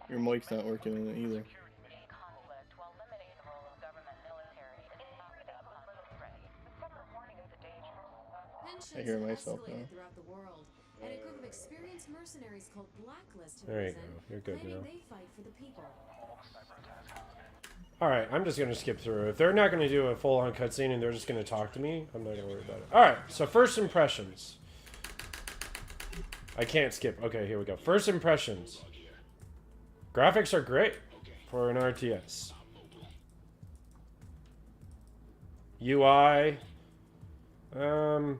Your mic's not working in it either. I Tensions hear have myself escalated now. throughout the world, and a group of experienced mercenaries called Blacklist have There you go. risen, You're good claiming now. they fight for the people. Alright, I'm just going to skip through. If they're not going to do a full-on cutscene and they're just going to talk to me, I'm not going to worry about it. Alright, so first impressions. I can't skip. Okay, here we go. First impressions. Graphics are great for an RTS. UI. I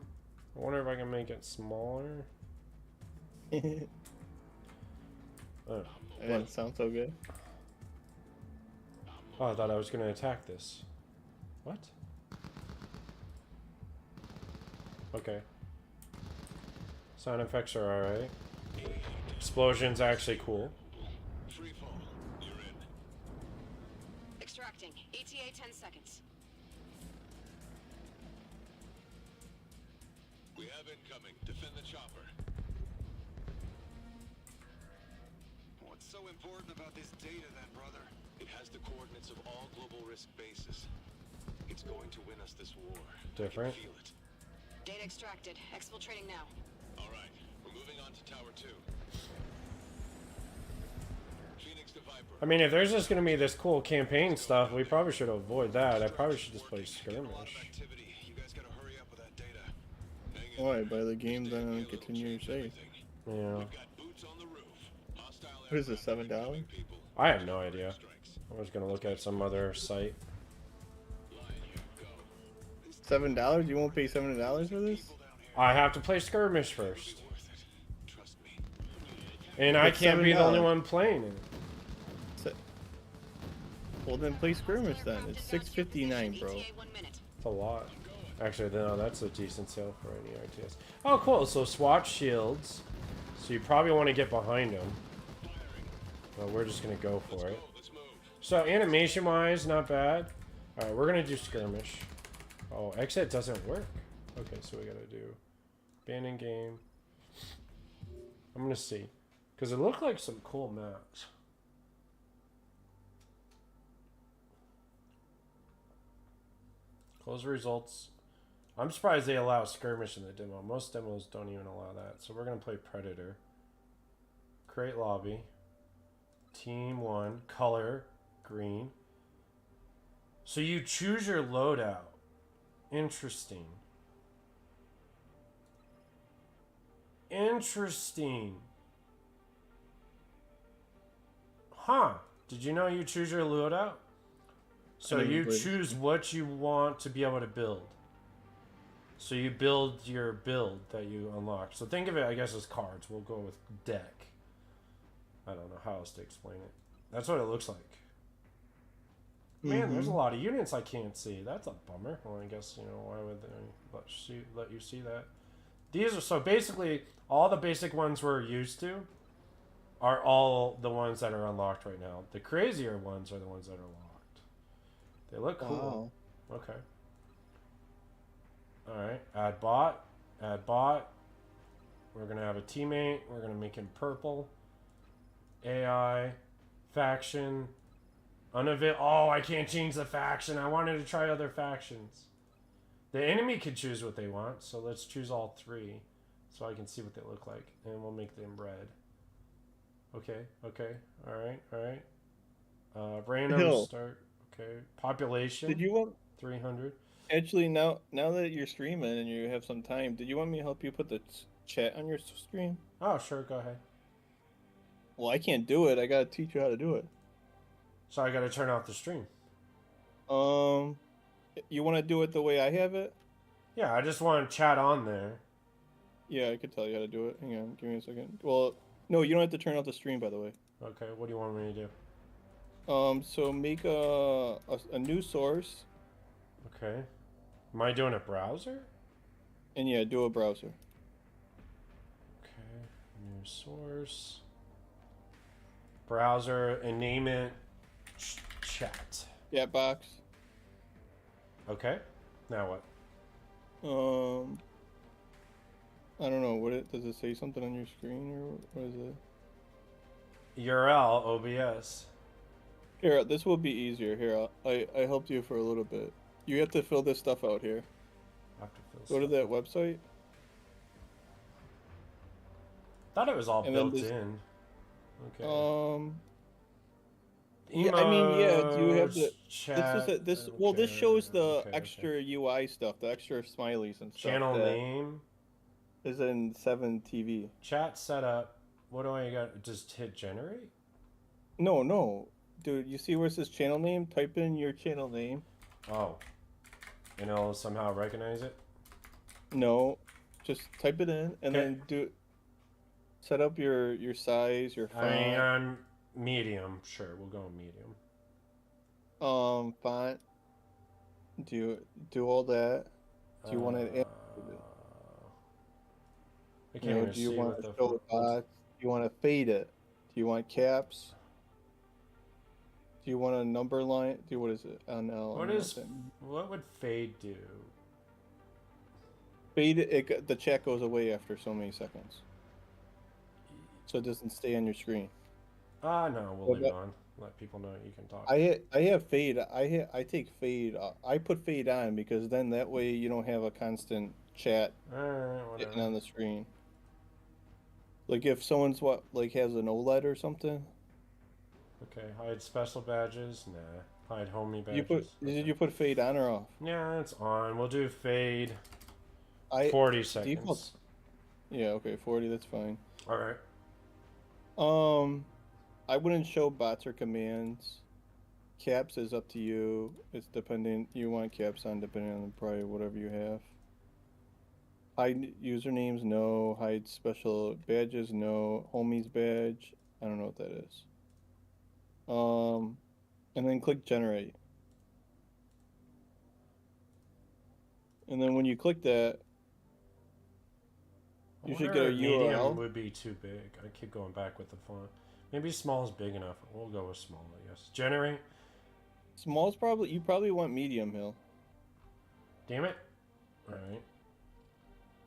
wonder if I can make it smaller. It Oh, didn't sound so good. oh, I thought I was going to attack this. What? Okay. Sound effects are alright. Explosion's actually cool. Extracting. ETA 10 seconds. We have incoming. Defend the chopper. What's so important about this data then, brother? It has the coordinates of all global risk bases. It's going to win us this war. Different. I can feel it. Data extracted. Exfiltrating now. All right, we're moving on to Tower 2. Phoenix to Viper. I mean, if there's just going to be this cool campaign stuff, we probably should avoid that. I probably should just play skirmish. Activity. You guys gotta hurry up with that data. Hang in Why? there. Buy the game, This data then deal will continue your change save. everything. Yeah. We've got boots on the roof. Hostile What is this, aircraft $7? incoming, people. I have no idea. I was going to look at some other site. $7? You won't pay $7 for this? I have to play skirmish first. Worth it. Trust me. And I That's can't be the only $7. one playing it. Se- Well, then play skirmish then. It's $6.59, bro. ETA 1 minute. It's a lot. Actually, no, that's a decent sale for any RTS. Oh, cool. So SWAT shields. So you probably want to get behind them. Well, we're just going to go for it. Let's move. So animation-wise, not bad. All right, we're going to do skirmish. Oh, exit doesn't work. Okay, so we got to do abandon game. I'm going to see. Because it looked like some cool maps. Close results. I'm surprised they allow skirmish in the demo. Most demos don't even allow that. So we're going to play Predator. Create lobby. Team 1. Color. Green. So you choose your loadout. Interesting. Interesting. Huh. Did you know you choose your loadout? So you choose what you want to be able to build. So you build your build that you unlock. So think of it, I guess, as cards. We'll go with deck. I don't know how else to explain it. That's what it looks like. Man, there's a lot of units I can't see. That's a bummer. Well, I guess, why would they let you see that? These are, so basically, all the basic ones we're used to are all the ones that are unlocked right now. The crazier ones are the ones that are locked. They look cool. Wow. Okay. Alright, add bot. Add bot. We're going to have a teammate. We're going to make him purple. AI. Faction. Oh, I can't change the faction. I wanted to try other factions. The enemy can choose what they want, so let's choose all three so I can see what they look like. And we'll make them red. Okay, alright. Random start. Okay, population. Did you want... 300. Actually, now that you're streaming and you have some time, did you want me to help you put the chat on your stream? Oh, sure, go ahead. Well, I can't do it. I gotta teach you how to do it. So I gotta turn off the stream. You want to do it the way I have it? Yeah, I just want to chat on there. Yeah, I could tell you how to do it. Hang on, give me a second. Well, no, you don't have to turn off the stream, by the way. Okay, what do you want me to do? So make a new source. Okay. Am I doing a browser? And yeah, do a browser. Okay, new source. Browser, and name it chat. Yeah, box. Okay, now what? I don't know. Does it say something on your screen or what is it? URL OBS. Here, this will be easier. Here, I helped you for a little bit. You have to fill this stuff out here. I have to fill Go to that website. Thought it was all And built then this- in. Okay. Yeah, I mean, yeah. Do you have the? Chat, This shows the okay. extra UI stuff, the extra smileys and stuff. Channel that name. is in 7 TV. Chat setup. What do I got? Just hit generate? No, dude. You see where it says channel name? Type in your channel name. Oh. And it'll somehow recognize it? No, just type it in and Okay. then set up your size, your font. I mean, I'm medium. Sure, we'll go medium. Font. Do all that. Do you want to? I can't even Do you see want what to the show the dots? Do you want to fade it? Do you want caps? Do you want a number line? What is it? What would fade do? Fade it? The chat goes away after so many seconds, so it doesn't stay on your screen. No, we'll leave it on. Let people know you can talk. I have fade. I take fade. I put fade on because then that way you don't have a constant chat hitting on the screen. Like if someone's has an OLED or something. Okay, hide special badges. Nah, hide homie badges. Did you put fade on or off? Yeah, it's on. We'll do fade. 40 seconds. Default. Yeah. Okay. 40. That's fine. All right. I wouldn't show bots or commands. Caps is up to you. It's depending. You want caps on depending on probably whatever you have. Hide usernames, no. Hide special badges, no. Homies badge, I don't know what that is. And then click generate. And then when you click that, you should get a Medium URL. would be too big. I keep going back with the font. Maybe small is big enough. We'll go with small, I guess. Generate. Small's you probably want medium, Hill. Damn it. All right.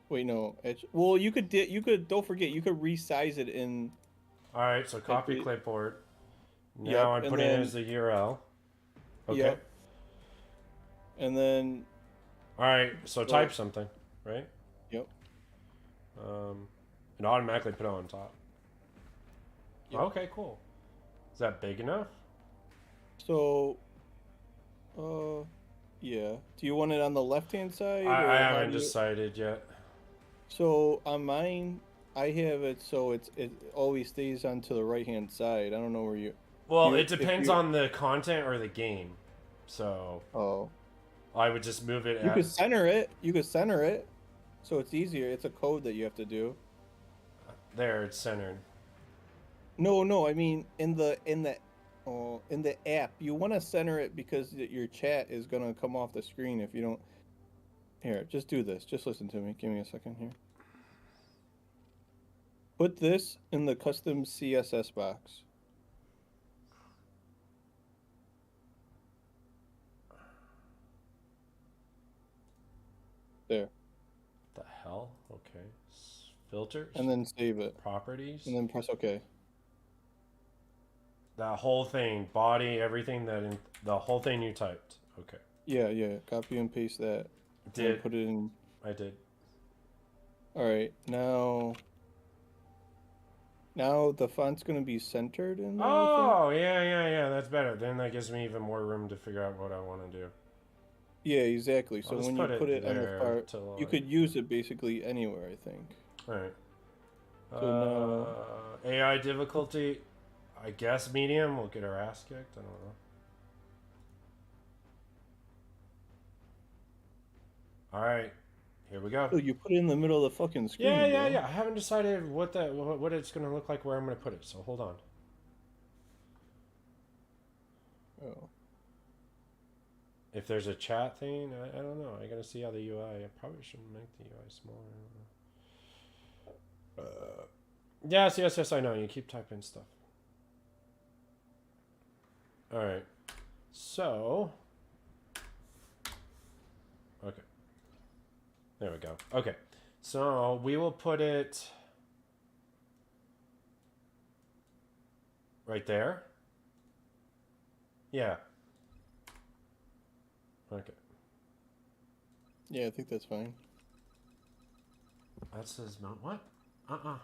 Wait, no. Well, you could don't forget you could resize it in. All right, so copy clipboard. Now Yep, I'm and putting then- it as the URL. Okay. Yep. And then. All right, so type something, right? Yep. And automatically put it on top. Yep. Okay, cool. Is that big enough? So, yeah. Do you want it on the left-hand side? I haven't decided yet. So on mine, I have it so it always stays on to the right-hand side. I don't know where you. Well, it depends on the content or the game. So. Oh. I would just move it. You could center it. You could center it, so it's easier. It's a code that you have to do. There, it's centered. No. I mean, in the app, you want to center it because your chat is gonna come off the screen if you don't. Here, just do this. Just listen to me. Give me a second here. Put this in the custom CSS box. There. The hell? Okay. Filters. And then save it. Properties. And then press OK. That whole thing, body, everything the whole thing you typed. Okay. Yeah. Copy and paste that. Did. Put it in. I did. All right. Now the font's gonna be centered in there. Oh, yeah. That's better. Then that gives me even more room to figure out what I want to do. Yeah, exactly. So when you put it on the there part, you could use it basically anywhere, I think. All right. So AI difficulty, I guess medium. We'll get our ass kicked. I don't know. All right, here we go. So you put it in the middle of the fucking screen. Yeah. I haven't decided what it's gonna look like, where I'm gonna put it. So hold on. Oh. If there's a chat thing, I don't know. I gotta see how the UI. I probably shouldn't make the UI smaller. Yes, I know. You keep typing stuff. All right. So. Okay. There we go. Okay. So we will put it. Right there? Yeah. Okay. Yeah, I think that's fine. That says mount. What? Uh-uh.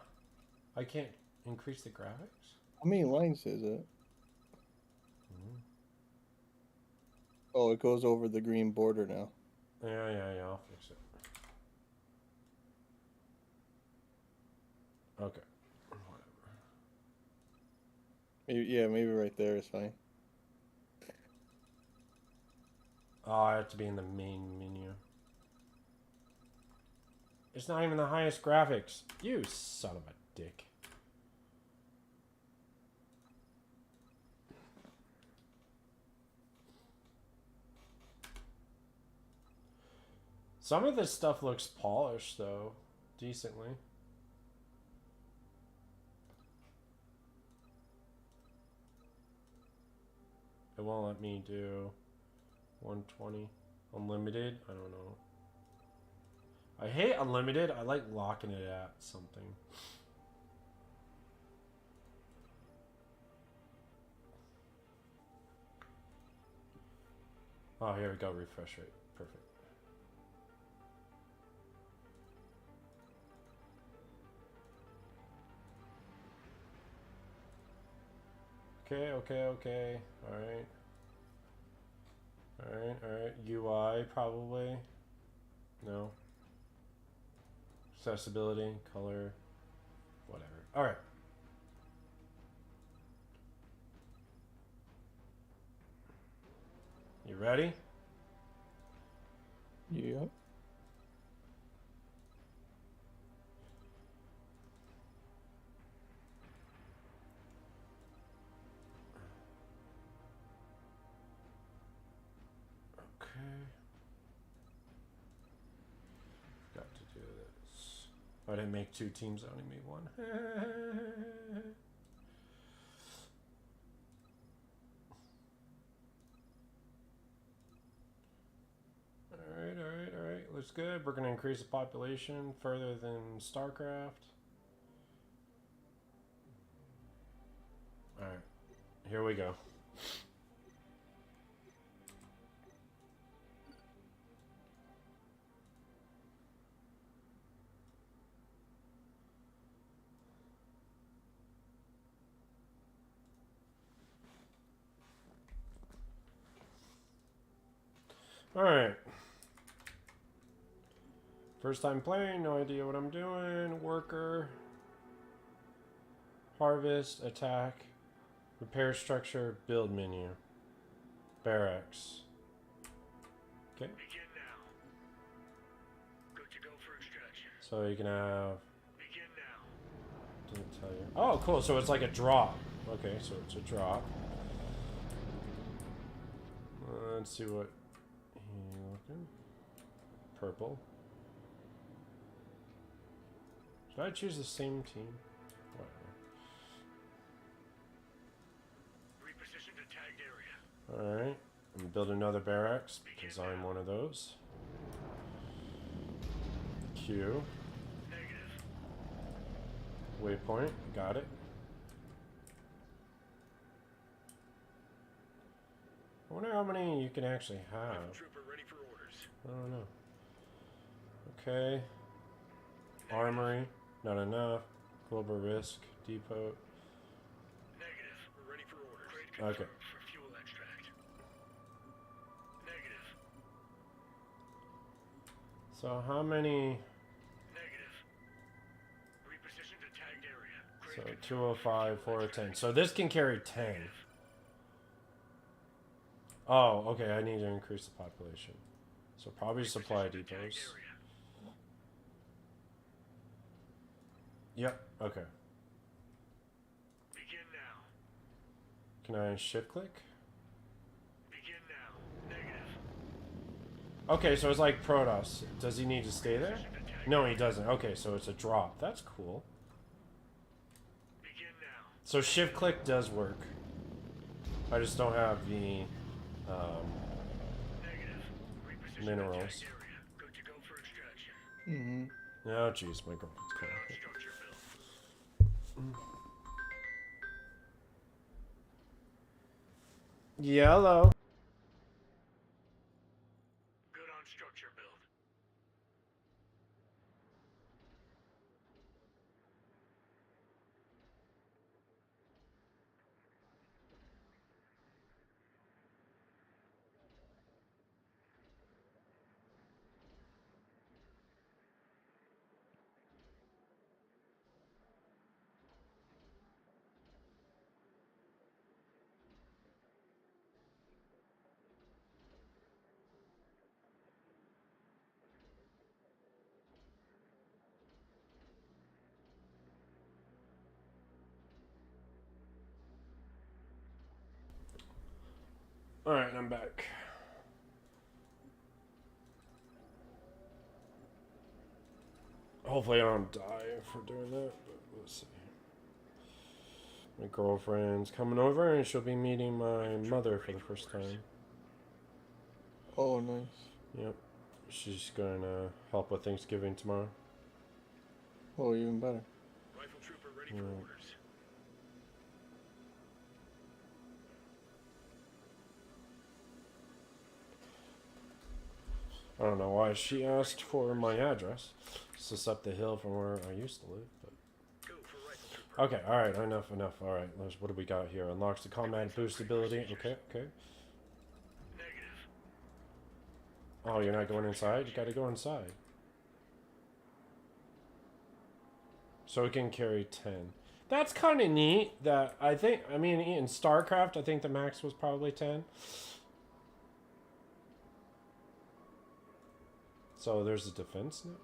I can't increase the graphics? How many lines is it? Oh, it goes over the green border now. Yeah, I'll fix it. Okay. Whatever. Maybe right there is fine. Oh, I have to be in the main menu. It's not even the highest graphics. You son of a dick. Some of this stuff looks polished, though. Decently. It won't let me do 120. Unlimited? I don't know. I hate unlimited. I like locking it at something. Oh, here we go. Refresh rate. Perfect. Okay. Alright. UI, probably. No. Accessibility, color, whatever. Alright. You ready? Yep. Okay. Got to do this. I didn't make 2 teams, I only made 1. Alright. Looks good. We're going to increase the population further than StarCraft. Alright. Here we go. Alright. First time playing, no idea what I'm doing. Worker. Harvest, attack, repair structure, build menu. Barracks. Okay. Begin now. Good to go for extraction. So you can have... Begin now. Didn't tell you. Oh, cool. So it's like a drop. Okay, so it's a drop. Let's see what... he looking. Purple. Should I choose the same team? Whatever. Reposition to tagged area. Alright. I'm gonna build another barracks because I'm one of those. Q. Negative. Waypoint. Got it. I wonder how many you can actually have. Trooper ready for orders. I don't know. Okay. Armory. Not enough. Global risk. Depot. Negative. We're ready for orders. Crate confirmed Okay. for fuel extract. Negative. So how many... Negative. Reposition to tagged area. So Crate 205, 410. So this can carry 10. Oh, okay. I need to increase the population. So probably supply depots. Yep. Okay. Begin now. Can I shift click? Begin now. Negative. Okay, so it's like Protoss. Does he need to stay there? No, he doesn't. Okay, so it's a drop. That's cool. Begin now. So shift click does work. I just don't have the Negative. Reposition minerals. to tagged area. Good to go for extraction. Mm-hmm. Oh, jeez, my girlfriend's calling. Structure built. Yellow. Good on structure build. Alright, I'm back. Hopefully I don't die for doing that, but we'll see. My girlfriend's coming over and she'll be meeting my mother for the first time. Oh, nice. Yep. She's gonna help with Thanksgiving tomorrow. Oh, even better. Rifle trooper ready for Yeah. orders. I don't know why she asked for my address. It's just up the hill from where I used to live. But Go for rifle trooper. okay, alright, enough. Alright, what do we got here? Unlocks the combat boost ability. Okay. Negative. Oh, you're not going inside? You gotta go inside. So it can carry 10. That's kind of neat. That I mean, in StarCraft, I think the max was probably 10. So there's a defense network.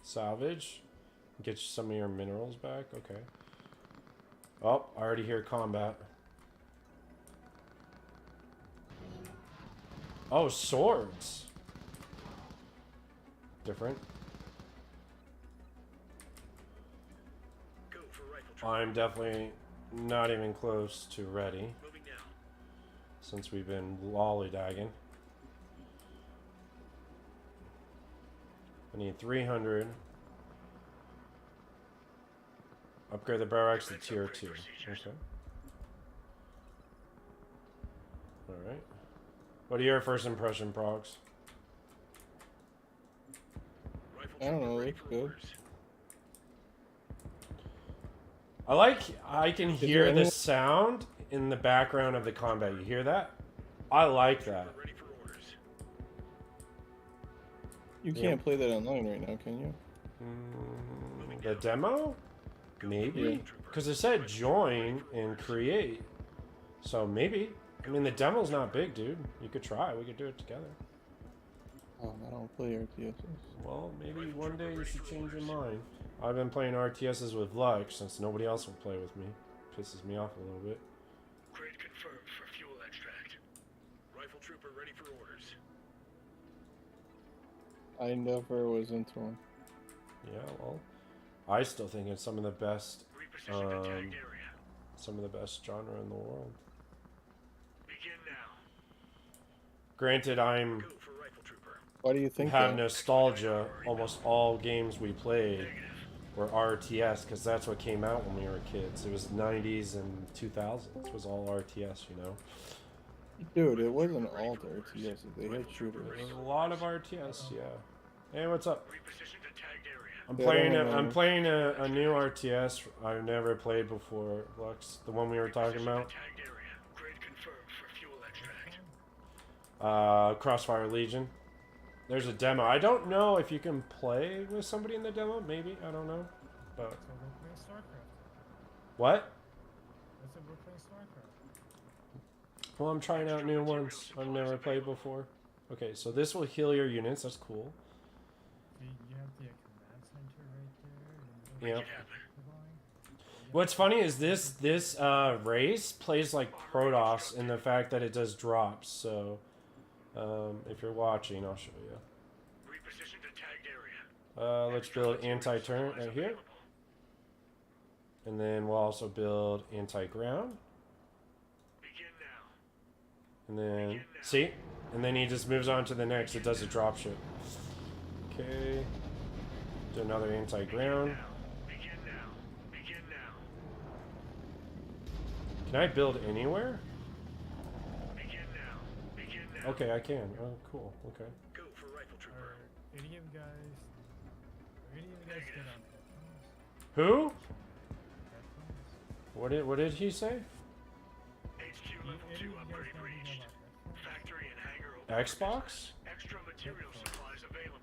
Salvage. Get you some of your minerals back. Okay. Oh, I already hear combat. Oh, swords. Different. Go for rifle trooper. I'm definitely not even close to ready Moving now. since we've been lollygagging. I need 300. Upgrade the barracks to tier 2. Okay. Alright. What are your first impression, Progs? Rifle I don't trooper know, ready looks for good. orders. I can hear there the any- sound in the background of the combat. You hear that? I like that. Ready for orders. You Yeah. can't play that online right now, can you? The demo? Maybe? Yeah. Because it said join and create. So maybe. I mean, the demo's not big, dude. You could try. We could do it together. Oh, I don't play RTSs. Well, maybe one day you should change your mind. I've been playing RTSs with Lux since nobody else will play with me. Pisses me off a little bit. Crate confirmed for fuel extract. Rifle trooper ready for orders. I never was into one. Yeah, well, I still think it's some of the best, Reposition the tagged area. some of the best genre in the world. Begin now. Granted, I'm Go for rifle trooper. Why do you think have that? nostalgia. Almost all games we played were RTS because that's what came out when we were kids. It was 90s and 2000s. It was all RTS, you know. Dude, it wasn't all the RTSs. They had shooters. There's a lot of RTS, yeah. Hey, what's up? Reposition the tagged area. I'm Yeah, playing. I don't I'm know. playing a new RTS I've never played before. Lux, the one we were talking about. Tagged area. Crate confirmed for fuel extract. Crossfire Legion. There's a demo. I don't know if you can play with somebody in the demo. Maybe, I don't know. But So we're playing StarCraft. what? I said we're playing StarCraft. Well, I'm trying out new ones I've never played before. Okay, so this will heal your units. That's cool. You have the command center right there. Yep. What's funny is this race plays like Protoss in the fact that it does drops. So if you're watching, I'll show you. Reposition the tagged area. Let's build anti-turret right here. And then we'll also build anti-ground. Begin now. And then, see? And then he just moves on to the next. It does a dropship. Okay. Do another anti-ground. Begin now. Begin now. Can I build anywhere? Begin now. Begin now. Okay, I can. Oh, cool. Okay. Go for rifle trooper. Are any of you guys good on headphones? Who? Headphones? What did he say? HQ level Any 2 of you guys upgrade know anything reached. about headphones? Factory and hangar open. Xbox? Extra material supplies available.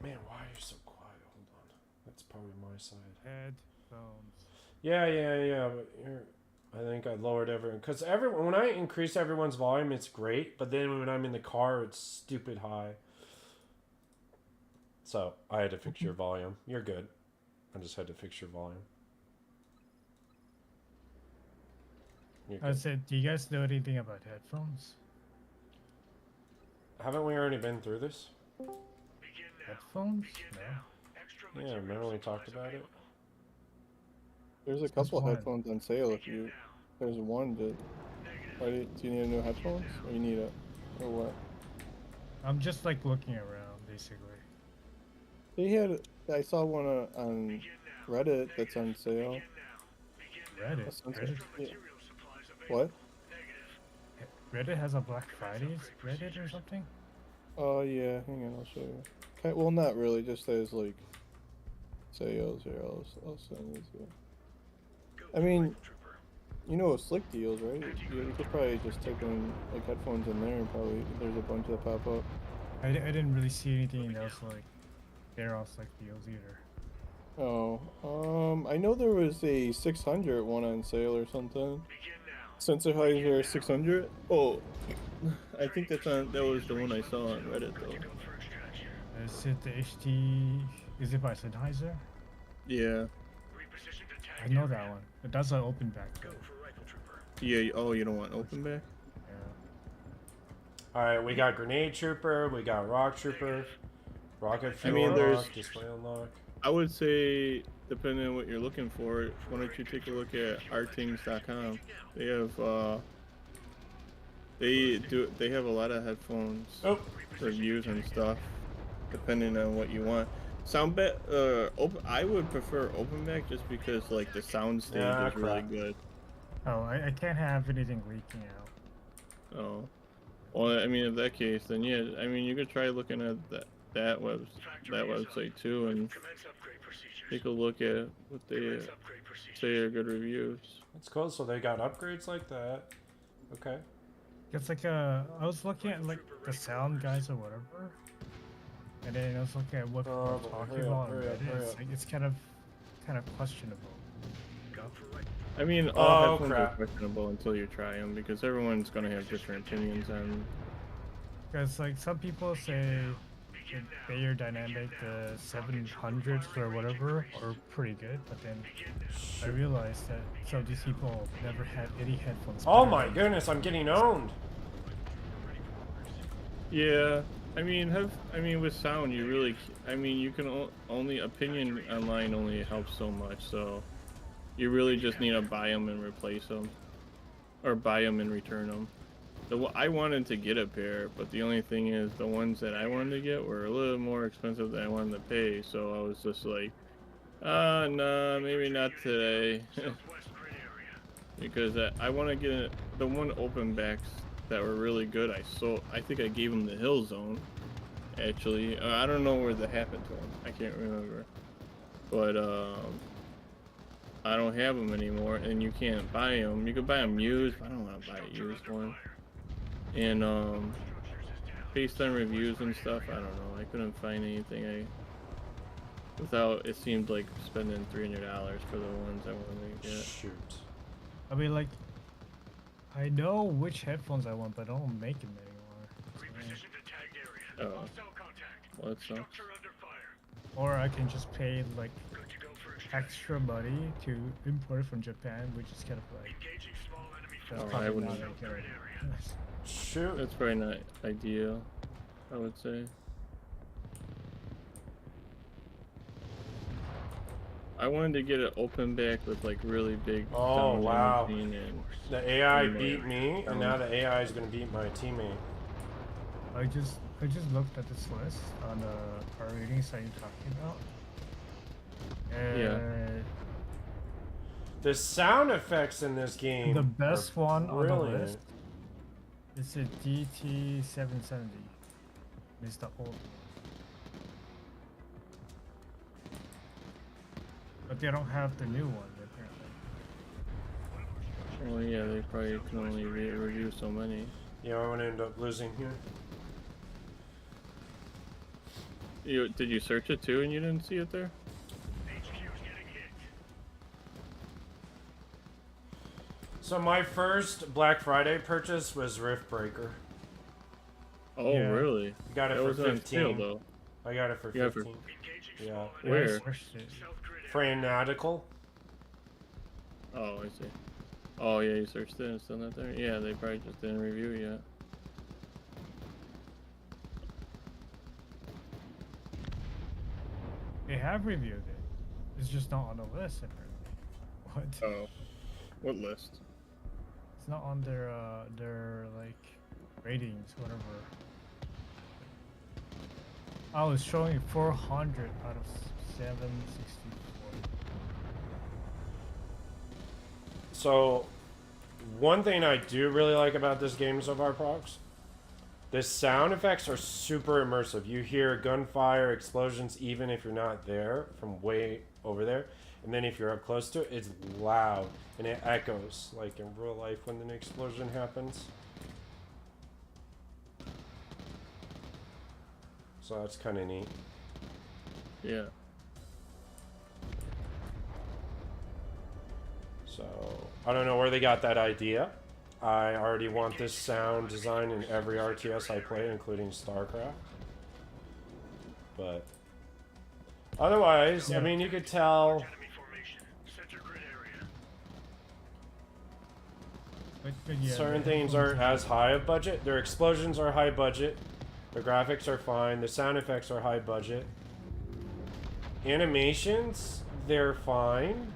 Man, why are you so quiet? Hold on. That's probably my side. Headphones. Yeah. But here, I think I lowered everyone because when I increase everyone's volume, it's great. But then when I'm in the car, it's stupid high. So I had to fix your volume. You're good. I just had to fix your volume. You're I good. said, do you guys know anything about headphones? Haven't we already been through this? Begin now. Headphones? Begin No. now. Extra Yeah, material remember we talked supplies about it? available. There's a couple one. headphones on sale if Begin you. now. There's one that. Negative. Why do you need a new headphones? Or you need a. Or what? I'm just like looking around, basically. They had. I saw one on Begin now. Reddit that's on sale. Begin now. Begin now. Reddit. That's on sale. Reddit, Extra Yeah. material supplies available. What? Negative. Reddit has a Black Friday Reddit or something? Oh yeah. Hang on, I'll show you. Well, not really. Just as like sales here. I'll send it to you. Go I for mean, rifle trooper. you know Slick Deals, right? You could probably just type in like headphones in there, and probably there's a bunch that pop up. I didn't really see anything else like they're all like deals either. Oh, I know there was a 600 one on sale or something. Begin now. Sensitizer 600. Oh, I think that was the one I saw on Reddit though. Go for extraction. Is it the HD? Is it by Sennheiser? Yeah. Reposition to I tag know area. that one. But that's an open back. Go for rifle trooper. Yeah. Oh, you don't want open back? Yeah. All right, we got grenade trooper, we got rock trooper, rocket fuel mean, there's- unlock, display unlock. I would say, depending on what you're looking for, why don't you take a look at artings.com? They have they have a lot of headphones Oh, reviews and stuff, depending on what you want. I would prefer open back just because like the sound stage Yeah, is really crap. good. Oh, I can't have anything leaking out. Oh, well, I mean, in that case, then yeah, I mean, you could try looking at that website too, and Commence upgrade procedures. take a look at what they Commence upgrade procedures. say are good reviews. that's cool. So they got upgrades like that. Okay. It's like I was looking at like the sound guys or whatever, and then I was looking at what people Oh, are talking hurry up, about on hurry up, Reddit. hurry It's up. like it's kind of questionable. Go for right. I mean, Oh, all headphones crap. are questionable until you try them because everyone's gonna have different opinions on. Because like some people say the Bayer Dynamic, the 700s or whatever, are pretty good, but then I realized that some of these people never had any headphones. Oh better my than- goodness, I'm getting owned. Yeah, I mean, with sound, you really, you can only opinion online only helps so much. So, you really just need to buy them and replace them, or buy them and return them. I wanted to get a pair, but the only thing is the ones that I wanted to get were a little more expensive than I wanted to pay. So I was just like, no, maybe not today, Southwest grid area. because I want to get the one open backs that were really good. I think I gave them the Hill Zone. Actually, I don't know where that happened to them. I can't remember, but I don't have them anymore, and you can't buy them. You could buy them used, but I don't want to buy a used one. And based on reviews and stuff, I don't know. I couldn't find anything without. It seemed like spending $300 for the ones I wanted to get. Shoot. I mean, like, I know which headphones I want, but I don't make them anymore. Reposition to tagged area. Oh. Hostile contact. Well, that sucks. Structure under fire. Or I can just pay like Good to go for extraction. extra money to import it from Japan, which is kind of like Engaging small enemy that's Oh, I probably wouldn't- not like grid area. Shoot. That's probably not ideal, I would say. I wanted to get an open back with like really big. Oh, sound wow. limousine and The AI and, beat me, and now the AI is gonna beat my teammate. I just looked at this list on the our reading site you're talking about. And The sound effects in this game. The best are one on the brilliant. list is a GT770. It's the old one. But they don't have the new one apparently. Well, yeah, they probably can only review so many. Yeah, I'm gonna end up losing here. Did you search it too and you didn't see it there? HQ's getting hit. So my first Black Friday purchase was Rift Breaker. Oh, Yeah. really? I got it That for was on 15. sale, though. I got it for Yeah, for- 15. Engaging Yeah. small Where? areas. Searched it. South grid area. Fanatical. Oh, I see. Oh, yeah, you searched it and it's still not there? Yeah, they probably just didn't review it yet. They have reviewed it. It's just not on the list apparently. What? Oh. What list? It's not on their like ratings, whatever. I was showing 400 out of 764. So, one thing I do really like about this game so far, Prox, the sound effects are super immersive. You hear gunfire, explosions, even if you're not there, from way over there. And then if you're up close to it, it's loud and it echoes, like in real life when an explosion happens. So that's kind of neat. Yeah. So, I don't know where they got that idea. I already want this sound design in every RTS I play, including StarCraft. But otherwise, I mean, you could tell. Enemy formation. Center grid area. But yeah, Certain the things headphones aren't as high of budget. Their explosions are high budget. The graphics are fine. The sound effects are high budget. Animations, they're fine.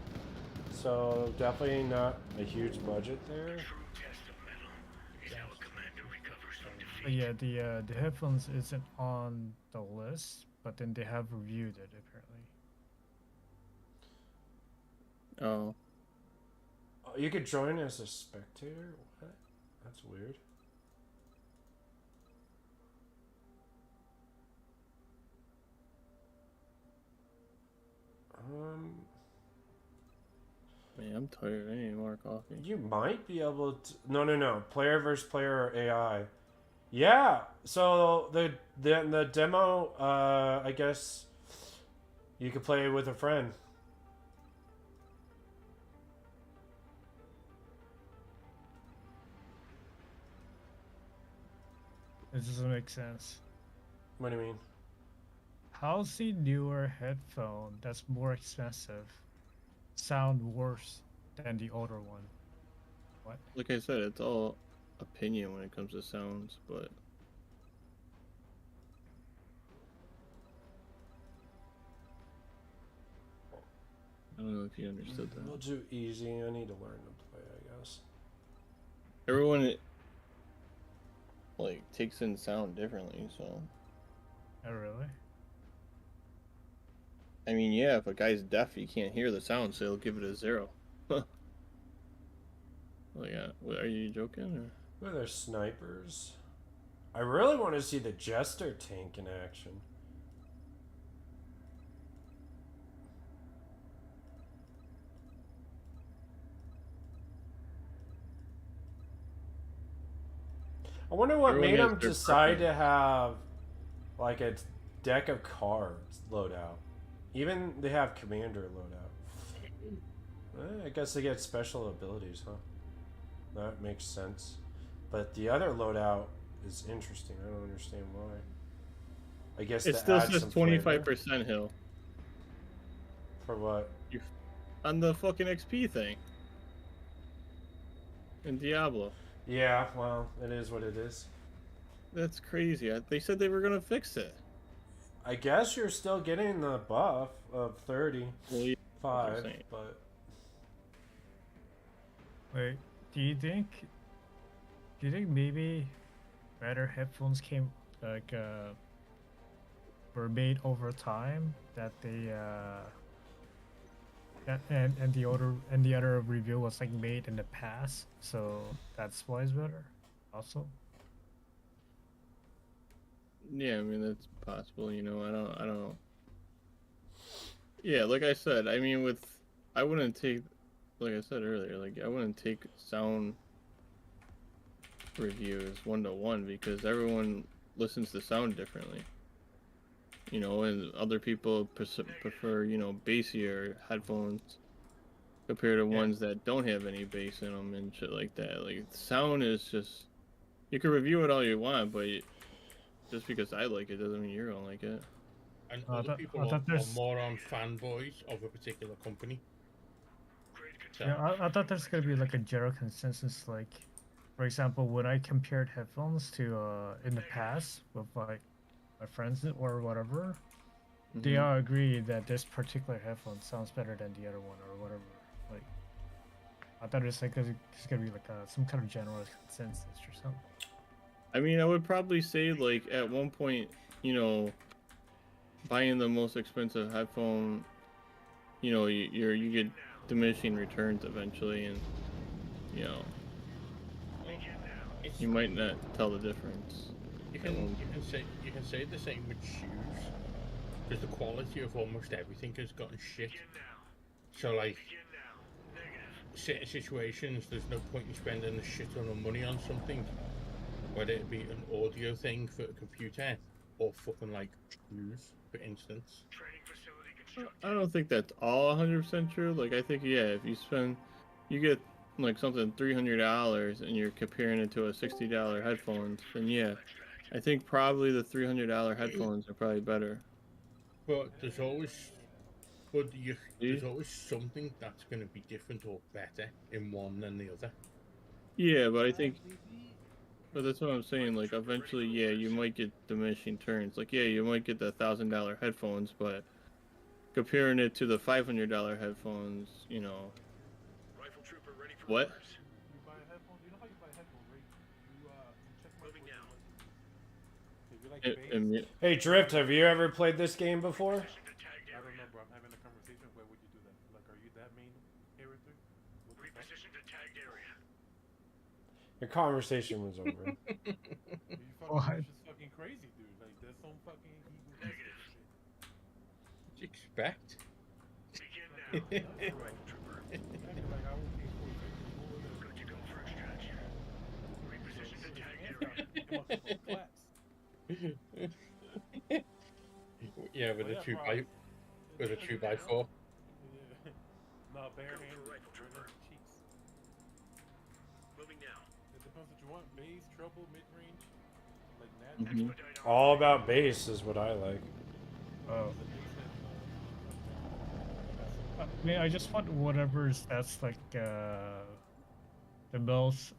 So definitely not a huge budget there. True test of metal is how a commander recovers from But defeat. yeah, the headphones isn't on the list, but then they have reviewed it apparently. Oh. Oh, you could join as a spectator? What? That's weird. Man, I'm tired. I need more coffee. You might be able to. No. Player versus player or AI. Yeah. So the demo, I guess you could play with a friend. It doesn't make sense. What do you mean? How's the newer headphone that's more expensive sound worse than the older one? What? Like I said, it's all opinion when it comes to sounds, but I don't know if you understood that. We'll do easy. I need to learn to play, I guess. Everyone like takes in sound differently, so Oh really? I mean, yeah, if a guy's deaf, he can't hear the sound, so he'll give it a 0. Well, yeah, what, are you joking? Or? Ooh, there's snipers. I really want to see the Jester tank in action. I wonder what Everyone made has them their decide to preference. have like a deck of cards loadout. Even they have commander loadout. I guess they get special abilities, huh? That makes sense. But the other loadout is interesting. I don't understand why. I guess It to still add says some flavor. 25% hill For what? on the fucking XP thing in Diablo. Yeah, well, it is what it is. That's crazy. They said they were gonna fix it. I guess you're still getting the buff of 35, Well, yeah, that's what I'm saying. but Wait, do you think maybe better headphones came like were made over time that they and the other review was like made in the past, so that's why it's better. Also, Yeah, I mean that's possible. You know, I don't. Yeah, like I said, I mean I wouldn't take, like I said earlier, like I wouldn't take sound reviews 1-to-1 because everyone listens to sound differently. You know, and other people prefer, you know, bassier headphones compared to ones that don't have any bass in them and shit like that. Like sound is just, you can review it all you want, but just because I like it doesn't mean you're gonna like it. And I other thought, people I thought are there's more on fanboys of a particular company. So, yeah, I thought there's gonna be like a general consensus. Like, for example, when I compared headphones to in the past with like my friends or whatever, they Mhm. all agree that this particular headphone sounds better than the other one or whatever. Like, I thought it's like it's gonna be like some kind of general consensus or something. I mean, I would probably say like at one point, you know, buying the most expensive headphone, you know, you get diminishing returns eventually, and you know, it's, you might not tell the difference. you can say the same with shoes, because the quality of almost everything has gotten shit. So like, certain situations, there's no point in spending a shit ton of money on something, whether it be an audio thing for a computer or fucking like shoes, for instance. I don't think that's all 100% true. Like I think yeah, if you get like something $300 and you're comparing it to a $60 headphones, then yeah, I think probably the $300 headphones are probably better. But there's always, See? there's always something that's going to be different or better in one than the other. Yeah, but I think, but that's what I'm saying. Like eventually, yeah, you might get diminishing turns. Like yeah, you might get the $1,000 headphones, but comparing it to the $500 headphones, you know, Rifle trooper ready for what? orders. You buy a headphone. You know how you buy a headphone, right? You check Moving now. If you like It- bass, it- Hey Drift, have you ever played this game before? I don't know, bro. I'm having a conversation. Where would you do that? Like, are you that main character? What the fuck? Reposition to tagged area. Your conversation was over. You fucking, What? you're just fucking crazy, dude. Like, there's some fucking ego. Negative. What do you expect? Begin now. Rifle trooper. Like, I will pay $45 Good to go for extraction. Reposition to tagged area. claps. Yeah, with a Well, 2 bro. by with a 2x4. Yeah. No, bare Go for hand. rifle trooper. Cheeks. Moving now. It depends what you want. Bass, treble, mid range. Like that. Mhm. Expedite All about bass is what I like. Oh, I mean, I just want whatever's that's like the most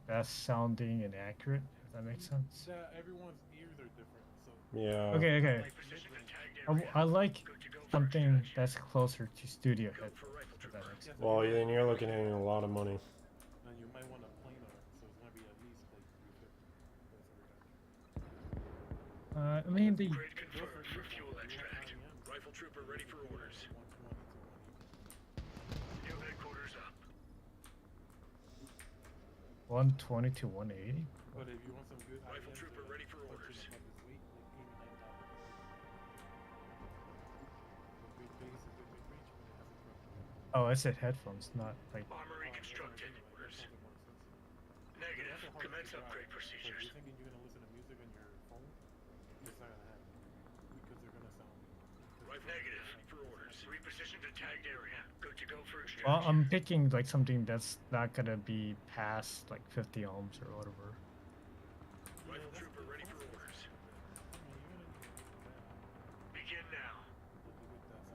best sounding and accurate. If that makes sense. Everyone's ears are different, so Yeah. Okay. Reposition to tagged area. I like Good to go for something extraction. that's closer to studio Go for headphones. rifle If that trooper. makes sense. Well, then you're looking at a lot of money. and you might want a planar, so it's gonna be at least like 350. I mean the Grade confirmed for fuel extract. Rifle trooper ready for orders. 120 to 180. New headquarters up. 120 to 180. But if you want some good Rifle trooper ready for orders. Like $89. Good bass and good mid range, but it has a problem. Oh, I said headphones, not like. Armory constructed. Orders. Negative. Commence upgrade So if procedures. you're thinking you're gonna listen to music on your phone, it's not gonna happen because they're gonna sound. Rifle negative for orders. Reposition to tagged area. Good to go for extraction. Well, I'm picking like something that's not gonna be past like 50 ohms or whatever. Rifle trooper ready for orders. Begin now.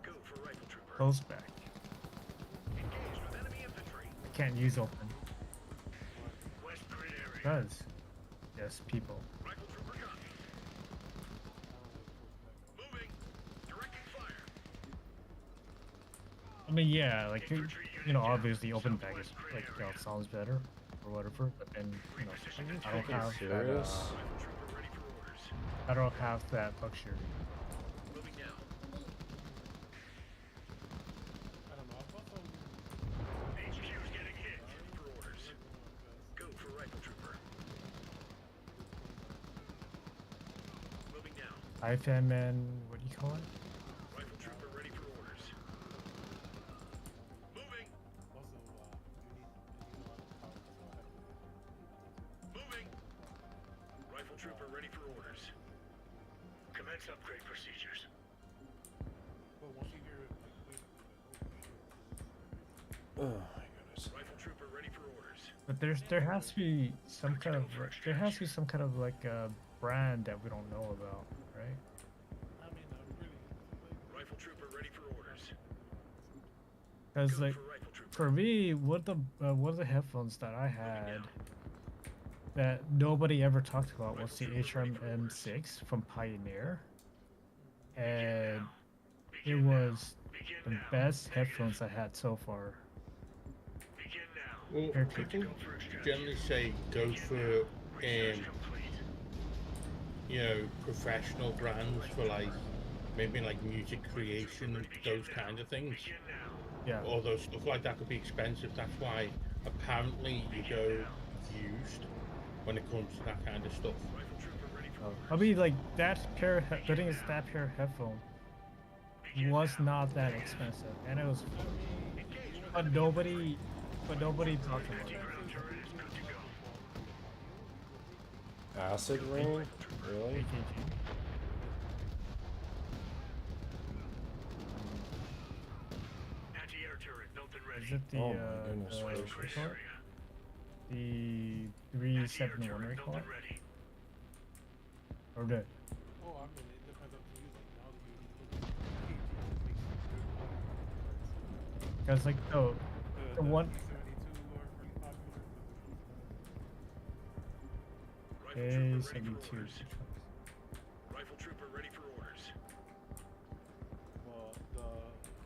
Go for rifle trooper. Close back. Engaged with enemy infantry. Can't use open. West grid area. Does. Yes, people. Rifle trooper copy. Moving. Directing fire. I mean, yeah, like you know, obviously open back is like sounds better or whatever, but then you know, I don't have that. Serious? Rifle trooper ready for orders. I don't have that luxury. Moving now. I don't know. I thought IFM and what do you call it? Rifle trooper ready for orders. Moving. Also, you need a lot of power, so I have to hit that too. Moving. Rifle trooper ready for orders. Commence upgrade procedures. But once you hear it, like, wait, Oh my goodness. Rifle trooper ready for orders. But there has to be some kind of like a brand that we don't know about, right? I mean, I'm really like, Rifle trooper ready for orders. Because Go like for rifle trooper. for me, what the headphones that I had that nobody ever talked about was the HRM6 from Pioneer, and it was the best headphones I had so far. Begin now. Well, Here, people Go for extraction. generally say go for Research complete. you know, professional brands for like maybe like music creation, those kind of things. Begin now. Yeah. Although stuff like that could be expensive, that's why apparently you go used when it comes to that kind of stuff. Rifle trooper ready for orders. I mean, like that pair. The thing is, that pair of headphone was not that expensive, and it was fun. But nobody talked about it. Ground turret is good to go. Acid rain? Really? AKG. Anti-air turret built and ready. Is it the Oh my goodness the, gracious. what do you call it? The 371 Anti-air turret recall built and ready. or the oh, I mean, it depends on who you like. Now you need to look at KG that makes good quality parts. because like the one P72 are really popular, but Rifle trooper ready for A72. orders. Rifle trooper ready for orders. well, the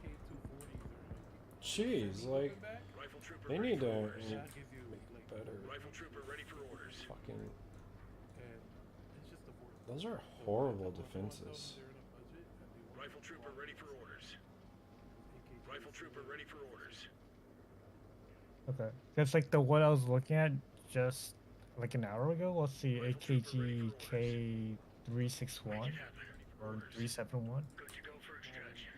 K240s are like Jeez, like, back. Rifle trooper they ready need for to orders. That gives you make like better. Rifle trooper ready for orders. Fucking. and it's just the board. Those are horrible defenses. Rifle trooper ready for orders. Rifle trooper ready for orders. Okay, that's like the one I was looking at just like an hour ago was the AKG K361 or 371. Good to go for extraction.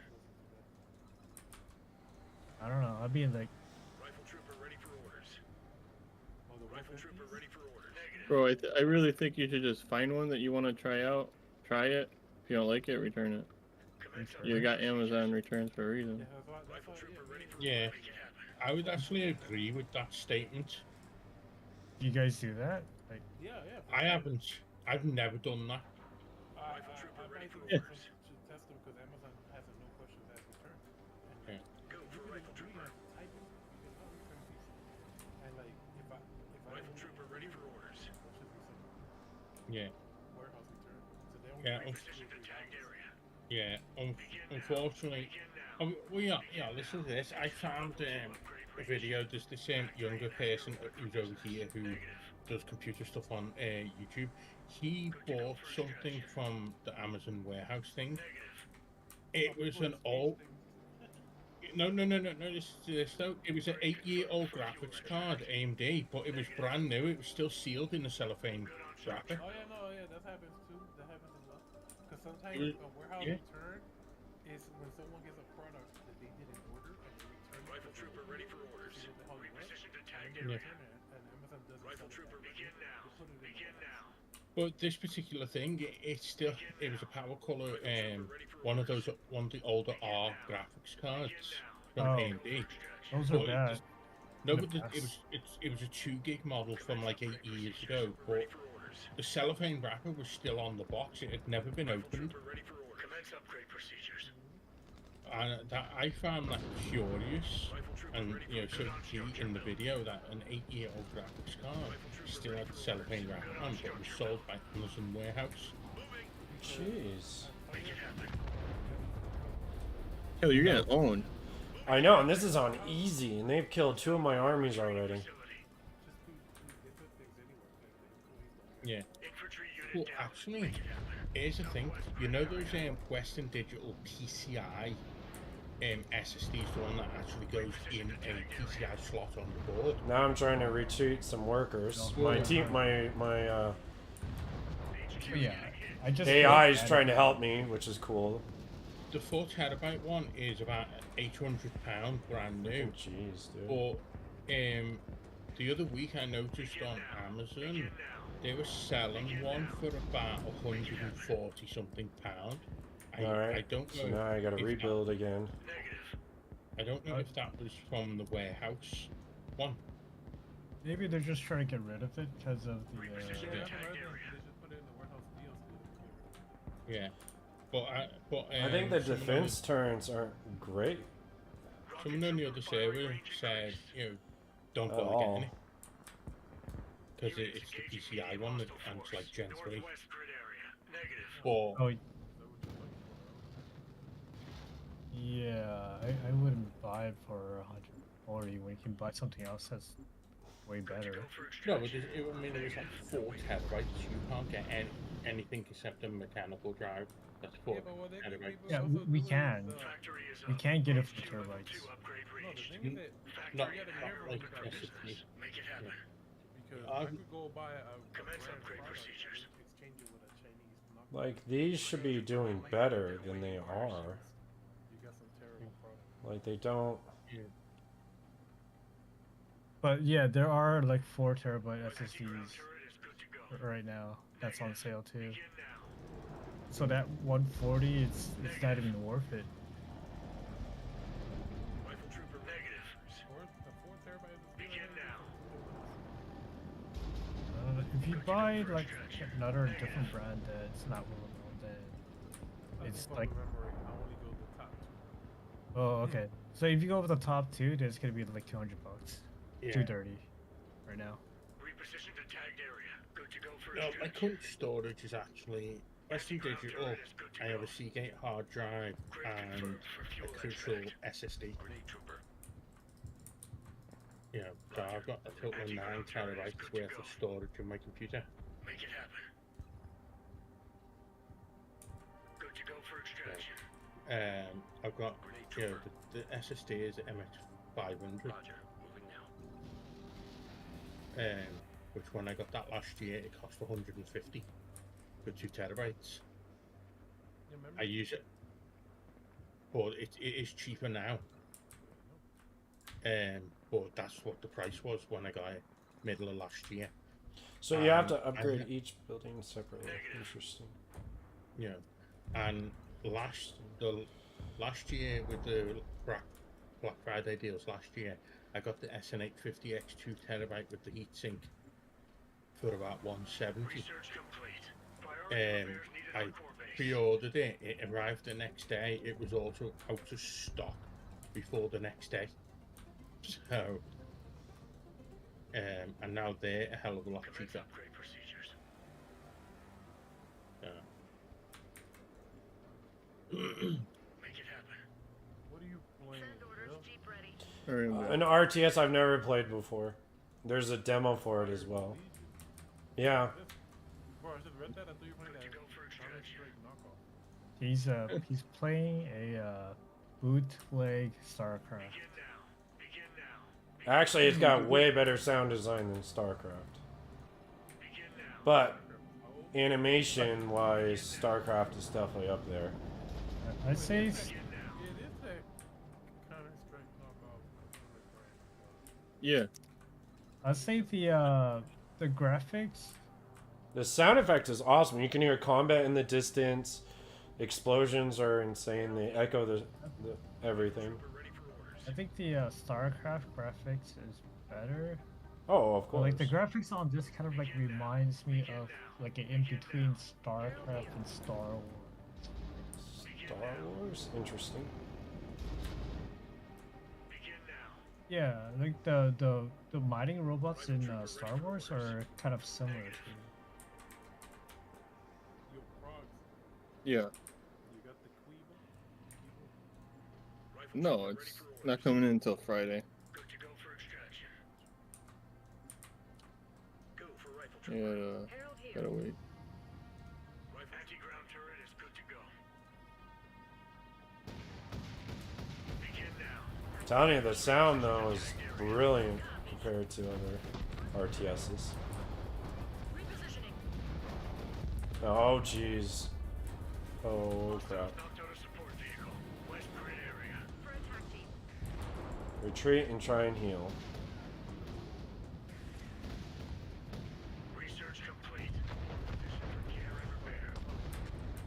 I don't know. I'd be like, Rifle trooper ready for orders. Rifle trooper ready for orders. Negative. Bro, I really think you should just find one that you want to try out. Try it. If you don't like it, return it. Commence Return. You got Amazon returns for a reason. Yeah, that's Rifle why, trooper ready for Yeah. orders. Make it happen. I would actually agree with that statement. do you guys do that? Like, yeah. I've never done that. Rifle trooper ready might for do orders. to test them because Amazon has a no questions asked return. Yeah. Go for rifle trooper. Type it, you can return these. And like, if I Rifle trooper ready for orders. that should be some Yeah, warehouse return. So they only Yeah, Reposition the tagged area. yeah. Unfortunately, Begin now. well, yeah. Listen to this. I found a video. There's this younger person who's over here who does computer stuff on YouTube. He bought something from the Amazon warehouse thing. It was an old. No. This though. It was an 8-year-old graphics card, AMD, but it was brand new. It was still sealed in the cellophane wrapper. Oh yeah, no, yeah, that happens too. That happens a lot. Because sometimes Mm, a warehouse yeah. return is when someone gets a product that they didn't order and they return it. Rifle trooper ready for orders. to the hell you went, Reposition the and tagged then they area. return it, and Amazon doesn't Rifle sell it trooper back. begin now. They put it in the Begin box. now. But this particular thing, it's still, it was a power color, one of the older R graphics cards from Oh. AMD. those But are it bad. just- No, The but it best. was a 2 gig model from like 8 years ago. Ready But for orders. the cellophane wrapper was still on the box. It had never been Rifle opened, trooper ready for orders. Commence upgrade procedures. and that I found that curious. Rifle trooper And ready you know, for so you construction. see in the video that an 8-year-old graphics card still had the cellophane wrapper on, but was sold by Amazon warehouse. Moving. Jeez. Make it happen. Hell, you're getting owned. I know, and this is on easy, and they've killed 2 of my armies already. Just they put things anywhere. Yeah. Infantry unit Well, down. actually, Make it happen. here's the thing. You know those Western Digital PCI SSDs, the one that actually goes in a PCI slot on the board? Now I'm trying to retreat some workers. No. My team, my Yeah. I just AI is looked at trying it. to help me, which is cool. The 4 terabyte one is about £800 brand new. Jeez, dude. But the other week I noticed on Amazon they were selling one for about 140 something pound. Alright, I don't know. so now I gotta if rebuild again. I don't know if that was from the warehouse one. Maybe they're just trying to get rid of it because of the. Yeah, I imagine they just put it in the warehouse deal so they don't get rid of it. Yeah, but I think the someone defense turns aren't great Someone on the other server said, don't at bother all. getting it because it's the PCI one and it's like Gen 3. But Oh. Yeah, I wouldn't buy it for 140 when you can buy something else that's way better. no, but it was like 4 terabytes. You can't get anything except a mechanical drive. That's 4 Yeah, but what they could terabytes. be Yeah, also we doing can. is, We can get it for terabytes. no, the thing is that Not you gotta be careful like with that SSD. because I've- I could go buy a brand product and exchange it with a Chinese knockoff. Like, these should be doing better than they are. You got some terrible product. Like, they don't... But yeah, there are like 4 terabyte SSDs right now. That's on sale too. So that 140, it's not even worth it. The 4 terabyte is If you buy like another different brand that's not well known, then it's like. memory. I only go the top 2. Oh, okay. So if you go with the top 2, then it's gonna be like $200, Yeah. 230, right now. Reposition to tagged area. Good to go for No, my current storage is actually Western Digital. I have a Seagate hard drive and a Crucial SSD. So I've got a total of 9 terabytes worth of storage in my computer. Make it happen. Good to go for extraction. I've got the SSD is MX500. Roger. Moving now. Which when I got that last year, it cost 150 for 2 terabytes. I use it, but it is cheaper now. But that's what the price was when I got it middle of last year. So you have to upgrade each building separately. Interesting. Yeah, and last year with the Black Friday deals last year, I got the SN850X 2 terabyte with the heatsink for about 170. Research complete. I pre-ordered it. It arrived the next day. It was also out of stock before the next day. So, and now they're a hell of a lot cheaper. Upgrade procedures. Make it happen. What are you playing? An RTS I've never played before. There's a demo for it as well. Yeah. Bro, I just read that. I thought you were playing that. Counter-Strike knockoff. He's playing a bootleg StarCraft. Actually, it's got way better sound design than StarCraft. But animation-wise, StarCraft is definitely up there. I'd say It is a Counter-Strike knockoff. Yeah. I'd say the graphics. The sound effect is awesome. You can hear combat in the distance. Explosions are insane. They echo the everything. I think the StarCraft graphics is better. Oh, of But, course. like the graphics on this kind of like reminds me of like an in between StarCraft and Star Wars. Star Wars? Interesting. Yeah, like the mining robots in Star Wars are kind of similar to. Yo, Frogs, Yeah. you got the Cleaver? No, it's not coming in until Friday. Good to go for extraction. Go for rifle Yeah, gotta wait. Anti-ground turret is good to go. Begin now. Telling you, the sound though is brilliant compared to other RTSs. Oh, jeez. Oh, crap. Knocked out a support vehicle. West grid area. For attack team. Retreat and try and heal. Research complete. Position for care and repair.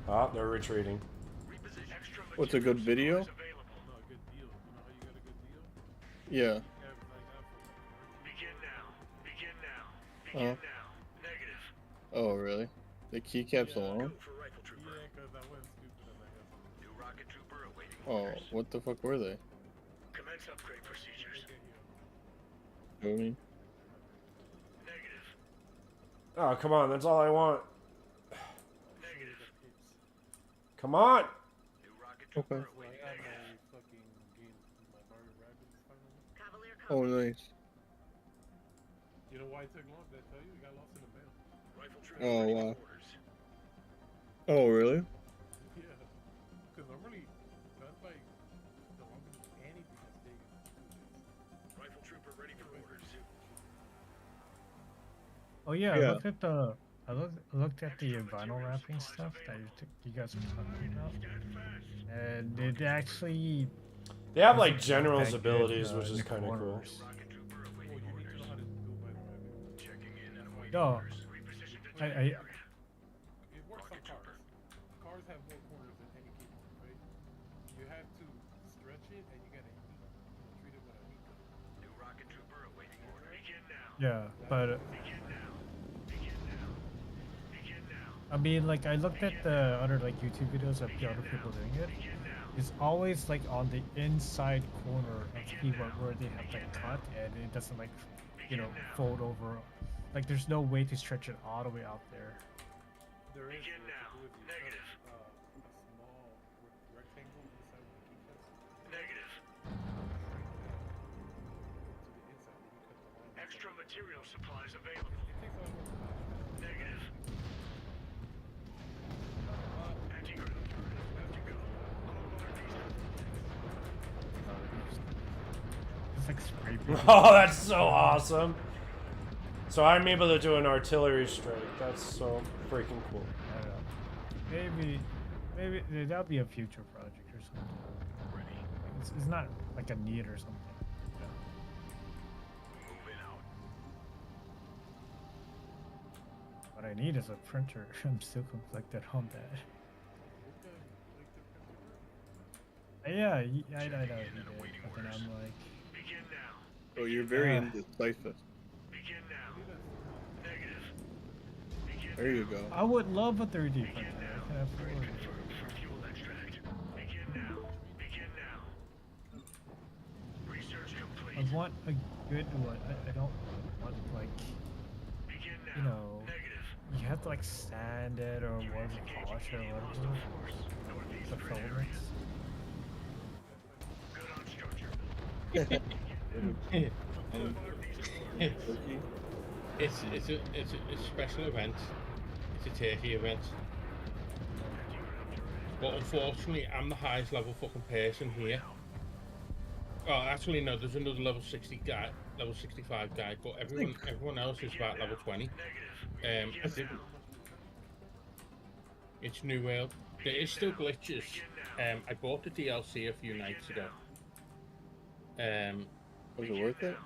Ah, they're retreating. Reposition. Extra What's a good material video? supplies available. No, a good deal. You know how you got a good deal? Yeah. Advertise that for something, right? Begin now. Begin now. Oh. Begin now. Negative. Oh, really? The keycaps Yeah. alone? Go for rifle trooper. Yeah, because I went stupid and I got something. New rocket trooper awaiting Oh, orders. what the fuck were they? Commence upgrade procedures. Get you. You know what I mean? Negative. Oh, come on. That's all I want. Negative. Come on. New rocket trooper Okay. So I awaiting got orders. my fucking game, my Mario Rabbids finally. Cavalier Oh, company. nice. You know why it took long? Did I tell you? It got lost in the mail. Rifle trooper Oh, awaiting wow. orders. Oh, really? Yeah. Because normally, that's like the longest anything has taken is 2 days. Rifle trooper ready for orders. Oh yeah, Yeah. I looked at the looked at the vinyl wrapping stuff that you guys were talking about, and it actually They have doesn't like look general's that abilities, good, which in is the kind of cool. corners. Rocket trooper Oh, awaiting you need orders. to know how to go by the rabbit. Checking in and awaiting No, orders. Reposition to I target area. It works on Rocket trooper. cars. Cars have more corners than any cable, right? You have to stretch it and you gotta treat it with a heat gun. New rocket trooper awaiting orders. Begin now. yeah, but Begin now. Begin now. Begin now. I mean, like I looked at the other like YouTube videos of the other people doing it. Begin now. It's always like on the inside corner of the keyboard where they have like cut, and it doesn't like, fold over. Like there's no way to stretch it all the way out there. There is Begin what now. to do if you Negative. cut a small rectangle on the side of the keycaps. Negative. To the inside, you can cut the line. Extra material supplies available. It takes a lot more time. Negative. Anti-ground turret is about to go. Alarm these It's like spray paint. Oh, that's so awesome. So I'm able to do an artillery strike. That's so freaking cool. I don't know. Maybe that'll be a future project or something. ready. It's not like a need or something. Moving out. What I need is a printer. I'm still conflicted on that. Yeah, I know he did, but then I'm like, Begin now. Oh, you're very Uh. indecisive. Begin now. Negative. Begin There you go. I would love a 3D printer. I can afford it. confirmed for fuel extract. Begin now. Begin now. Research complete. I want a good one. I don't want like, Begin now. you know, Negative. you have to like sand it or what, polish it or Hostile whatever. force. Northeast The grid area. filaments. Good on structure. It's a special event. It's a turkey event. But unfortunately, I'm the highest level fucking person here. Oh, actually no. There's another level 60 guy, level 65 guy, but everyone else is about level 20. I think it's New World. There is still glitches. I bought the DLC a few nights ago. Was it worth it?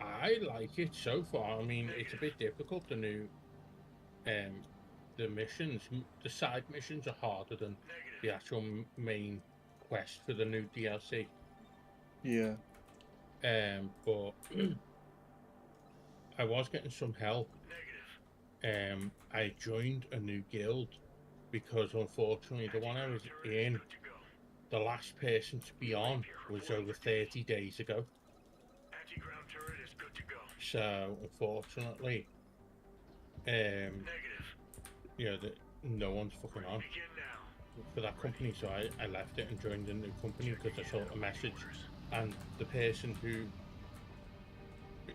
I like it so far. I mean, it's a bit difficult. The new, the missions, the side missions are harder than the actual main quest for the new DLC. Yeah. But I was getting some help. I joined a new guild because unfortunately the one I was in, the last person to be on was over 30 days ago. Anti-ground turret is good to go. So unfortunately, no one's fucking on Begin now. for that company. So I left it and joined a new company because I saw a message, and the person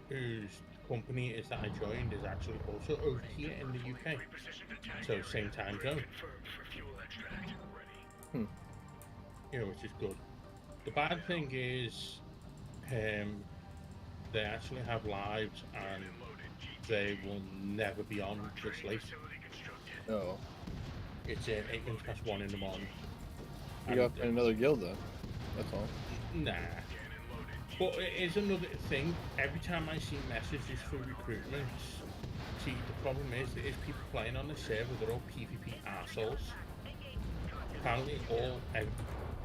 whose company is that I joined is actually also over here in the UK. Reposition to tank So area. same time zone. Confirmed for fuel extract. Ready. Which is good. The bad thing is, they actually have lives and they will never be on this late. Facility constructed. No. It's 8 minutes past 1 in the morning. You got to find another guild then. That's all. Nah. But it is another thing. Every time I see messages for recruitments, see, the problem is people playing on the server, they're all PvP arseholes. Apparently,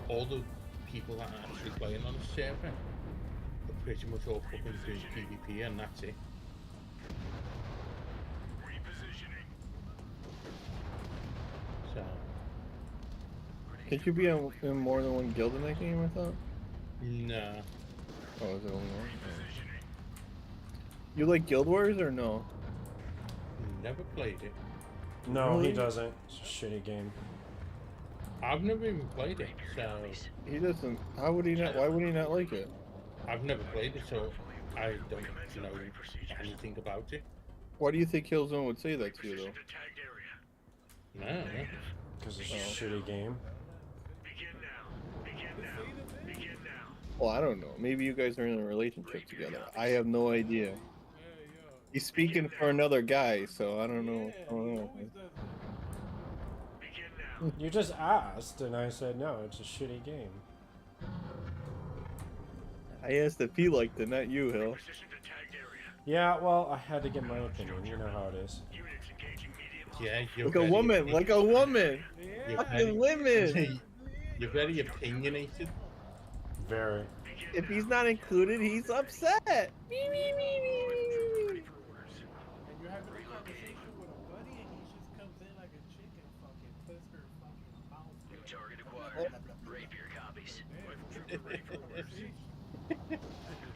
all the people that are actually playing on the server are pretty much all fucking doing PvP, and that's it. So. Can't you be in more than one guild in that game, I thought? Nah. Oh, is it only one? Oh. You like Guild Wars or no? Never played it. No, Really? he doesn't. It's a shitty game. I've never even played it, so... He doesn't. How would he not? Why would he not like it? I've never played it, so I don't know anything about it. Why do you think Killzone would say that to you, though? No. Because it's a shitty game. Well, I don't know. Maybe you guys are in a relationship together. I have no idea. He's speaking for another guy, so I don't know. I don't know. You just asked, and I said no. It's a shitty game. I asked if he liked it, not you, Hill. Yeah, well, I had to get my opinion. You know how it is. Yeah, you're Like a woman, like a woman. Fucking women. You're very opinionated. Very. If he's not included, he's upset. Me, me, me, me, me. And you're having a conversation with a buddy, and he just comes in like a chick and fucking puts her fucking mouth. New target acquired. Rapier copies. New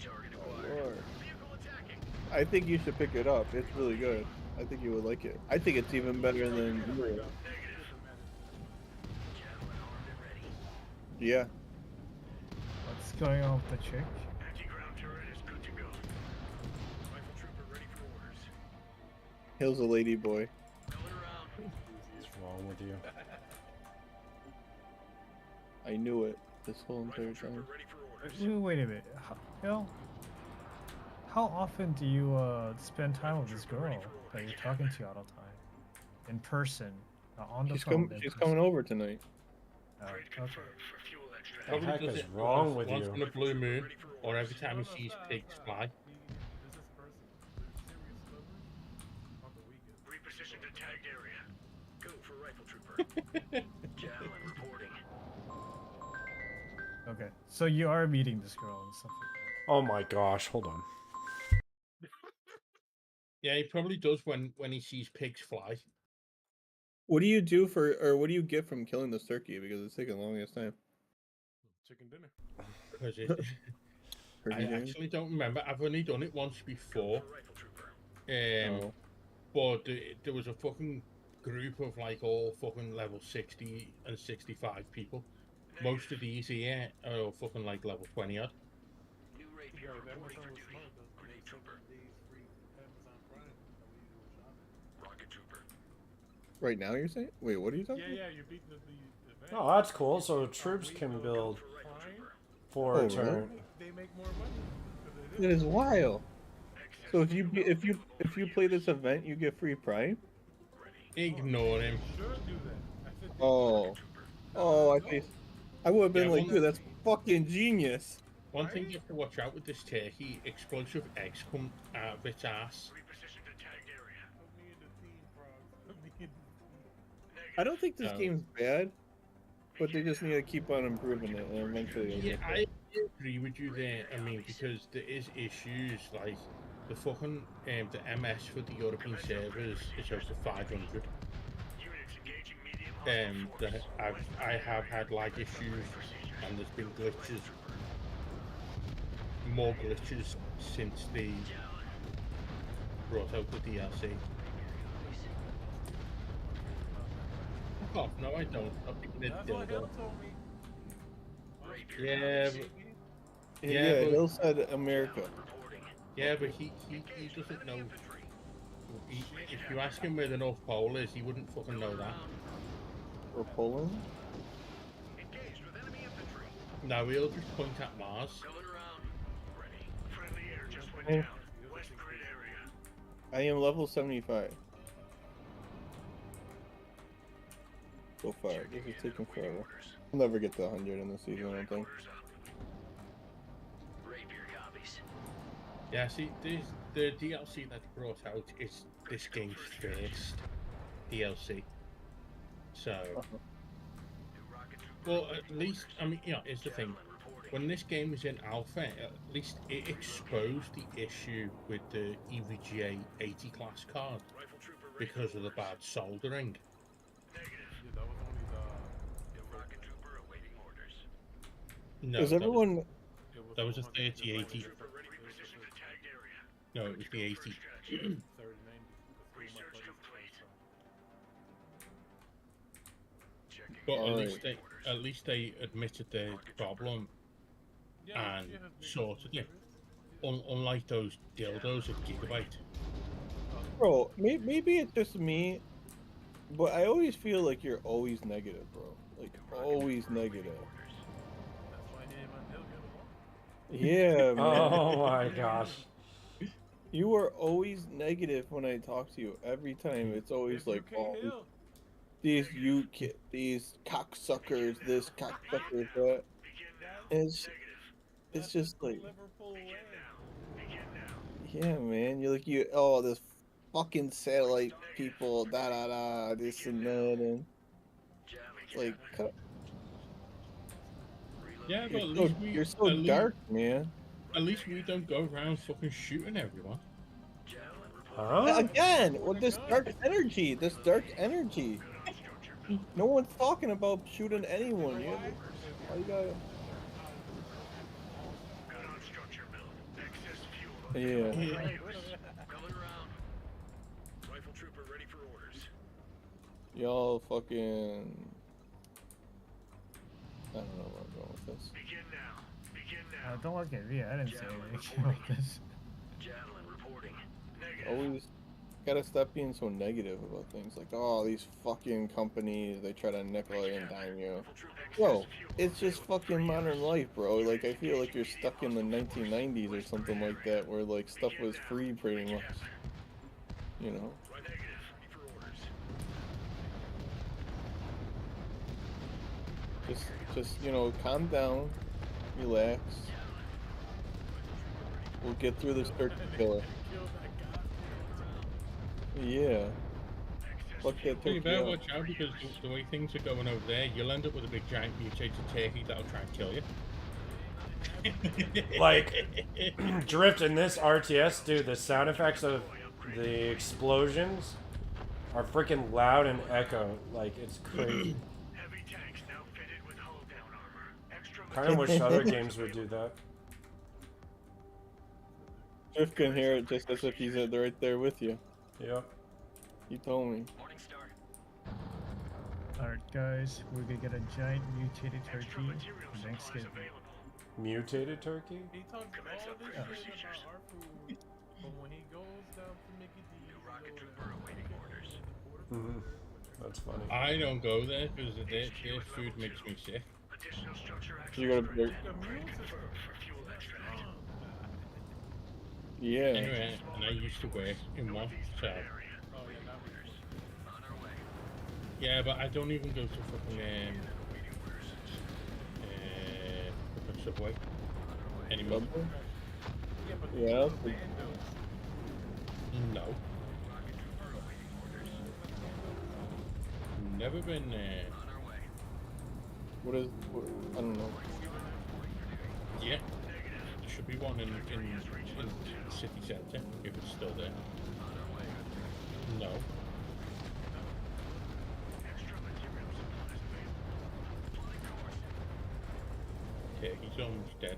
target acquired. Vehicle attacking. I think you should pick it up. It's really good. I think you would like it. I think it's even better than Euro. Yeah. What's going on with the chick? Anti-ground turret is good to go. Rifle trooper ready for orders. Hill's a lady boy. Coming around. What's wrong with you? I knew it this whole entire Rifle trooper time. ready for orders. Wait a minute. Hill, how often do you spend time with this girl that you're talking to all the time? In person, not on the phone. She's coming over tonight. Grid Okay. confirmed for fuel extract. What the heck Probably does is it wrong with once you? in a blue moon, or every time he sees pigs fly. This is person. They're serious lovers on the weekend. Reposition to tagged area. Go for rifle trooper. Javelin reporting. Okay. So you are meeting this girl and stuff like that. Oh my gosh! Hold on. Yeah, he probably does when he sees pigs fly. What do you do for, or what do you get from killing this turkey? Because it's taking the longest time. Chicken dinner. Because I Turkey dinner? actually don't remember. I've only done it once before. Rifle trooper. Oh. But there was a fucking group of like all fucking level 60 and 65 people. Most of these here are fucking like level 20 odd. New rapier reporting for duty. Grenade trooper. Days free Amazon Prime. That way you do a shopping. Rocket trooper. Right now you're saying? Wait, what are you talking Yeah, about? yeah, you're beating the event. Oh, that's cool. So troops can build for Oh, a turn. really? They make more money. 'Cause it That is wild. So if you play this event, you get free Prime? Ignore him. should do that. I said, Oh. Oh, I think I would have been Yeah, like, well- dude, that's fucking genius. One thing you have to watch out with this turkey, explosive eggs come out of its ass. Reposition to tagged area. put me in the team, frogs. Put me in the team. I don't think this No. game's bad, but they just need to keep on improving it, and eventually it'll Yeah, get I agree with you there. I mean, because there is issues like the fucking the MS for the European servers is over 500. Units engaging medium hostile force. I have had lag issues, and there's been glitches, more glitches since they brought out the DLC. Fuck off! No, I don't. I'm picking it That's what Hill dildo. told me. Yeah, but, Yeah, Yeah, but- Hill said America. Reporting. yeah, but he doesn't know. If you ask him where the North Pole is, he wouldn't fucking know that. Or Poland? Engaged with enemy infantry. No, he'll just point at Mars. Coming around. Ready. Friendly air just went Oh. down. West grid area. I am level 75. so far. This is taking forever. I'll never get to 100 in the season, I don't think. Yeah, see, the DLC that's brought out is this game's first DLC. So, well, at least, I mean, here's the thing. When this game was in alpha, at least it exposed the issue with the EVGA 80 class card because of the bad soldering. No, Is everyone... that was a 3080. No, it was the 80. But at least they admitted their problem and sorted it. Unlike those dildos at Gigabyte. Bro, maybe it's just me, but I always feel like you're always negative, bro. Like, always negative. Yeah, man. Oh my gosh. You are always negative when I talk to you. Every time, it's always like, oh, these cocksuckers, this cocksuckers, that. And it's just like, yeah, man. You're like, oh, this fucking satellite people, da da da, this and that, and like, yeah, but at least you're so dark, man. At least we don't go around fucking shooting everyone. Huh? Again, with this dark energy, No one's talking about shooting anyone. All you gotta... Yeah. Y'all fucking... I don't know where I'm going with this. Don't look at me. I didn't say anything like this. Always gotta stop being so negative about things. Like, oh, these fucking companies, they try to nickel and dime you. Bro, it's just fucking modern life, bro. Like, I feel like you're stuck in the 1990s or something like that, where, like, stuff was free pretty much. You know? Just, you know, calm down, relax. We'll get through this turkey killer. Yeah. Fuck that turkey. You better watch out, because the way things are going over there, you'll end up with a big giant mutated turkey that'll try and kill you. Like, Drift in this RTS, dude, the sound effects of the explosions are freaking loud and echo. Like, it's crazy. Kind of wish other games would do that. Drift can hear it just as if he's right there with you. Yep. He told me. Alright guys, we're gonna get a giant mutated turkey for Thanksgiving. Mutated turkey? He talks all this shit about our food, but when he goes down to Mickey D's, Mm-hmm. That's funny. I don't go there because their food makes me sick. You gotta... Yeah. Anyway, and I used to work in one, so... Yeah, but I don't even go to fucking Subway anymore. Yeah. No. Never been there. What, I don't know. Yeah. There should be one in city centre, if it's still there. No. Okay, he's almost dead.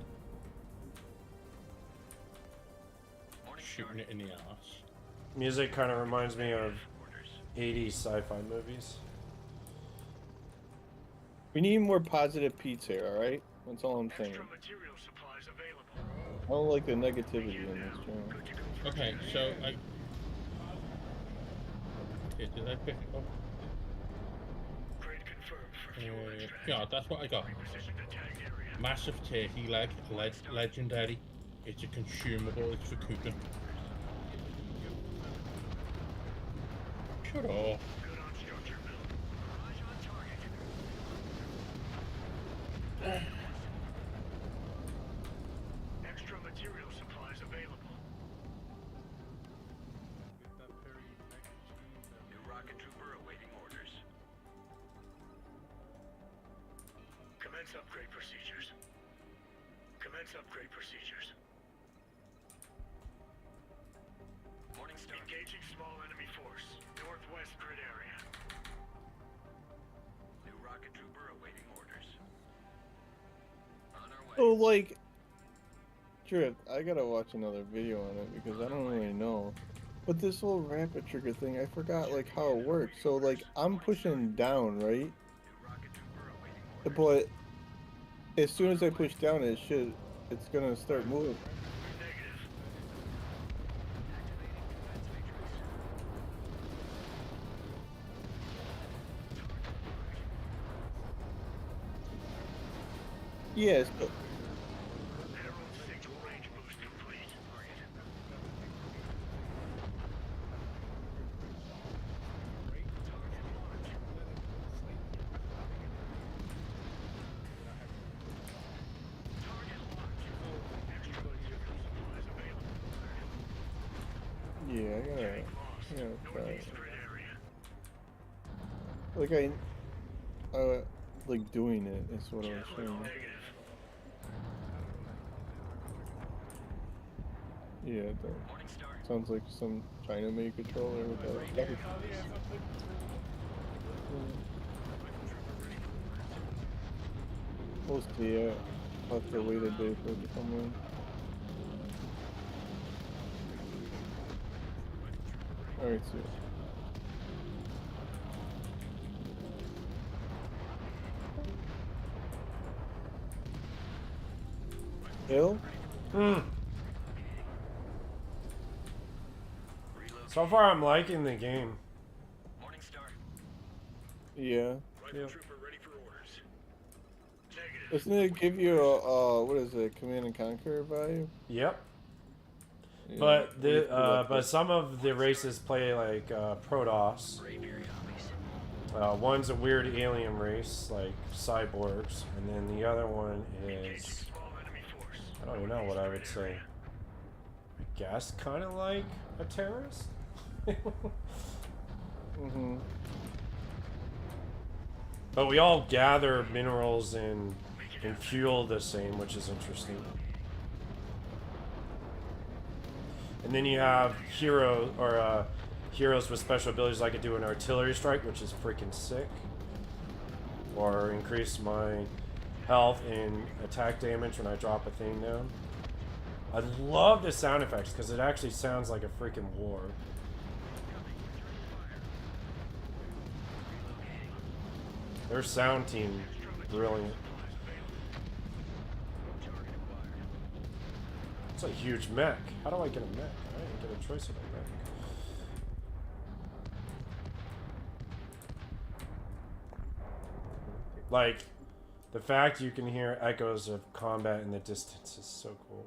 Shooting it in the arse. Music kind of reminds me of 80s sci-fi movies. We need more positive Pete's here, alright? That's all I'm saying. I don't like the negativity in this channel. Okay, so okay, did I pick it up? Yeah, that's what I got. Massive turkey leg, legendary. It's a consumable, it's for cooking. Shut up. Extra material supplies available. Get that Perry mac and cheese. New rocket trooper awaiting orders. Commence upgrade procedures. Commence upgrade procedures. Morning star. Engaging small enemy force. Northwest grid area. New rocket trooper awaiting orders. On our way. Oh, like, Drift, I gotta watch another video on it because I don't really know. But this whole rapid trigger thing, I forgot like how it works. So like I'm pushing down, right? But as soon as I push down, it's gonna start moving. Yes. But yeah, I gotta try it. Like like doing it is what I was saying. Yeah, that sounds like some China-made controller with that. Mostly, yeah. I'll have to wait a day for it to come in. Alright, see. Hill? So far, I'm liking the game. Morning star. Yeah. Rifle trooper ready for orders. Negative. Doesn't it give you a, what is it, Command and Conquer vibe? Yep. Yeah, But like but some of the races play like Protoss. One's a weird alien race like cyborgs, and then the other one is, I don't even know what I would say. I guess kind of like a terrorist. Mm-hmm. But we all gather minerals and fuel the same, which is interesting. And then you have heroes with special abilities. I could do an artillery strike, which is freaking sick, or increase my health and attack damage when I drop a thing down. I love the sound effects because it actually sounds like a freaking war. Their sound team, brilliant. It's a huge mech. How do I get a mech? I didn't get a choice of a mech. Like, the fact you can hear echoes of combat in the distance is so cool.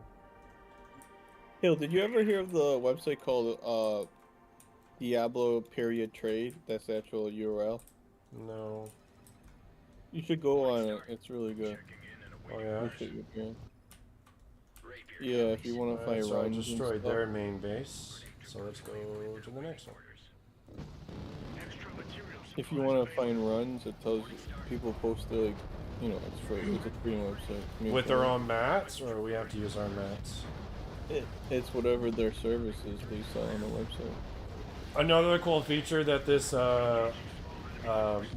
Hill, did you ever hear of the website called Diablo Trade? That's the actual URL. No. You should go on it. It's really good. Oh yeah. You should, yeah. Yeah, if you want to find So I runs and destroyed stuff. their main base. So let's go to the next one. If you want to find runs, it tells you, people post it, like, you know, it's free. It's a free website. With their own mats, or we have to use our mats? It's whatever their services they sell on the website. Another cool feature that this,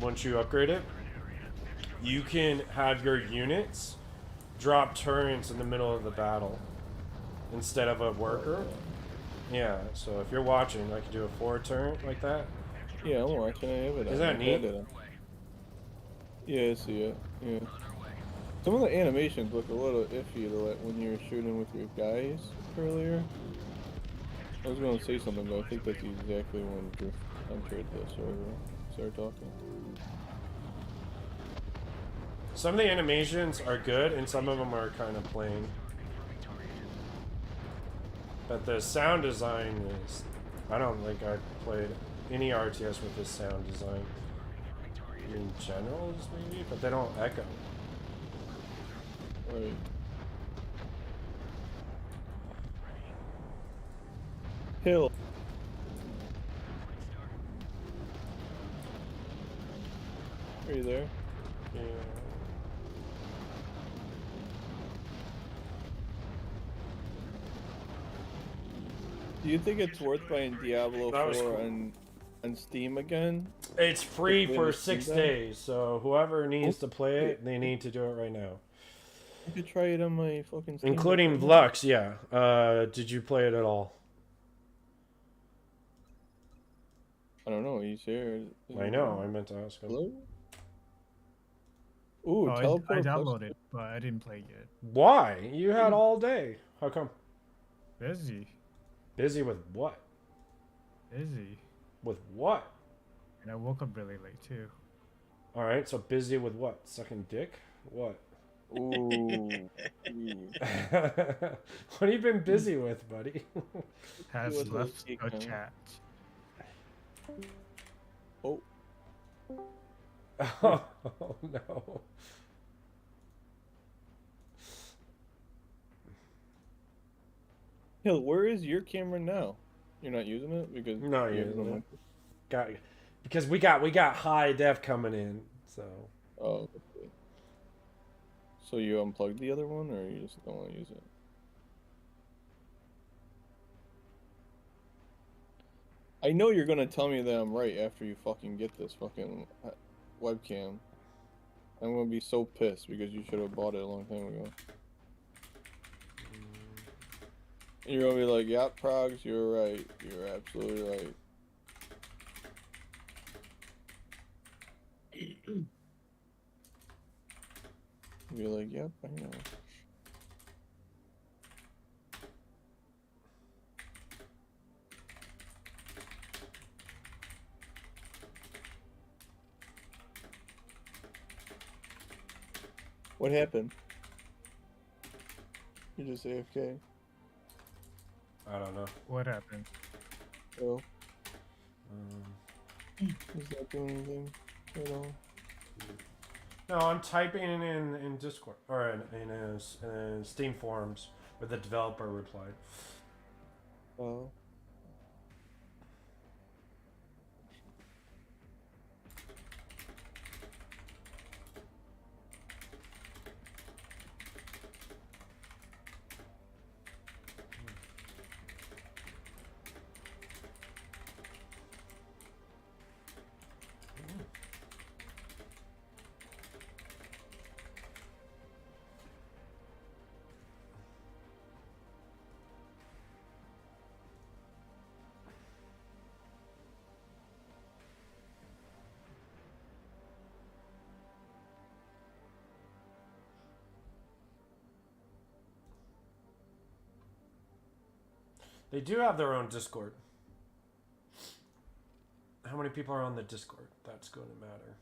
once you upgrade it, you can have your units drop turrets in the middle of the battle instead of a worker. Yeah, so if you're watching, I can do a forward turret like that. Yeah, I'm watching. I have it. Isn't that neat? Yeah, I see it. Yeah. Some of the animations look a little iffy when you're shooting with your guys earlier. I was going to say something, but I think that's exactly when Drift entered the server. Started talking. Some of the animations are good, and some of them are kind of plain. But the sound design is... I don't think I've played any RTS with this sound design. In general, maybe, but they don't echo. Right. Hill. Are you there? Yeah. Do you think it's worth buying Diablo That was 4 cool. on Steam again? It's free play on for the Steam 6 Deck? days, so whoever needs to play wait. it, they need to do it right now. I could try it on my fucking Steam Deck Including right now. Vlux, yeah. Did you play it at all? I don't know. He's here. Is I he know, there? I meant to ask him. Hello? Ooh, Oh, I teleport. downloaded, but I didn't play yet. Why? You had all day. How come? Busy. Busy with what? Busy. With what? And I woke up really late too. Alright, so busy with what? Sucking dick? What? Ooh. What have you been busy with, buddy? Has was a left geek, a huh? chat. Oh. Oh no. Hill, where is your camera now? You're not using it because No, you have using no it. mic? Because we got high def coming in, so Oh, okay. So you unplugged the other one, or you just don't want to use it? I know you're gonna tell me that I'm right after you fucking get this fucking webcam. I'm gonna be so pissed because you should have bought it a long time ago. And you're gonna be like, "Yep, Progs, you're right. You're absolutely right." You're like, "Yep, I know." What happened? You just AFK. I don't know. What happened? Oh. Is that doing anything at all? No, I'm typing in Discord or in Steam forums where the developer replied. Oh. They do have their own Discord. How many people are on the Discord? That's going to matter.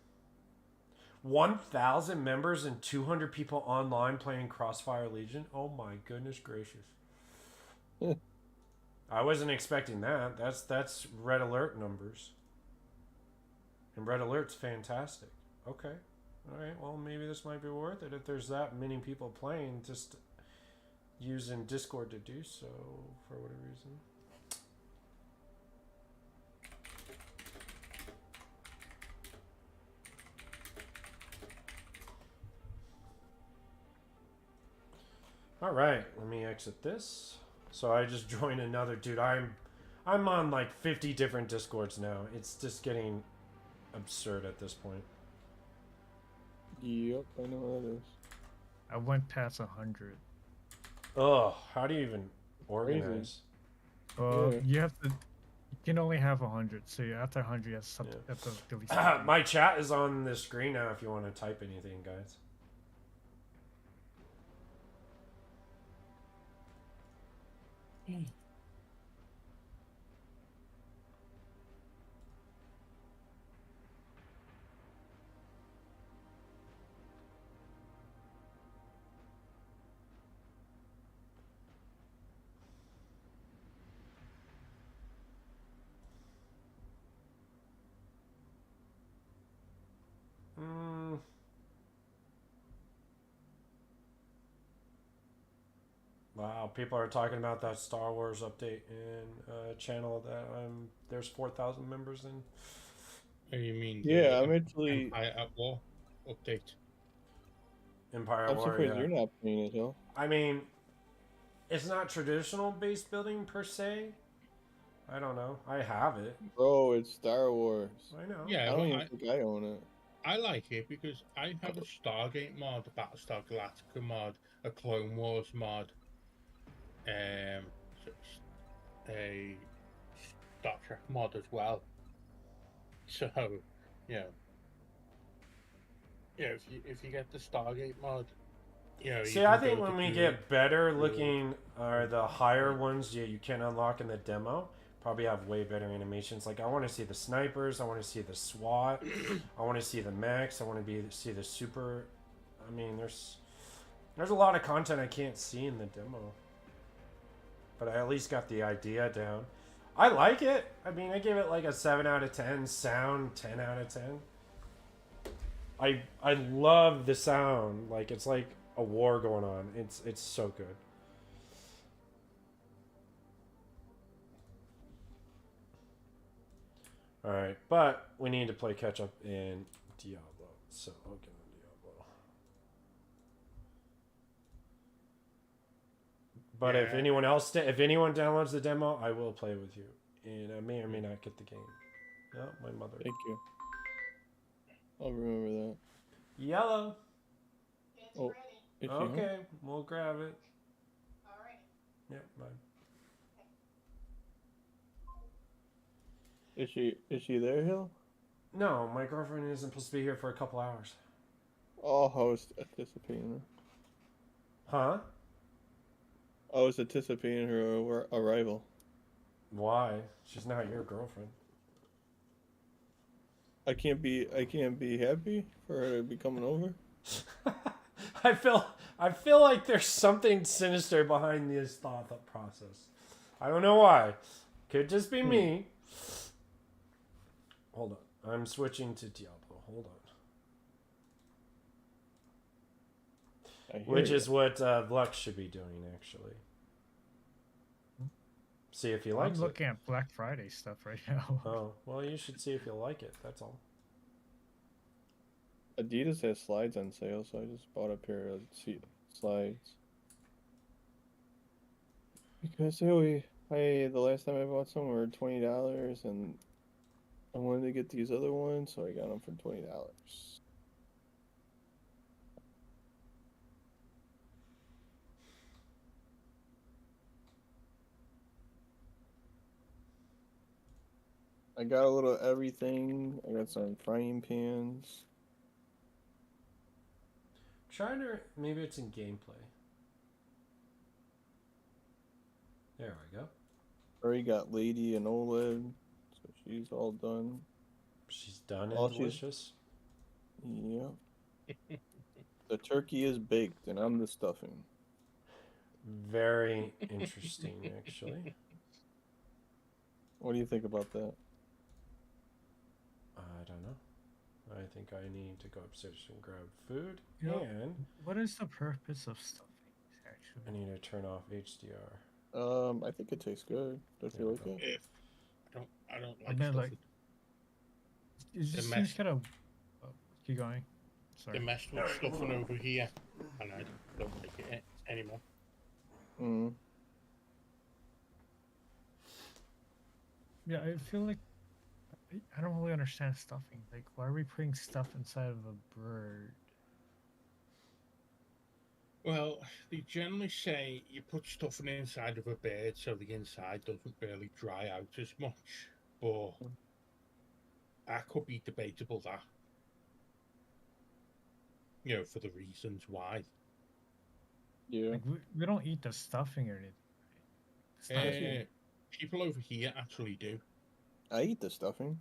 1,000 members and 200 people online playing Crossfire Legion? Oh my goodness gracious. I wasn't expecting that. That's Red Alert numbers. And Red Alert's fantastic. Okay. Alright, well maybe this might be worth it if there's that many people playing, just using Discord to do so for whatever reason. All right, let me exit this. So I just joined another dude. I'm on like 50 different Discords now. It's just getting absurd at this point. Yep, I know what that is. I went past 100. Ugh, how do you even organize? Well, Yeah. you have to. You can only have 100. So after 100, you have to, Yeah. have to delete something. My chat is on the screen now if you want to type anything, guys. Wow, people are talking about that Star Wars update in a channel that there's 4,000 members in. Oh, you mean Yeah, the I'm actually. Empire at War update? Empire I'm War, surprised yeah. you're not playing it, Hill. I mean, it's not traditional base building per se. I don't know. I have it. Bro, it's Star Wars. I know. I Yeah, don't well, even think I own it. I like it because I have a Stargate mod, a Battlestar Galactica mod, a Clone Wars mod, um, a Star Trek mod as well. So, you know, if you get the Stargate mod, you know. See, you I can think go when to we do get better looking, or the higher ones you can unlock in the demo, probably have way better animations. Like I want to see the snipers, I want to see the SWAT, I want to see the mechs, I want to see the super. I mean, there's a lot of content I can't see in the demo, but I at least got the idea down. I like it. I mean, I give it like a 7 out of 10. Sound 10 out of 10. I love the sound. Like it's like a war going on. It's so good. All right, but we need to play catch up in Diablo. So I'll get on Diablo. But if anyone else, if anyone downloads the demo, I will play with you, and I may or may not get the game. Yeah, my mother. Thank you. I'll remember that. Yellow. Oh, is she home? Okay, we'll grab it. Alright. Yep, bye. Is she there, Hill? No, my girlfriend isn't supposed to be here for a couple hours. Oh, I was anticipating her. Huh? I was anticipating her arrival. Why? She's not your girlfriend. I can't be happy for her to be coming over. I feel like there's something sinister behind this thought process. I don't know why. Could just be me. Hold on. I'm switching to Diablo. Hold on. Which is what Lux should be doing, actually. See if he likes it. I'm looking at Black Friday stuff right now. Oh, well, you should see if you'll like it. That's all. Adidas has slides on sale, so I just bought a pair of slides. Because the last time I bought some were $20, and I wanted to get these other ones, so I got them for $20. I got a little everything. I got some frying pans. Trying to, maybe it's in gameplay. There we go. Already got Lady and OLED, so she's all done. She's done and delicious. Yeah. The turkey is baked, and I'm the stuffing. Very interesting, actually. What do you think about that? I don't know. I think I need to go upstairs and grab food, and what is the purpose of stuffing? Actually, I need to turn off HDR. I think it tastes good. Don't you like it? I don't like. I mean, like, it just seems kind of. Oh, keep going. Sorry. The messed with stuffing over here, and I don't like it anymore. Yeah, I feel like I don't really understand stuffing. Like, why are we putting stuff inside of a bird? Well, they generally say you put stuffing inside of a bird so the inside doesn't really dry out as much, but that could be debatable, that. You know, for the reasons why. Yeah. Like, we don't eat the stuffing or anything. People over here actually do. I eat the stuffing.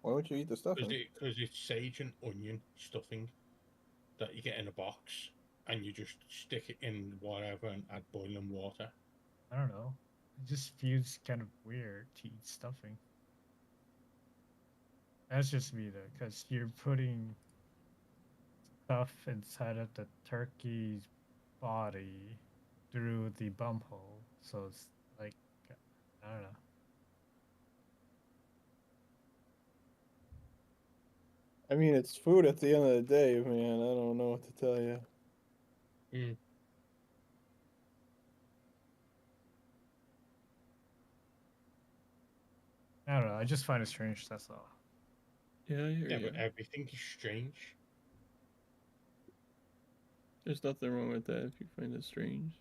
Why don't you eat the stuffing? Because it's sage and onion stuffing that you get in a box, and you just stick it in whatever and add boiling water. I don't know. It just feels kind of weird to eat stuffing. That's just me though, because you're putting stuff inside of the turkey's body. through the bump hole. So it's like, I don't know. I mean, it's food at the end of the day, man. I don't know what to tell you. Mm. I don't know. I just find it strange. That's all. Yeah, I hear Yeah, you. but everything is strange. There's nothing wrong with that if you find it strange.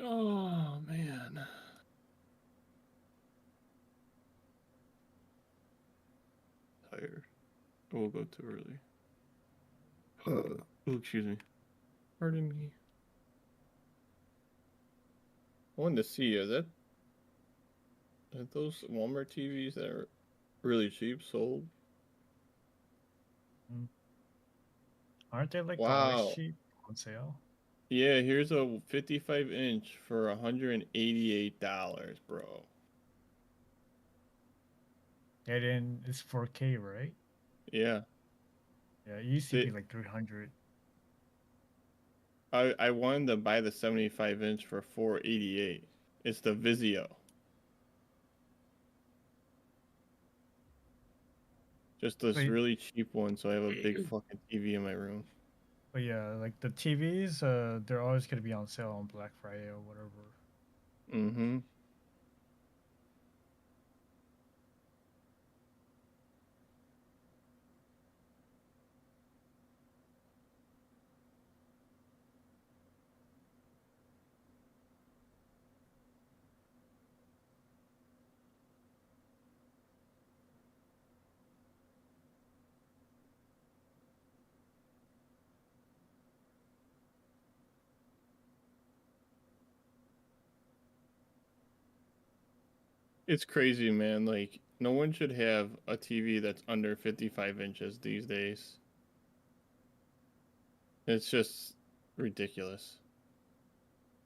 Oh, man. Tired. I woke up too early. Oh, excuse me. Pardon me. I wanted to see, are those Walmart TVs that are really cheap sold? Aren't they like always Wow. cheap on sale? Yeah, here's a 55-inch for $188, bro. And then it's 4K, right? Yeah. Yeah, it used to be like 300. I wanted to buy the 75-inch for $488. It's the Vizio. Just this Wait. really cheap one, so I have a big fucking TV in my room. But yeah, like the TVs, they're always gonna be on sale on Black Friday or whatever. Mm-hmm. It's crazy, man. Like, no one should have a TV that's under 55 inches these days. It's just ridiculous.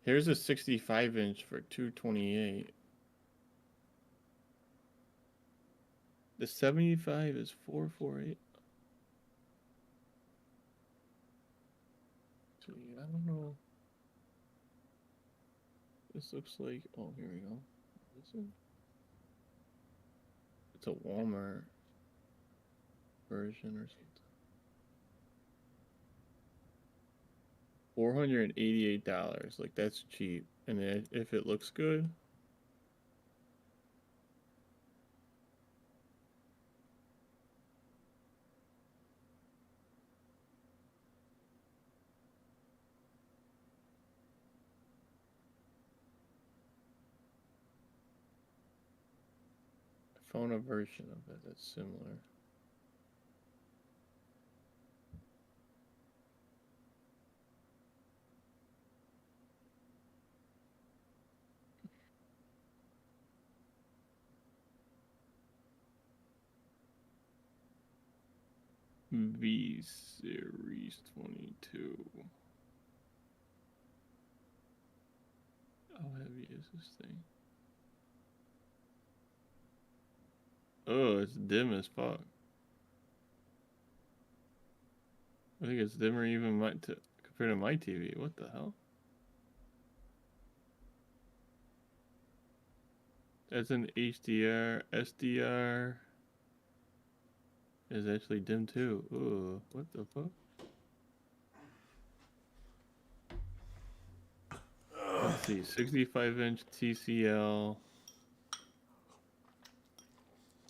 Here's a 65-inch for $228. The 75 is $448. I don't know. This looks like, oh, here we go. Is it? It's a Walmart version or something. $488. Like, that's cheap. And if it looks good, I found a version of it that's similar. V Series 22. How heavy is this thing? Oh, it's dim as fuck. I think it's dimmer even compared to my TV. What the hell? That's an HDR. SDR is actually dim too. Ooh, what the fuck? Let's see, 65-inch TCL.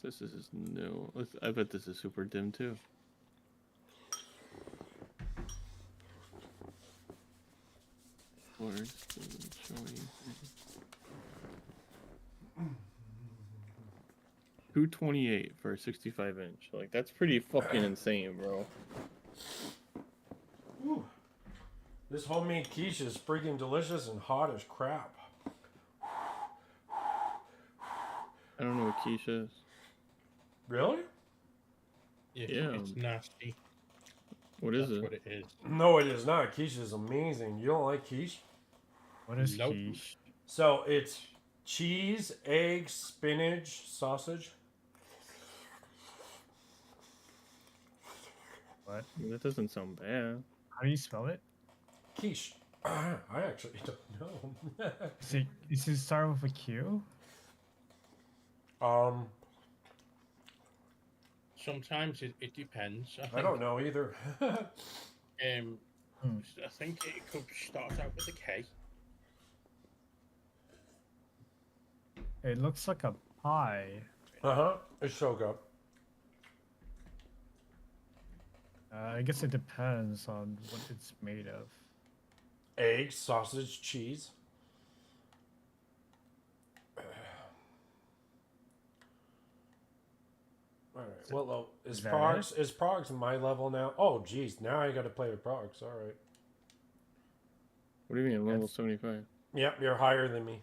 This is new. I bet this is super dim too. Words doesn't show anything. 228 for a 65-inch. Like, that's pretty fucking insane, bro. Whew. This homemade quiche is freaking delicious and hot as crap. I don't know what quiche is. Really? Yeah, it's nasty. What is That's it? what it is. No, it is not. Quiche is amazing. You don't like quiche? What is Nope. quiche? So it's cheese, eggs, spinach, sausage. What? That doesn't sound bad. How do you spell it? Quiche. I actually don't know. Is it start with a Q? Sometimes it depends. I don't know either. I think it could start out with a K. It looks like a pie. It's so good. I guess it depends on what it's made of. Eggs, sausage, cheese. All right. Well, is Progs my level now? Oh, geez. Now I got to play with Progs. All right. What do you mean, level 75? Yep, you're higher than me.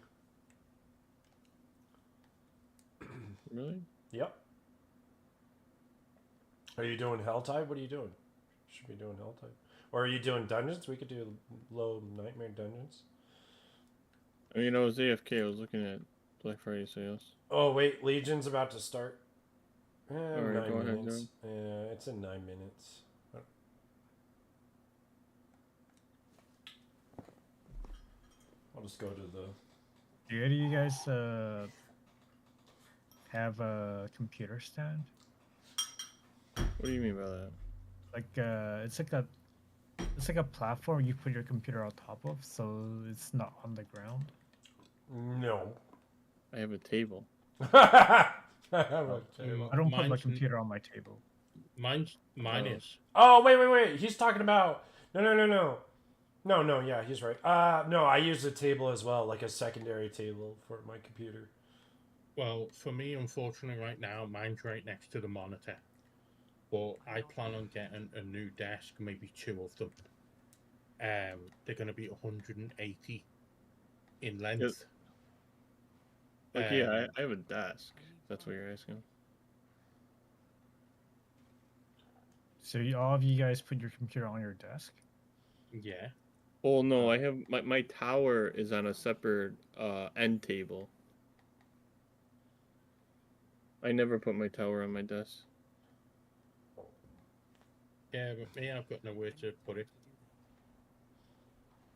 Really? Yep. Are you doing Helltide? What are you doing? Should be doing Helltide. Or are you doing dungeons? We could do low nightmare dungeons. I mean, I was AFK. I was looking at Black Friday sales. Oh, wait. Legion's about to start. Alright, go ahead, minutes. Yeah, it's in 9 minutes. I'll just go to the... Do any of you guys have a computer stand? What do you mean by that? Like it's like a platform you put your computer on top of, so it's not on the ground. No. I have a table. I don't put my computer on my table. Mine is. Oh, wait. He's talking about... No, yeah, he's right. No, I use a table as well, like a secondary table for my computer. Well, for me, unfortunately, right now, mine's right next to the monitor. But I plan on getting a new desk, maybe 2 of them. They're going to be 180 in length. Like, yeah, I have a desk. That's what you're asking. So all of you guys put your computer on your desk? Yeah. Oh no, I have my tower is on a separate end table. I never put my tower on my desk. Yeah, but me, I've got nowhere to put it.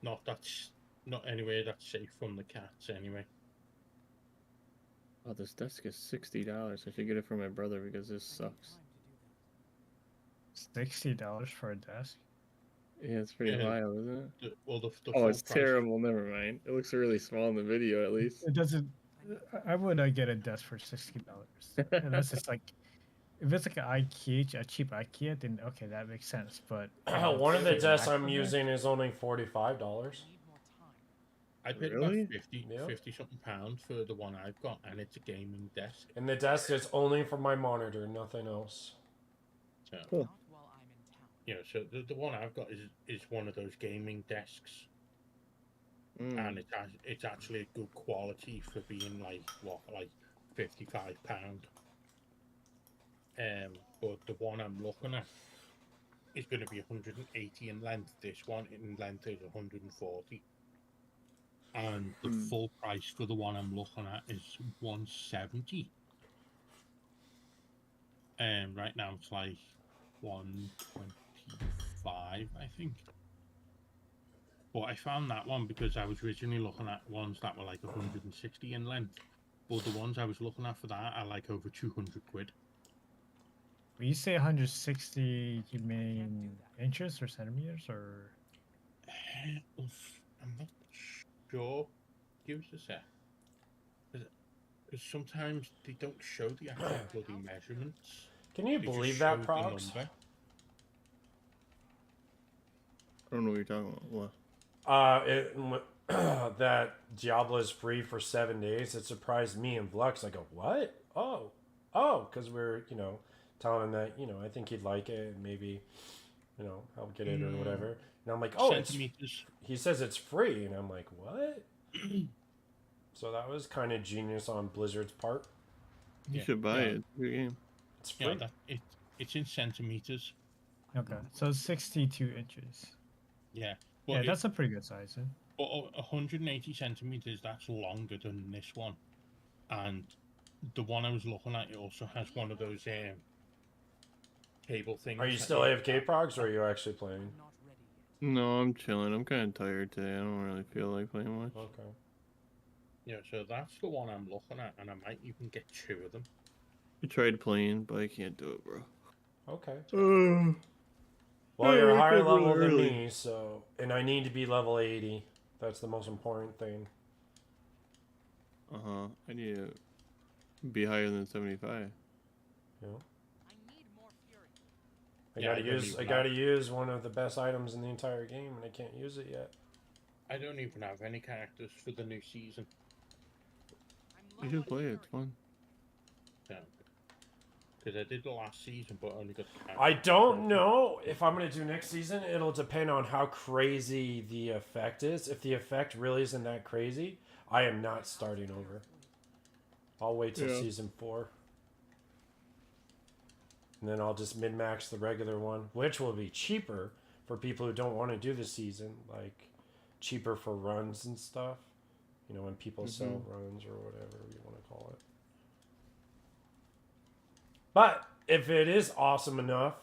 Not anywhere that's safe from the cats, anyway. Oh, this desk is $60. I should get it for my brother because this sucks. $60 for a desk? Yeah, it's pretty wild, isn't it? Oh, it's terrible. Never mind. It looks really small in the video, at least. It doesn't. I wouldn't get a desk for $60 unless it's like, if it's like a cheap IKEA, then okay, that makes sense. But one of the desks I'm using is only $45. I paid about 50 something pounds for the one I've got, and it's a gaming desk. And the desk is only for my monitor, nothing else. So, cool. You know, so the one I've got is one of those gaming desks, and it's actually a good quality for being like £55. But the one I'm looking at is going to be 180 in length. This one in length is 140. And the full price for the one I'm looking at is 170. Right now it's like 125, I think. But I found that one because I was originally looking at ones that were like 160 in length. But the ones I was looking at for that are like over 200 quid. When you say 160, you mean inches or centimeters or? I'm not sure. Give us a sec. Because sometimes they don't show the actual bloody measurements. Can you believe that, Prox? I don't know what you're talking about. What? That Diablo is free for 7 days. It surprised me and Vlux. I go, what? Oh, because we're, telling him that, I think he'd like it and maybe, I'll get it or whatever. And I'm like, oh, he says it's free. And I'm like, what? So that was kind of genius on Blizzard's part. You Yeah, should buy yeah. it. It's a good game. It's free. Yeah, it's in centimeters. Okay, so 62 inches. Yeah. Yeah, But that's a pretty good size. Eh? but 180 centimeters, that's longer than this one. And the one I was looking at, it also has one of those cable things. Are you that still AFK progs, or are you actually playing? No, I'm chilling. I'm kind of tired today. I don't really feel like playing much. Okay. Yeah, so that's the one I'm looking at, and I might even get 2 of them. I tried playing, but I can't do it, bro. Okay. Well, I you're a wake higher up really level than early. me, so... And I need to be level 80. That's the most important thing. Uh-huh. I need to be higher than 75. Yeah. Yeah, I gotta use one of the best items in the entire game, and I can't use it yet. I don't even have any characters for the new season. You should play it. It's fun. Because I did the last season, but only got the I don't know if I'm gonna do next season. It'll depend on how crazy the effect is. If the effect really isn't that crazy, I am not starting over. I'll wait till season 4. And then I'll just min-max the regular one, which will be cheaper for people who don't want to do the season, like cheaper for runs and stuff. You know, when people sell runs or whatever you want to call it. But if it is awesome enough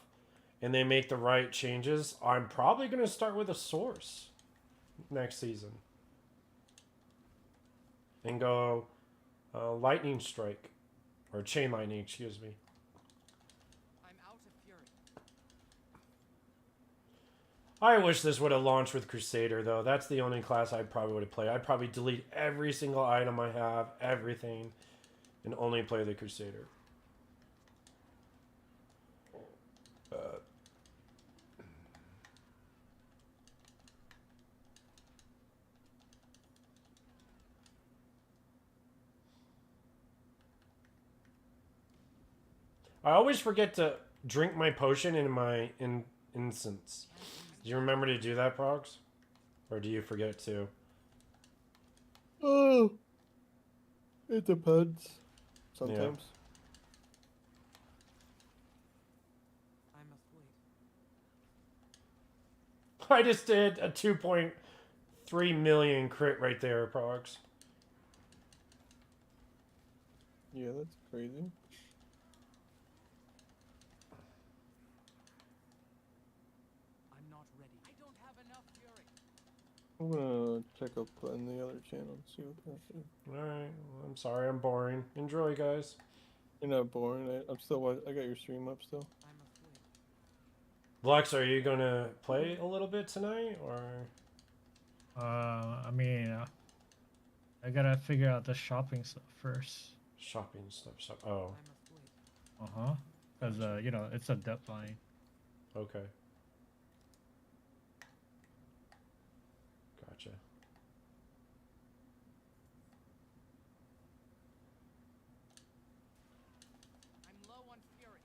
and they make the right changes, I'm probably going to start with a source next season. And go lightning strike. Or chain lightning, excuse me. I wish this would have launched with Crusader, though. That's the only class I probably would have played. I'd probably delete every single item I have, everything, and only play the Crusader. I always forget to drink my potion in my instance. Do you remember to do that, Progs? Or do you forget to? Oh, it depends. Sometimes. I just did a 2.3 million crit right there, Progs. Yeah, that's crazy. I'm gonna check up on the other channel and see what that's doing. Alright, well, I'm sorry, I'm boring. Enjoy, guys. You're not boring. I'm still. I got your stream up still. Lex, are you gonna play a little bit tonight, or? I mean, I gotta figure out the shopping stuff first. Shopping stuff. Oh. Because you know, it's a deadline. Okay. Gotcha. I'm low on fury.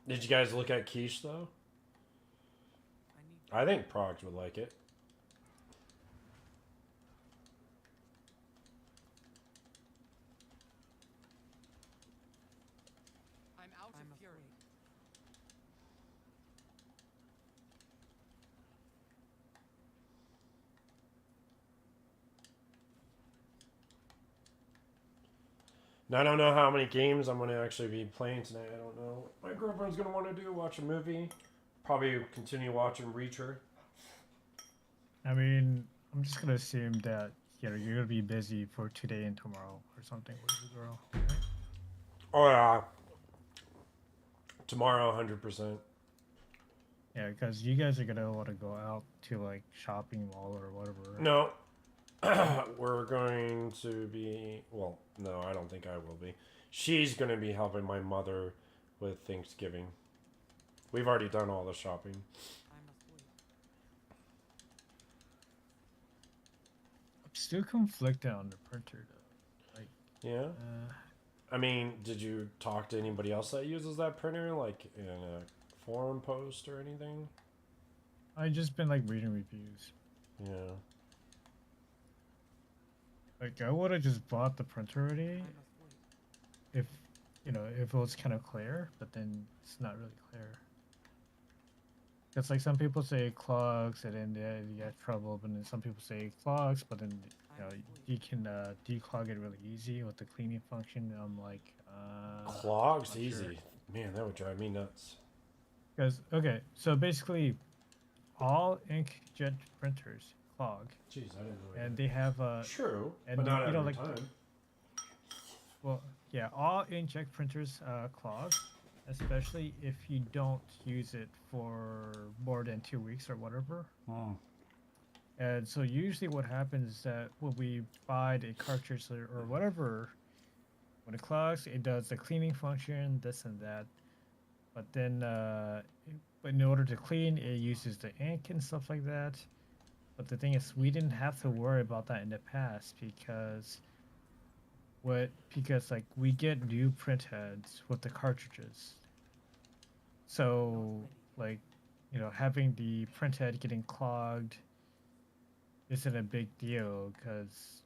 Did you guys look at Quiche, though? I think Progs would like it. I'm out of fury. Now, I don't know how many games I'm going to actually be playing tonight. I don't know what my girlfriend's going to want to do. Watch a movie. Probably continue watching Reacher. I mean, I'm just gonna assume that you're gonna be busy for today and tomorrow or something with the girl. Right? Oh, yeah. Tomorrow, 100%. Yeah, because you guys are gonna want to go out to like shopping mall or whatever. No. We're going to be... Well, no, I don't think I will be. She's going to be helping my mother with Thanksgiving. We've already done all the shopping. I'm still conflicted on the printer though. Like, Yeah? I mean, did you talk to anybody else that uses that printer, like in a forum post or anything? I just been like reading reviews. Yeah. Like I would have just bought the printer already if if it was kind of clear, but then it's not really clear. It's like some people say it clogs and then you get trouble, but then some people say it clogs, but then you can declog it really easy with the cleaning function. I'm like, Clogs not easy. sure. Man, that would drive me nuts. Because okay, so basically, all inkjet printers clog, Jeez, I didn't know. and they have True, and but not you know every like time. well yeah, all inkjet printers clog, especially if you don't use it for more than 2 weeks or whatever. And so usually what happens is that when we buy the cartridge or whatever, when it clogs, it does the cleaning function, this and that. But then, in order to clean, it uses the ink and stuff like that. But the thing is, we didn't have to worry about that in the past because like we get new print heads with the cartridges. So like, having the print head getting clogged isn't a big deal because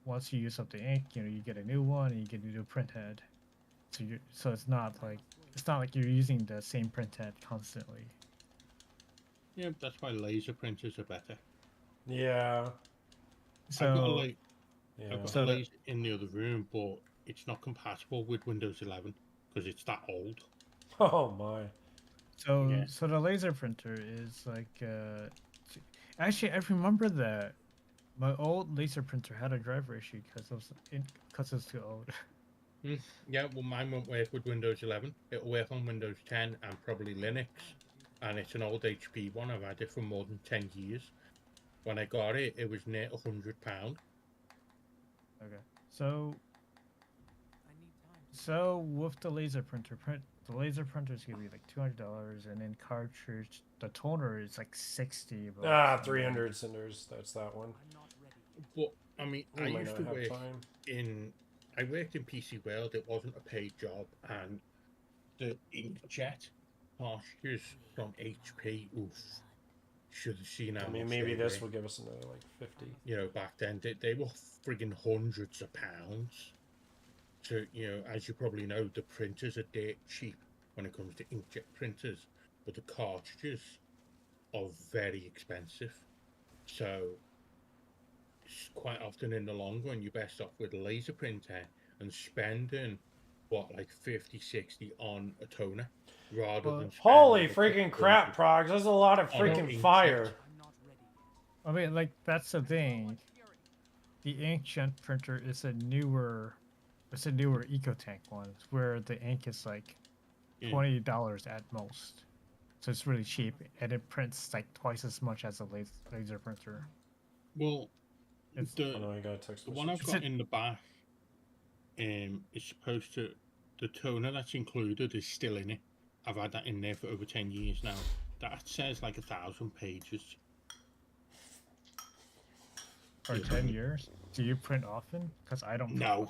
once you use up the ink, you get a new one and you get a new print head. So it's not like you're using the same print head constantly. Yeah, that's why laser printers are better. Yeah. So I've got a laser in the other room, but it's not compatible with Windows 11 because it's that old. Oh my. So the laser printer is like actually I remember that my old laser printer had a driver issue because it was too old. Yeah, well, mine won't work with Windows 11. It'll work on Windows 10 and probably Linux. And it's an old HP one. I've had it for more than 10 years. When I got it, it was near £100. Okay. So with the laser printer, the laser printer is gonna be like $200, and then cartridge, the toner is like 60. 300 cinders. That's that one. But I mean, I used to work time. I worked in PC World. It wasn't a paid job, and the inkjet cartridges from HP. Oof, should have seen how. I mean, much maybe they this were. will give us another like 50. Back then they were friggin' hundreds of pounds. So as you probably know, the printers are dirt cheap when it comes to inkjet printers, but the cartridges are very expensive. So quite often in the long run, you're best off with a laser printer and spending like 50, 60 on a toner rather than holy freaking crap, Progs. There's a lot of freaking fire. I mean, like that's the thing. The inkjet printer is a newer EcoTank one where the ink is like $20 at most. So it's really cheap and it prints like twice as much as a laser printer. Well, it's the one I've got in the back is supposed to, the toner that's included is still in it. I've had that in there for over 10 years now. That says like 1,000 pages. For 10 years? Do you print often? Because I don't. No.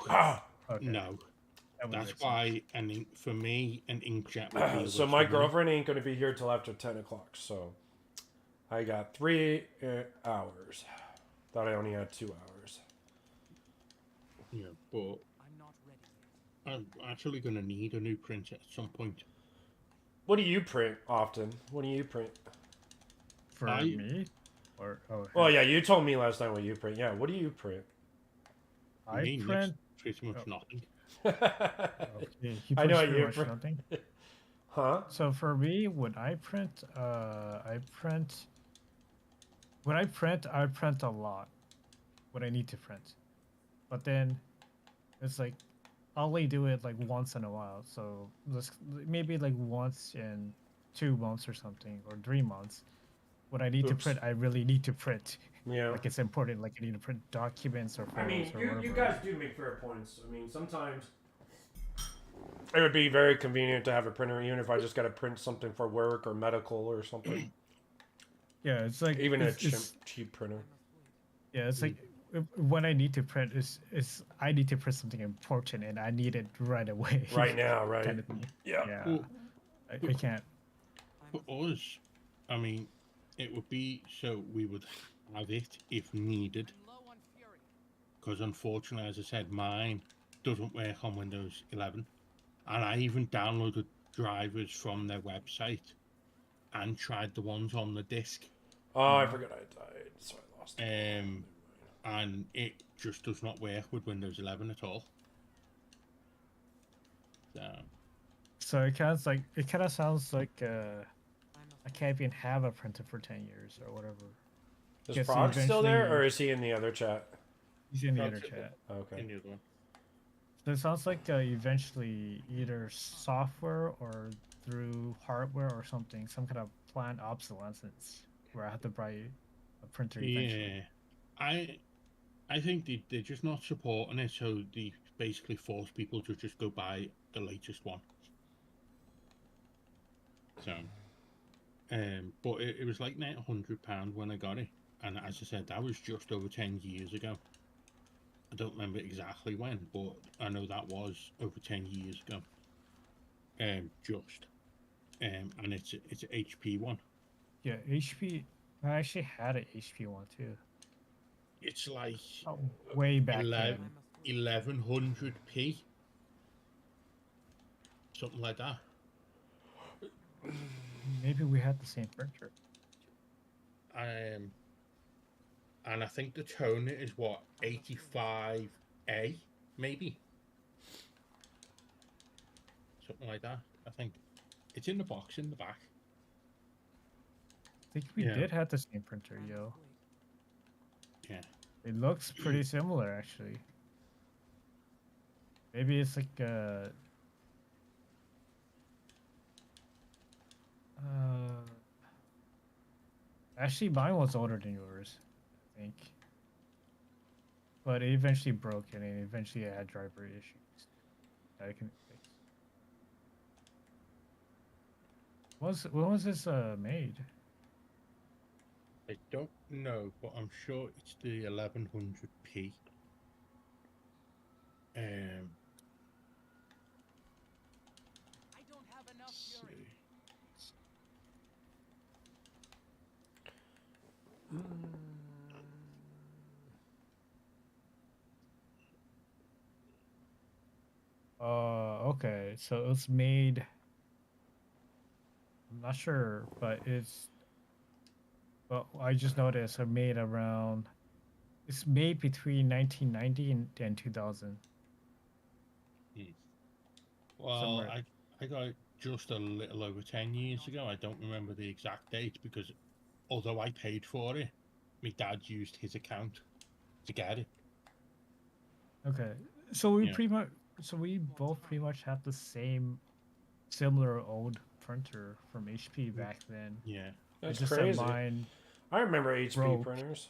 Okay. No. That's why for me, an inkjet would be so my girlfriend ain't going to be here till after 10 o'clock. So I got 3 hours. Thought I only had 2 hours. Yeah, but I'm actually going to need a new printer at some point. What do you print often? What do you print? For me? Oh yeah, you told me last night what you print. Yeah, what do you print? I print pretty much nothing. I know what you print. Nothing. Huh? So for me, when I print I print a lot when I need to print. But then it's like I'll only do it like once in a while. So maybe like once in 2 months or something, or 3 months. When I need to print, I really need to print. Yeah. Like it's important. Like I need to print documents or photos. I mean, or whatever. you guys do make fair points. I mean, sometimes it would be very convenient to have a printer, even if I just got to print something for work or medical or something. Yeah, it's like even a cheap printer. Yeah, it's like when I need to print is I need to print something important and I need it right away. Right now, right? Kind of thing. Yeah. Yeah. Well, I can't. for us, I mean, it would be so we would have it if needed. I'm low on fury. Because unfortunately, as I said, mine doesn't work on Windows 11. And I even downloaded drivers from their website and tried the ones on the disk. Oh, I forgot I died, so I lost it. And it just does not work with Windows 11 at all. So it kind of sounds like I can't even have a printer for 10 years or whatever. Is Guess Frog still there, eventually- or is he in the other chat? He's in the Frog's other in the- chat. Okay. In the other one. So it sounds like eventually either software or through hardware or something, some kind of planned obsolescence where I have to buy a printer eventually. Yeah, I think they're just not supporting it, so they basically force people to just go buy the latest one. So, but it was like £900 when I got it, and as I said, that was just over 10 years ago. I don't remember exactly when, but I know that was over 10 years ago. And it's an HP one. Yeah, HP. I actually had an HP one too. It's like way back then. 1100p, something like that. Maybe we had the same printer. And I think the toner is what, 85A, maybe, something like that. I think it's in the box in the back. I think we did have the same printer, yo. Yeah. It looks pretty similar, actually. Maybe it's like actually, mine was older than yours, I think. But it eventually broke, and eventually I had driver issues that I can fix. When was this made? I don't know, but I'm sure it's the 1100p. I don't have enough fury. Okay, so it was made. I'm not sure, but it's. Well, I just noticed it made around. It's made between 1990 and 2000. Well, Somewhere. I got it just a little over 10 years ago. I don't remember the exact date because although I paid for it, my dad used his account to get it. Okay, so we Yeah. pretty much, so we both pretty much have the same, similar old printer from HP back then. Yeah, That's It's just crazy. that mine I remember HP broke. printers.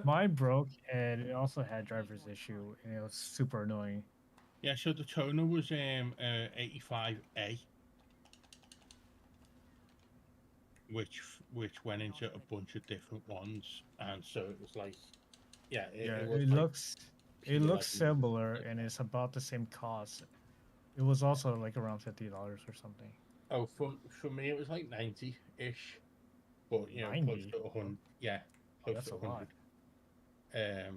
Mine broke, and it also had driver's issue, and it was super annoying. Yeah, so the toner was 85A, which went into a bunch of different ones, and so it was like, yeah, Yeah, was it like looks P11. similar, and it's about the same cost. It was also like around $50 or something. Oh, for me it was like 90-ish, but you know, 90? close to 100. Yeah, close That's to a 100. lot.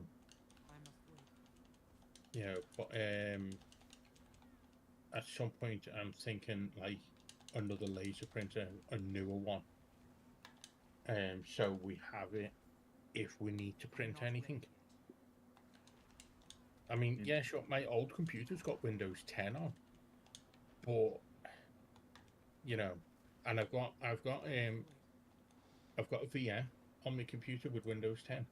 You know, but at some point I'm thinking like another laser printer, a newer one. So we have it if we need to print anything. I mean, yeah, sure, my old computer's got Windows 10 on, but you know, and I've got a VM on my computer with Windows 10.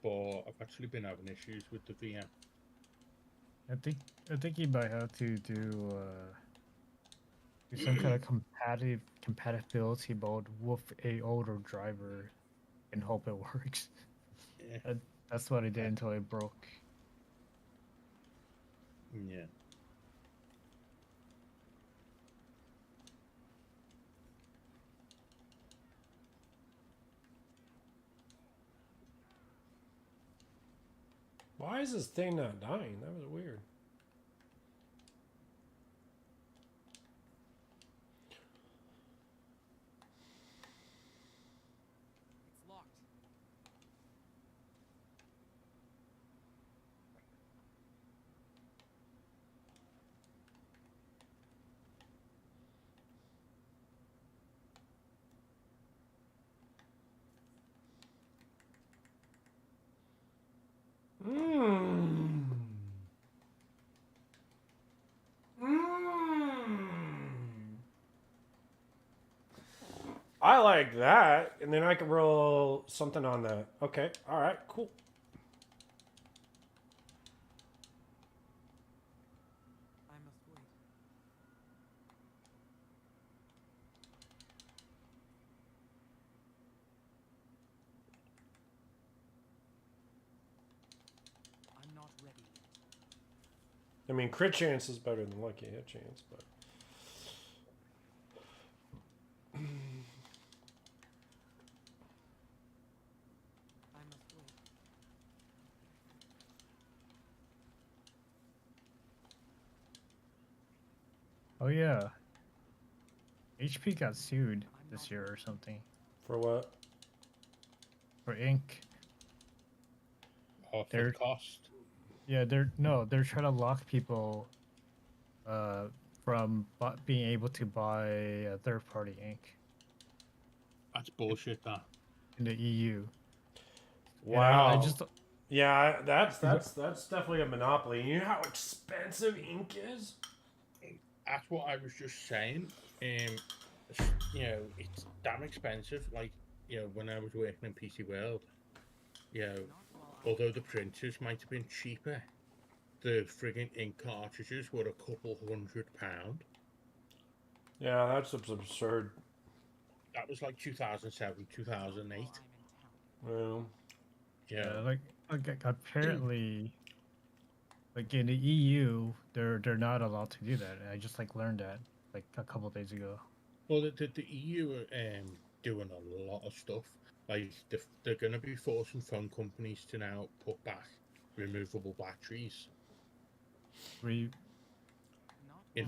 But I've actually been having issues with the VM. I think you might have to do some kind of compatibility mode with a older driver and hope it works. Yeah. That's what I did until it broke. Yeah. Why is this thing not dying? That was weird. It's locked. Mmm. Mmm. I like that. And then I can roll something on that. Okay. All right. Cool. I must wait. I'm not ready yet. I mean, crit chance is better than lucky hit chance, but. I must wait. Oh yeah. HP got sued this year or something For what? for ink. Oh, for the They're cost. yeah, they're trying to lock people from being able to buy a third party ink That's bullshit, that. in the EU. Wow. I just Yeah, that's definitely a monopoly. You know how expensive ink is? That's what I was just saying. You know, it's damn expensive. Like, you know, when I was working in PC World, you know, although the printers might have been cheaper, the frigging ink cartridges were a couple £100. Yeah, that's absurd. That was like 2007, 2008. Well, Yeah. like apparently like in the EU they're not allowed to do that. I just like learned that like a couple days ago. Well, the EU are doing a lot of stuff. Like, they're going to be forcing phone companies to now put back removable batteries in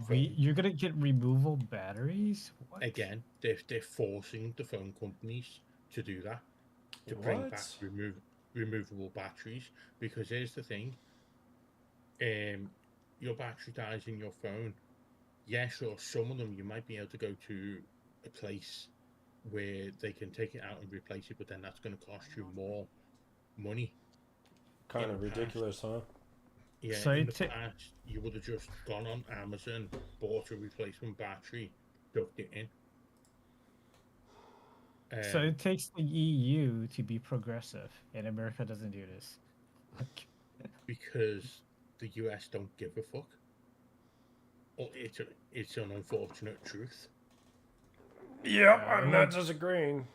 phones. You're gonna get removable batteries? What? Again, they're forcing the phone companies to do that, to bring back removable batteries. Because here's the thing: your battery dies in your phone. Yeah, sure. Some of them you might be able to go to a place where they can take it out and replace it, but then that's going to cost you more money. Kind of ridiculous, huh? Yeah, So in the past, you would have just gone on Amazon, bought a replacement battery, dumped it in. So it takes the EU to be progressive, and America doesn't do this. Because the US don't give a fuck. Well, it's an unfortunate truth. Yep, I'm not disagreeing.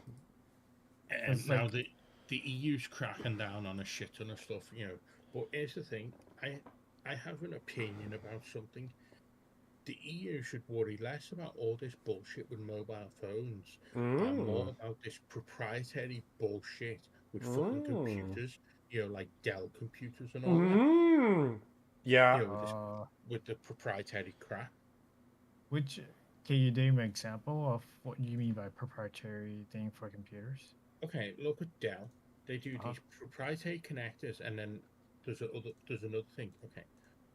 And now the EU's cracking down on a shit ton of stuff, you know. But here's the thing: I have an opinion about something. The EU should worry less about all this bullshit with mobile phones and more about this proprietary bullshit with fucking computers, you know, like Dell computers and all that. Yeah. You know, with the proprietary crap. Which can you name an example of what you mean by proprietary thing for computers? Okay, look at Dell. They do these proprietary connectors, and then there's another thing. Okay,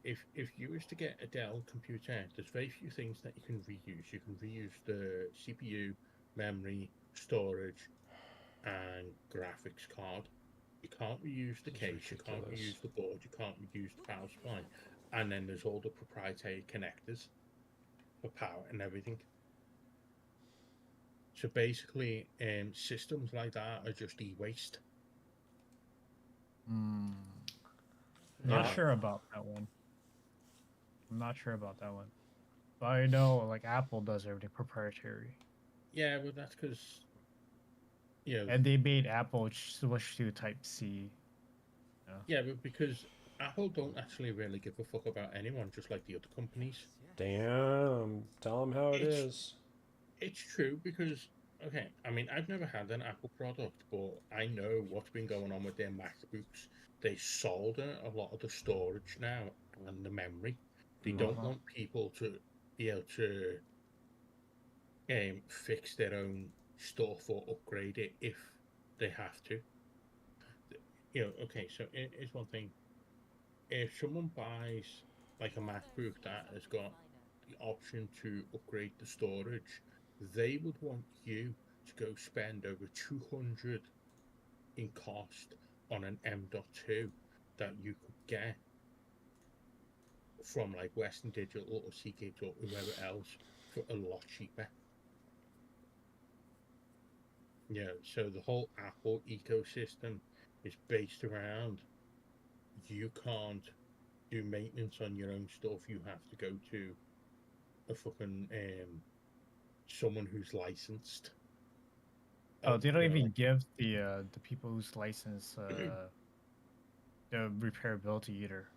if you was to get a Dell computer, there's very few things that you can reuse. You can reuse the CPU, memory, storage, and graphics card. You can't reuse the case. You can't reuse the board. You can't reuse the power supply. And then there's all the proprietary connectors for power and everything. So basically, systems like that are just e-waste. Not sure about that one. I'm not sure about that one. But I know like Apple does everything proprietary. Yeah, but that's because and they made Apple switch to Type C. Yeah, but because Apple don't actually really give a fuck about anyone, just like the other companies. Damn, tell them how it is. It's true, because Okay, I mean, I've never had an Apple product, but I know what's been going on with their MacBooks. They sold a lot of the storage now and the memory. They don't want people to be able to fix their own stuff or upgrade it if they have to. Okay, so here's one thing. If someone buys like a MacBook that has got the option to upgrade the storage, they would want you to go spend over 200 in cost on an M.2 that you could get from like Western Digital or Seagate or whoever else for a lot cheaper. So the whole Apple ecosystem is based around you can't do maintenance on your own stuff. You have to go to a fucking someone who's licensed. Oh, they don't even give the people whose license the repairability either.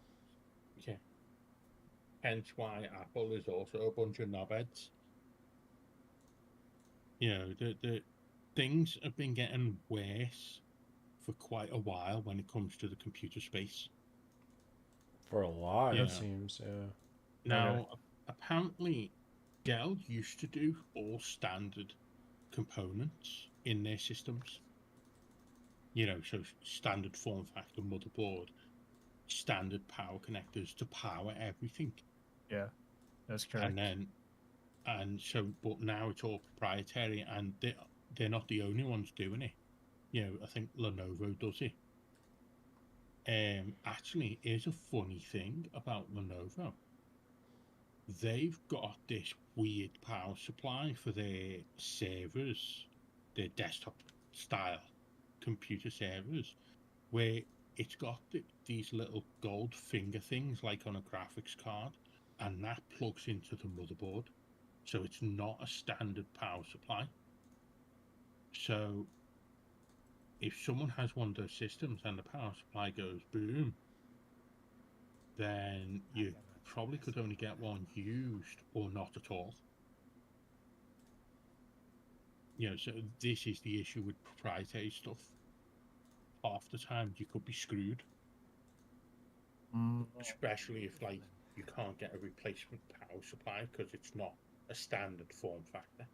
Yeah. Hence why Apple is also a bunch of knobheads. The things have been getting worse for quite a while when it comes to the computer space. For a lot, Yeah. it seems. Yeah. Now, apparently, Dell used to do all standard components in their systems. So standard form factor motherboard, standard power connectors to power everything. Yeah, that's correct. But now it's all proprietary, and they're not the only ones doing it. I think Lenovo does it. Actually, here's a funny thing about Lenovo. They've got this weird power supply for their servers, their desktop style computer servers, where it's got these little gold finger things like on a graphics card, and that plugs into the motherboard. So it's not a standard power supply. So if someone has one of those systems and the power supply goes boom, then you probably could only get one used or not at all. So this is the issue with proprietary stuff. Half the time you could be screwed. Especially if you can't get a replacement power supply because it's not a standard form factor.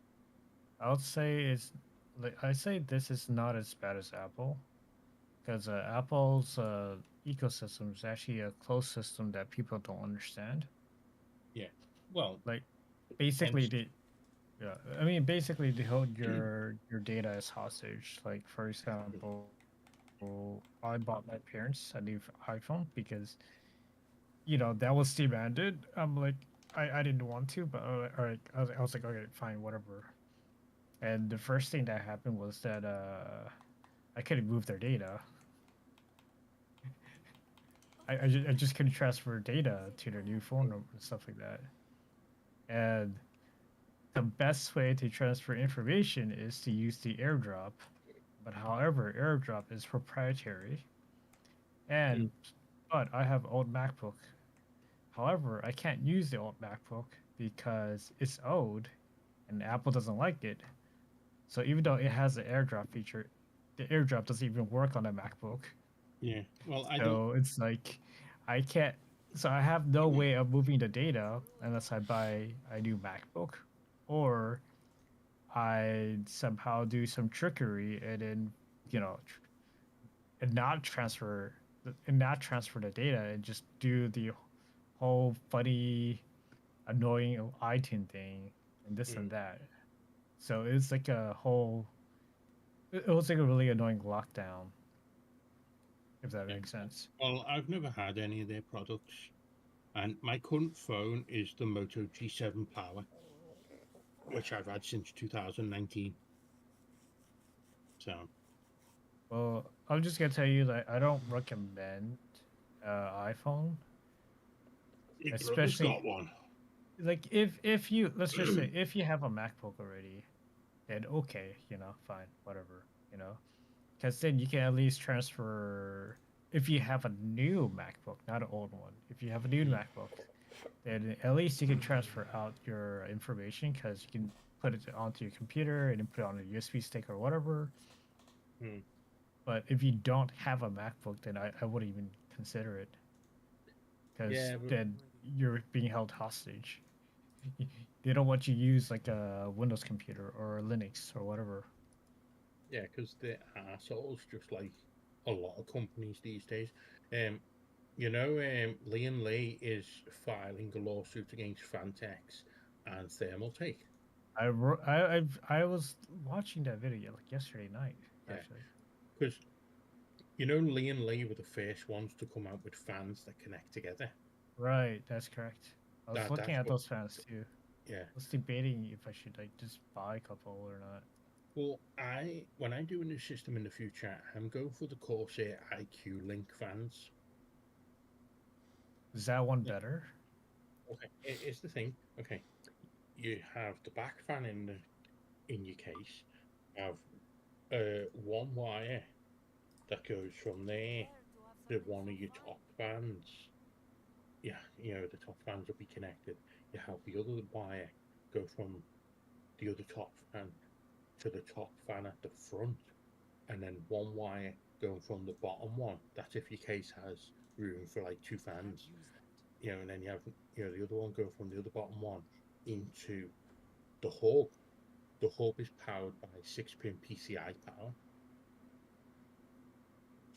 I would say I say this is not as bad as Apple, because Apple's ecosystem is actually a closed system that people don't understand. Yeah, well, basically basically they hold your data as hostage. Like for example, I bought my parents a new iPhone because that was demanded. I'm like, I didn't want to, but all right, I was like, okay, fine, whatever. And the first thing that happened was that I couldn't move their data. I just couldn't transfer data to their new phone number and stuff like that. And the best way to transfer information is to use the airdrop. But however, airdrop is proprietary. And but I have old MacBook. However, I can't use the old MacBook because it's old and Apple doesn't like it. So even though it has the airdrop feature, the airdrop doesn't even work on a MacBook. Yeah. Well, it's like I can't. So I have no way of moving the data unless I buy a new MacBook, or I somehow do some trickery and then and not transfer the data and just do the whole funny, annoying iTunes thing and this and that. So it's like a whole. It was like a really annoying lockdown. If that makes sense. Well, I've never had any of their products, and my current phone is the Moto G7 Power, which I've had since 2019. So, well, I'm just gonna tell you that I don't recommend iPhone, especially got one. Like if you let's just say if you have a MacBook already, then okay, fine, whatever, because then you can at least transfer. If you have a new MacBook, not an old one, if you have a new MacBook, then at least you can transfer out your information because you can put it onto your computer and then put it on a USB stick or whatever. Hmm. But if you don't have a MacBook, then I wouldn't even consider it. Because Yeah, but then you're being held hostage. They don't want you to use like a Windows computer or Linux or whatever. yeah, because they're assholes, just like a lot of companies these days. Um, Liam Lee is filing a lawsuit against Fantex and Thermaltake. I was watching that video like yesterday night, Yeah, actually. because Liam Lee were the first ones to come out with fans that connect together. Right, that's correct. I was looking That's at what. those fans too. Yeah. I was debating if I should like just buy a couple or not. Well, when I do a new system in the future, I'm going for the Corsair IQ Link fans. Is that one Yeah. better? Okay, it's the thing. Okay, you have the back fan in your case. You have one wire that goes from there to one of your top fans. Yeah, the top fans will be connected. You have the other wire go from the other top fan to the top fan at the front, and then one wire going from the bottom one. That's if your case has room for like two fans. And then you have the other one go from the other bottom one into the hub. The hub is powered by 6-pin PCI power,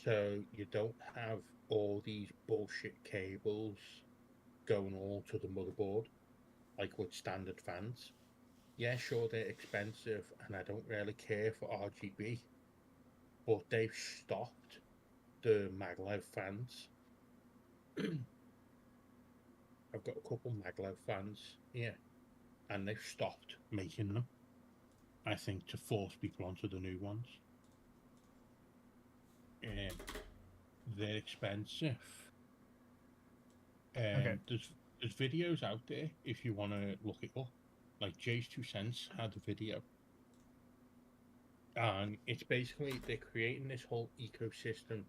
so you don't have all these bullshit cables going all to the motherboard like with standard fans. Yeah, sure, they're expensive, and I don't really care for RGB, but they've stopped the maglev fans. I've got a couple maglev fans here, and they've stopped making them. I think to force people onto the new ones. They're expensive. Okay. There's videos out there if you want to look it up. Like Jay's 2 Cents had a video, and it's basically they're creating this whole ecosystem.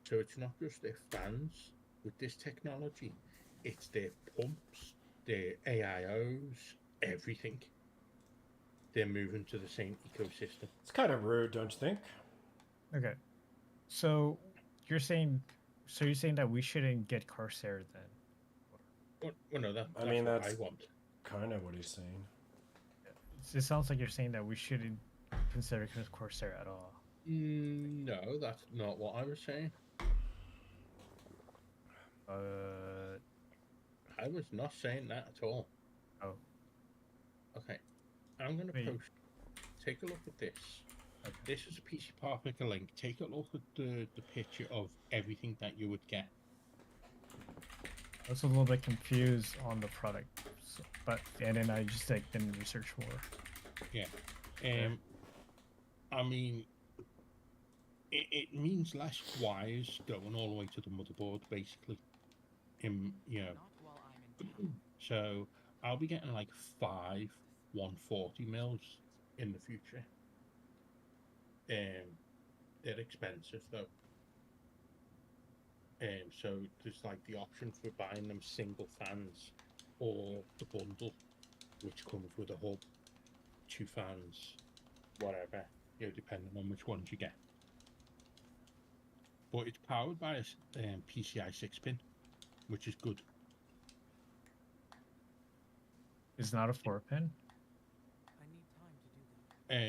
So it's not just their fans with this technology; it's their pumps, their AIOs, everything. They're moving to the same ecosystem. It's kind of rude, don't you think? Okay. So you're saying that we shouldn't get Corsair then? Well, no, that's I mean, what that's I want. kind of what he's saying. It sounds like you're saying that we shouldn't consider Corsair at all. No, that's not what I was saying. I was not saying that at all. Oh. Okay. I'm going to post. Take a look at this. Okay. This is a PC Picker link. Take a look at the picture of everything that you would get. I was a little bit confused on the product, and then I just didn't research more. Yeah. I mean, it means less wires going all the way to the motherboard, basically. So I'll be getting like 5 140 mils in the future. They're expensive though. So there's like the option for buying them single fans or the bundle, which comes with a hub, 2 fans, whatever, depending on which ones you get. But it's powered by a PCI 6-pin, which is good. It's not a 4-pin?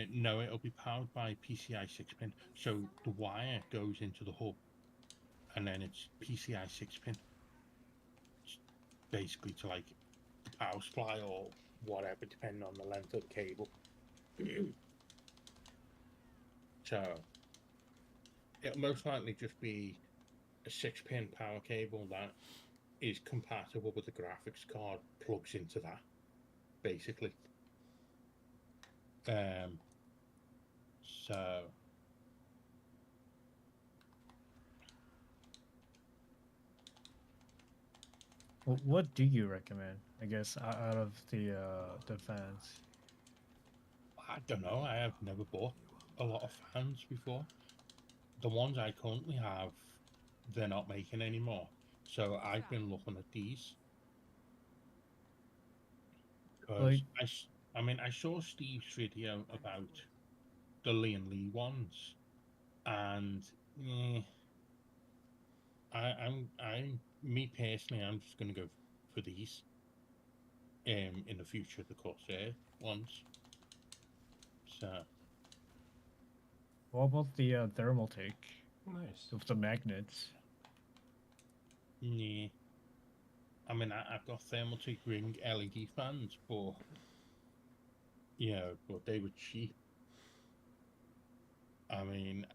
No, it'll be powered by PCI 6-pin. So the wire goes into the hub, and then it's PCI 6-pin. It's basically to like the power supply or whatever, depending on the length of the cable. So it'll most likely just be a 6-pin power cable that is compatible with the graphics card, plugs into that, basically. So what do you recommend? I guess out of the fans. I don't know. I have never bought a lot of fans before. The ones I currently have, they're not making anymore. So I've been looking at these. Because I mean, I saw Steve's video about the Lian Lee ones, and eh, me personally, I'm just gonna go for these. In the future, the Corsair ones. So What about the thermal take Nice. with the magnets? yeah, I mean, I've got Thermaltake ring LED fans, but but they were cheap. I mean,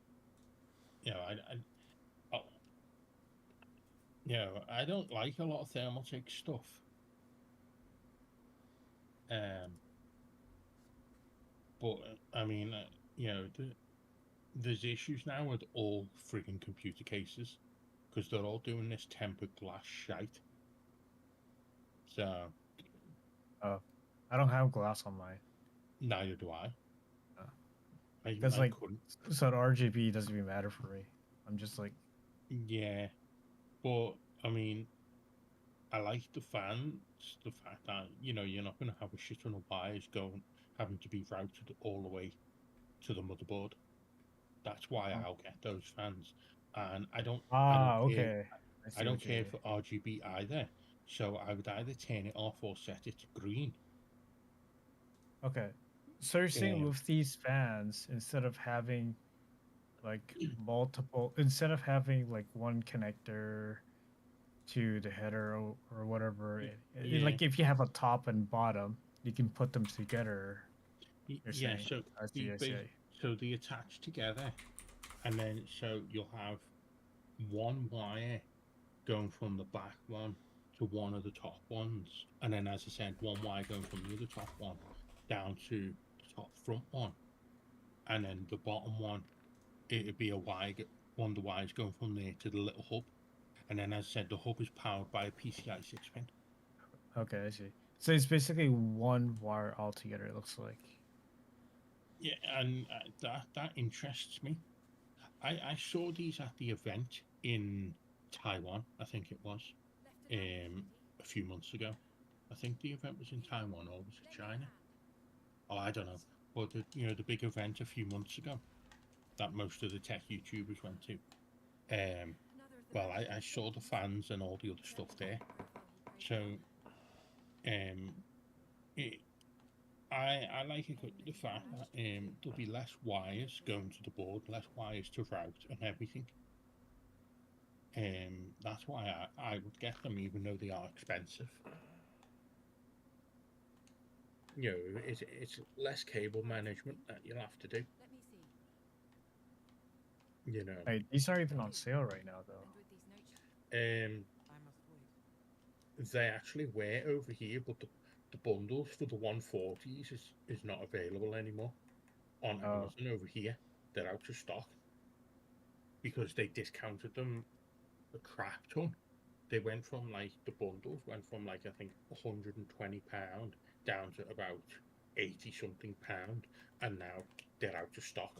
oh, I don't like a lot of Thermaltake stuff. But I mean, there's issues now with all frigging computer cases because they're all doing this tempered glass shite. So Oh, I don't have glass on mine. neither do I. Uh, I, Because I like, couldn't. so the RGB doesn't even matter for me. I'm just like, Yeah, but I mean, I like the fans. The fact that you're not going to have a shit ton of wires going having to be routed all the way to the motherboard. That's why oh. I'll get those fans, and I don't care. Okay. I I see don't what you care mean. for RGB either. So I would either turn it off or set it to green. Okay. So you're saying Um, with these fans, instead of having like multiple, instead of having like one connector to the header or whatever, yeah, like if you have a top and bottom, you can put them together. You're yeah. saying, So I see, I see. they attach together, and then so you'll have one wire going from the back one to one of the top ones, and then as I said, one wire going from the other top one down to the top front one, and then the bottom one it'd be a wire, one of the wires going from there to the little hub, and then as I said, the hub is powered by a PCI 6 pin. Okay, I see. So it's basically one wire altogether, it looks like. Yeah, and that interests me. I saw these at the event in Taiwan, I think it was, a few months ago. I think the event was in Taiwan or was it China? Oh, I don't know. But the big event a few months ago that most of the tech YouTubers went to. Well, I saw the fans and all the other stuff there. So, um, it, I like the fact that there'll be less wires going to the board, less wires to route and everything. That's why I would get them, even though they are expensive. It's less cable management that you'll have to do. Let me see. You know, Hey, these aren't even on sale right now, though. And with these notes, um, I must wait. they actually were over here, but the bundles for the 140s is not available anymore on Oh, Amazon over here. They're out of stock because they discounted them a crap ton. They went from like the bundles went from like I think £120 down to about 80 something pound, and now they're out of stock.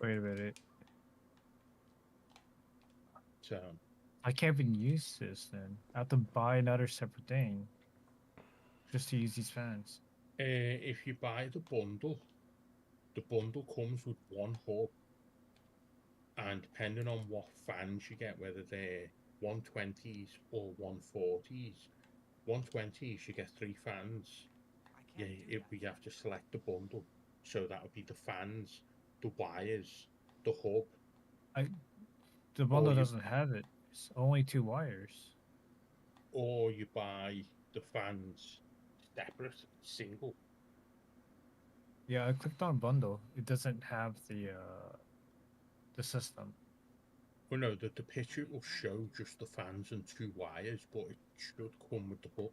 wait a minute. So I can't even use this then. I have to buy another separate thing just to use these fans. if you buy the bundle comes with one hub, and depending on what fans you get, whether they're 120s or 140s, 120s you get 3 fans. I Yeah, can't do that. we have to select the bundle, so that would be the fans, the wires, the hub, The or bundle doesn't have it. It's only 2 wires. you buy the fans separate, single. Yeah, I clicked on bundle. It doesn't have the system. Well, no, the picture will show just the fans and 2 wires, but it should come with the hub.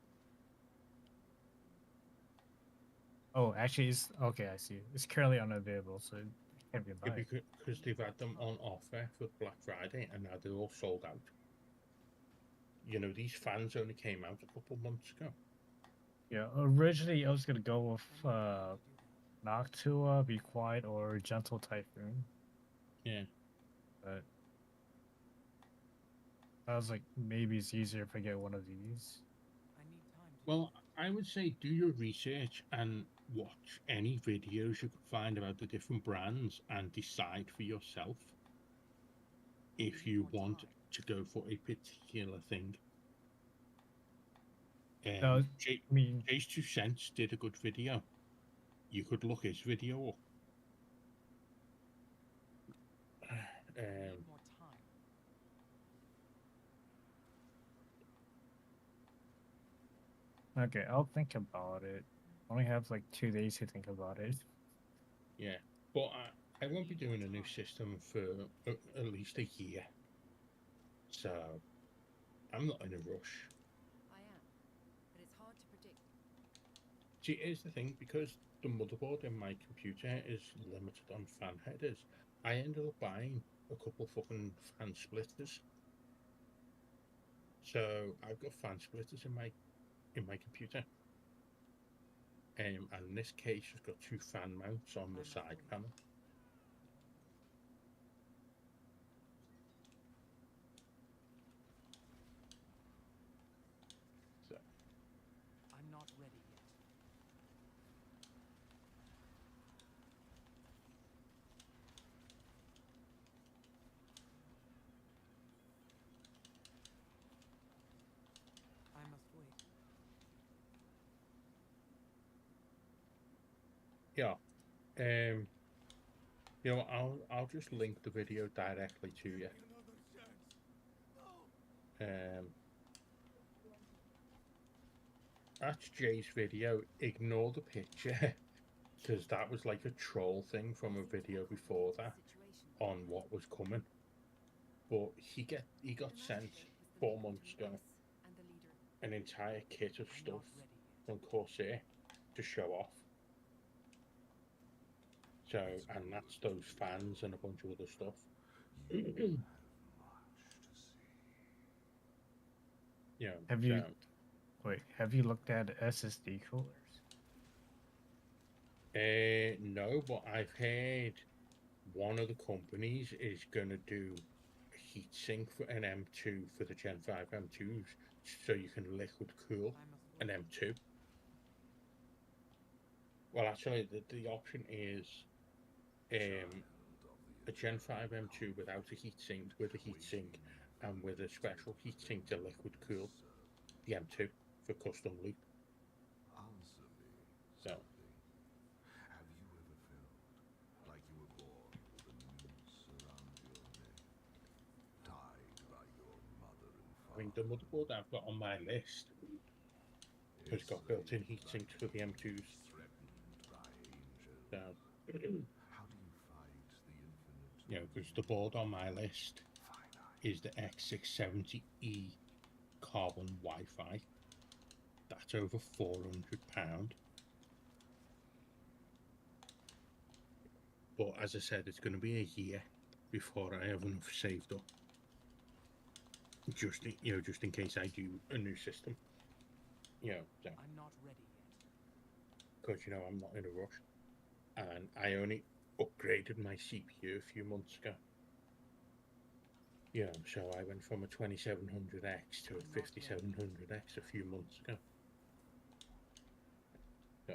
Oh, actually, it's okay. I see. It's currently unavailable, so it can't be Yeah, buy. because they've had them on offer for Black Friday, and now they're all sold out. These fans only came out a couple months ago. Yeah, originally I was gonna go with Noctua, Be Quiet, or Gentle Typhoon, Yeah. but I was like, maybe it's easier if I get one of these. I need time to Well, I would say do your research and watch any videos you could find about the different brands and decide for yourself if you want to go for a particular thing. No, I mean, Jay's 2 cents did a good video. You could look his video up. More time. okay, I'll think about it. I only have like 2 days to think about it. Yeah, but I won't be doing a new system for at least a year. So I'm not in a rush. I am, but it's hard to predict. See, here's the thing, because the motherboard in my computer is limited on fan headers, I ended up buying a couple fucking fan splitters. So I've got fan splitters in my computer. And this case has got 2 fan mounts on the side panel. So I'm not ready yet. I must wait. yeah, you know, I'll just link the video directly to you. That's Jay's video. Ignore the picture because that was like a troll thing from a video before that on what was coming. But he got sent 4 months ago an entire kit of stuff from Corsair to show off. So, and that's those fans and a bunch of other stuff. Yeah. Have you have you looked at SSD coolers? No, but I've heard one of the companies is gonna do a heatsink for an M2 for the Gen 5 M2s, so you can liquid cool an M2. Well, actually, the option is a Gen 5 M2 without a heatsink, with a heatsink, and with a special heatsink to liquid cool the M2 for custom loop. So. Have you ever felt like you were born with a noose around your neck, tied by your mother and father? I mean, the motherboard I've got on my list has got built-in heatsinks for the M2s. So, how do you fight the infinite? you know, because the board on my list is the X670E carbon Wi-Fi. That's over £400. But as I said, it's going to be a year before I have enough saved up. Just in case I do a new system. So, I'm not ready yet. because I'm not in a rush, and I only upgraded my CPU a few months ago. So I went from a 2700X to a 5700X a few months ago. So.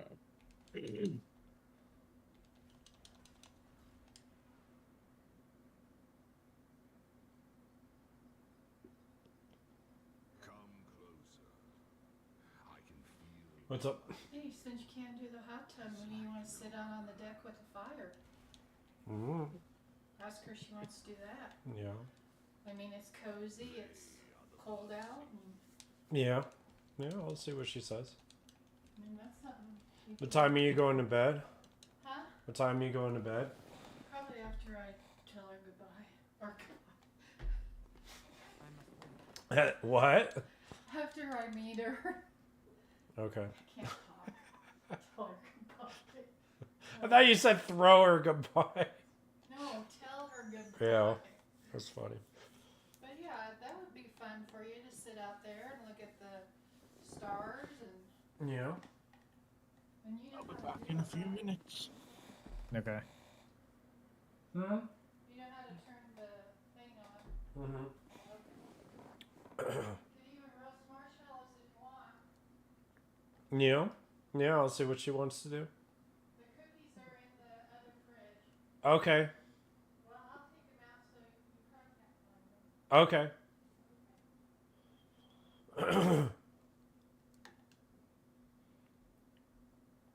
What's up? Hey, since you can't do the hot tub, when do you want to sit out on the deck with the fire? Ask her if she wants to do that. Yeah. I mean, it's cozy, it's cold out. And, Yeah. I'll see what she says. I mean, that's something. What time are you going to bed? Huh? What time are you going to bed? Probably after I tell her goodbye. Or What? after I meet her. Okay. I can't talk. Tell her goodbye. I thought you said throw her goodbye. No, tell her goodbye. Yeah. That's funny. But yeah, that would be fun for you to sit out there and look at the stars and. Yeah. And you I'll be back in a few minutes. Okay. You know how to turn the thing on. You can even roast marshmallows if you want. Yeah. Yeah, I'll see what she wants to do. The cookies are in the other fridge. Okay. Well, I'll take them out so you probably can't find them. Okay.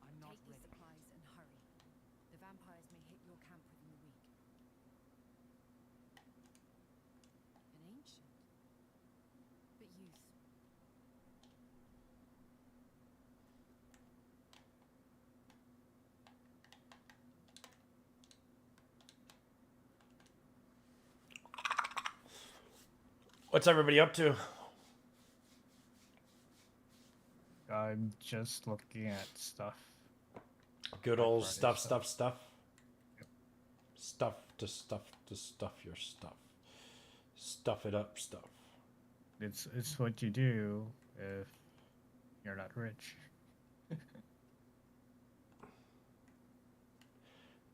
I'm not Take the supplies and hurry. The vampires may hit your camp within the week. An ancient, but youth. What's everybody up to? I'm just looking at stuff. Good Black old Friday stuff. Yep. Stuff to stuff your stuff. Stuff it up stuff. It's what you do if you're not rich.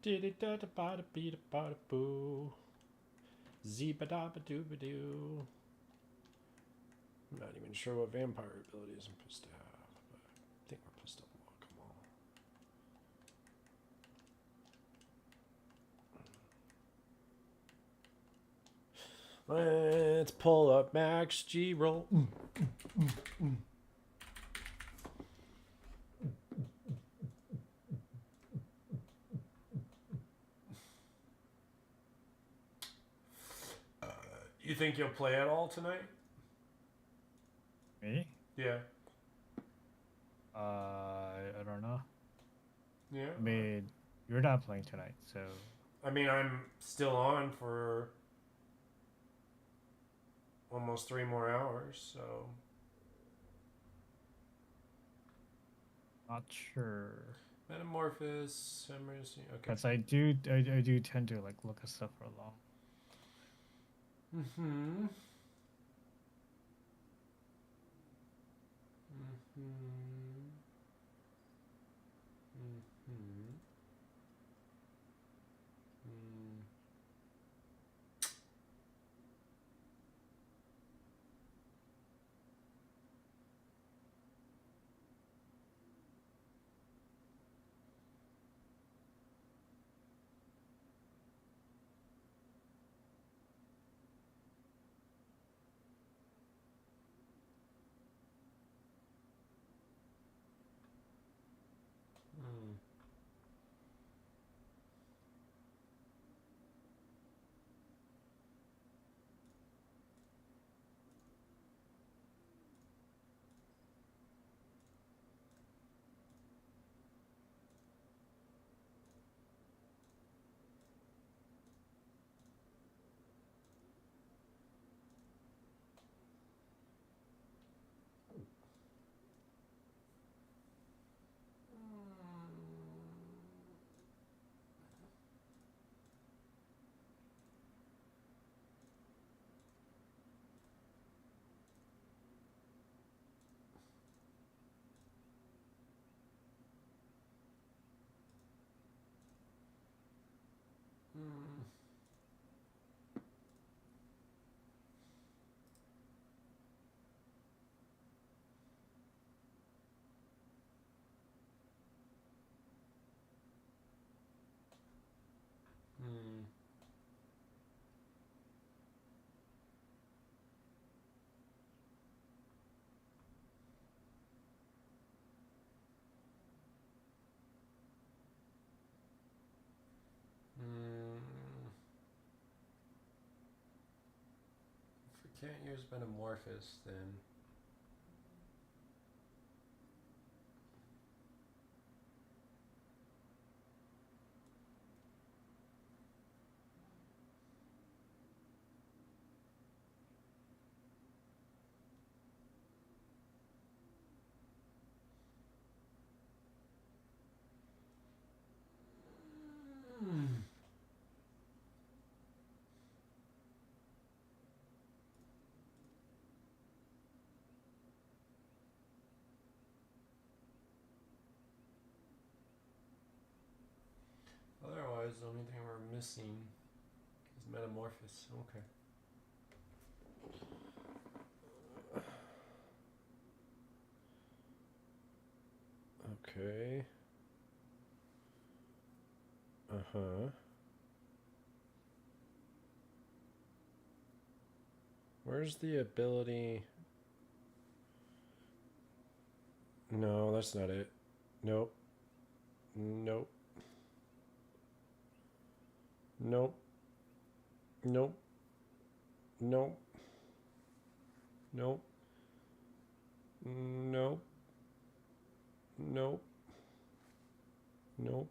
Diddy-da-da-ba-da-bee-da-ba-da-boo. Zee-ba-da-ba-doo-ba-doo. I'm not even sure what vampire abilities I'm supposed to have, but I think we're supposed to unlock them all. Let's pull up Max G roll. You think you'll play at all tonight? Me? Yeah. I don't know. Yeah. I mean, you're not playing tonight, so. I mean, I'm still on for almost 3 more hours, so. Not sure. Metamorphosis, emergency. Okay. Because I do tend to like look at stuff for a long. Mm-hmm. If we can't use Metamorphosis, then. Otherwise, the only thing we're missing is Metamorphosis. Okay. Okay. Uh-huh. Where's the ability? No, that's not it. Nope. Nope. Nope. Nope. Nope. Nope. Nope. Nope. Nope.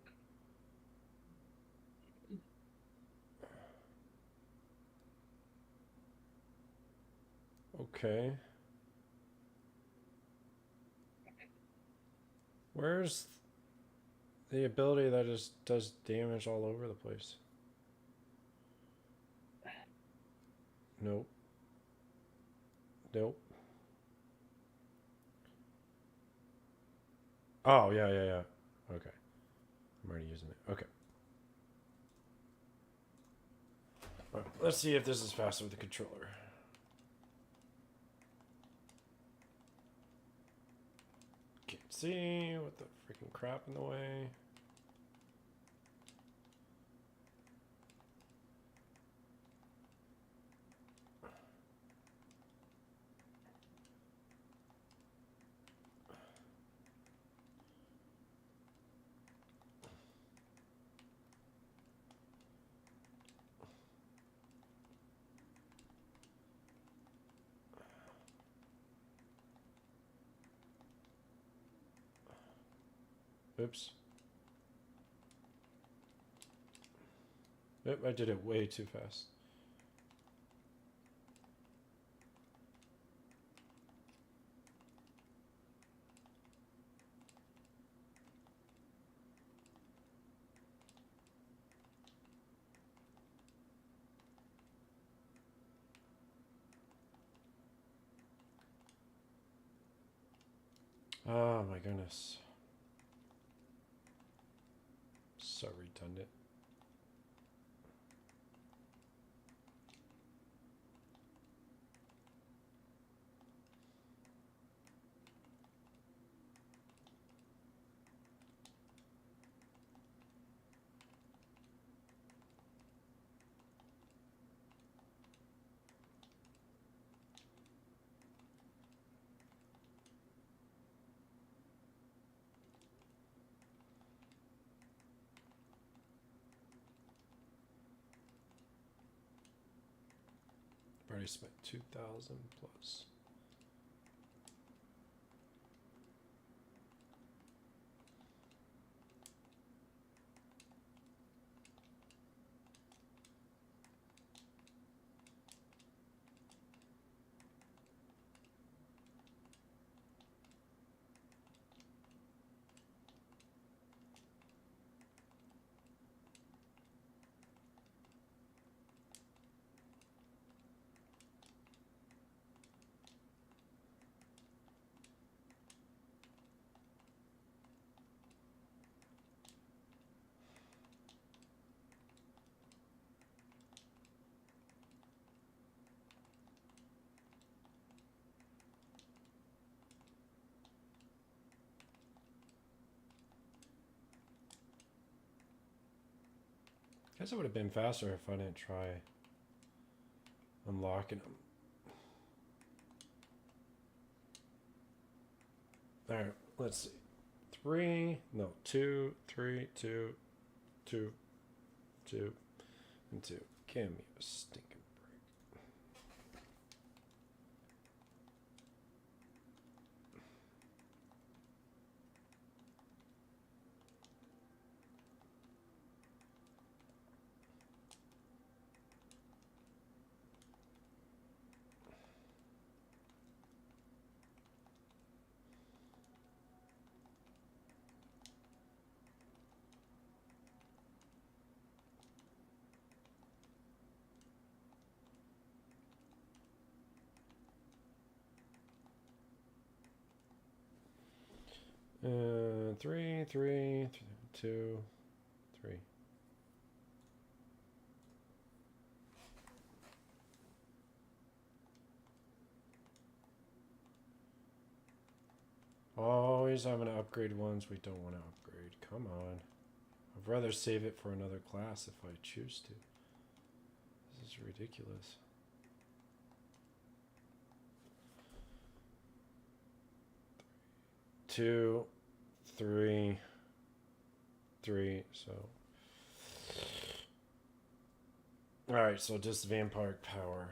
Okay. Where's the ability that just does damage all over the place? Nope. Nope. Oh, yeah. Okay. I'm already using it. Okay. All right, let's see if this is faster with the controller. Can't see what the freaking crap in the way. Oops. Yep, I did it way too fast. Oh my goodness. So redundant. Already spent 2,000 plus. Guess it would have been faster if I didn't try unlocking them. Alright, let's see. 3, no, 2, 3, 2, 2, 2, and 2. Give me a stinking break. Three, 2, 3. Always having to upgrade ones we don't want to upgrade. Come on. I'd rather save it for another class if I choose to. This is ridiculous. Two, three, so. Alright, so just vampire power.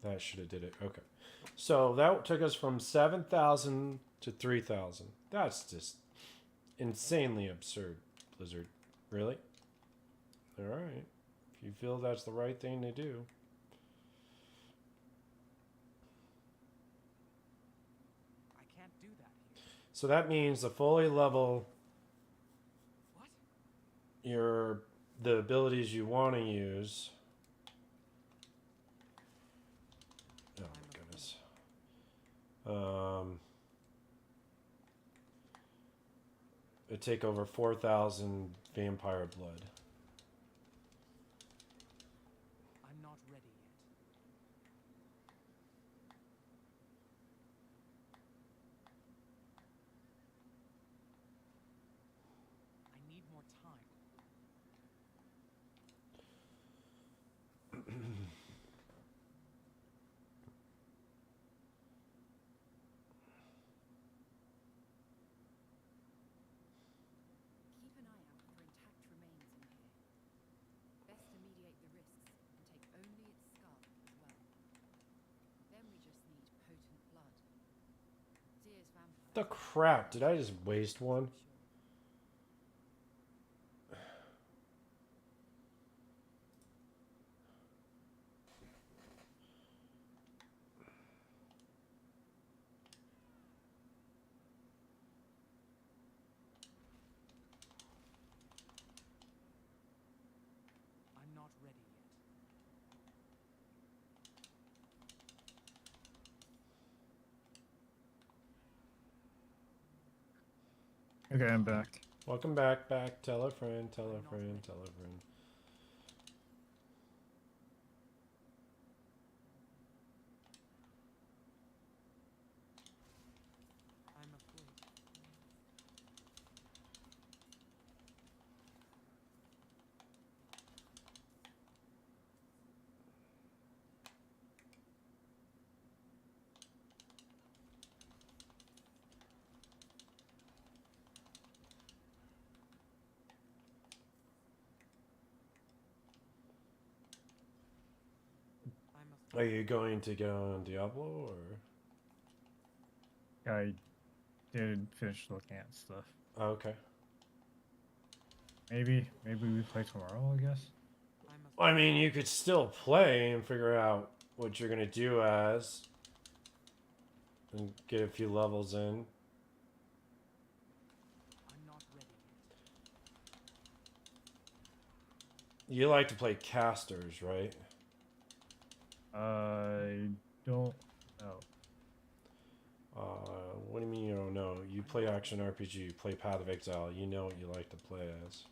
That should have did it. Okay. So that took us from 7,000 to 3,000. That's just insanely absurd, Blizzard. Really? Alright. If you feel that's the right thing to do. I can't do that here. So that means the fully level What? the abilities you want to use. Oh my goodness. It'd take over 4,000 vampire blood. I'm not ready yet. I need more time. Keep an eye out for intact remains in here. Best to mediate the risks and take only its skull as well. Then we just need potent blood. Deer's vampire. The crap, did I just waste one? I'm not ready yet. Okay, I'm back. Welcome back. Tell a friend, tell a friend, tell a friend. I'm afraid. Are you going to go on Diablo or? I did finish looking at stuff. Oh, okay. Maybe we play tomorrow, I guess. I mean, you could still play and figure out what you're gonna do as, and get a few levels in. I'm not ready yet. You like to play casters, right? I don't know. What do you mean you don't know? You play action RPG, you play Path of Exile, you know what you like to play as.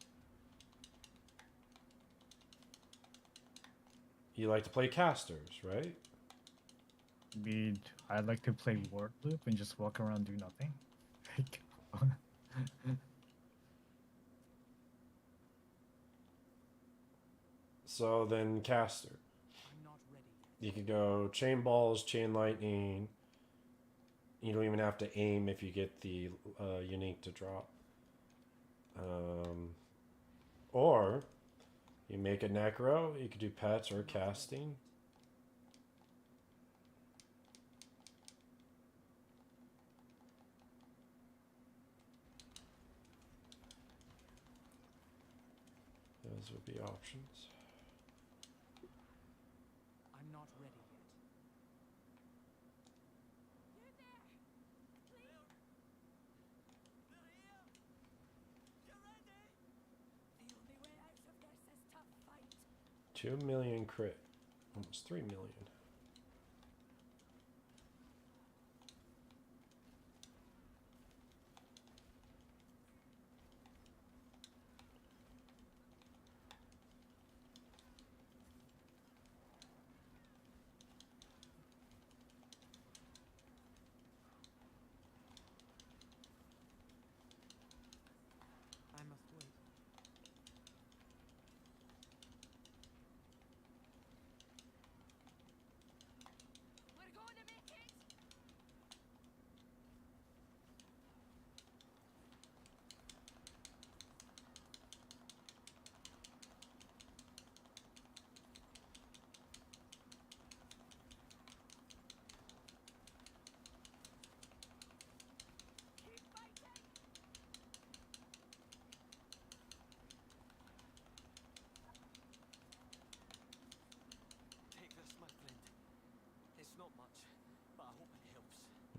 You like to play casters, right? I'd like to play Ward Loop and just walk around and do nothing. So then caster. I'm not ready yet. You could go chain balls, chain lightning. You don't even have to aim if you get the unique to drop. Or you make a necro. You could do pets or casting. Those would be options. I'm not ready yet. The only way out of this is to fight. 2 million crit. Almost 3 million.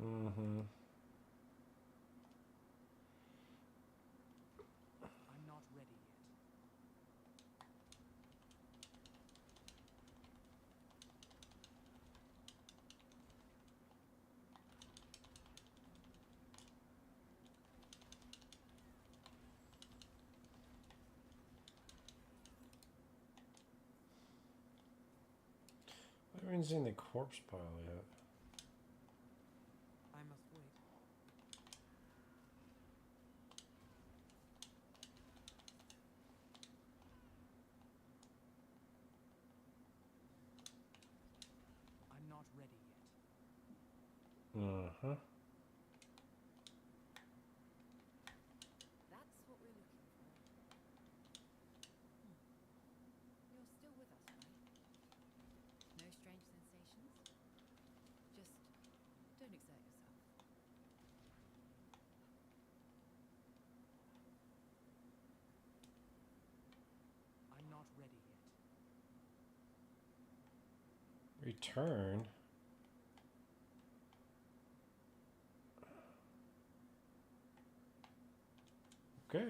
Mm-hmm. I'm not ready yet. I haven't seen the corpse pile yet. I must wait. I'm not ready yet. Uh-huh. That's what we're looking for. You're still with us, right? No strange sensations? Just don't exert yourself. I'm not ready yet. Return. Okay.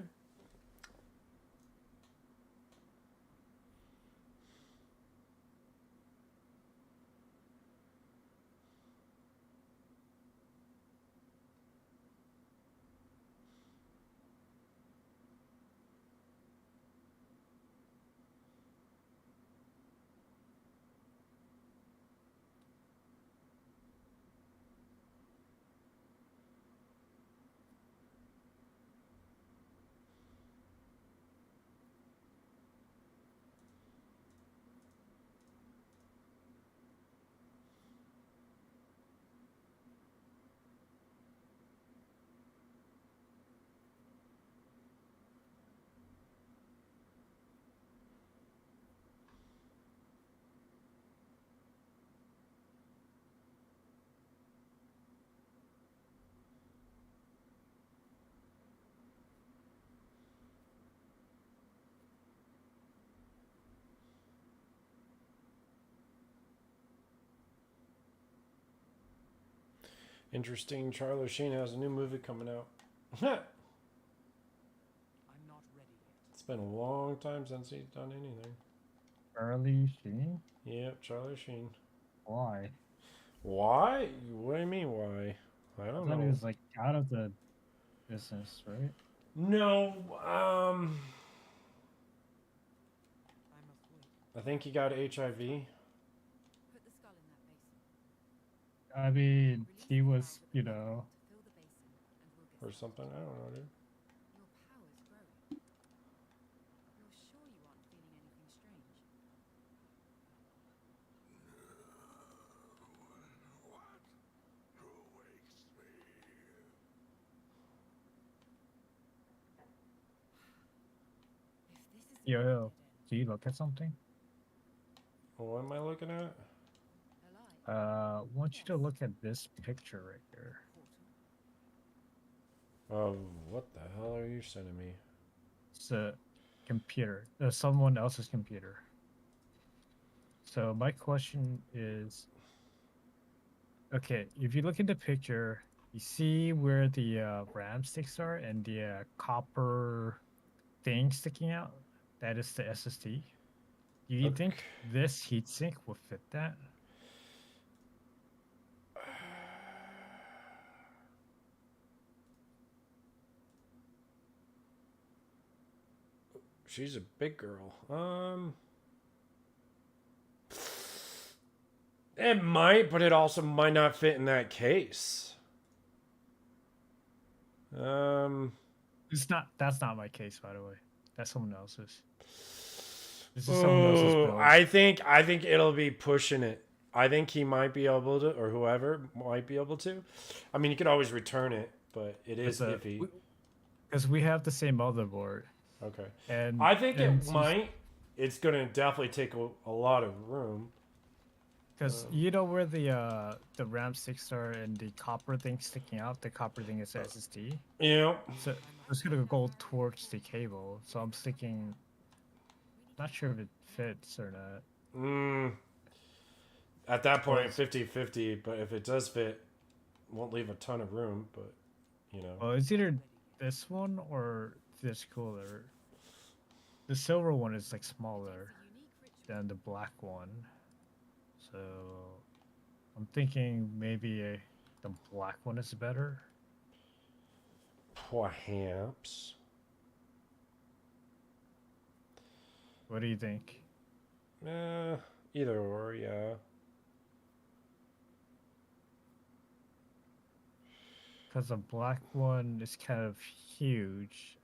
Interesting. Charlie Sheen has a new movie coming out. I'm not ready yet. It's been a long time since he's done anything. Charlie Sheen? Yep, Charlie Sheen. Why? Why? What do you mean, why? I I don't thought he know. was like out of the business, right? No, I must wait. I think he got HIV Put the skull in that basin. I mean, Release he the was, valve at you the bottom know, to fill the basin, and we'll get or started. something. I don't know, dude. Your power's growing. You're sure you aren't feeling anything strange? What? Who wakes me? If this is yo, a yo, dead end, do you look at something? What am I looking at? a light, I want you to look at this picture right here. portal. Oh, what the hell are you sending me? It's a computer, someone else's computer. So my question is, okay, if you look at the picture, you see where the RAM sticks are and the copper thing sticking out? That is the SSD. Do you think this heatsink will fit that? She's a big girl. It might, but it also might not fit in that case. It's not. That's not my case, by the way. That's someone else's. This is someone else's build. I think it'll be pushing it. I think he might be able to, or whoever might be able to. I mean, you could always return it, but it is iffy. Because we have the same motherboard. Okay. And I think it might. It's gonna definitely take a lot of room. Because you know where the RAM sticks are and the copper thing sticking out. The copper thing is SSD. Yeah. So it's gonna go towards the cable. So I'm thinking. Not sure if it fits or not. At that point, 50-50. But if it does fit, won't leave a ton of room, but you know. Well, it's either this one or this cooler. The silver one is like smaller than the black one, so I'm thinking maybe the black one is better. Perhaps. What do you think? Either or, yeah. Because the black one is kind of huge.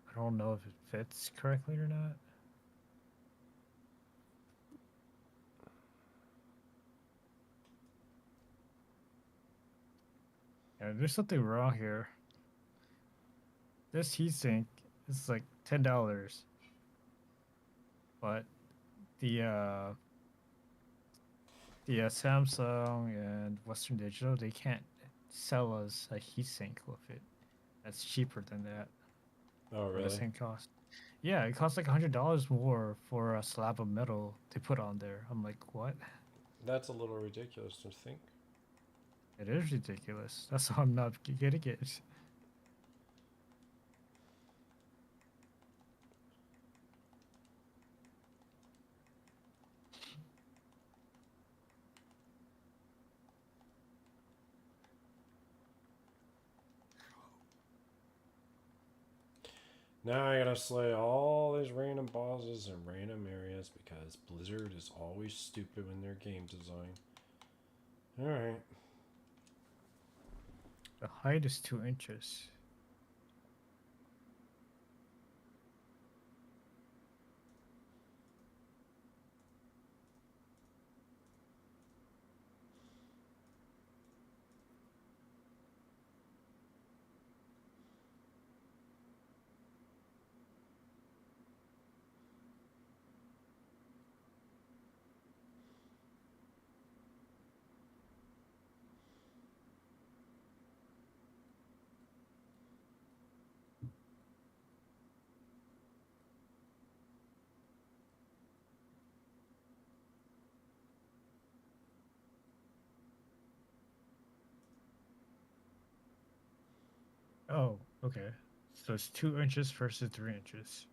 I don't know if it fits correctly or not. Yeah, there's something wrong here. This heatsink is like $10, but the Samsung and Western Digital, they can't sell us a heatsink with it. That's cheaper than that. Oh, For the really? same cost. Yeah, it costs like $100 more for a slab of metal they put on there. I'm like, what? That's a little ridiculous to think. It is ridiculous. That's why I'm not getting it. Now I gotta slay all these random bosses in random areas because Blizzard is always stupid in their game design. Alright. The height is 2 inches. Oh, okay. So it's 2 inches versus 3 inches.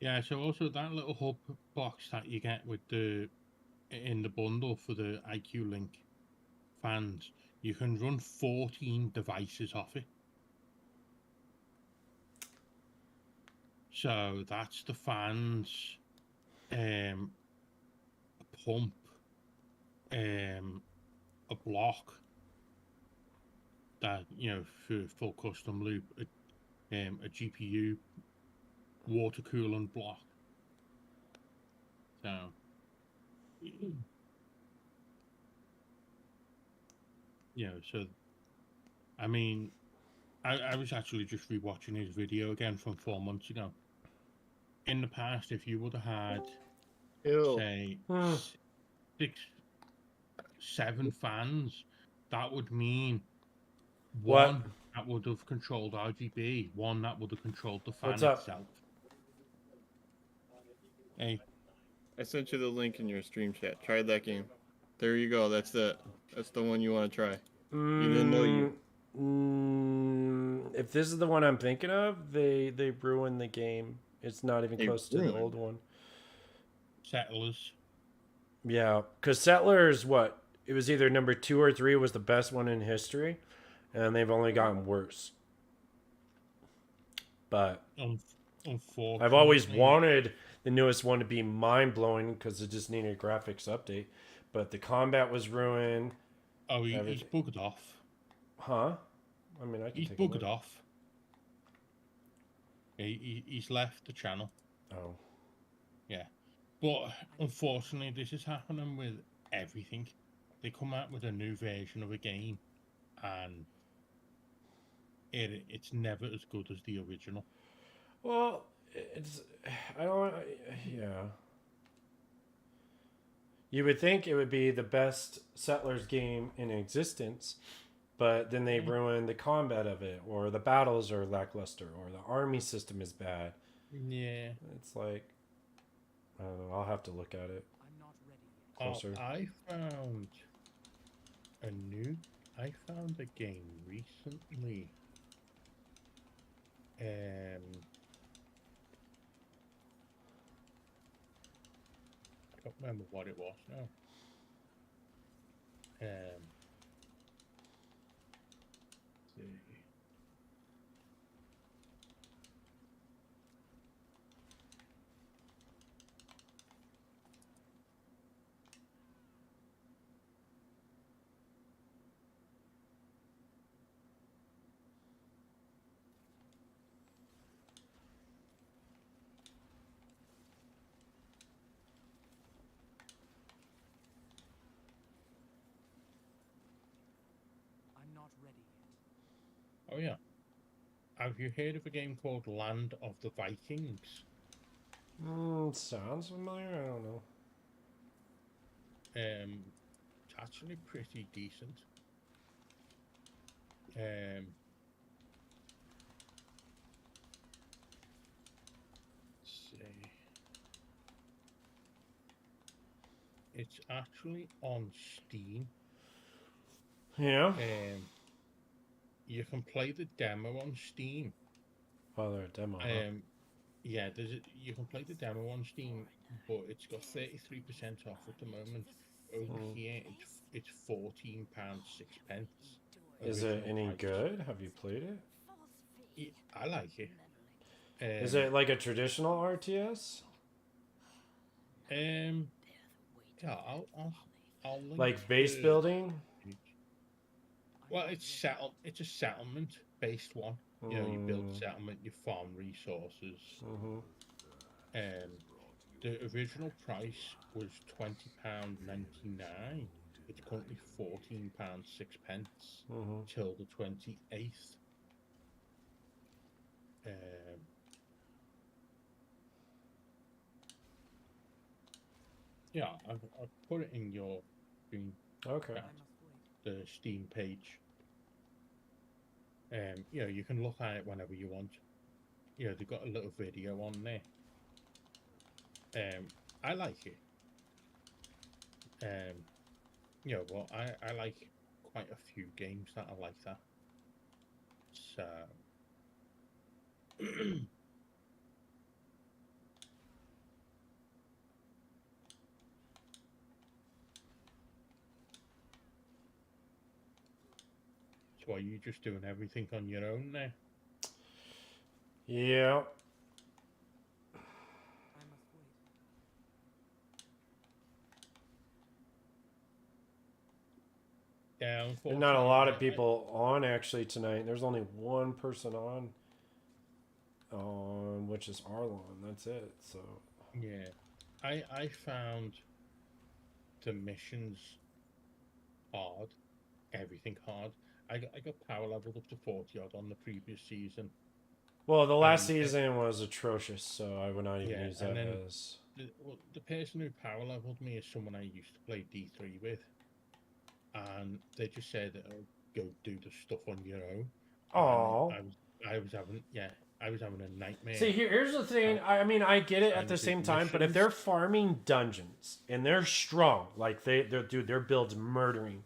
Yeah, so also that little hub box that you get with the in the bundle for the IQ Link fans, you can run 14 devices off it. So that's the fans, a pump, a block that for full custom loop, a GPU, water coolant block. So so I mean, I was actually just rewatching his video again from 4 months ago. In the past, if you would have had, say, 6, 7 fans, that would mean one that would have controlled RGB, one that would have controlled the fan What's up? itself. Hey. I sent you the link in your stream chat. Try that game. There you go. That's it. That's the one you want to try. You didn't know you. If this is the one I'm thinking of, they ruined the game. It's not even close to the old one. Settlers. Yeah, because Settlers, what? It was either number 2 or 3 was the best one in history, and they've only gotten worse. But unfortunately, I've always wanted the newest one to be mind-blowing because it just needed a graphics update. But the combat was ruined. Oh, he's bugged off. Huh? I mean, he's bugged off. He's left the channel. Oh. Yeah. But unfortunately, this is happening with everything. They come out with a new version of a game, and it's never as good as the original. Well, it's I don't yeah. You would think it would be the best Settlers game in existence, but then they ruin the combat of it, or the battles are lackluster, or the army system is bad. Yeah. It's like, I don't know. I'll have to look at it closer. I found I found a game recently. I don't remember what it was now. See. I'm not ready yet. Oh yeah. Have you heard of a game called Land of the Vikings? Sounds familiar. I don't know. It's actually pretty decent. Let's see. It's actually on Steam. Yeah. You can play the demo on Steam. Oh, they're a demo. Yeah, you can play the demo on Steam, but it's got 33% off at the moment. Over here, it's £14.06. Is it original any price. good? Have you played it? Yeah, I like it. Is it like a traditional RTS? Yeah, I'll link Like base the building? page. Well, it's a settlement-based one. You know, you build settlement, you farm resources. The original price was £20.99. It's currently £14.06 till the 28th. Yeah, I've put it in your screen. Okay. The Steam page. You know, you can look at it whenever you want. You know, they've got a little video on there. I like it. You know, well, I like quite a few games that are like that. So so are you just doing everything on your own now? Yeah. Yeah, There's not a lot of people on actually tonight. There's only one person on, which is Arlon. That's it. So yeah, I found the missions hard, everything hard. I got power leveled up to 40 odd on the previous season. Well, the last season was atrocious, so I would not even use that as. The person who power leveled me is someone I used to play D3 with, and they just said, oh, "Go do the stuff on your own." Oh, I was having a nightmare. See, here's the thing. I mean, I get it at the same time, but if they're farming dungeons and they're strong, like their build's murdering,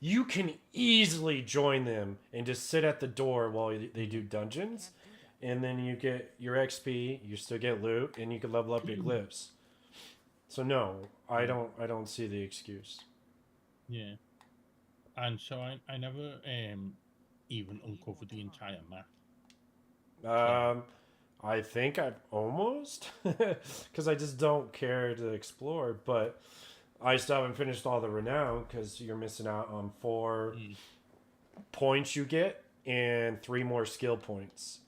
you can easily join them and just sit at the door while they do dungeons, and then you get your XP, you still get loot, and you can level up your glyphs. So no, I don't see the excuse. Yeah, and so I never even uncovered the entire map. I think I've almost, because I just don't care to explore, but I still haven't finished all the renown because you're missing out on 4 points you get and 3 more skill points.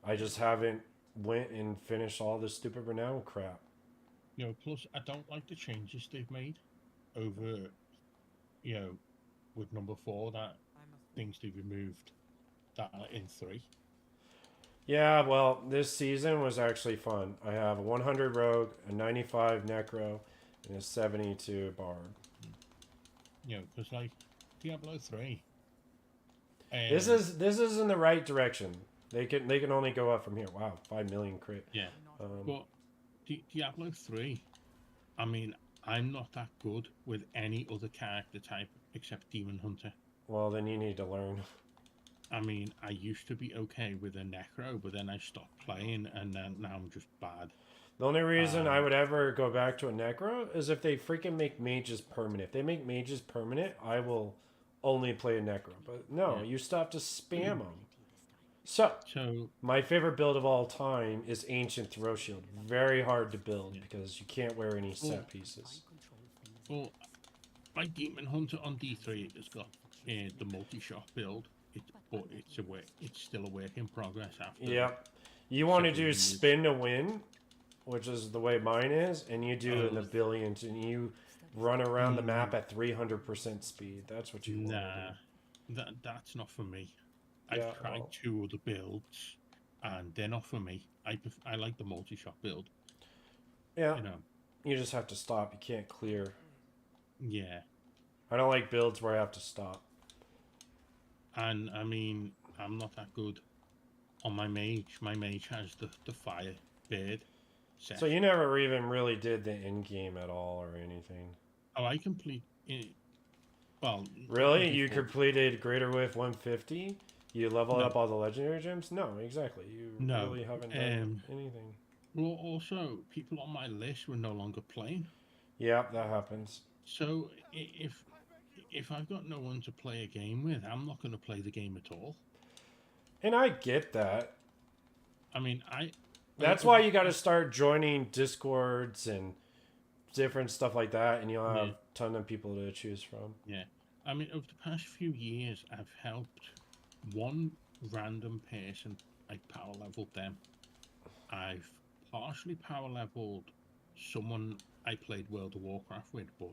I just haven't went and finished all this stupid renown crap. You know, plus I don't like the changes they've made over, you know, with number 4, that things they removed that are in 3. Yeah, well, this season was actually fun. I have a 100 rogue, a 95 necro, and a 72 bard. You know, because like Diablo 3. This is in the right direction. They can only go up from here. Wow, 5 million crit. Yeah. But Diablo 3, I mean, I'm not that good with any other character type except Demon Hunter. Well, then you need to learn. I mean, I used to be okay with a Necro, but then I stopped playing, and then now I'm just bad. The only reason I would ever go back to a necro is if they freaking make mages permanent. If they make mages permanent, I will only play a necro. But no, you still have to spam them. So, my favorite build of all time is Ancient Throw Shield. Very hard to build because you can't wear any set pieces. Well, my Demon Hunter on D3 has got the multi-shot build, but it's still a work in progress after. Yep. You want to do spin to win, which is the way mine is, and you do it in the billions, and you run around the map at 300% speed. That's what you want to do. That's not for me. I've tried 2 other builds, and they're not for me. I like the multi-shot build. Yeah. You just have to stop. You can't clear. Yeah. I don't like builds where I have to stop. And I mean, I'm not that good on my mage. My mage has the fire bird set. So you never even really did the end game at all or anything? Oh, I complete it. Well, really? You completed Greater Width 150? You leveled up all the legendary gems? No, exactly. You really haven't done anything. Well, also, people on my list were no longer playing. Yeah, that happens. So if I've got no one to play a game with, I'm not going to play the game at all. And I get that. I mean, That's why you got to start joining Discords and different stuff like that, and you'll have a ton of people to choose from. Yeah. I mean, over the past few years, I've helped one random person. I power leveled them. I've partially power leveled someone I played World of Warcraft with, but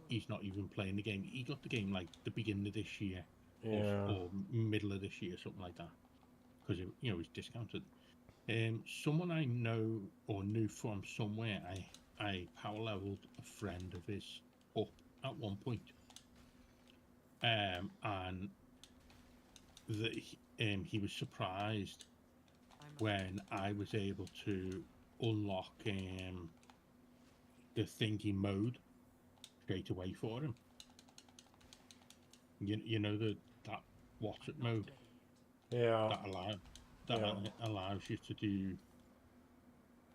he's not even playing the game. He got the game like the beginning of this year, or middle of this year, something like that, because it's discounted. Someone I know or knew from somewhere, I power leveled a friend of his up at one point, and he was surprised when I was able to unlock the thingy mode straight away for him. You know that watch it mode. Yeah. That allows you to do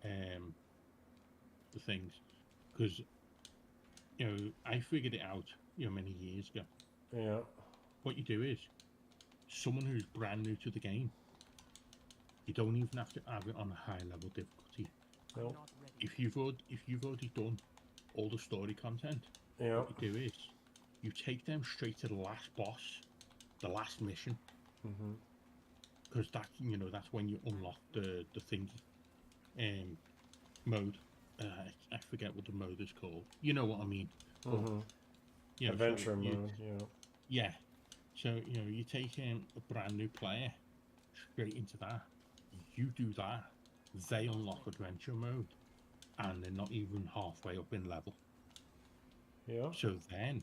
the things, because I figured it out many years ago. Yeah. What you do is, someone who's brand new to the game, you don't even have to have it on a high level difficulty. Nope. If you've already done all the story content, what you do is you take them straight to the last boss, the last mission, because that's when you unlock the thingy mode. I forget what the mode is called. You know what I mean? Adventure mode. Yeah. So you take a brand new player straight into that. You do that, they unlock adventure mode, and they're not even halfway up in level. Yeah. So then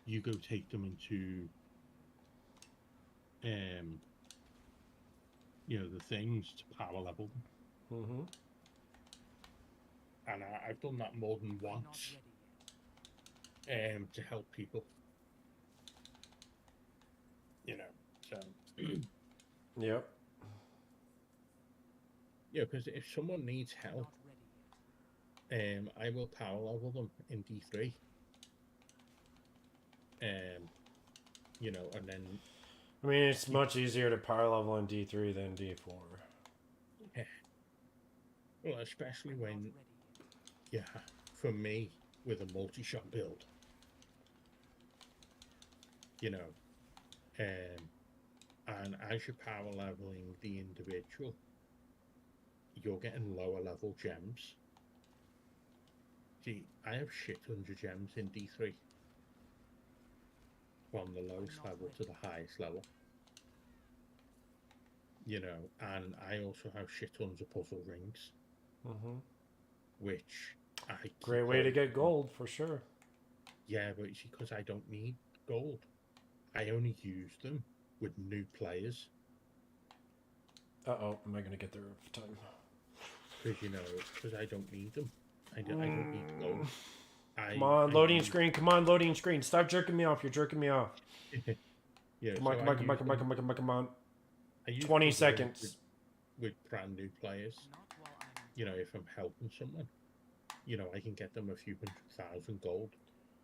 you go take them into the things to power level them. And I've done that more than once to help people. So Yep. Yeah, because if someone needs help, I will power level them in D3. And then... I mean, it's much easier to power level in D3 than D4. Yeah. Well, especially when, for me, with a multi-shot build, and as you're power leveling the individual, you're getting lower level gems. See, I have shit tons of gems in D3. From the lowest level to the highest level. you know, and I also have shit tons of puzzle rings, which I Great keep way to all- get gold for sure. Yeah, but it's because I don't need gold. I only use them with new players. Uh-oh, am I gonna get there time? Because, you know, because I don't need them. I don't need gold. Come on, loading screen. Come on, loading screen. Stop jerking me off. You're jerking me off. Yeah, come on, so come on, come on, come on, come on, come on, come on. I use 20 puzzle rings seconds. with brand new players. You know, if I'm helping someone, you know, I can get them a few 100,000 gold,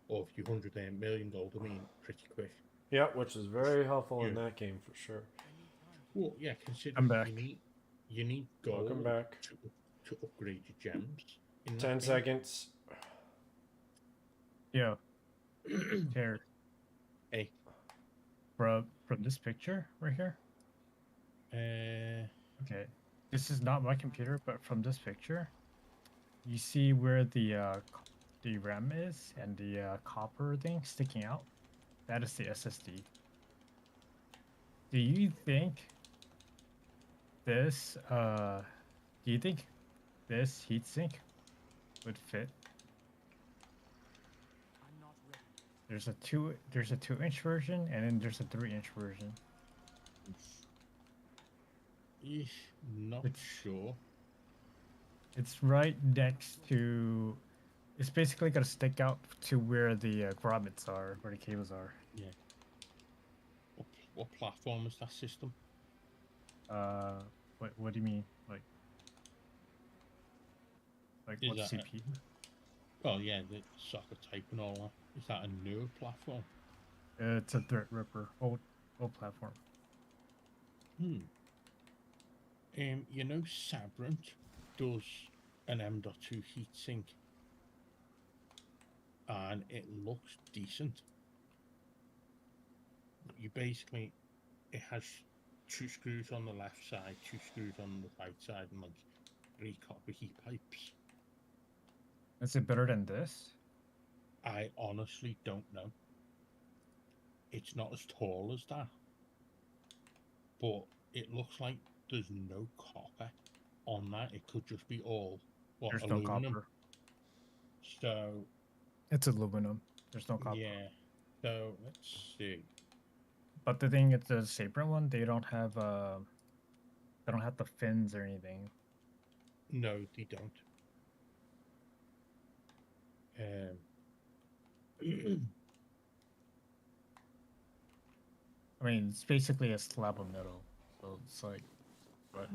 or a few 100 million gold. I mean, pretty quick. Yeah, which is very helpful in that game for sure. Well, yeah, consider I'm back. you need gold Welcome back. to upgrade your gems. In 10 that game. seconds. Yeah. Here. Hey. From this picture right here. Okay. This is not my computer, but from this picture, you see where the RAM is and the copper thing sticking out. That is the SSD. Do you think this heatsink would fit? There's a 2-inch version, and then there's a 3-inch version. Not sure. It's right next to. It's basically gonna stick out to where the grommets are, where the cables are. Yeah. What platform is that system? What do you mean? Like Is what that CPU? Well, yeah, the socket type and all that. Is that a new platform? It's a Threadripper, old platform. You know, Sabrent does an M.2 heatsink, and it looks decent. You basically, it has 2 screws on the left side, 2 screws on the right side, and like 3 copper heat pipes. Is it better than this? I honestly don't know. It's not as tall as that, but it looks like there's no copper on that. It could just be all There's aluminum. no copper. So It's aluminum. There's no copper. yeah. So let's see. But the thing is, the Saber one, they don't have the fins or anything. No, they don't. I mean, it's basically a slab of metal, so it's like, but.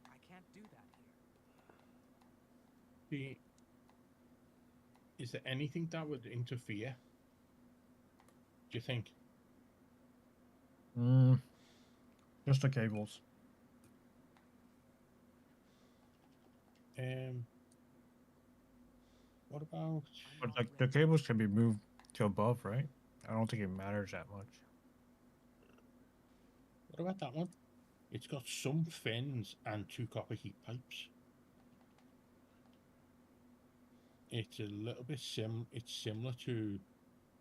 I can't do that here. Is there anything that would interfere? Do you think? Just the cables. What about? But like the cables can be moved to above, right? I don't think it matters that much. What about that one? It's got some fins and 2 copper heat pipes. It's a little bit It's similar to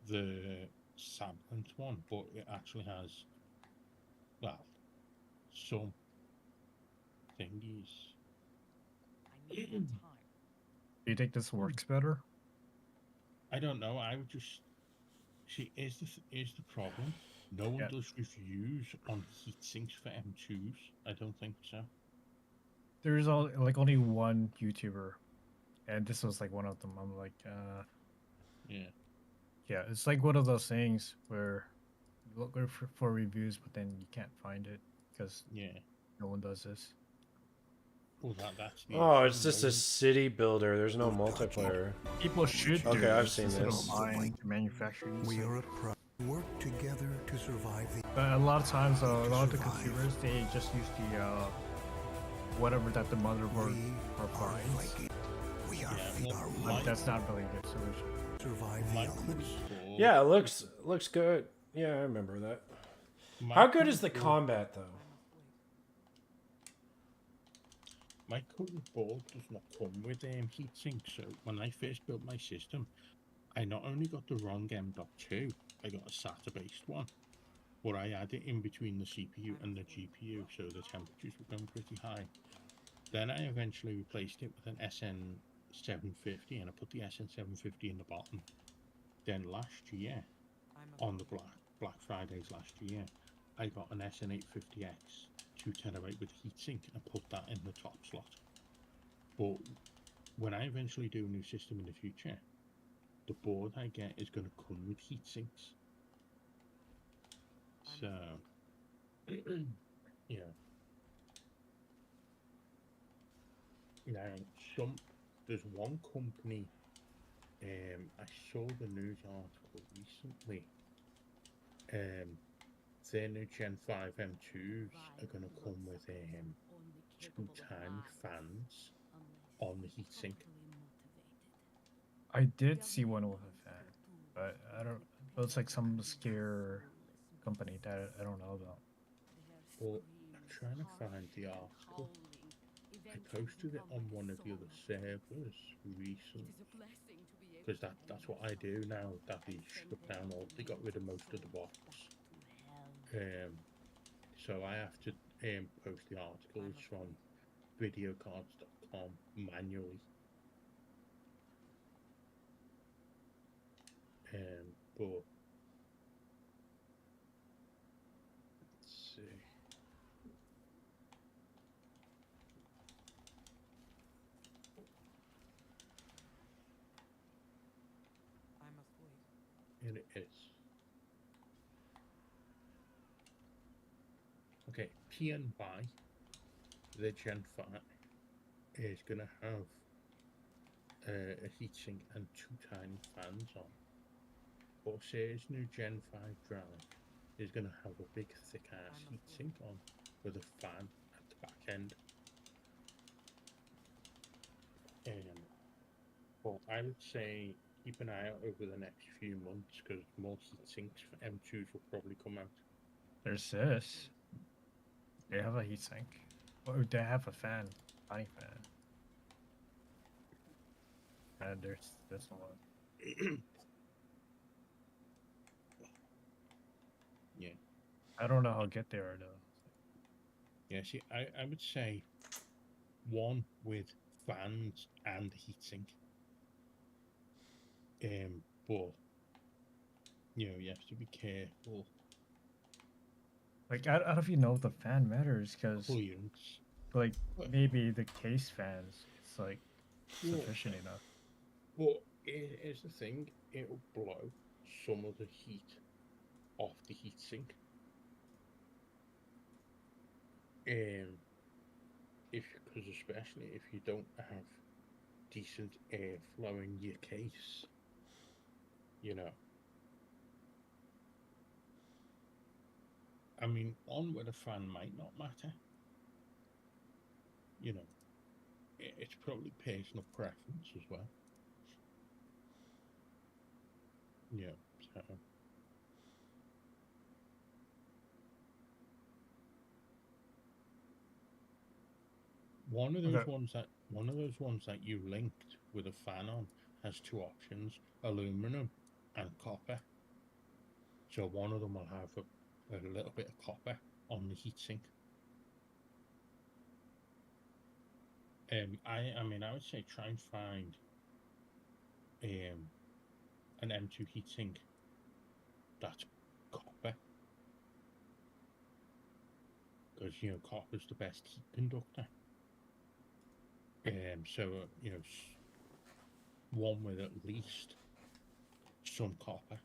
the Sabrent one, but it actually has, well, some thingies. I need more time. Do you think this works better? I don't know. I would just see. Is the problem? No one does reviews on heat sinks for M2s. I don't think so. There's only one YouTuber, and this was like one of them. I'm like, yeah, it's like one of those things where you look for reviews, but then you can't find it because no one does this. Well, that's the Oh, it's just a city builder. There's no multiplayer. People should. Okay, I've seen this. We are work together to survive the. But a lot of times, a lot of the consumers, they just use the whatever that the motherboard provides. But that's not really a good solution. Yeah, it looks good. Yeah, I remember that. How good is the combat though? My current board does not come with heatsink, so when I first built my system, I not only got the wrong M.2, I got a SATA-based one, but I had it in between the CPU and the GPU, so the temperatures were going pretty high. Then I eventually replaced it with an SN750, and I put the SN750 in the bottom. Then last year, on the Black Fridays last year, I got an SN850X 2TB with heatsink and put that in the top slot. But when I eventually do a new system in the future, the board I get is going to come with heatsinks. So, yeah. Now, there's one company, I saw the news article recently, their new Gen 5 M2s are going to come with 2-time fans on the heatsink. I did see one with a fan, but I don't. It was like some obscure company that I don't know about. Well, I'm trying to find the article. I posted it on one of the other servers recently, because that's what I do now that they shut down all. They got rid of most of the bots. So I have to post the articles from videocards.com manually. But let's see. I must wait. And it is. Okay, PNY, the Gen 5, is going to have a heatsink and 2 tiny fans on. But Say's new Gen 5 drive is going to have a big thick ass heatsink on with a fan at the back end. But I would say keep an eye out over the next few months, because more heatsinks for M2s will probably come out. There's this. They have a heatsink. Or they have a fan, tiny fan. And there's this one. Yeah. I don't know how good they are though. Yeah, see, I would say one with fans and heatsink. But you have to be careful. Like I don't even know if the fan matters, because Clearance. like maybe the case fans, it's like sufficient enough. But here's the thing: it'll blow some of the heat off the heatsink. Because especially if you don't have decent airflow in your case, I mean, on with a fan might not matter. It's probably personal preference as well. Yeah, so. One of those ones that you linked with a fan on has 2 options: aluminum and copper. So one of them will have a little bit of copper on the heatsink. I mean, I would say try and find an M2 heatsink that's copper, because copper's the best heat conductor. So one with at least some copper,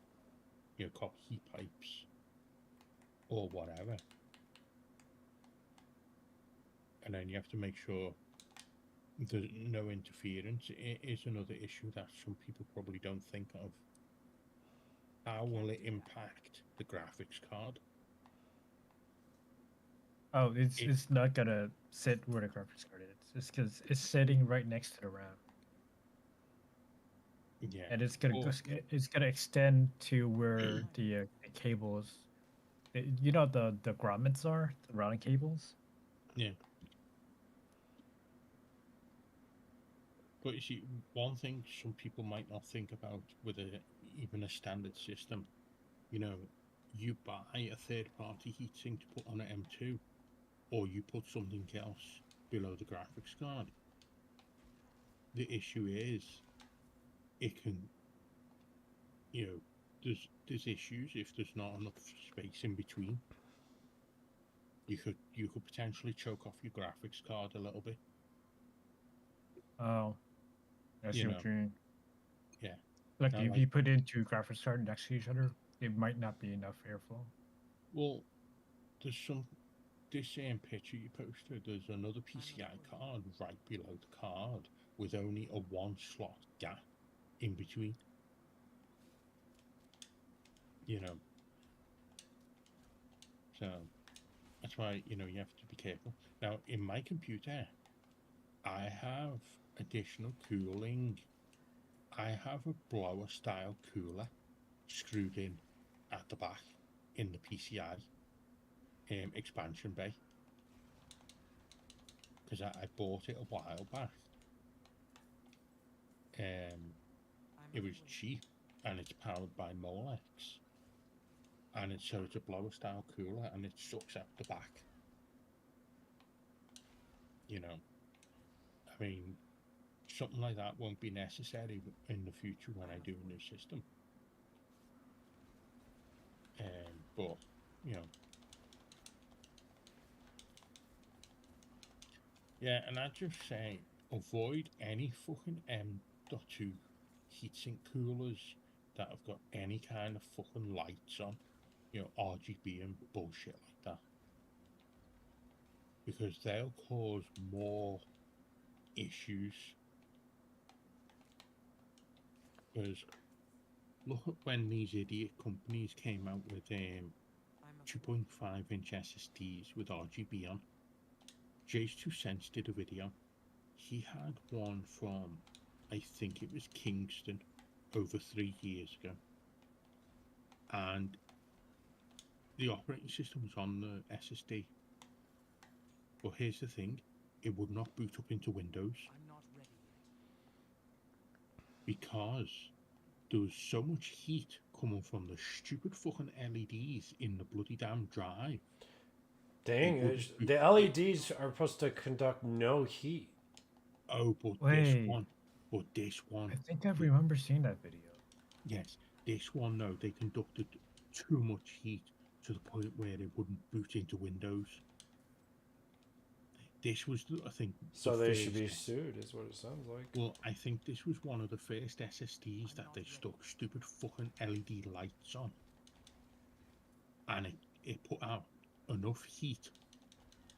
copper heat pipes or whatever. And then you have to make sure there's no interference. It is another issue that some people probably don't think of. How will it impact the graphics card? Oh, it's not gonna sit where the graphics card is. It's because it's sitting right next to the RAM. Yeah. And it's gonna extend to where the cables, the grommets are, the routing cables. Yeah. But you see, one thing some people might not think about with even a standard system, you know, you buy a third-party heatsink to put on an M2, or you put something else below the graphics card. The issue is, it can, you know, there's issues if there's not enough space in between. You could potentially choke off your graphics card a little bit. Oh, I see what you mean. Yeah. Like Now, if you put in two graphics cards next to each other, it might not be enough airflow. Well, there's this same picture you posted, there's another PCI card right below the card with only a 1-slot gap in between. You know. So that's why, you know, you have to be careful. Now, in my computer, I have additional cooling. I have a blower style cooler screwed in at the back in the PCI expansion bay, because I bought it a while back. It was cheap and it's powered by Molex, and it's a blower style cooler and it sucks out the back. You know, I mean, something like that won't be necessary in the future when I do a new system. But, you know, yeah, and I'd just say avoid any fucking M.2 heatsink coolers that have got any kind of fucking lights on, you know, RGB and bullshit like that, because they'll cause more issues. Because look at when these idiot companies came out with 2.5-inch SSDs with RGB on. Jace2Sense did a video. He had one from, I think it was Kingston, over 3 years ago. And the operating system was on the SSD. But here's the thing, it would not boot up into Windows. I'm not ready yet. Because there was so much heat coming from the stupid fucking LEDs in the bloody damn drive. Dang, the LEDs are supposed to conduct no heat. Oh, but Wait. this one. I think I remember seeing that video. Yes, this one, no, they conducted too much heat to the point where it wouldn't boot into Windows. This was, I think... So they should be sued, is what it sounds like. Well, I think this was one of the first SSDs that they stuck stupid fucking LED lights on. And it put out enough heat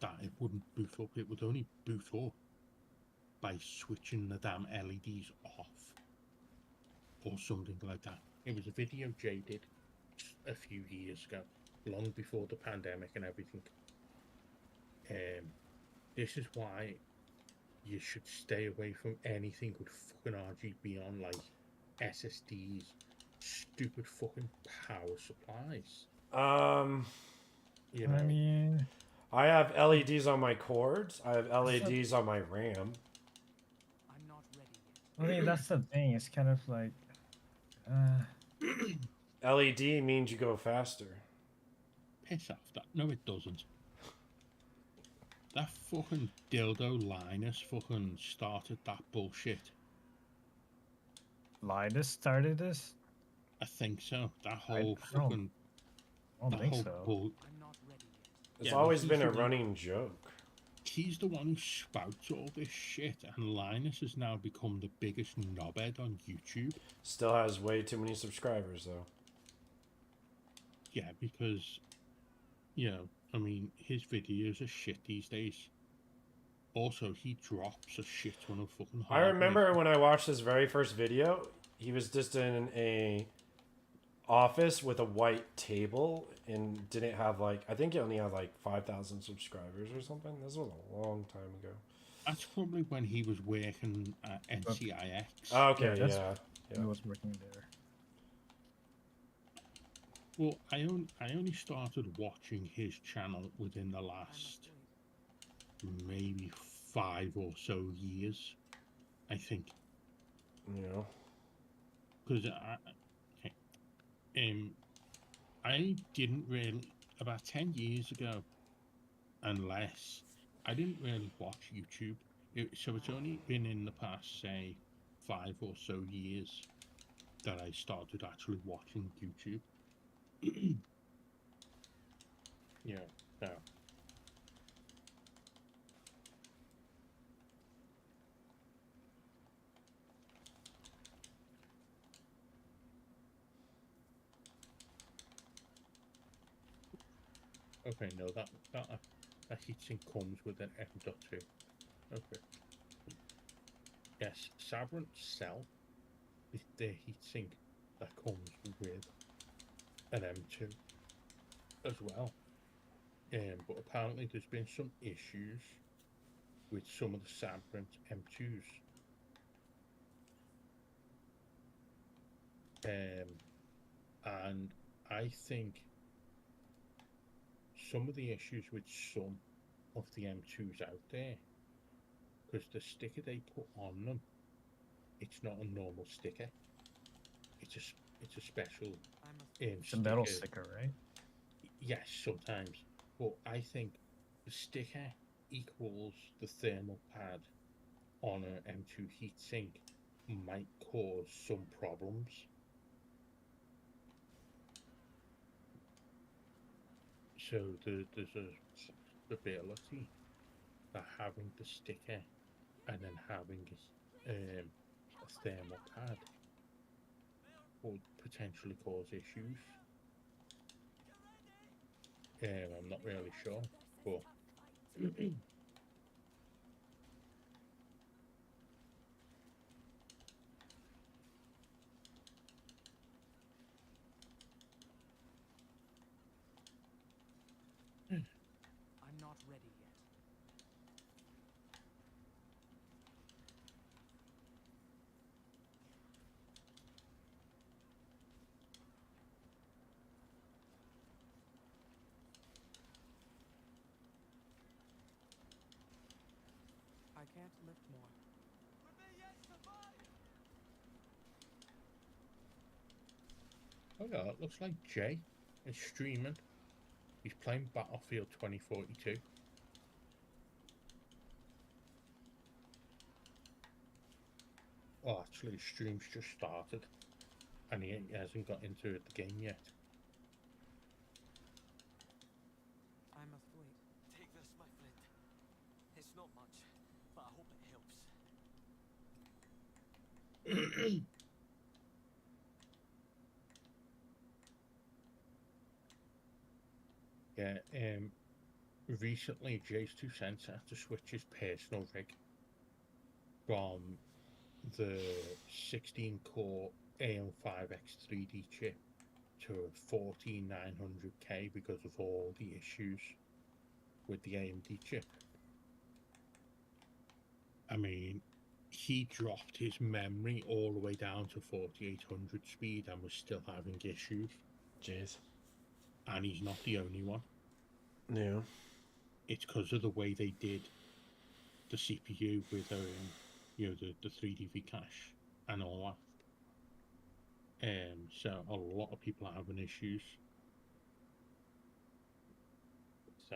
that it wouldn't boot up. It would only boot up by switching the damn LEDs off or something like that. It was a video Jay did a few years ago, long before the pandemic and everything. This is why you should stay away from anything with fucking RGB on, like SSDs, stupid fucking power supplies. You know, I mean, I have LEDs on my cords. I have LEDs on my RAM. I'm not ready yet. I mean, that's the thing. It's kind of like, LED means you go faster. Piss off that. No, it doesn't. That fucking dildo Linus fucking started that bullshit. Linus started this? I think so. That whole fucking... I don't think so. I'm not ready yet. It's always been a running joke. He's the one who spouts all this shit, and Linus has now become the biggest knobhead on YouTube. Still has way too many subscribers, though. Yeah, because, you know, I mean, his videos are shit these days. Also, he drops a shit ton of fucking hardware. I remember when I watched his very first video, he was just in a office with a white table and didn't have, like, I think he only had like 5,000 subscribers or something. This was a long time ago. That's probably when he was working at NCIX. Oh, okay, yeah. He was working there. Well, I only started watching his channel within the last maybe 5 or so years, I think. Yeah. Because I didn't really, about 10 years ago and less, I didn't really watch YouTube. So it's only been in the past, say, 5 or so years that I started actually watching YouTube. Yeah, so. Okay, no, that heatsink comes with an M.2. Okay. Yes, Sabrent Cell is the heatsink that comes with an M2 as well. But apparently there's been some issues with some of the Sabrent M2s. And I think some of the issues with some of the M2s out there, because the sticker they put on them, it's not a normal sticker. It's a special It's a sticker. metal sticker, right? Yes, sometimes. But I think the sticker equals the thermal pad on an M2 heatsink might cause some problems. So there's a possibility that having the sticker and then having a thermal pad would potentially cause issues. I'm not really sure, but I'm not ready yet. I can't lift more. oh yeah, it looks like Jay is streaming. He's playing Battlefield 2042. Oh, actually, the stream's just started, and he hasn't got into the game yet. I must wait. Take this, my friend. It's not much, but I hope it helps. Yeah, recently Jay's 2 cents had to switch his personal rig from the 16-core AM5X3D chip to a 14900K because of all the issues with the AMD chip. I mean, he dropped his memory all the way down to 4800 speed and was still having issues. Jeez. And he's not the only one. Yeah. It's because of the way they did the CPU with the 3DV cache and all that. So a lot of people are having issues. So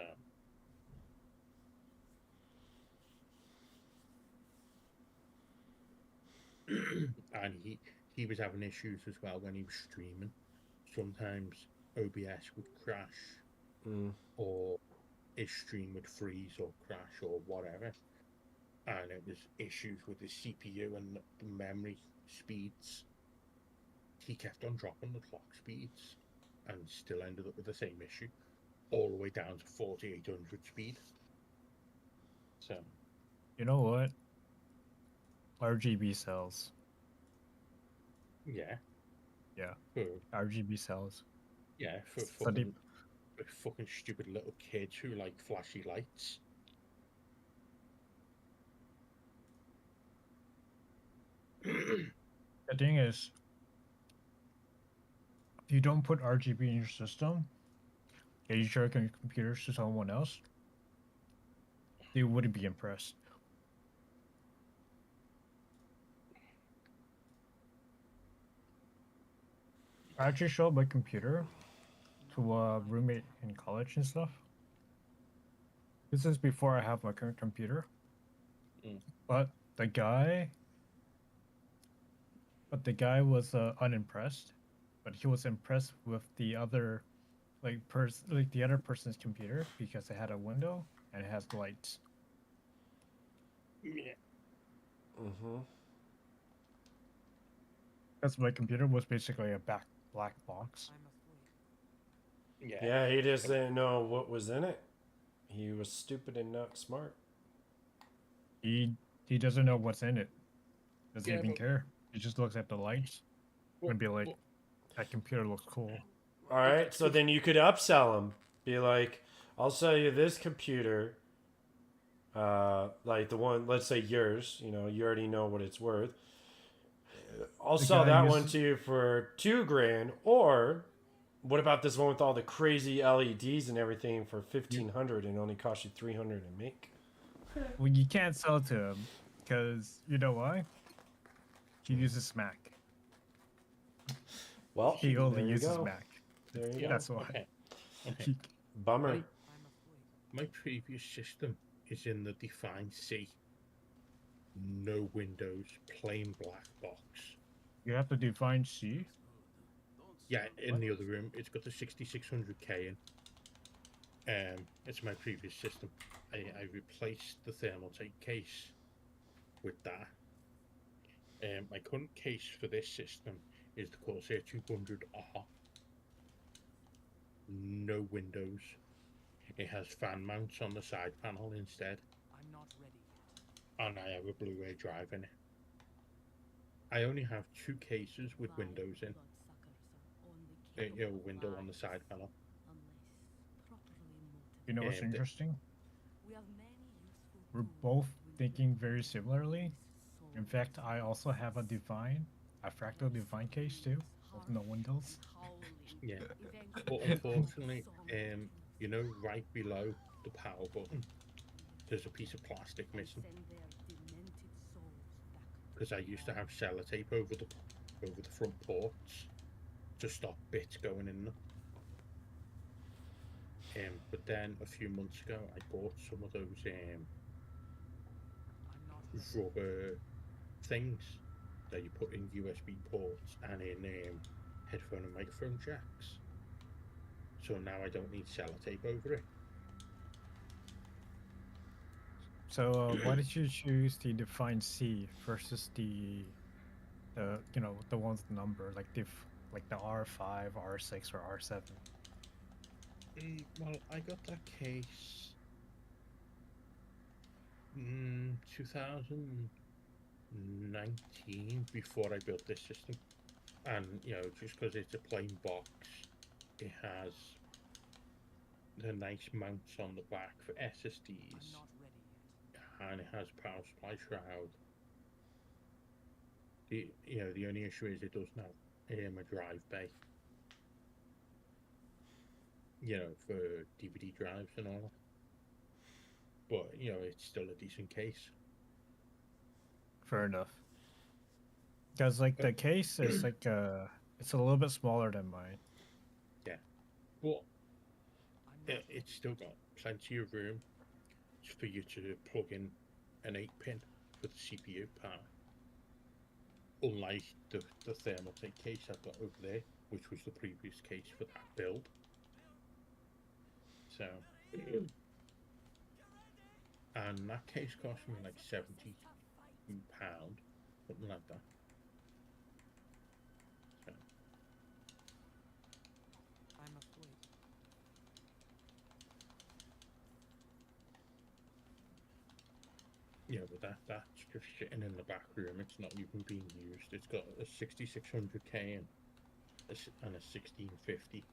and he was having issues as well when he was streaming. Sometimes OBS would crash, or his stream would freeze or crash or whatever, and it was issues with the CPU and the memory speeds. He kept on dropping the clock speeds and still ended up with the same issue, all the way down to 4800 speed. So You know what? RGB cells. yeah. Yeah. For, RGB cells. yeah, for fucking stupid little kids who like flashy lights. The thing is, if you don't put RGB in your system, and you share your computers to someone else, they wouldn't be impressed. I actually showed my computer to a roommate in college and stuff. This is before I have my current computer. Mm. But the guy was unimpressed, but he was impressed with the other the other person's computer because it had a window and it has lights. Yeah. Mm-hmm. Because my computer was basically a black box. Yeah. Yeah, he just didn't know what was in it. He was stupid and not smart. He doesn't know what's in it. Doesn't Yeah, even but- care. He just looks at the lights and be like, "That computer looks cool." All right, so then you could upsell him. Be like, I'll sell you this computer. Like the one, let's say yours. You know, you already know what it's worth. I'll The sell guy that one uses- to you for $2,000. Or what about this one with all the crazy LEDs and everything for $1,500 and only cost you $300 to make? Well, you can't sell to him because you know why? He uses Mac. Well, He only there you uses go. Mac. There you go. That's why. Okay. He- Bummer. My previous system is in the Define C. No windows, plain black box. You have to define C. Yeah, in the other room, it's got the 6600K in. It's my previous system. I replaced the Thermaltake case with that. My current case for this system is the Corsair 200R. No windows. It has fan mounts on the side panel instead. I'm not ready yet. And I have a Blu-ray drive in it. I only have 2 cases with windows in. A window on the side panel. You know what's the- interesting? We're both thinking very similarly. In fact, I also have a fractal Divine case too, with no windows. Yeah, but unfortunately, you know, right below the power button, there's a piece of plastic missing. Because I used to have sellotape over the front ports to stop bits going in them. But then a few months ago, I bought some of those rubber things that you put in USB ports and in headphone and microphone jacks. So now I don't need sellotape over it. So why did you choose the Define C versus the the ones number like the R5, R6, or R7? Well, I got that case 2019 before I built this system, and you know, just because it's a plain box, it has the nice mounts on the back for SSDs, and it has power supply shroud. The only issue is it doesn't have a drive bay. You know, for DVD drives and all. But you know, it's still a decent case. Fair enough. Because like the case is like it's a little bit smaller than mine. Yeah, but it's still got plenty of room for you to plug in an 8-pin for the CPU power. Unlike the Thermaltake case I've got over there, which was the previous case for that build. So, and that case cost me like £70, something like that. So. I'm asleep. Yeah, but that's just sitting in the back room. It's not even being used. It's got a 6600K and a 1650.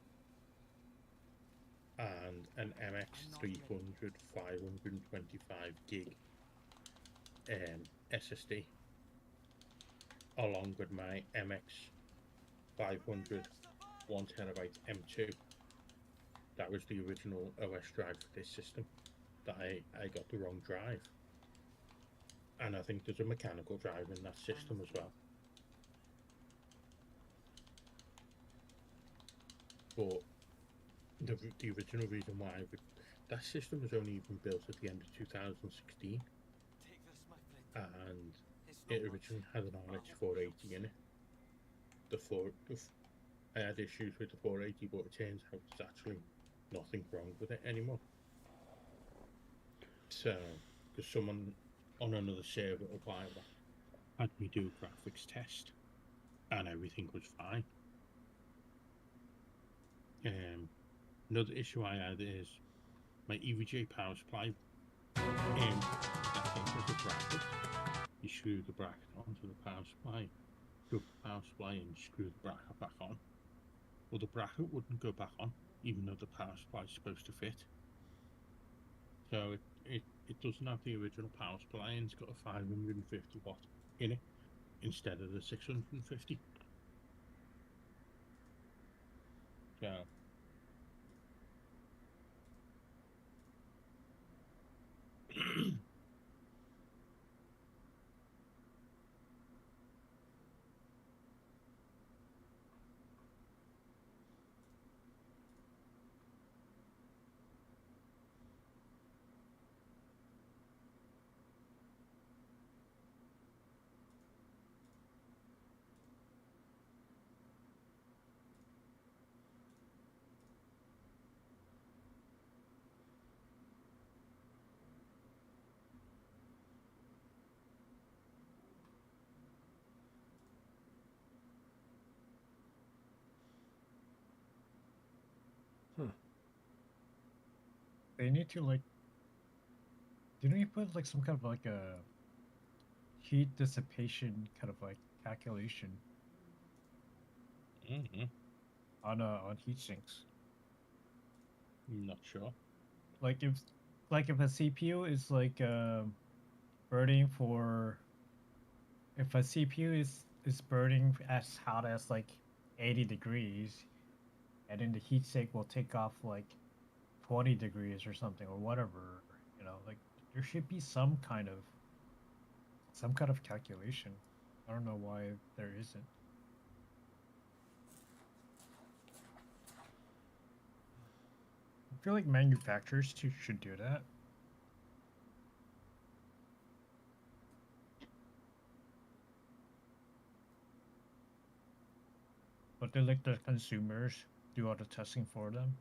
And an MX300 525 gig SSD, along with my MX 500 1TB M2. That was the original OS drive for this system. That I got the wrong drive, and I think there's a mechanical drive in that system as well. But the original reason why that system was only even built at the end of 2016, and it originally had an RX 480 in it. I had issues with the 480, but it turns out there's actually nothing wrong with it anymore. So, because someone on another server a while back had me do a graphics test, and everything was fine. Another issue I had is my EVGA power supply. That came with the bracket. You screw the bracket onto the power supply, plug the power supply, and screw the bracket back on. Well, the bracket wouldn't go back on, even though the power supply is supposed to fit. So it doesn't have the original power supply, and it's got a 550 watt in it instead of the 650. So They need to like. Didn't we put like some kind of like a heat dissipation kind of like calculation on heat sinks? I'm not sure. Like if a CPU is like burning for, if a CPU is burning as hot as like 80 degrees, and then the heat sink will take off like 20 degrees or something or whatever, like there should be some kind of calculation. I don't know why there isn't. I feel like manufacturers too should do that. But they let the consumers do all the testing for them.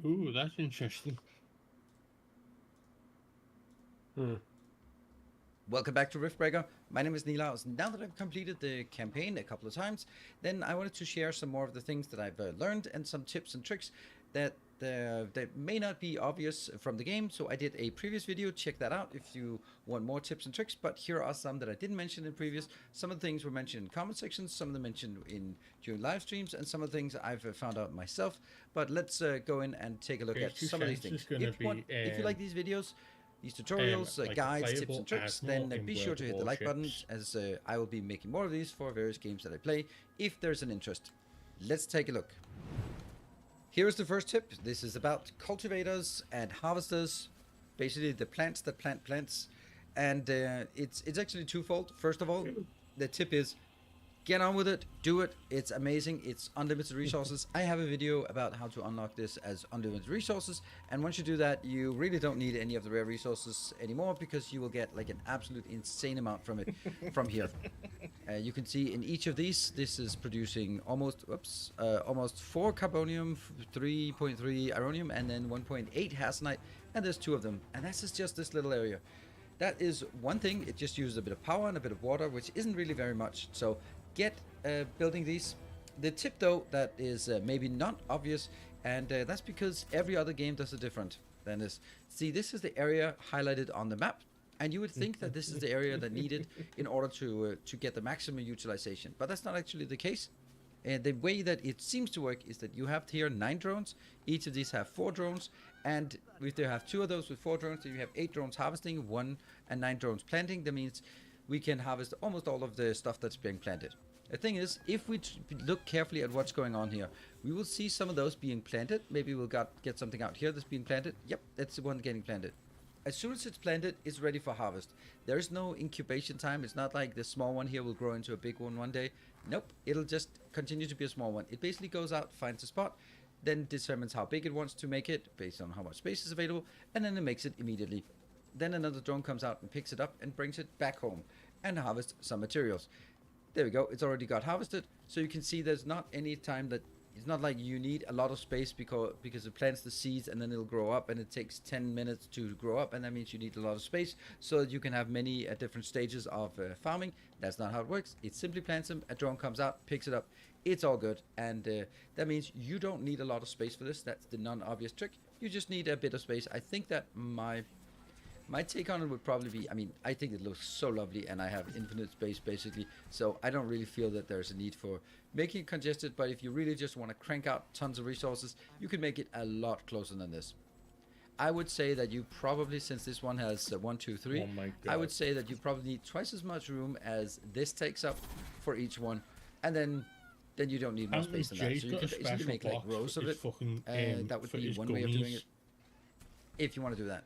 Ooh, that's interesting. Welcome back to Riftbreaker. My name is Nilaus. Now that I've completed the campaign a couple of times, then I wanted to share some more of the things that I've learned and some tips and tricks that may not be obvious from the game. So I did a previous video, check that out if you want more tips and tricks, but here are some that I didn't mention in previous. Some of the things were mentioned in comment sections, some of them mentioned during live streams, and some of the things I've found out myself. But let's go in and take a look at some of these things. If you like these videos, these tutorials, like guides, tips and tricks, then be sure to hit the like button, as I will be making more of these for various games that I play, if there's an interest. Let's take a look. Here's the first tip. This is about cultivators and harvesters, basically the plants that plant plants. And it's actually twofold. First of all, the tip is get on with it, do it. It's amazing. It's unlimited resources. I have a video about how to unlock this as unlimited resources, and once you do that, you really don't need any of the rare resources anymore, because you will get like an absolute insane amount from it from here. You can see in each of these, this is producing almost 4 carbonium, 3.3 ironium, and then 1.8 hasenite, and there's 2 of them, and this is just this little area. That is one thing. It just uses a bit of power and a bit of water, which isn't really very much. So get building these. The tip though that is maybe not obvious, and that's because every other game does it different than this. See, this is the area highlighted on the map, and you would think that this is the area that needed in order to get the maximum utilization, but that's not actually the case. And the way that it seems to work is that you have here 9 drones. Each of these have 4 drones, and if they have 2 of those with 4 drones, then you have 8 drones harvesting, 1 and 9 drones planting. That means we can harvest almost all of the stuff that's being planted. The thing is, if we look carefully at what's going on here, we will see some of those being planted. Maybe we'll get something out here that's being planted. Yep, that's the one getting planted. As soon as it's planted, it's ready for harvest. There is no incubation time. It's not like the small one here will grow into a big one day. Nope, it'll just continue to be a small one. It basically goes out, finds a spot, then determines how big it wants to make it based on how much space is available, and then it makes it immediately. Then another drone comes out and picks it up and brings it back home and harvests some materials. There we go, it's already got harvested. So you can see there's not any time that it's not like you need a lot of space because it plants the seeds and then it'll grow up, and it takes 10 minutes to grow up, and that means you need a lot of space so that you can have many different stages of farming. That's not how it works. It simply plants them, a drone comes out, picks it up, it's all good, and that means you don't need a lot of space for this. That's the non-obvious trick. You just need a bit of space. I think that my take on it would probably be, I mean, I think it looks so lovely, and I have infinite space basically, so I don't really feel that there's a need for making it congested. But if you really just want to crank out tons of resources, you can make it a lot closer than this. I would say that you probably, since this one has 1, 2, 3, I would say that you probably need twice as much room as this takes up for each one, and then you don't need more space than that. So you can basically make like rows of it. That would be one way of doing it, if you want to do that.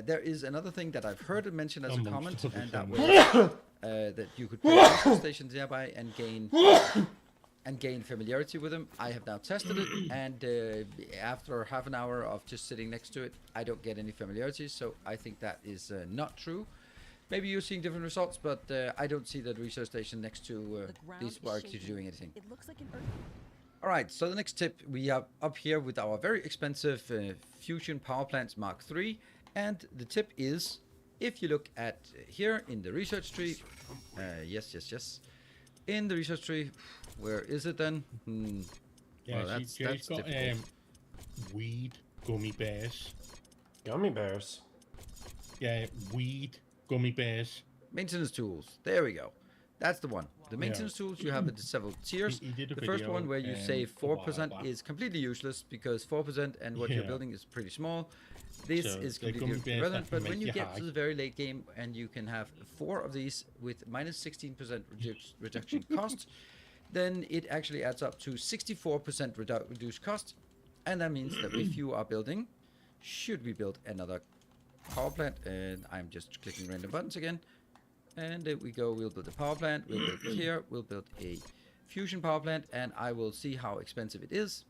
There is another thing that I've heard mentioned as a comment, and that was that you could put research stations nearby and gain familiarity with them. I have now tested it, and after half an hour of just sitting next to it, I don't get any familiarity. So I think that is not true. Maybe you're seeing different results, but I don't see that research station next to these are actually doing anything. It looks like an All right, so the next tip we have up here with our very expensive fusion power plants Mark III. And the tip is, if you look at here in the research tree, yes. In the research tree, where is it then? Yeah, well, that's got weed gummy bears. Gummy bears? Yeah, weed gummy bears. Maintenance tools. There we go. That's the one. The maintenance tools, you have several tiers. The first one where you save 4% is completely useless, because 4% and what you're building is pretty small. This is completely irrelevant, but when you get to the very late game and you can have 4 of these with minus 16% reduction cost, then it actually adds up to 64% reduced cost. And that means that if you are building, should we build another power plant? And I'm just clicking random buttons again. And there we go, we'll build a power plant, we'll build it here, we'll build a fusion power plant, and I will see how expensive it is.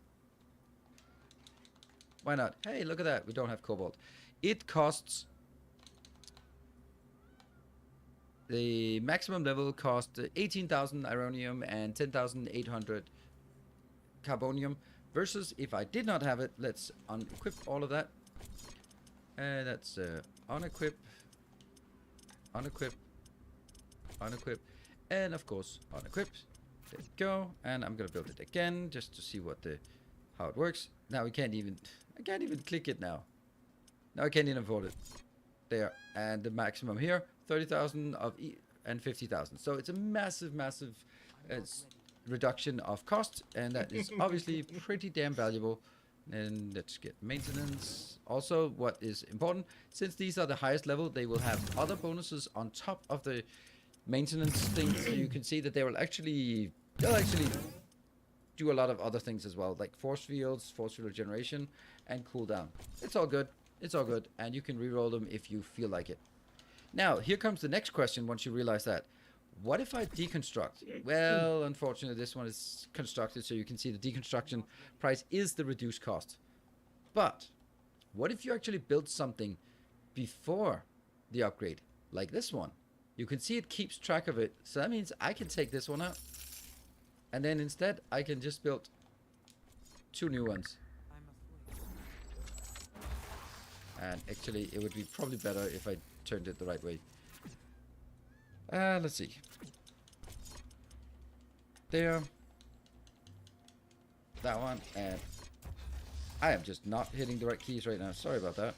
Why not? Hey, look at that, we don't have cobalt. It costs, the maximum level cost 18,000 ironium and 10,800 carbonium, versus if I did not have it, let's unequip all of that. That's unequip, unequip, and of course unequip. There we go, and I'm gonna build it again just to see how it works. Now I can't even click it now. Now I can't even afford it. There, and the maximum here, 30,000 and 50,000. So it's a massive reduction of cost, and that is obviously pretty damn valuable. And let's get maintenance. Also, what is important, since these are the highest level, they will have other bonuses on top of the maintenance things. So you can see that they'll actually do a lot of other things as well, like force field generation, and cooldown. It's all good, and you can reroll them if you feel like it. Now, here comes the next question once you realize that. What if I deconstruct? Well, unfortunately, this one is constructed, so you can see the deconstruction price is the reduced cost. But what if you actually build something before the upgrade, like this one? You can see it keeps track of it, so that means I can take this one out. And then instead, I can just build 2 new ones. And actually, it would be probably better if I turned it the right way. Let's see. There. That one. And I am just not hitting the right keys right now. Sorry about that.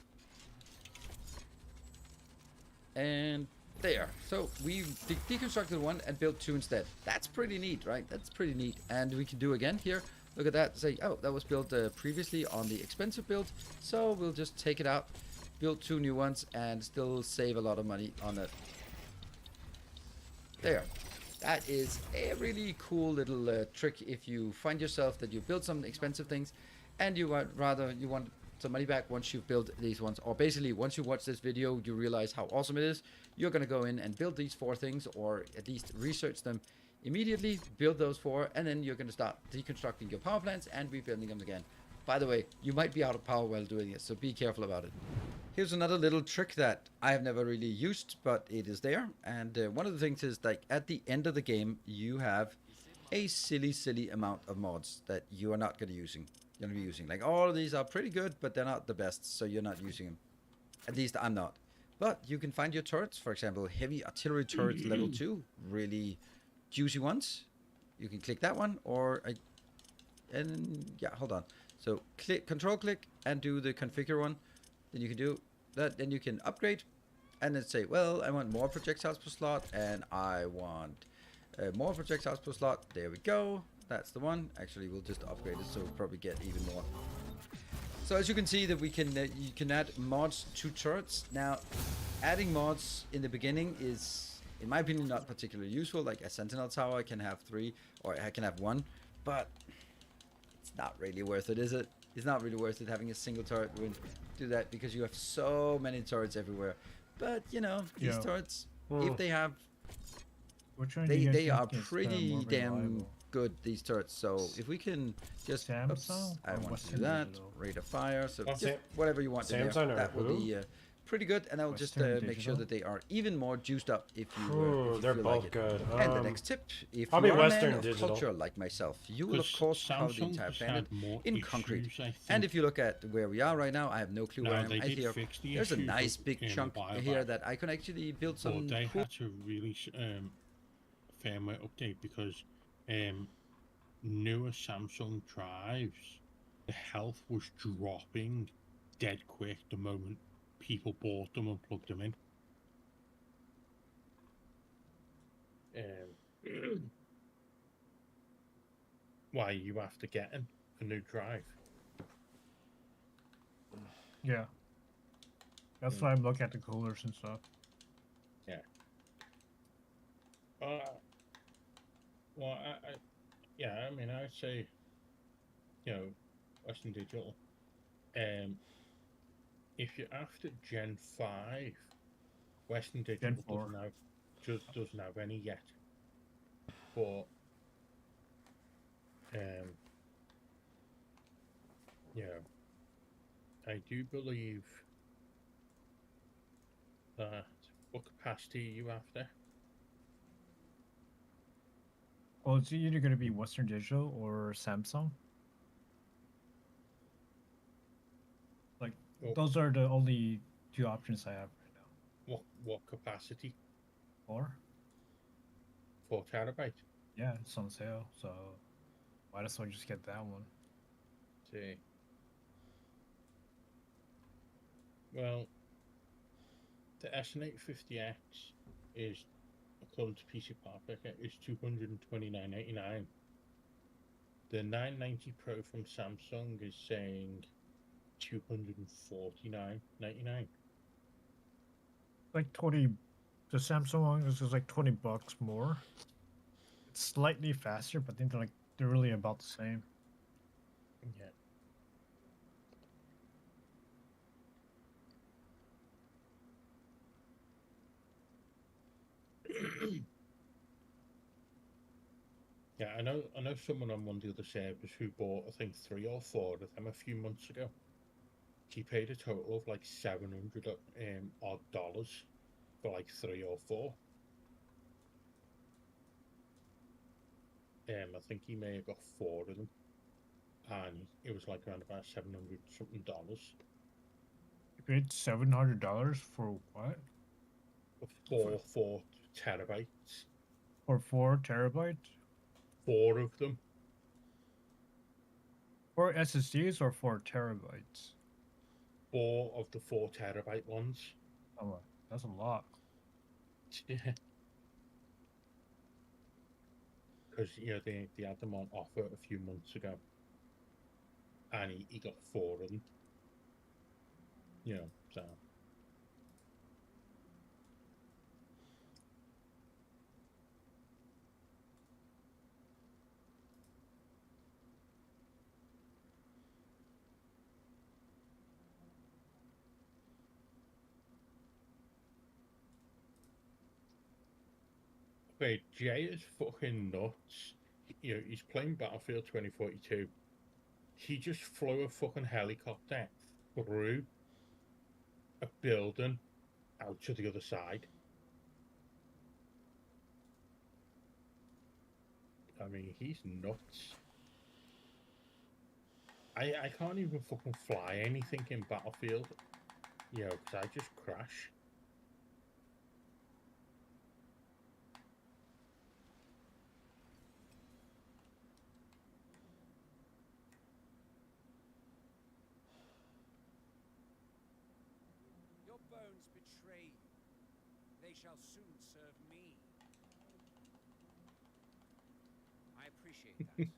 And there. So we deconstructed one and built 2 instead. That's pretty neat, right? That's pretty neat. And we can do again here. Look at that. Say, oh, that was built previously on the expensive build. So we'll just take it out, build 2 new ones, and still save a lot of money on it. There. That is a really cool little trick if you find yourself that you build some expensive things and you want some money back once you've built these ones. Or basically, once you watch this video, you realize how awesome it is. You're going to go in and build these 4 things, or at least research them immediately, build those 4, and then you're going to start deconstructing your power plants and rebuilding them again. By the way, you might be out of power while doing it, so be careful about it. Here's another little trick that I have never really used, but it is there. And one of the things is, like, at the end of the game, you have a silly amount of mods that you are not going to be using. Like, all of these are pretty good, but they're not the best, so you're not using them. At least I'm not. But you can find your turrets, for example, heavy artillery turrets level 2, really juicy ones. You can click that one, or yeah, hold on. So control click and do the configure one. Then you can do that. Then you can upgrade, and then say, well, I want more projectiles per slot, and I want more projectiles per slot. There we go. That's the one. Actually, we'll just upgrade it, so we'll probably get even more. So as you can see that we can you can add mods to turrets. Now, adding mods in the beginning is, in my opinion, not particularly useful. Like a sentinel tower can have 3, or I can have 1, but it's not really worth it, is it? It's not really worth it having a single turret do that, because you have so many turrets everywhere. But you know, these turrets, if they have, they are pretty damn good, these turrets. So if we can just, oops, I want to do that, rate of fire, so just whatever you want in there, that will be pretty good, and I will just make sure that they are even more juiced up if you they're feel both like good. And the next tip, if probably you are Western a man of Digital culture like myself, you will of course cover the entire planet in concrete. And if you look at where we are right now, I have no clue where I am. I hear there's a nice big chunk here that I can actually build some. But they had to really firmware update because newer Samsung drives, the health was dropping dead quick the moment people bought them and plugged them in. Why you have to get a new drive? Yeah. That's why I'm looking at the coolers and stuff. Yeah. Well, I mean, I'd say, you know, Western Digital. If you're after Gen 5, Western Digital doesn't have any yet. But you know, I do believe that what capacity are you after? Well, it's either going to be Western Digital or Samsung. Like, those are the only 2 options I have right now. What capacity? 4 terabyte. Yeah, it's on sale, so might as well just get that one. See. Well, the S850X is, according to PC Power Picker, is $229.99. The 990 Pro from Samsung is saying $249.99. Like 20. The Samsung one is just like $20 more. It's slightly faster, but then they're really about the same. Yeah. Yeah, I know someone on one of the other servers who bought, I think, 3 or 4 of them a few months ago. He paid a total of like 700 odd dollars for like 3 or 4. I think he may have got 4 of them, and it was like around about 700 something dollars. You paid $700 for what? For 4 terabytes. For 4 terabytes? 4 of them. 4 SSDs or 4 terabytes? 4 of the 4 terabyte ones. Oh, that's a lot. Yeah. Because they had them on offer a few months ago, and he got 4 of them. So. Wait, Jay is fucking nuts. He's playing Battlefield 2042. He just flew a fucking helicopter through a building out to the other side. I mean, he's nuts. I can't even fucking fly anything in Battlefield, because I just crash. Your bones betray you. They shall soon serve me. I appreciate that.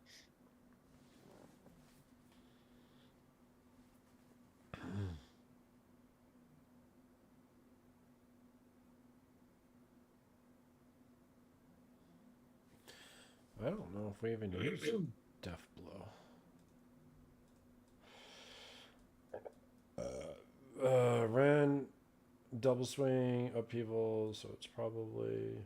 I don't know if we even use Death Blow. Ran double swing upheaval, so it's probably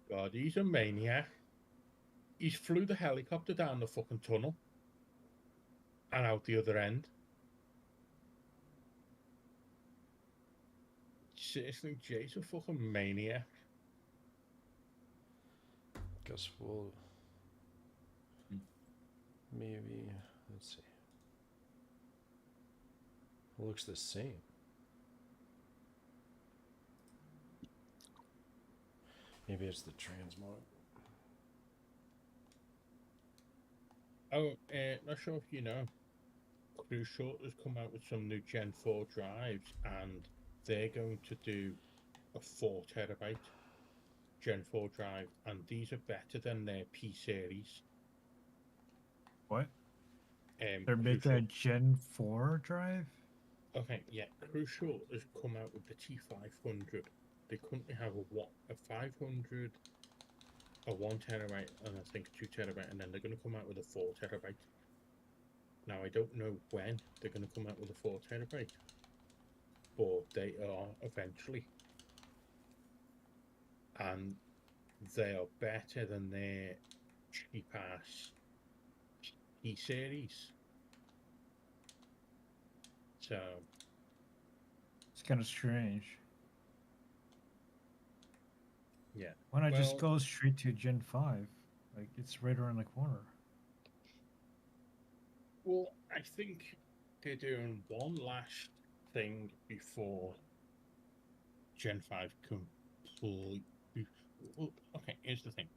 God, he's a maniac. He's flew the helicopter down the fucking tunnel and out the other end. Seriously, Jay's a fucking maniac. Guess we'll maybe, let's see. It looks the same. Maybe it's the transmog. Oh, not sure if you know, Crucial has come out with some new Gen 4 drives, and they're going to do a 4 terabyte Gen 4 drive, and these are better than their P series. What? They're making a Gen 4 drive? Okay, yeah. Crucial has come out with the T500. They currently have a 500, a 1 terabyte, and I think a 2 terabyte, and then they're going to come out with a 4 terabyte. Now, I don't know when they're going to come out with a 4 terabyte, but they are eventually. And they are better than their cheap-ass P-series. So... It's kind of strange. Yeah. Why not just go straight to Gen 5? Like, it's right around the corner. Well, I think they're doing one last thing before Gen 5 completely... Well, okay, here's the thing.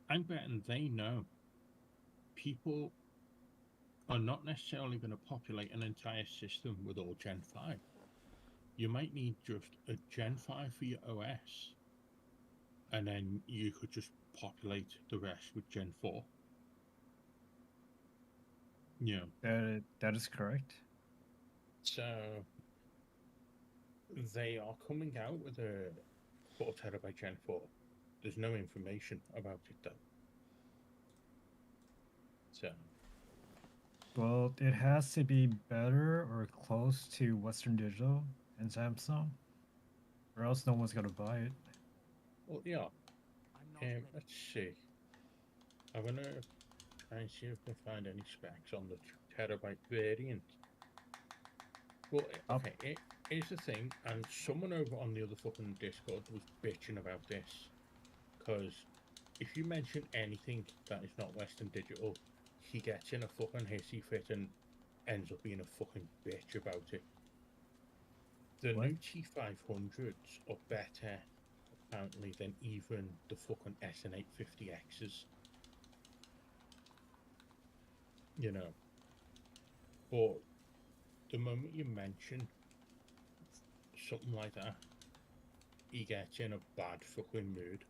I'm betting they know people are not necessarily going to populate an entire system with all Gen 5. You might need just a Gen 5 for your OS, and then you could just populate the rest with Gen 4. Yeah. That is correct. So they are coming out with a 4 terabyte Gen 4. There's no information about it though. So Well, it has to be better or close to Western Digital and Samsung, or else no one's gonna buy it. well, yeah. Let's see. I'm gonna try and see if I can find any specs on the 2 terabyte variant. Well, okay, here's the thing, and someone over on the other fucking Discord was bitching about this, because if you mention anything that is not Western Digital, he gets in a fucking hissy fit and ends up being a fucking bitch about it. The What? new T500s are better, apparently, than even the fucking SN850Xs. You know. But the moment you mention something like that, he gets in a bad fucking mood.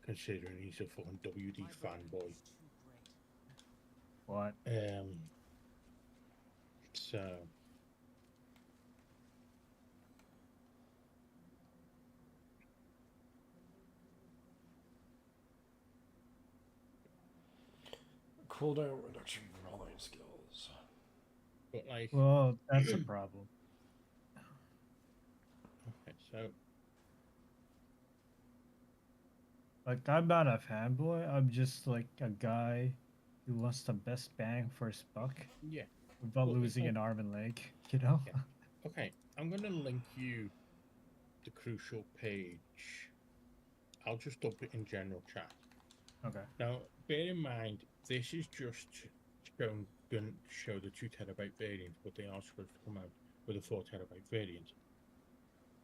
Considering he's a fucking WD fanboy. What? So Cooldown reduction rolling skills. But like, well, that's a problem. Okay, so like, I'm not a fanboy. I'm just like a guy who wants the best bang for his buck. Yeah. Without Well, losing an arm and leg, you know. Yeah. Okay, I'm gonna link you the Crucial page. I'll just dump it in general chat. Okay. Now, bear in mind, this is just going to show the 2 terabyte variant, but they are supposed to come out with a 4 terabyte variant.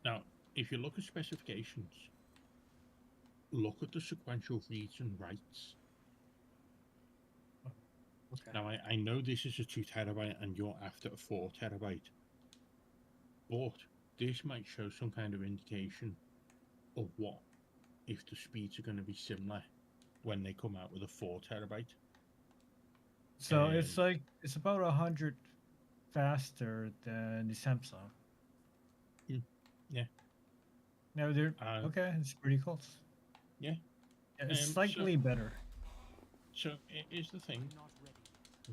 Now, if you look at specifications, look at the sequential reads and writes. Okay. Now, I know this is a 2 terabyte and you're after a 4 terabyte, but this might show some kind of indication of what if the speeds are going to be similar when they come out with a 4 terabyte. So it's about 100 faster than the Samsung. Yeah. No, they're okay. It's pretty close. Yeah. It's slightly better. So here's the thing: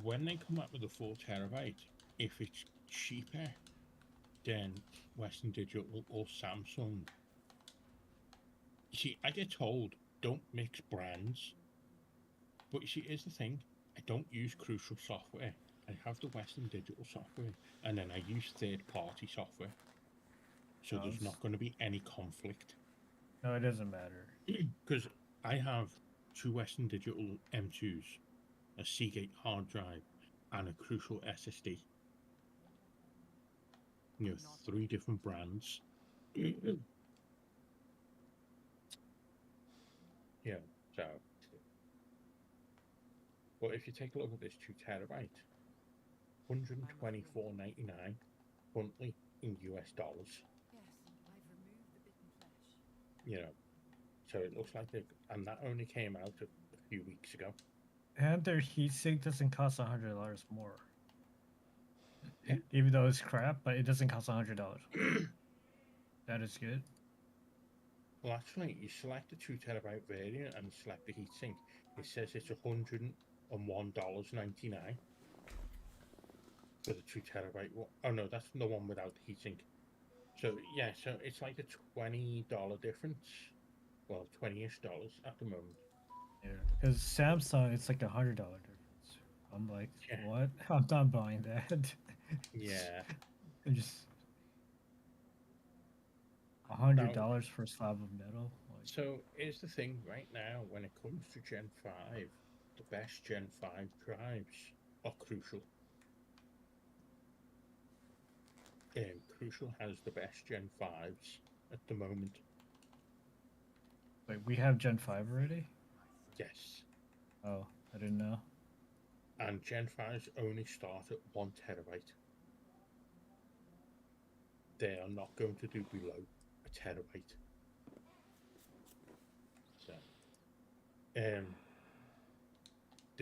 when they come up with a 4 terabyte, if it's cheaper than Western Digital or Samsung, you see, I get told don't mix brands, but you see, here's the thing: I don't use Crucial software. I have the Western Digital software, and then I use third-party software. So there's not going to be any conflict. No, it doesn't matter. Because I have 2 Western Digital M2s, a Seagate hard drive, and a Crucial SSD. You know, 3 different brands. Yeah, so. But if you take a look at this 2 terabyte, $124.99 currently in US dollars. Yes, I've removed the bitten flesh. You know, so it looks like they, and that only came out a few weeks ago. And their heatsink doesn't cost $100 more. Yeah. Even though it's crap, but it doesn't cost $100. That is good. Well, actually, you select the 2 terabyte variant and select the heatsink. It says it's $101.99 for the 2 terabyte one. Oh no, that's the one without the heatsink. So yeah, so it's like a $20 difference. Well, $20-ish at the moment. Yeah, because Samsung, it's like $100 difference. I'm like, what? I'm not buying that. Yeah. I'm just $100 for a slab of metal. Like, so here's the thing: right now, when it comes to Gen 5, the best Gen 5 drives are Crucial. Crucial has the best Gen 5s at the moment. wait, we have Gen 5 already? Yes. Oh, I didn't know. And Gen 5s only start at 1 terabyte. They are not going to do below a terabyte. So,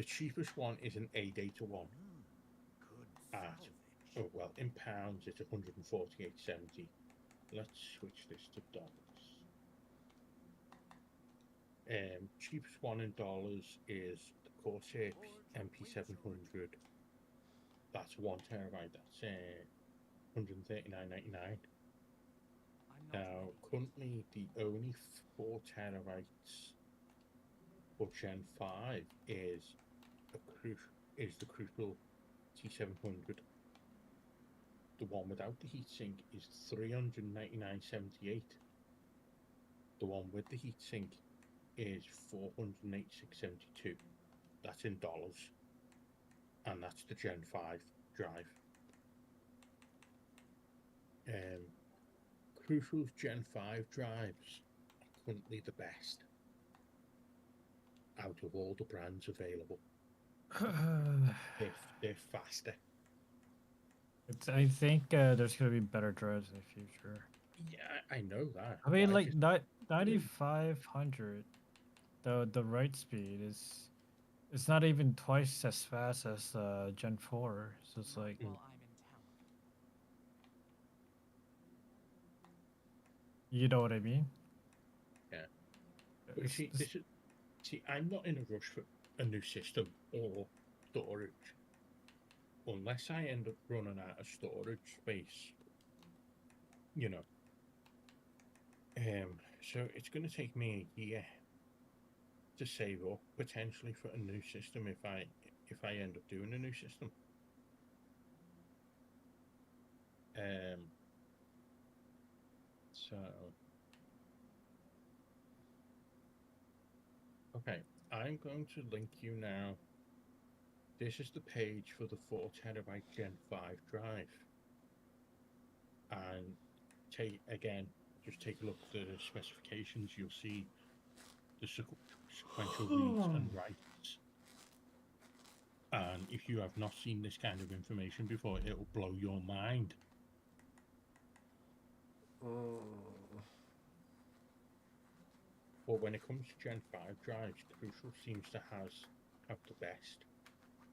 the cheapest one is an A data one. At in pounds it's 148.70. Let's switch this to dollars. Cheapest one in dollars is the Corsair MP700. That's 1 terabyte. That's 139.99. Now, currently the only 4 terabytes for Gen 5 is the Crucial T700. The one without the heatsink is 399.78. The one with the heatsink is 486.72. That's in dollars, and that's the Gen 5 drive. Crucial's Gen 5 drives are currently the best out of all the brands available. They're faster. I think there's gonna be better drives in the future. Yeah, I know that. I mean, like 9500, the write speed is, it's not even twice as fast as Gen 4. So it's like. You know what I mean? Yeah. But see, I'm not in a rush for a new system or storage. Unless I end up running out of storage space, you know. So it's going to take me a year to save up potentially for a new system if I end up doing a new system. So okay, I'm going to link you now. This is the page for the 4 terabyte Gen 5 drive. And just take a look at the specifications. You'll see the sequential reads and writes. And if you have not seen this kind of information before, it will blow your mind. But when it comes to Gen 5 drives, Crucial seems to have the best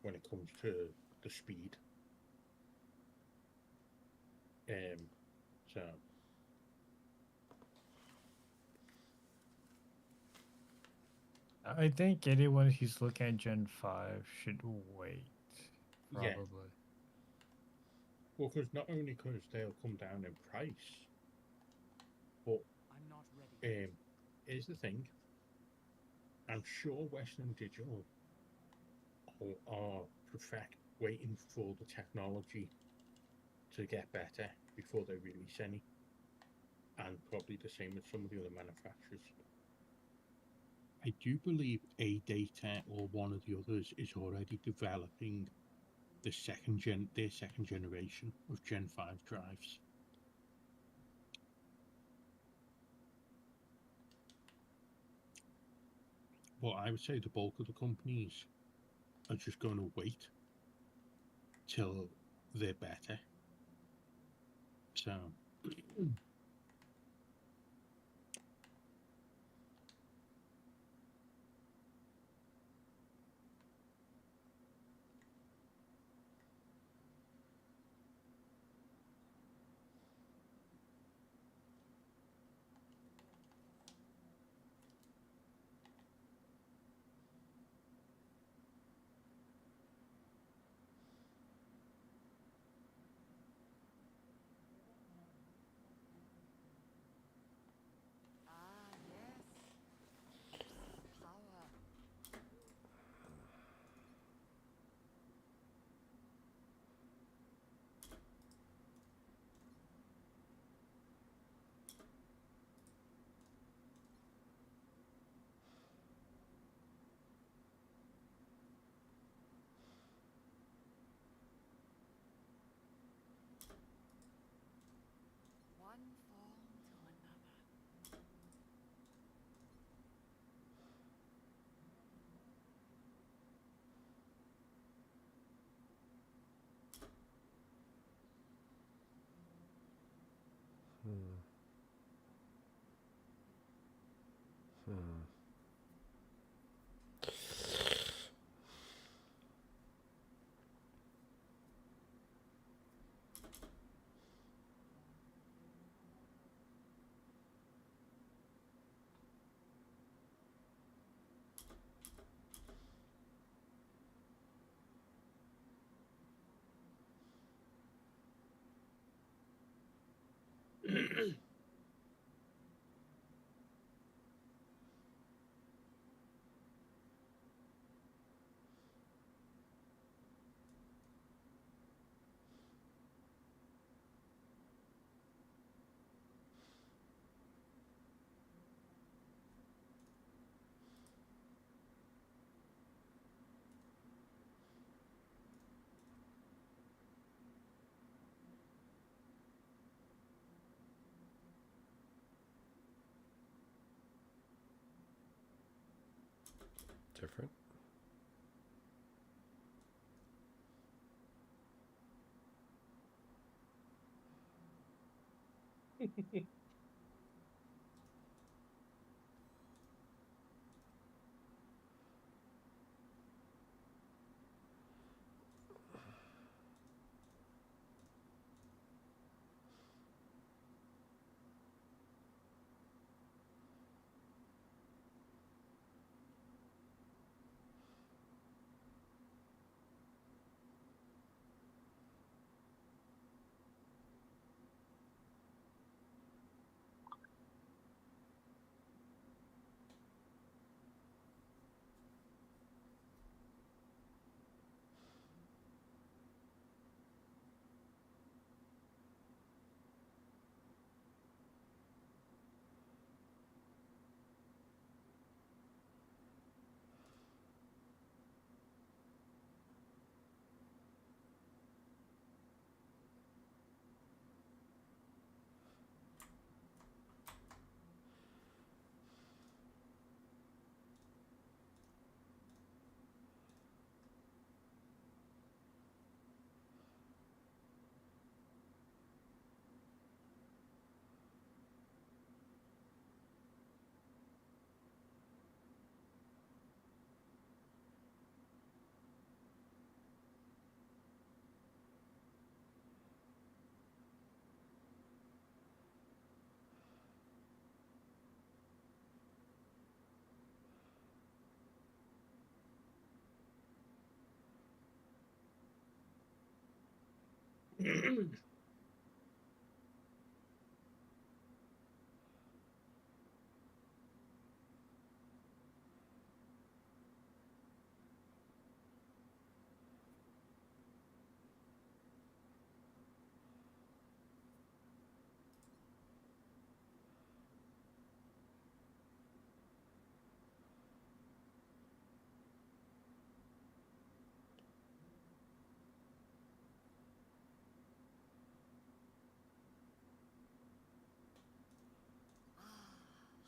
when it comes to the speed. So I think anyone who's looking at Gen 5 should wait. Probably. Yeah. Well, because not only because they'll come down in price, but I'm not ready. Here's the thing. I'm sure Western Digital are waiting for the technology to get better before they release any, and probably the same with some of the other manufacturers. I do believe A-Data or one of the others is already developing their second generation of Gen 5 drives. But I would say the bulk of the companies are just going to wait till they're better. So different.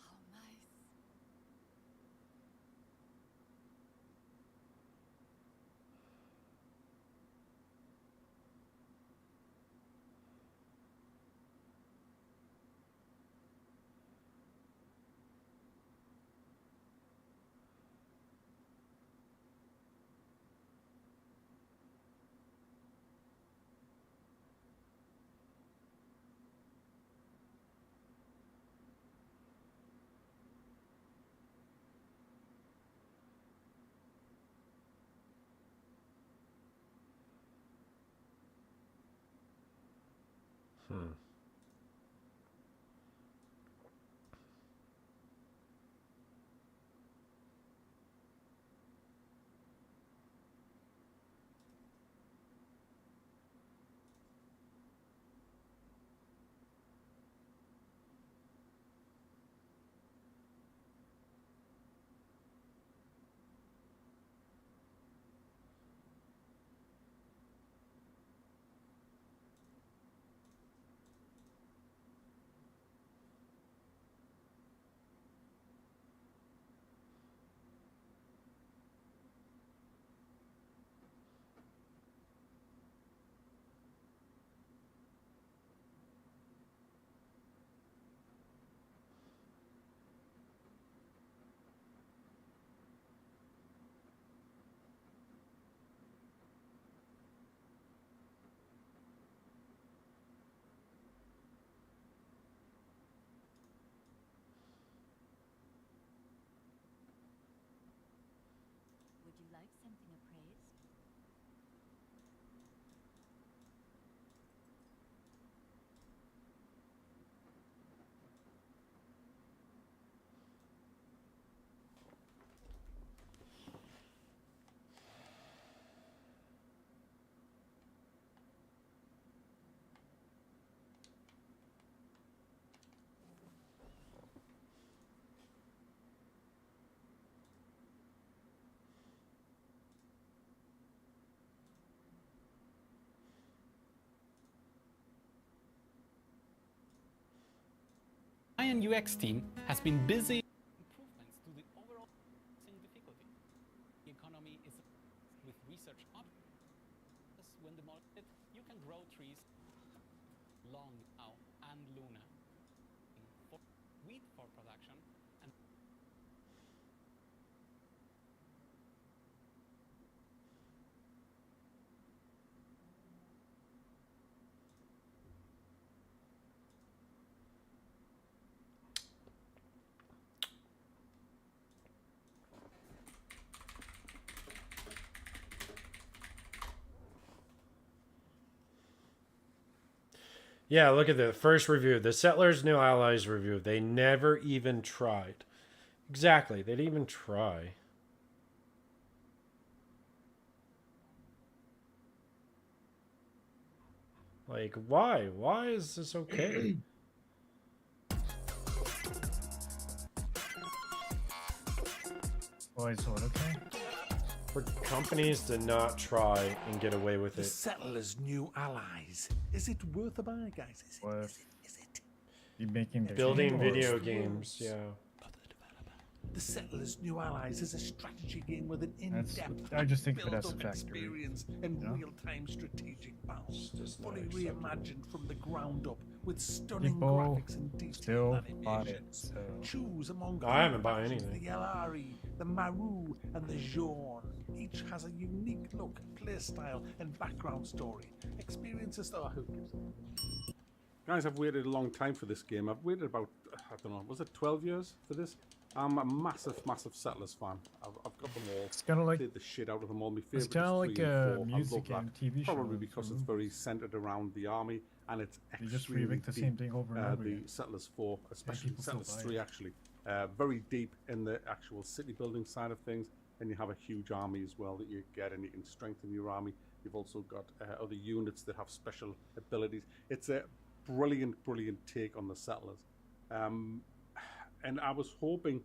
How nice. Hmm. Would you like something appraised? Design and UX team has been busy improvements to the overall difficulty. Yeah, look at the first review. The Settlers New Allies review. They never even tried. Exactly. They didn't even try. Like, why? Why is this okay? Why is what okay? For companies to not try and get away with The it. Settlers' New Allies. Is it worth a buy, guys? Is it? You making the Building game, or- video games, yeah. The Settlers' New Allies is a strategy game with an in-depth I just think of it as a build-up factory, experience and you know? real-time strategic balance, just not fully acceptable. reimagined from the ground up with stunning People graphics and detailed still bought it, animations. so Choose among I haven't bought factions, anything. the Yalari, the Maru, and the Jorn. Each has a unique look, playstyle, and background story. Experiences that are who gives a Guys, I've waited a long time for this game. I've waited about, I don't know, was it 12 years for this? I'm a massive, massive Settlers fan. I've got them all. It's kind of like played the shit out of them all. My it's favorite kind of is like 3 and a 4. music I love and that. TV show. Probably because it's very centered around the army and it's You just extremely remake the same deep. thing over and over The again. Settlers 4, especially people still Settlers buy 3 it. actually, very deep in the actual city building side of things. And you have a huge army as well that you get, and you can strengthen your army. You've also got other units that have special abilities. It's a brilliant, brilliant take on the Settlers. And I was hoping,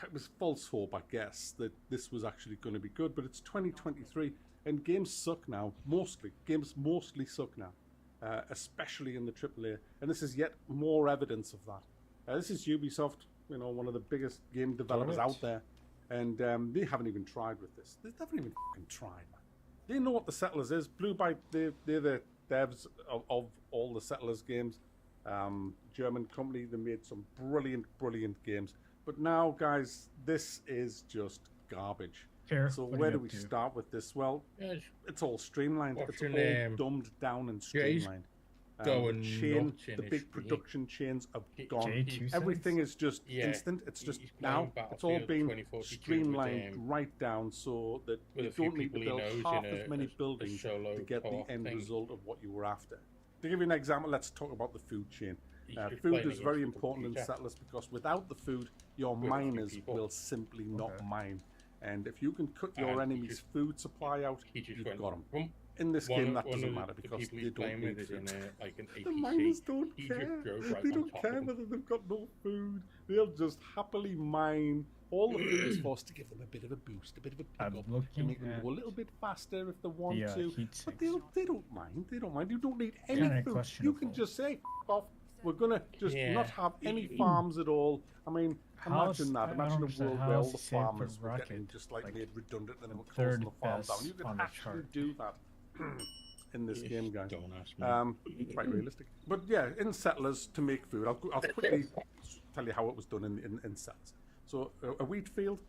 it was false hope, I guess, that this was actually going to be good. But it's 2023, and games suck now. Games mostly suck now, especially in the AAA. And this is yet more evidence of that. This is Ubisoft, one of the biggest game developers out there. And they haven't even tried with this. They haven't even fucking tried, man. They know what the Settlers is. Blue Byte, they're the devs of all the Settlers games. German company, they made some brilliant, brilliant games. But now, guys, this is just garbage. Fair. So What where are you do we up to? start with this? Well, Yeah, it's all streamlined. what's It's your all name? dumbed down and Yeah, he's streamlined. going nuts in the his big production chains have gone. J2 Everything is just Yeah, instant. It's just he's playing now. It's all Battlefield been 2042 streamlined with, right down so that with you a few don't need to people he build knows half in as many buildings solo to get the co-op end thing. result of what you were after. To give you an example, let's talk about the food chain. He's just Food playing is very against the important in computer. Settlers because without the food, your With a few miners people. will simply not Okay. mine. And if you can cut your And he enemy's just- food supply out, He just you've went, got them. "Boom." In this One game, of- that one doesn't of matter the because people they he's don't playing need with is food. in like an The APC. miners don't He care. just drove right They on don't top care of them. whether they've got no food. They'll just happily mine. All the food is forced to give them a bit of a boost, a bit of a I'm pickup, to looking make them at go a little bit faster if they want the to. heat But sinks. they don't mind. They don't mind. You don't need any Kinda food. You questionable. can just say, F off. We're gonna just Yeah. not have any farms at all. I mean, How's- imagine that. I don't Imagine a understand world where all how's the the same for farmers were getting Rocket, just like made redundant and they were third closing the farm best down. You could on the actually chart. do that in this Yes, game, guys. don't ask me. Quite realistic. But yeah, in Settlers, to make food, I'll quickly tell you how it was done in Settlers. So a wheat field,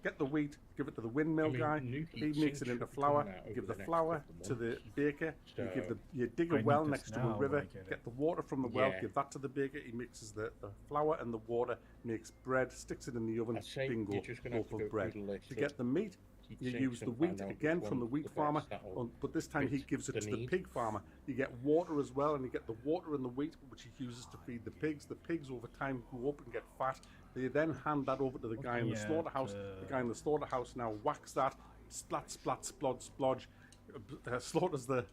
get the wheat, give it to the windmill I mean, guy. new He heat makes sinks it into should be flour. coming out You give over the the next flour couple to the baker. So- You dig I a need well this next to now a when river. I get it. Get the water from the well. Yeah. Give that to the baker. He mixes the flour and the water. Makes bread. Sticks it in the oven. I'd say Bingo. you're just gonna have to loaf go of bread. through the list To of get the meat, heat you sinks use the and wheat find out again which from the one's wheat the best farmer, that'll but this time he fit gives it the to the need. pig farmer. You get water as well, and you get the water and the wheat, which he uses to feed the pigs. The pigs over time grow up and get fat. They then hand that over to the guy in the Looking at, slaughterhouse. The guy in the slaughterhouse now whacks that, splat, splat, splodge, splodge, slaughters the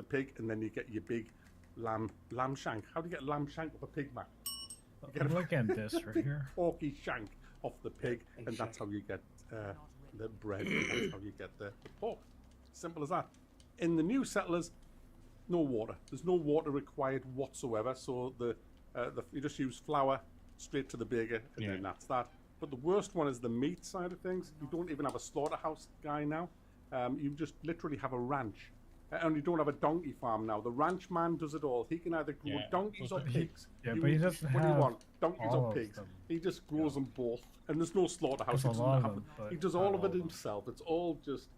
pig, and then you get your big lamb shank. How do you get lamb shank off a pig, man? You I'm looking at this right big here. porky shank off the pig, and that's how you get the bread, and that's how you get the pork. Simple as that. In the new Settlers, no water. There's no water required whatsoever, so you just use flour straight to the baker, and then that's that. But the worst one is the meat side of things. You don't even have a slaughterhouse guy now. You just literally have a ranch. And you don't have a donkey farm now. The ranch man does it all. He can either grow Yeah. donkeys or pigs. Yeah, but he doesn't what do you have want? Donkeys all or of pigs? them. He just grows them both. And there's no slaughterhouse. There's a He doesn't lot of have them, he but does not all of all it of them. himself. It's all just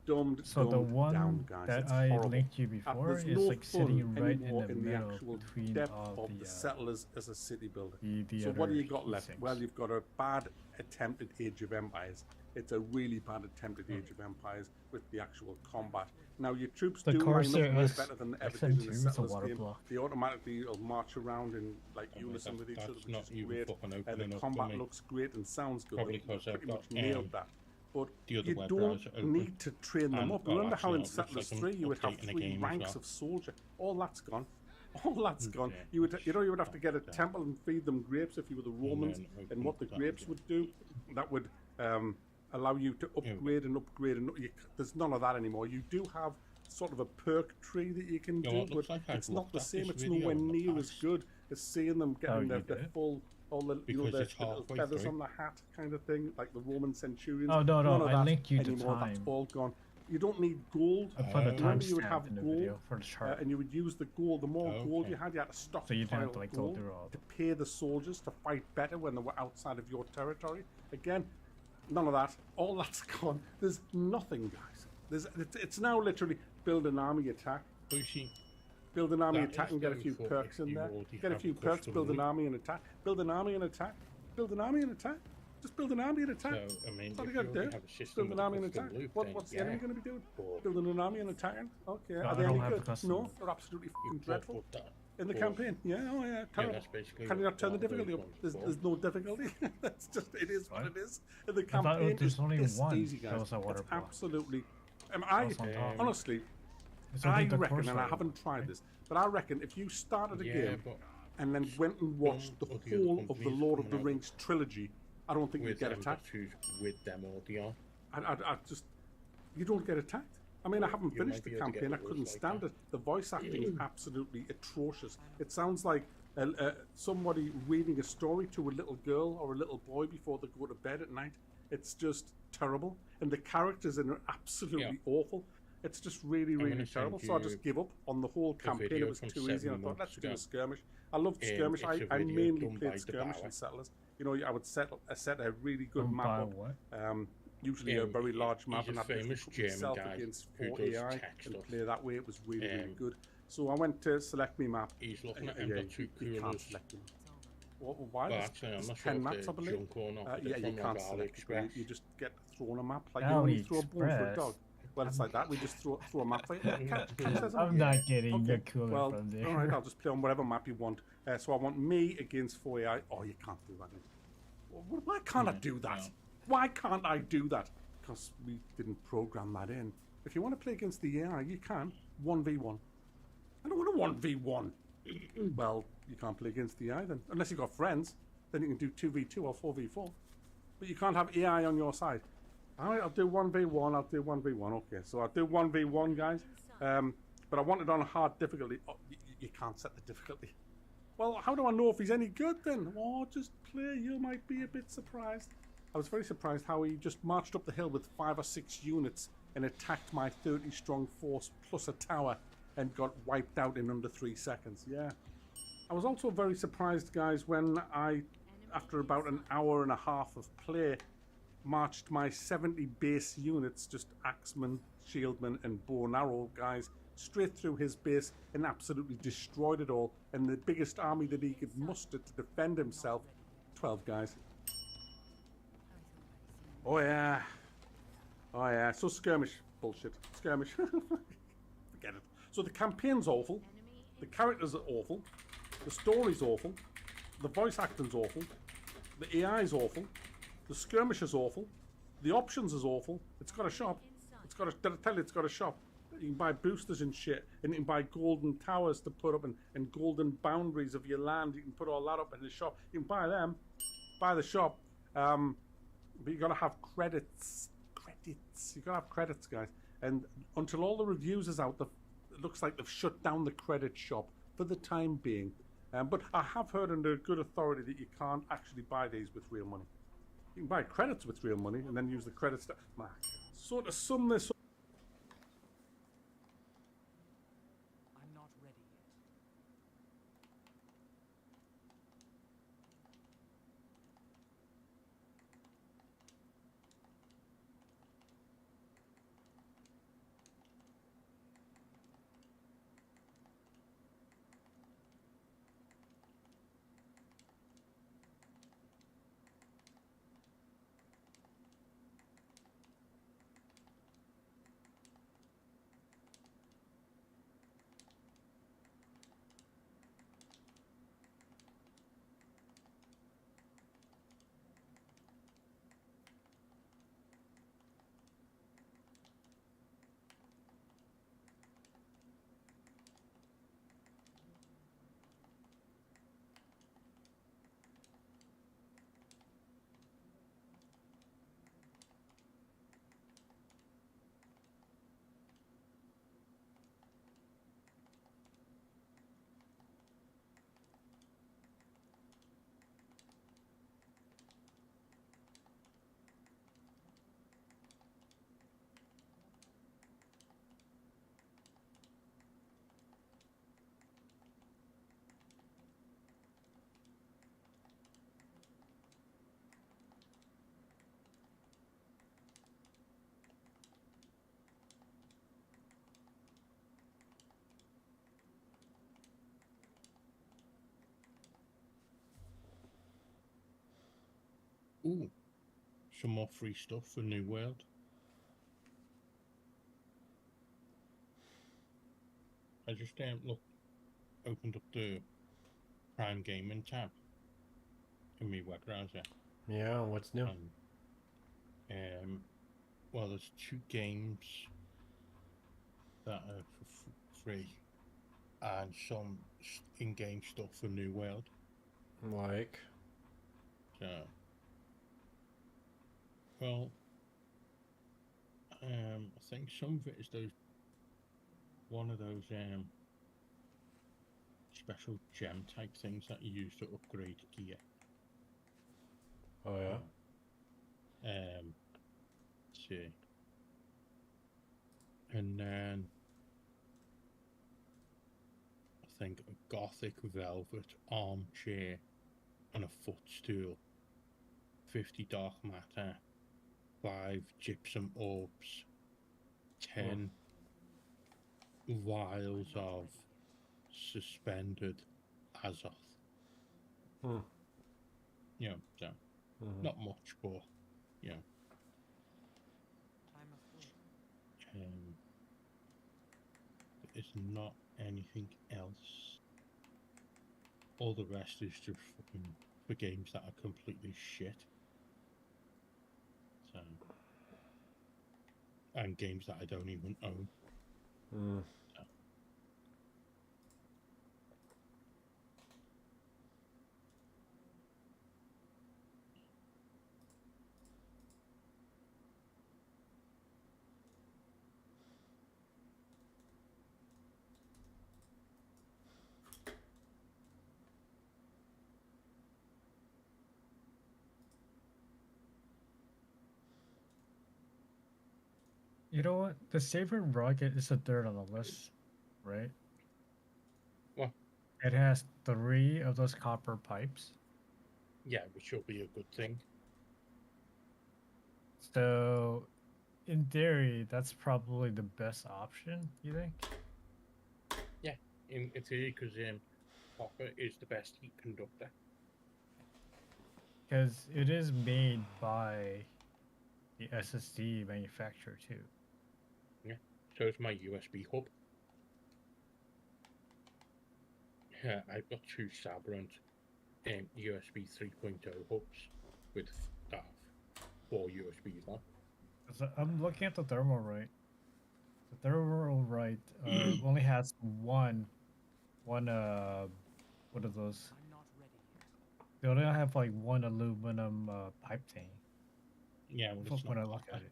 dumbed So the one down, guys. that It's I horrible. linked you And before there's is no like fun sitting right in anymore the in the middle actual between depth all of the the Settlers as a city builder. the So what do other you got left? things. Well, you've got a bad attempt at Age of Empires. It's a really bad attempt at Age of Empires with the actual combat. Now your troops The do line Corsair up way S- better than they ever did SM2 in the is a Settlers water game. block. They automatically will march around in like I mean, unison with each other, that's which not is even great. fucking The opening up for combat me. looks great and sounds good. Probably They 'cause I've pretty got, much nailed that. But the other you web don't browser open. need to train them And, up. well, Remember how actually, in no, it looks Settlers like I'm 3 you would have updating the 3 game as ranks well. of soldier? All that's gone. All that's gone. You would, you would have to get a temple and feed them grapes if you were the Romans. And what the grapes would do, that would allow you to upgrade and upgrade. And there's none of that anymore. You do have sort of a perk tree that you can do, but it's not the same. It's nowhere near as good as seeing them getting their full, all the their little feathers on the hat kind of thing, like the Roman centurions. Oh, no, None of I that linked you to anymore. That's time. all gone. You don't need gold. I put a Remember, you would timestamp have in the gold, video for the chart. and you would use the gold. The more gold you had to stockpile So you didn't have to, like, go gold through all to pay the soldiers to fight better when they were outside of your territory. Again, none of that. All that's gone. There's nothing, guys. It's now literally build an army attack. Build an army attack and get a few perks in there. Get a few perks, build an army and attack. Build an army and attack. Build an army and attack. Just build an army and attack. So, I mean, That's all you if got you to already do. have a system Build an with army and custom attack. loot, What's the then enemy yeah. going to be doing? But Building an army and attacking? Okay. No, Are I they don't any have the good? custom No, loot. they're absolutely fucking But dreadful. In the but- campaign, yeah, oh yeah, terrible. that's basically Can you not turn the what those difficulty up? ones There's no difficulty. That's just it is what it is. And the thought campaign there's is only this one easy, that guys. was a water It's block. absolutely. Honestly, It's I only the reckon, and I Corsair haven't tried this, but I reckon if you started a Yeah, game but and then went and watched the all the other whole of the companies Lord of the coming out Rings trilogy, I don't think you'd with get them attacked. choose with them audio. I just, you don't get attacked. I mean, I haven't You finished might the be able to get campaign. I the couldn't rules like stand that. it. The voice acting is absolutely atrocious. It sounds like somebody reading a story to a little girl or a little boy before they go to bed at night. It's just terrible, and the characters are absolutely awful. It's just really, really gonna terrible. send So I you just give up on the whole a campaign. video It was from too easy, and I 7 thought, let's months do a ago. skirmish. I loved skirmish. It's a I video mainly done by played skirmish Devour. and settlers. You know, I would set a really good Done map by up. what? Usually a very large map, he's and a I'd just famous put German myself guy against who 4 does AI tech and stuff. play that way. It was really, really Um, good. So I went to select my map. He's looking at Yeah, him, got two you can't coolers. select them. Why? Well, There's- actually, I'm there's not sure 10 if maps, I they're believe. junk or not, but Yeah, they're you from, can't like, select it. AliExpress. You just get thrown a map. Like, you know, when you throw a bone for a AliExpress. dog. Well, it's like that. We just throw a map for you. I'm not getting your cooler Well, from there. all right, I'll just play on whatever map you want. So I want me against 4AI. Oh, you can't do that. Why can't I do that? Why can't I do that? Because we didn't program that in. If you want to play against the AI, you can. 1v1. I don't want a 1v1. Well, you can't play against the AI then. Unless you've got friends. Then you can do 2v2 or 4v4. But you can't have AI on your side. All right, I'll do 1v1. I'll do 1v1. Okay, so I'll do 1v1, guys. But I want it on a hard difficulty. Oh, you can't set the difficulty. Well, how do I know if he's any good then? Oh, just play. You might be a bit surprised. I was very surprised how he just marched up the hill with 5 or 6 units and attacked my 30-strong force plus a tower and got wiped out in under 3 seconds. Yeah. I was also very surprised, guys, when I, after about an hour and a half of play, marched my 70 base units, just axemen, shieldmen, and bow and arrow guys, straight through his base and absolutely destroyed it all. And the biggest army that he could muster to defend himself, 12 guys. Oh yeah. Oh yeah. So skirmish. Bullshit. Skirmish. Forget it. So the campaign's awful. The characters are awful. The story's awful. The voice acting's awful. The AI's awful. The skirmish is awful. The options is awful. It's got a shop. It's got a, did I tell you it's got a shop? You can buy boosters and shit, and you can buy golden towers to put up and golden boundaries of your land. You can put all that up in the shop. You can buy them, buy the shop, but you gotta have credits. You gotta have credits, guys. And until all the reviews is out, it looks like they've shut down the credit shop for the time being. But I have heard under good authority that you can't actually buy these with real money. You can buy credits with real money and then use the credits to sort of sum this up. I'm not ready yet. Ooh, some more free stuff for New World. I just opened up the Prime Gaming tab in my web browser. Yeah, what's new? Well, there's 2 games that are for free, and some in-game stuff for New World. Like? So, well, I think some of it is one of those special gem type things that you use to upgrade gear. Oh yeah. Let's see. And then I think a gothic velvet armchair and a footstool, 50 dark matter, 5 gypsum orbs, 10 vials of suspended azoth. You know, so not much, but you know. There's not anything else. All the rest is just fucking for games that are completely shit. So, and games that I don't even own. So. You know what? The Saber rocket is the third on the list, right? What? It has 3 of those copper pipes. Yeah, which will be a good thing. So, in theory, that's probably the best option, you think? Yeah, in theory, because copper is the best heat conductor. Because it is made by the SSD manufacturer too. Yeah, so it's my USB hub. Yeah, I've got 2 Sabrent USB 3.0 hubs with 4 USBs on. So I'm looking at the Thermalright. The Thermalright only has one what are those? They only have like one aluminum pipe thing. Yeah, well, it's when not I look copper. at it.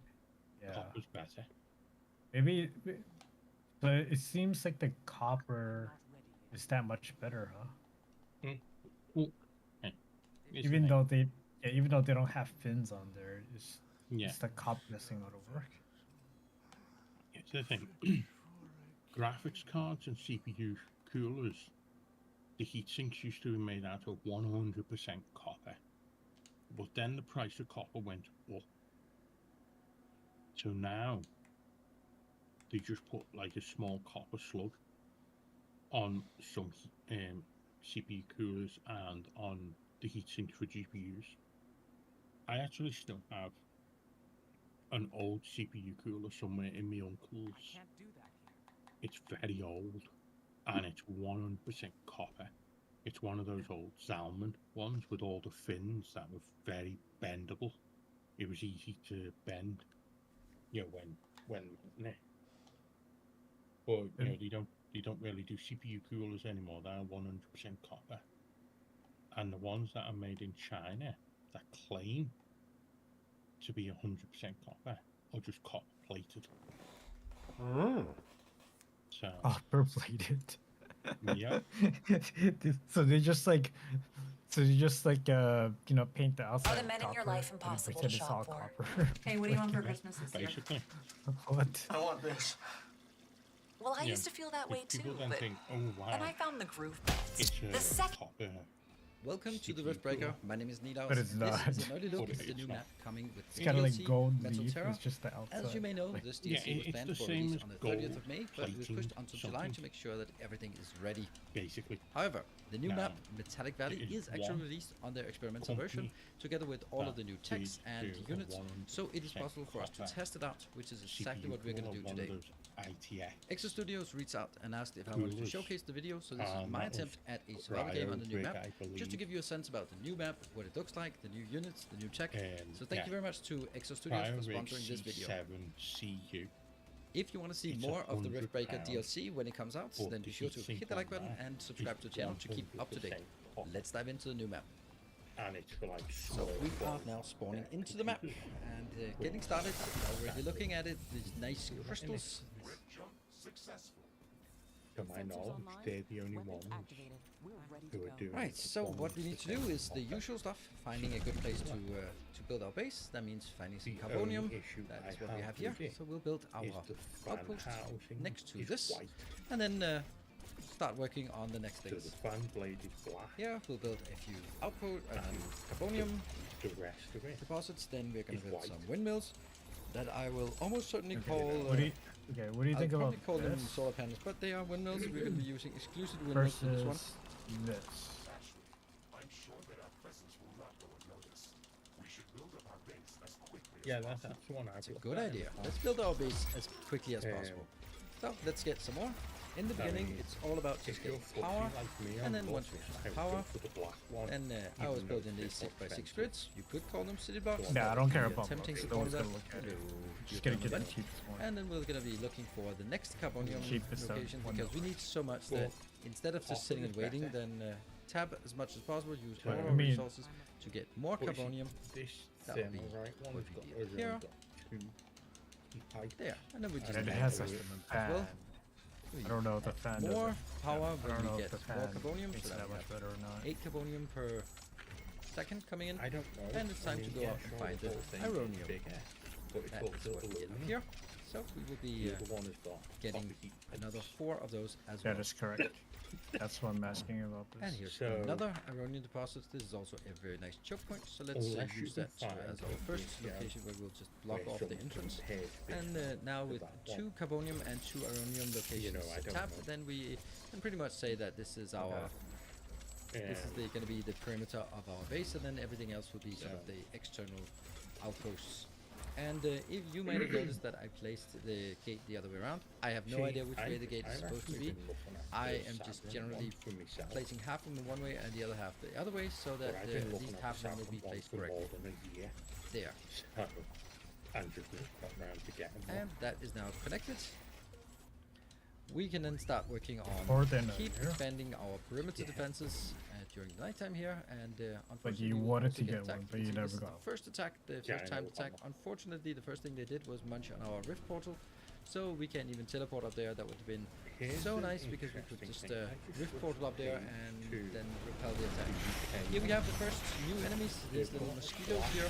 Yeah. Copper's better. Maybe, but it seems like the copper is that much better, huh? Even though they don't have fins on there, it's the copper that's going to work. It's the thing. Graphics cards and CPU coolers, the heatsinks used to be made out of 100% copper, but then the price of copper went up. So now they just put like a small copper slug on some CPU coolers and on the heatsinks for GPUs. I actually still have an old CPU cooler somewhere in my uncle's. It's very old, and it's 100% copper. It's one of those old Zalman ones with all the fins that were very bendable. It was easy to bend, you know, when but you know they don't really do CPU coolers anymore. They're 100% copper, and the ones that are made in China that claim to be 100% copper are just copper plated. So copper plated. Yeah. So they just like paint the outside. Are the men in your life impossible to shop for? Copper. Hey, what do you want for Christmas this year? Basically. What? I want this. Well, I used to feel that way too, People then but think, oh wow. then I found the groove It's beds. The second. copper Welcome to the Riftbreaker. My name is Nilaus. But it's not. This is an early look at the new map coming with It's got a like DLC, gold Metal leaf. Terra. It's just the outside. As you may know, Like, this Yeah, DLC was it's planned the for same release as on the 30th of May, but it was gold pushed until July something. to make sure that everything is ready. Basically. However, the new Now, map, Metallic Valley, it is is actually one released on their experimental version, company together with all of that the new techs did and do a units, so it is 100% possible for us to copper test it out, which is exactly CPU what we're going to core, do one of today. those ITX. Exo Studios reached out and asked if I wanted to Coolers. showcase the video, so this is my That was attempt at a survival game on the new Rig, map, I just to believe. give you a sense about the new map, what it looks like, the new units, the new tech. So thank yeah. you very much to Exo Studios Cryo for Rig sponsoring this video. C7CU. If you want to see It's more of the £100 Riftbreaker DLC when it comes out, then be sure to hit the like button and subscribe to the channel to keep up to date. Let's dive into the new map. And it's for like So we are now spawning into the map and getting started. Already looking at it, these nice crystals. To my knowledge, they're the only ones who are doing Right, so what we need to do is the usual stuff, finding a good place to build our base. That means finding some The only carbonium. issue That is I what we have have here. with it So we'll build our is the fan outpost housing next to is this, white. and then start working on the next So things. the fan blade is black. Here we'll build a few outposts, a few carbonium The rest of it deposits. Then we're going is to build white. some windmills that I will almost certainly call. What do you, what do you I'll think about probably call them this solar panels, but they are windmills. We're going to be using exclusive windmills for this one. versus this? Yeah, that's the one I It's a built. good idea. Let's build our base as quickly as possible. So let's get some more. In the beginning, it's all about just If you're getting fussy power, like me, and I'm then not once we have I would power, go for the black one, then I even was though building it's these more 6x6 expensive. grids. You could call them city blocks. Nah, I don't care Be about attempting blocks. to call Always that. gonna look at it. Hello, Just gonna get gentlemen. the cheapest one. And then we're going to be looking for the next carbonium Cheapest location one. because we need so much Well, that instead of just sitting and often waiting, better. then tab as much as possible, use Well, all I our mean- resources to get more But you see, carbonium. This That would be thermalite one what has we got did around here. got 2 pipes. There, and then we just And it add has the a rest fan. well. I don't know if the fan does More it. power I when don't know we if get the more fan carbonium, makes so it that that we much have better or not. 8 carbonium per second coming in. I don't know. And it's time to go out and find the ironium. Bigger, but it's That all is built what we get up aluminum. here. So we will be The other one has got getting copper heat another pipes. 4 of those as well. That is correct. That's what I'm asking about this. And here's So- another ironium deposit. This is also a very nice choke point, so let's Unless you use can that find as our a first big, location where we'll just block where off the someone entrance. compares this And now to with that one. 2 carbonium and 2 ironium locations I don't tapped, know. then we can pretty much say that this is our this is going to be the perimeter of our base, and then everything else will be sort of the external outposts. And if you might have noticed that I placed the gate the other way around, I have no idea which way the gate is supposed to be. I am just generally placing half of them one way and the other half the other way, so that at least half of them will be placed correctly. There. And just got round to get them. And that is now connected. We can then start working Or on then keep here. expanding our perimeter defenses during the nighttime here, and unfortunately you we will wanted also to get attacked. one, but You you see, never this is got the first attack, the Yeah, first I time know, attack. I know. Unfortunately, the first thing they did was munch on our rift portal, so we can't even teleport up there. That would have been Here's so the nice because we could interesting just thing. I just rift portal up there came and to then repel the attack. UK Here we have the first new enemies, these little mosquitoes here.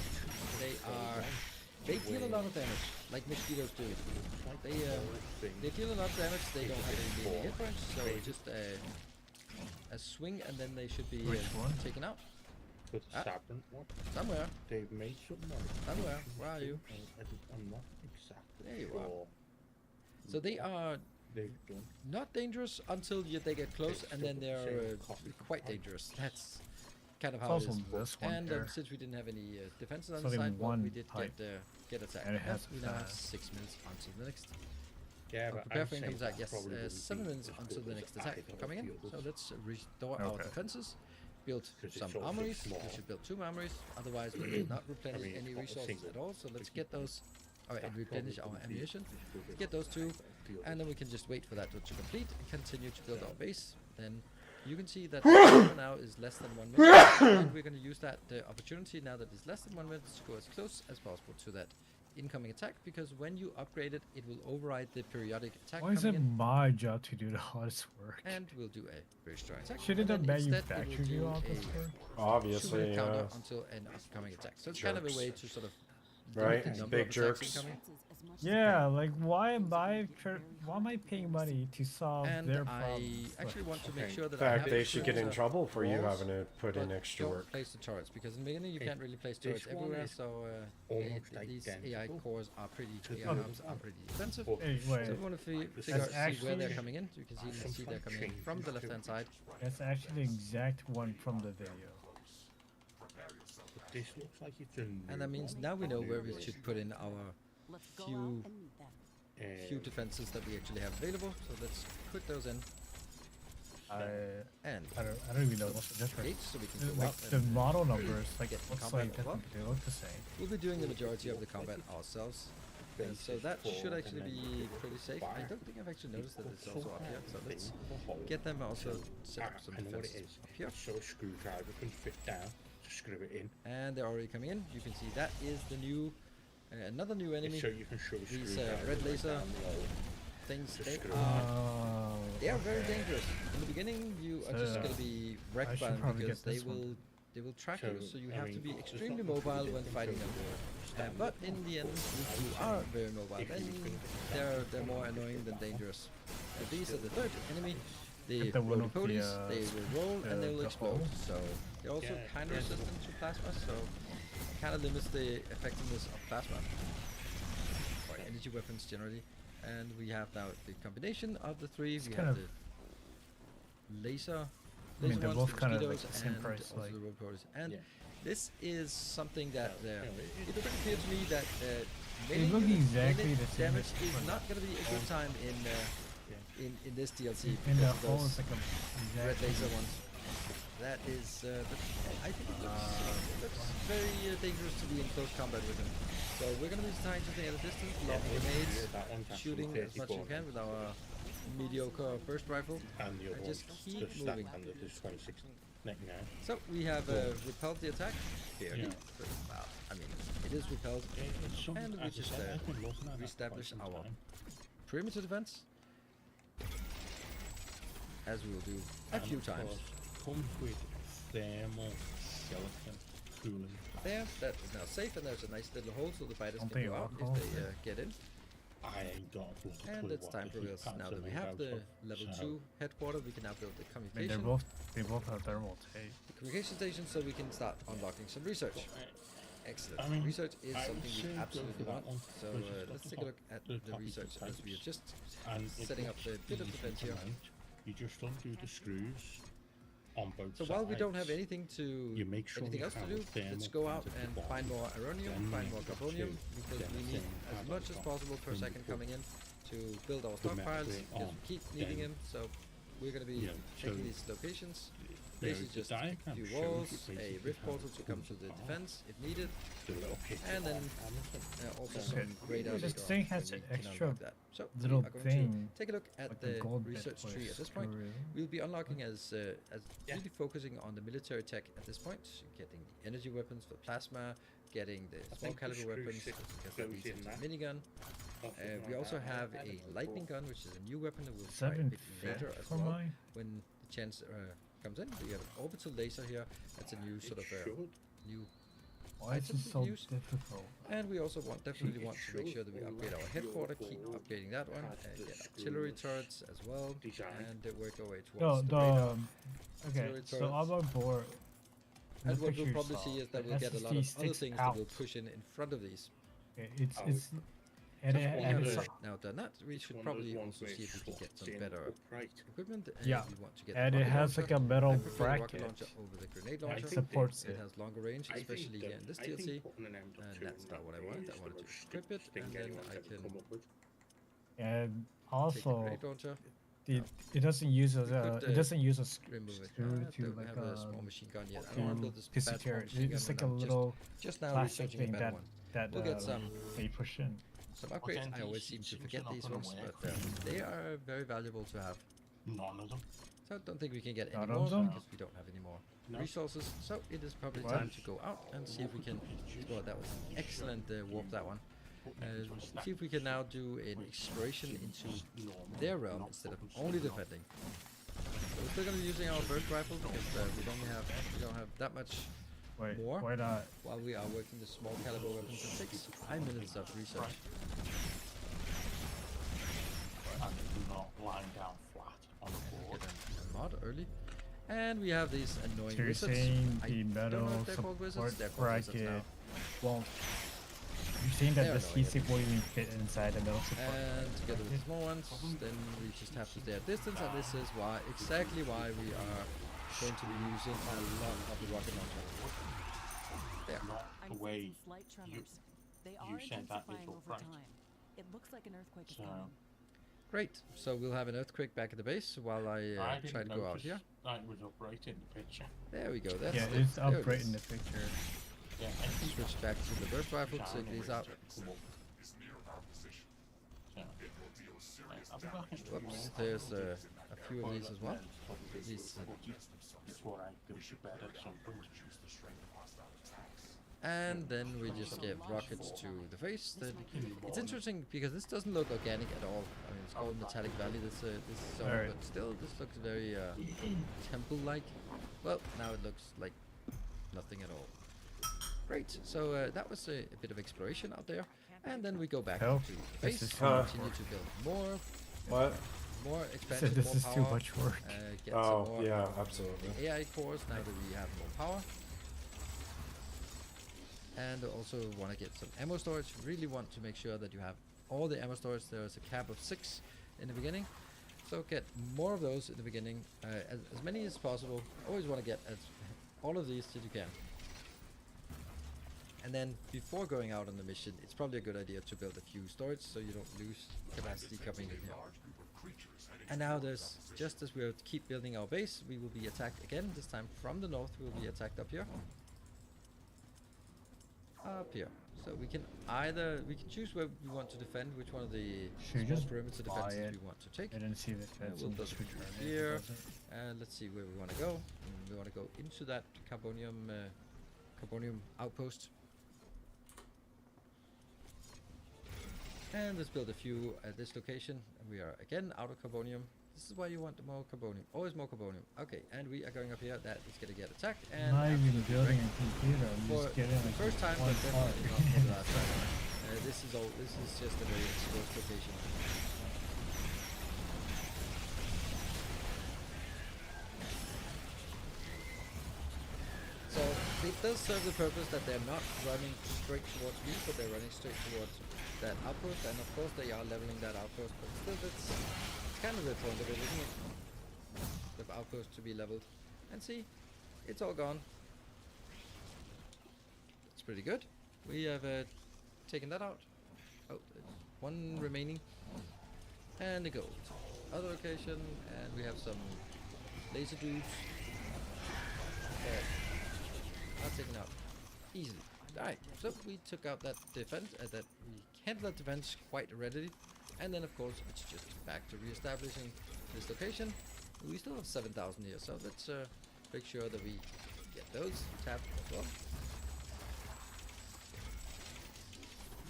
They deal a lot of damage, like mosquitoes do. They deal a lot of damage, they don't have any melee hit points, so just a swing and then they should be Which one? taken out. The Ah. Sabrent one. Somewhere. They've made something on it. Somewhere. Where are you? I'm not exactly There you sure. are. So they are They've done. not dangerous until they get close, and then they're quite dangerous. That's kind of how it It's is. also this one And here. since we didn't have any defenses on It's the only side, well, we one did pipe. get attacked. And it Yes, has we now have fast. 6 minutes until the next. Yeah, but Prepare I'm for incoming saying attack. Yes, probably wouldn't 7 be minutes as until good the as next I attack think coming in. the So others. let's restore our Okay. defenses. Build 'Cause some it's also armories. small. We should build 2 armories. Otherwise, we will not replenish mean, any it's not a resources single at all. So let's big get those. Oh, and That replenish probably our wouldn't be ammunition. as good as Get those 2, the and then others. we can just wait for that to complete and continue to build our base. Then you can see that the timer now is less than 1 minute, and we're going to use that opportunity now that it's less than 1 minute to go as close as possible to that incoming attack, because when you upgrade it, it will override the periodic attack Why is coming it in, my job to do the hardest work? and we'll do a very strong attack. Shouldn't and have then instead it will manufactured do you a off this work? Obviously, 2-minute counter yeah. until an upcoming attack. So it's kind of a Jerks. way to sort of Right? the number Big of attacks jerks. incoming. Yeah, like why am I paying money to solve And their I problems? actually want to make Okay. sure In that I have fact, they should get in certain trouble for you walls, having to put in but extra don't work. place the turrets, because in the beginning you Okay, can't really place this turrets one everywhere, is so almost these AI identical cores are pretty, to AI the arms other are one. pretty expensive. But Hey, So wait. we want to figure That's out, see where actually- they're coming in. You can see, some they're coming in changes from the to left-hand side. That's actually the exact one from the video. But this looks like it's a new And that means one. now we know where we should put in our few Um, defenses that we actually have available. So let's put those in. And I don't even know what's the difference. gates, so we can go Like out the and model numbers like get the looks combat like as well. different, but they look the same. We'll be doing the majority of the combat ourselves. And so that should actually be pretty safe. I don't think I've actually noticed that it's also up here. So let's get them also set up some I know what it defenses is. up here. So a screwdriver can fit down to screw it in. And they're already coming in. You can see that is the new, another new enemy. So you can show a These screwdriver red right laser down the hole things, to they screw are very okay. dangerous. In the beginning, you are just So, going to be I wrecked by should them probably because get this one. they will track you. So you I have mean, to be there's extremely not much mobile really when different fighting to them. stand But in the end, if you are very mobile, then they're more annoying than dangerous. These are the third enemy. The Get the one of the, ponies, they will roll and they will the explode. hole. So they're also Yeah, kind of yeah. resistant to plasma, so kind of limits the effectiveness of plasma or energy weapons generally. And we have now the combination of the three. It's we kind have of- the laser, I mean, they're ones, both the kind of like mosquitoes, the same and price, also like- the road ponies. And Yeah. this is something that Yeah, it's pretty clear to me that They melee look unit exactly the same damage as is one. not going to be a good time in this DLC And the because of hole those is like a red exactly laser ones. That is, I think it looks very dangerous to be in close combat with them. So we're going to be trying something at a distance, lobbing grenades, that one's actually shooting as much as you 34. can with our mediocre burst rifle. And the other And just one's keep the stack moving. under this 26.99. So we have repelled the attack. Barely. Yeah. But, well, I mean, it is repelled. And we As I just said, I've been looking at that reestablish quite some our time. perimeter defense, as we will do a And few of times. course, comes with thermal skeleton cooling. There, that is now safe, and there's a nice little hole so the fighters Don't can they go out all if they get in. I ain't got a bloody And clue it's what time the for heat us, pumps now are that we made have out the of, level so- 2 headquarter, we can now build the I mean, communication. they both have thermal tape. The communication station, so we can start unlocking some research. Excellent. I mean, Research is I would something say we go absolutely for that want. one, So because it's got let's the take a top- look at the the top research is as we are just And it setting up looks the bit of easy defense to here. mount. You just undo the screws on both So sides. while we don't have anything to You make sure anything you else to have do, a thermal let's go out point of and the find more aronium, Then find you more can carbonium, shoot because them we need thing as out much of as the possible per then you second put coming in to build our the metal stockpiles, bit because on, we keep needing then- them. So we're going to be Yeah, taking so these locations. there Basically is the just a diagram few shows walls, you a basically rift how portal to come to things the are. defense if needed, The little kit and then also some radar This later thing on has when an we can extra unlock that. So we little are going thing, to take a look at like a the gold bit research for tree at this point. screw. We'll be unlocking as really focusing on the military tech at this point, getting the energy weapons for plasma, getting the small think the caliber screw weapons shit because that goes leads in into that. minigun. Something We like also that. have I had a it lightning before. gun, which is a new weapon that we'll try a bit 750 later as for well mine? when the chance comes in. We have an orbital laser here. That's a new sort of should. new Why is item it we so can use. difficult? And we also definitely It want to make should sure that we upgrade our allow headquarter, your keep board upgrading that one, has the get artillery screws turrets as well, designed. and work our way No, towards the the radar. okay. Artillery So turrets. I'm on board. And The what picture we'll you probably saw, see is that the we'll get a lot SSD of other sticks things that we'll out. push in front of these. It's Oh, and So it, we and have it's now done that. We should one of probably those ones also where see if we can it get some slots in better upright. equipment. Yeah. We want to get and the it rocket has like launcher. a metal I prefer the rocket bracket. launcher over the grenade I launcher. think supports It it. has longer range, I think especially here that- in this I think DLC. putting an M.2 And in that's not that what I way wanted. is I the wanted to most equip it, thing and then anyone's I ever can come up with. And take the also, grenade launcher, it doesn't use a could, it doesn't use a screw remove it. to Don't like have a small machine gun yet. I to don't want to build this piece bad it small here. machine It's gun like a when I'm little just now plastic researching a thing better that one. that We'll get some they push in. upgrades. I always seem to forget these ones, but they are very valuable to have. None of them. So I don't think we can get any None more of them? because we don't have any more No. resources. So it is probably What? time to go out and see if we can. Well, that was excellent warp, that one. See if we can now do an exploration into their realm instead of only defending. So we're still going to be using our burst rifle because we don't have that much Wait, more why not? while we are working the small caliber weapons. It takes 5 minutes of research. And do not line down flat on the board. Get a mod early. And we have these annoying So you're wizards. saying I the don't know metal if they're called wizards. support They're called wizards now. bracket won't. You're saying that They're this annoying. adhesive won't even fit inside the metal support And together with bracket? the small ones, then we just have to stay at distance, and this is why exactly why we are going to be using a lot of the rocket launcher. There. The way Slight you, tremors. They you are said that intensifying little over right. time. It looks like an earthquake is So, coming. Great. So we'll have an earthquake back at the base while I didn't try to go out notice here. that it was up right in the picture. There we go. That's Yeah, the, it's there up it right is. in the picture. Yeah, Switch back to the burst rifle, take these out. Whoops, there's a few of these as well. These, and then we just give rockets to the face. It's interesting because this doesn't look organic at all. I mean, it's called Metallic Valley, this zone, Alright. but still, this looks very temple-like. Well, now it looks like nothing at all. Great, so that was a bit of exploration out there. And then we go back Help. to the This base, is continue to build more. What? More Said expansion, this more is power. too much work. Get Oh, some more yeah, absolutely. AI cores now that we have more power. And also want to get some ammo storage. Really want to make sure that you have all the ammo storage. There's a cap of 6 in the beginning. So get more of those in the beginning. As many as possible. Always want to get all of these that you can. And then before going out on the mission, it's probably a good idea to build a few storage so you don't lose capacity coming in here. And now there's, just as we'll keep building our base, we will be attacked again. This time from the north, we will be attacked up here. Up here. So we can choose where we want to defend, which one of the Should we small just perimeter buy defenses it? we want to take. I didn't see the fence We'll and build just return it. here. And let's see where we want to go. We want to go into that carbonium outpost. And let's build a few at this location. And we are again out of carbonium. This is why you want more carbonium. Always more carbonium. Okay, and we are going up here. That is going to get attacked. And Not even absolutely building wrecked. a computer. I'm For just getting the like first time, one but definitely part. not for the last time. This is just a very exposed location. So it does serve the purpose that they're not running straight towards me, but they're running straight towards that outpost, and of course they are leveling that outpost, but still it's kind of the point of it, isn't it? The outpost to be leveled. And see, it's all gone. It's pretty good. We have taken that out. Oh, there's one remaining. And the gold. Other location, and we have some laser dudes. Not taken out easily. Alright, so we took out that defense, that we handled that defense quite readily, and then of course it's just back to re-establishing this location. We still have 7,000 here, so let's make sure that we get those tapped as well.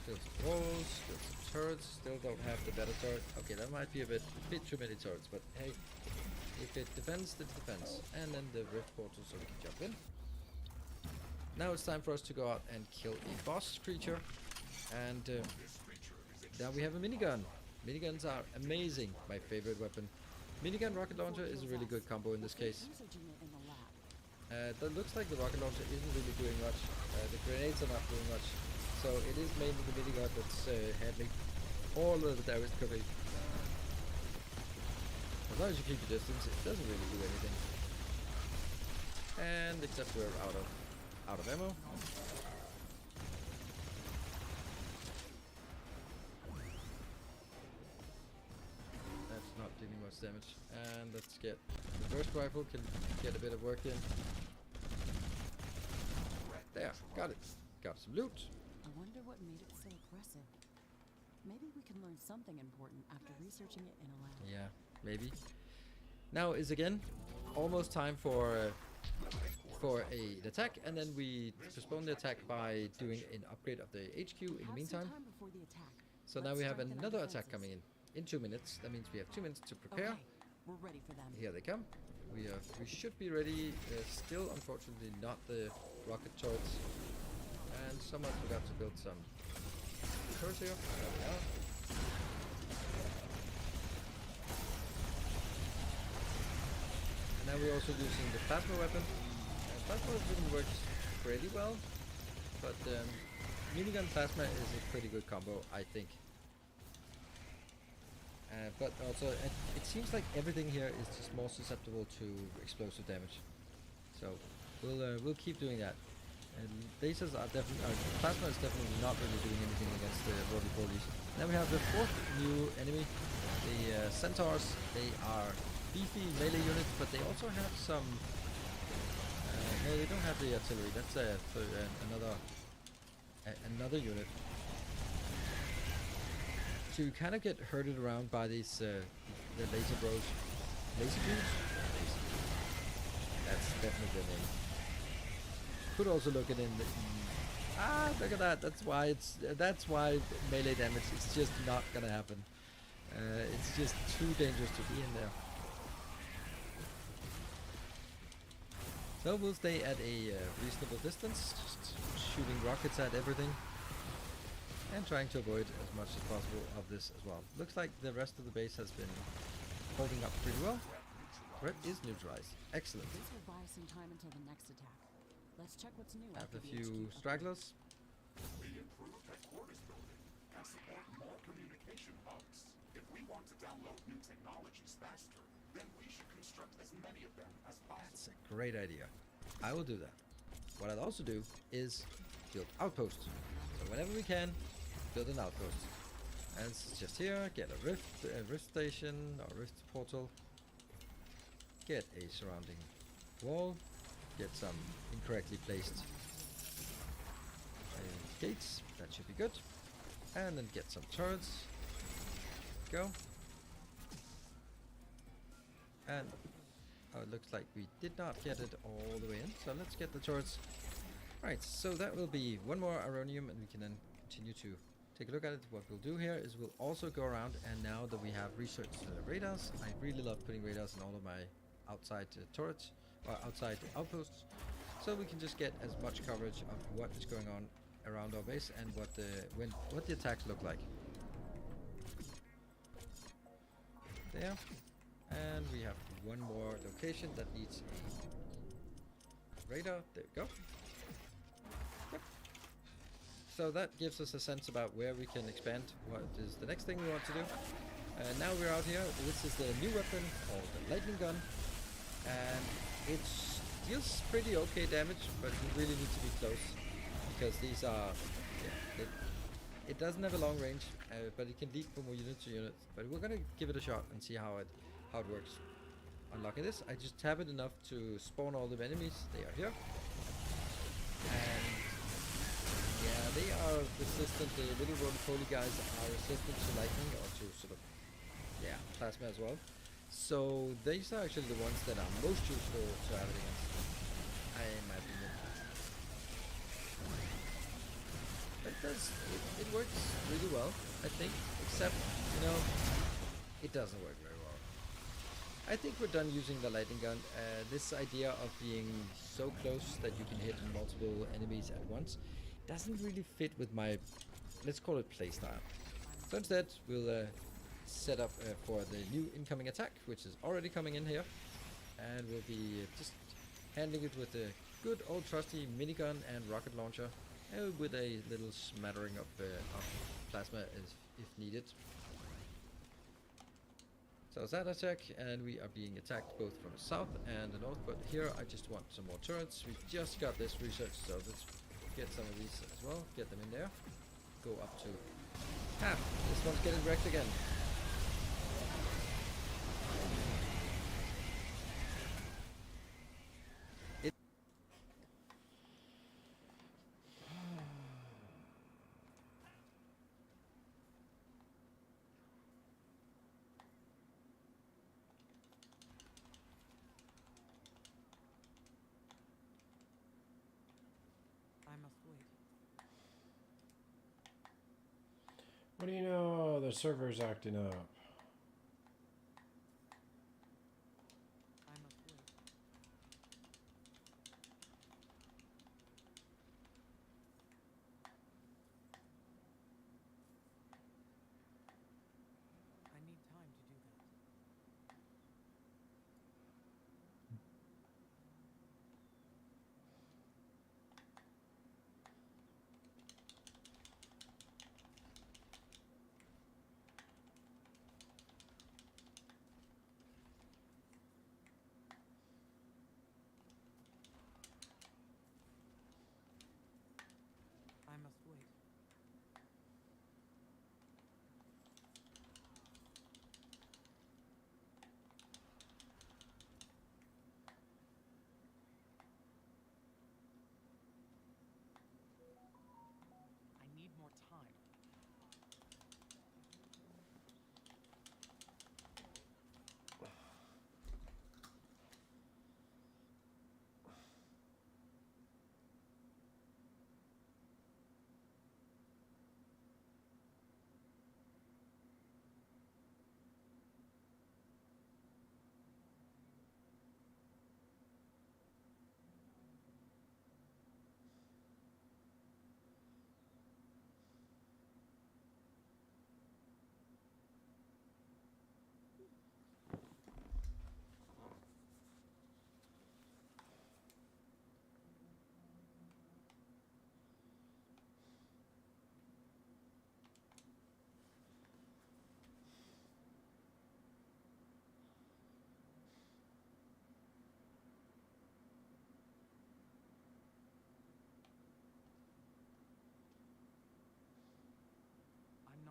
Still some walls, still some turrets, still don't have the better turret. Okay, that might be a bit too many turrets, but hey, if it defends, it defends. And then the rift portal so we can jump in. Now it's time for us to go out and kill a boss creature, and now we have a minigun. Miniguns are amazing, my favorite weapon. Minigun rocket launcher is a really good combo in this case. That looks like the rocket launcher isn't really doing much. The grenades are not doing much, so it is mainly the minigun that's handling all of the damage coming. As long as you keep your distance, it doesn't really do anything. And except we're out of ammo. That's not doing much damage. And let's get the burst rifle, can get a bit of work in. There, got it. Got some loot. I wonder what made it so aggressive. Maybe we can learn something important after researching it in a lab. Yeah, maybe. Now is again almost time for an attack, and then we postpone the attack by doing an upgrade of the HQ in the meantime. So now we have another attack coming in 2 minutes. That means we have 2 minutes to prepare. Okay, we're ready for them. Here they come. We should be ready. Still, unfortunately, not the rocket turrets. And someone forgot to build some turrets here. There we are. And now we're also using the plasma weapon. Plasma weapon works pretty well, but minigun plasma is a pretty good combo, I think. But also, it seems like everything here is just more susceptible to explosive damage. So we'll keep doing that. And lasers are definitely, plasma is definitely not really doing anything against the roly-polies. Then we have the fourth new enemy, the centaurs. They are beefy melee units, but they also have some. No, they don't have the artillery. That's for another unit. So you kind of get herded around by these the laser bros, laser dudes. That's definitely the name. Could also look at it in the. Look at that. That's why melee damage is just not gonna happen. It's just too dangerous to be in there. So we'll stay at a reasonable distance, just shooting rockets at everything. And trying to avoid as much as possible of this as well. Looks like the rest of the base has been holding up pretty well. Threat is neutralized. Excellent. This will buy some time until the next attack. Let's check what's new. Have a few stragglers. We improved headquarters building and support more communication hubs. If we want to download new technologies faster, then we should construct as many of them as possible. That's a great idea. I will do that. What I'll also do is build outposts. So whenever we can, build an outpost. And it's just here, get a rift station or rift portal. Get a surrounding wall. Get some incorrectly placed gates. That should be good. And then get some turrets. Go. And it looks like we did not get it all the way in. So let's get the turrets. Right, so that will be one more Aronium, and we can then continue to take a look at it. What we'll do here is we'll also go around, and now that we have researched radars, I really love putting radars in all of my outside turrets, or outside outposts, so we can just get as much coverage of what is going on around our base and what the attacks look like. There. And we have one more location that needs a radar. There we go. Yep. So that gives us a sense about where we can expand. What is the next thing we want to do? Now we're out here. This is the new weapon called the lightning gun. And it deals pretty okay damage, but you really need to be close. Because these are... Yeah, it doesn't have a long range, but it can leap from unit to unit. But we're going to give it a shot and see how it works. Unlocking this, I just tap it enough to spawn all the enemies. They are here. And yeah, they are resistant. The little roly-poly guys are resistant to lightning, or to sort of, yeah, plasma as well. So these are actually the ones that are most useful to have it against, in my opinion. It works really well, I think, except, you know, it doesn't work very well. I think we're done using the lightning gun. This idea of being so close that you can hit multiple enemies at once doesn't really fit with my, let's call it, playstyle. So instead, we'll set up for the new incoming attack, which is already coming in here. And we'll be just handling it with a good old trusty minigun and rocket launcher, with a little smattering of plasma if needed. So it's that attack, and we are being attacked both from the south and the north, but here I just want some more turrets. We just got this research, so let's get some of these as well, get them in there. Go up to half. This one's getting wrecked again. What do you know? The server's acting up.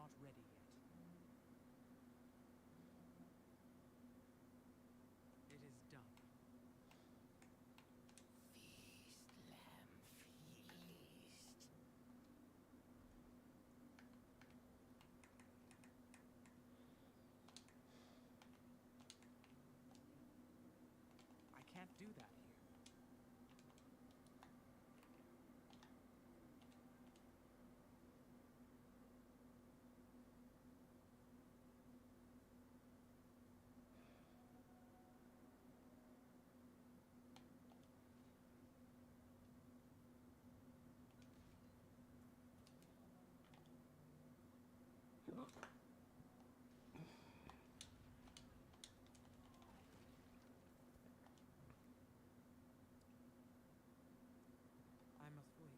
not ready yet. It is done. I can't do that here. I must wait.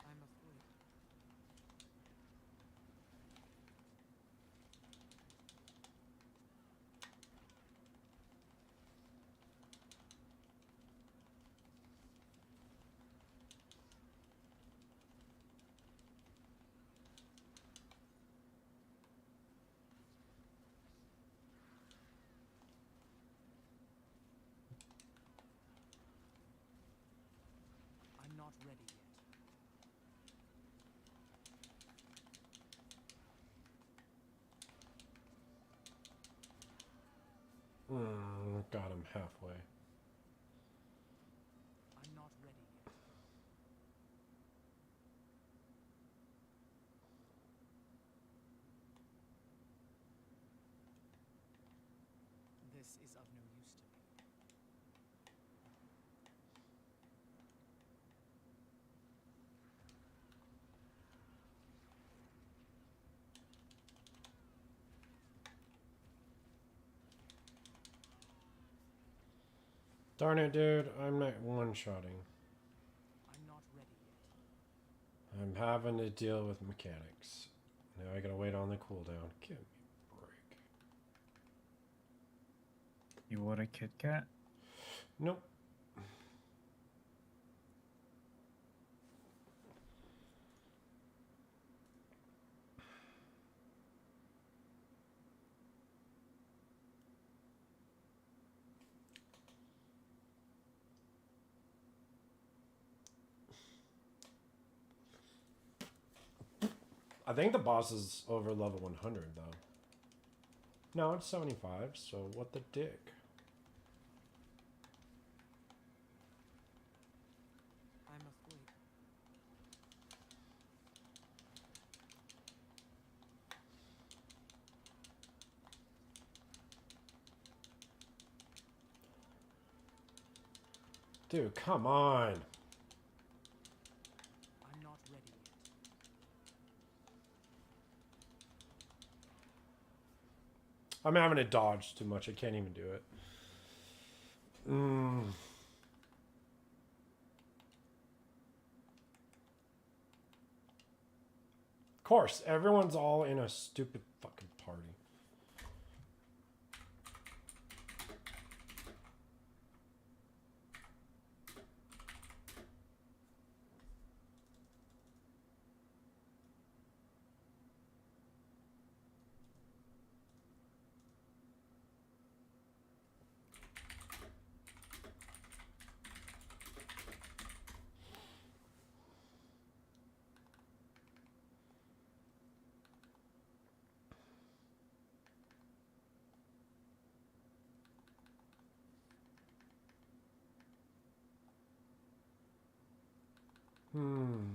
I must wait. I'm not ready yet. Got him halfway. I'm not ready yet. This is of no use to me. Darn it, dude. I'm not one-shotting. I'm not ready yet. I'm having to deal with mechanics. Now I gotta wait on the cooldown. Give me a break. You want a Kit Kat? Nope. I think the boss is over level 100, though. No, it's 75, so what the dick? I must wait. Dude, come on. I'm not ready yet. I'm having to dodge too much. I can't even do it. Of course, everyone's all in a stupid fucking party.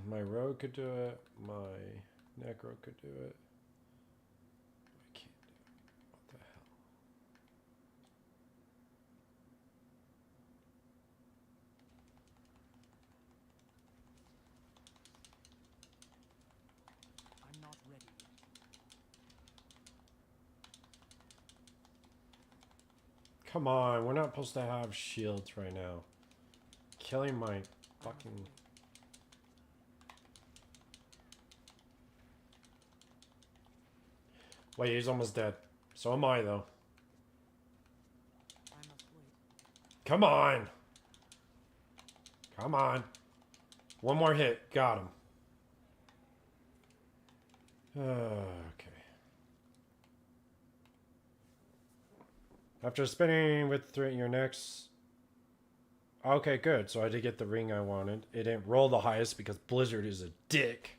My rogue could do it. My necro could do it. I can't do it. What the hell? I'm not ready yet. Come on, we're not supposed to have shields right now. Killing my fucking... Wait, he's almost dead. So am I, though. Come on. Come on. One more hit. Got him. Okay. After spinning with 3, your next... Okay, good. So I did get the ring I wanted. It didn't roll the highest because Blizzard is a dick.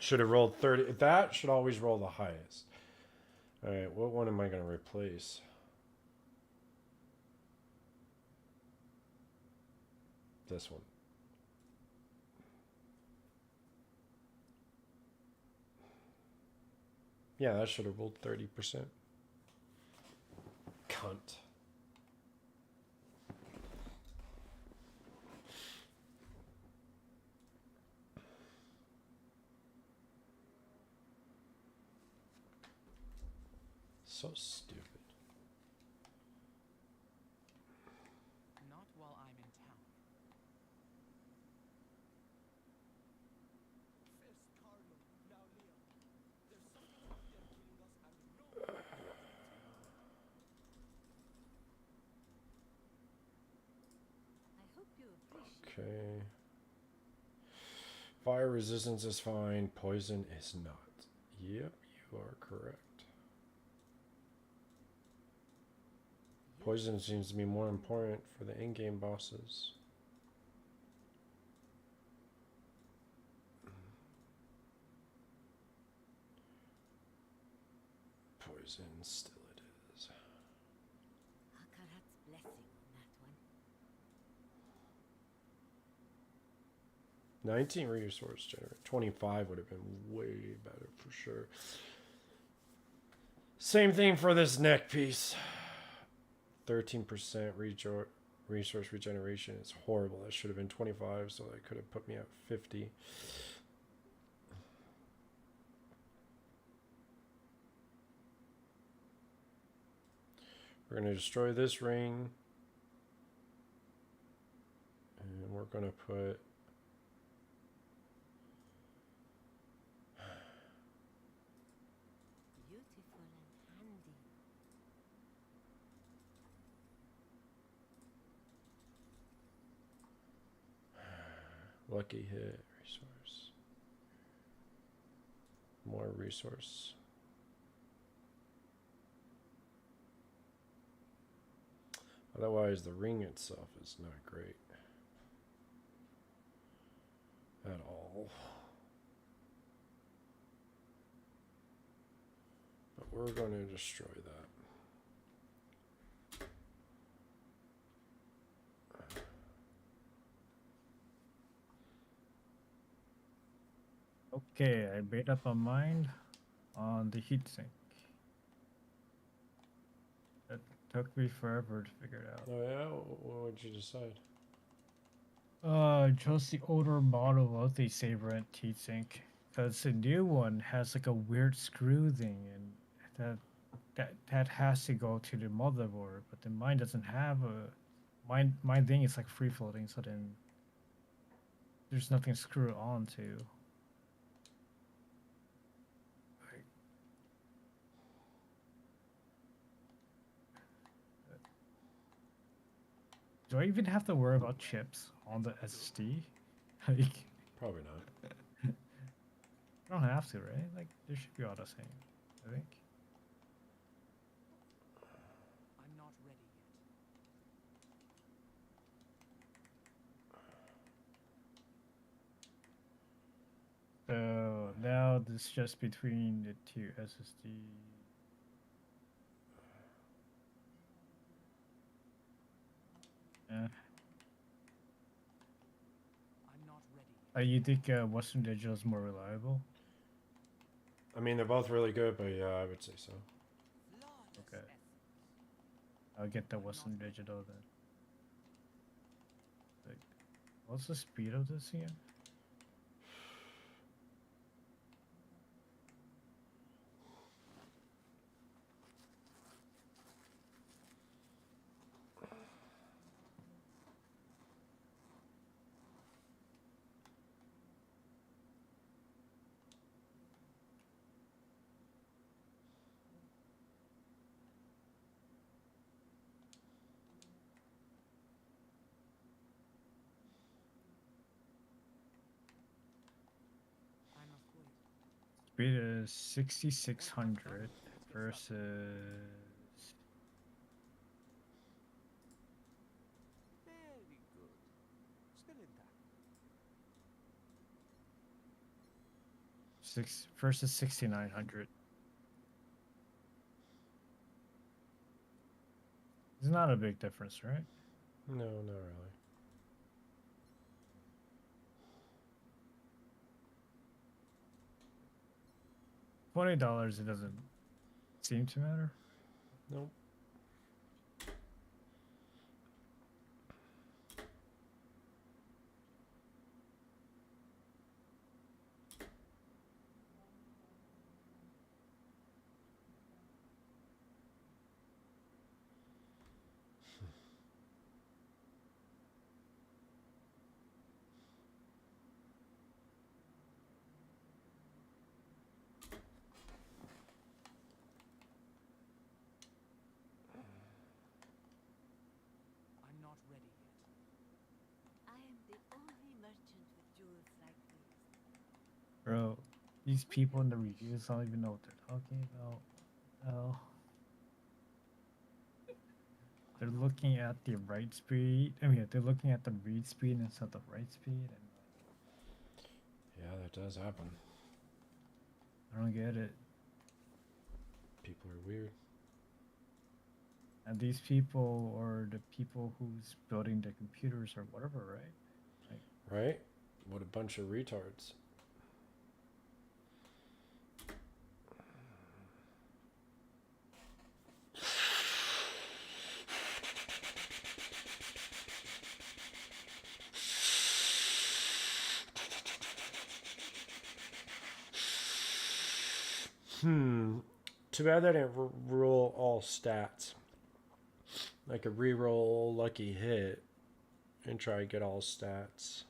Should have rolled 30. That should always roll the highest. Alright, what one am I going to replace? This one. Yeah, that should have rolled 30%. Cunt. So stupid. Not while I'm in town. First Cardinal, now Leon. There's something out there killing us and no one will do it. I hope you appreciate Okay. Fire resistance is fine. Poison is not. Yep, you are correct. Poison seems to be more important for the in-game bosses. Poison still it is. Akarat's blessing on that one. 19 resource generate. 25 would have been way better for sure. Same thing for this neck piece. 13% resource regeneration is horrible. That should have been 25, so that could have put me at 50. We're going to destroy this ring. And we're going to put... Beautiful and handy. Lucky hit, resource. More resource. Otherwise, the ring itself is not great at all. But we're going to destroy that. Okay, I made up my mind on the heatsink. It took me forever to figure it out. Oh yeah? What would you decide? Just the older model of the Saberent heatsink. Because the new one has like a weird screw thing, and that has to go to the motherboard. But then mine doesn't have a. My thing is like free floating, so then there's nothing to screw it on to. Do I even have to worry about chips on the SSD? Like, probably not. I don't have to, right? Like, there should be all the same, I think. I'm not ready yet. So now this is just between the two SSD. I'm not ready. You think Western Digital is more reliable? I mean, they're both really good, but yeah, I would say so. Okay. I'll get the Western Digital then. Like, what's the speed of this again? speed is 6600 versus Very good. Still intact. 6900. It's not a big difference, right? No, not really. $20, it doesn't seem to matter. Nope. I'm not ready yet. I am the only merchant with jewels like these. Bro, these people in the reviews don't even know what they're talking about. Oh. They're looking at the right speed. I mean, they're looking at the read speed instead of the write speed. And Yeah, that does happen. I don't get it. People are weird. And these people are the people who's building the computers or whatever, right? Like, right? What a bunch of retards. Too bad they didn't roll all stats. I could re-roll lucky hit and try to get all stats.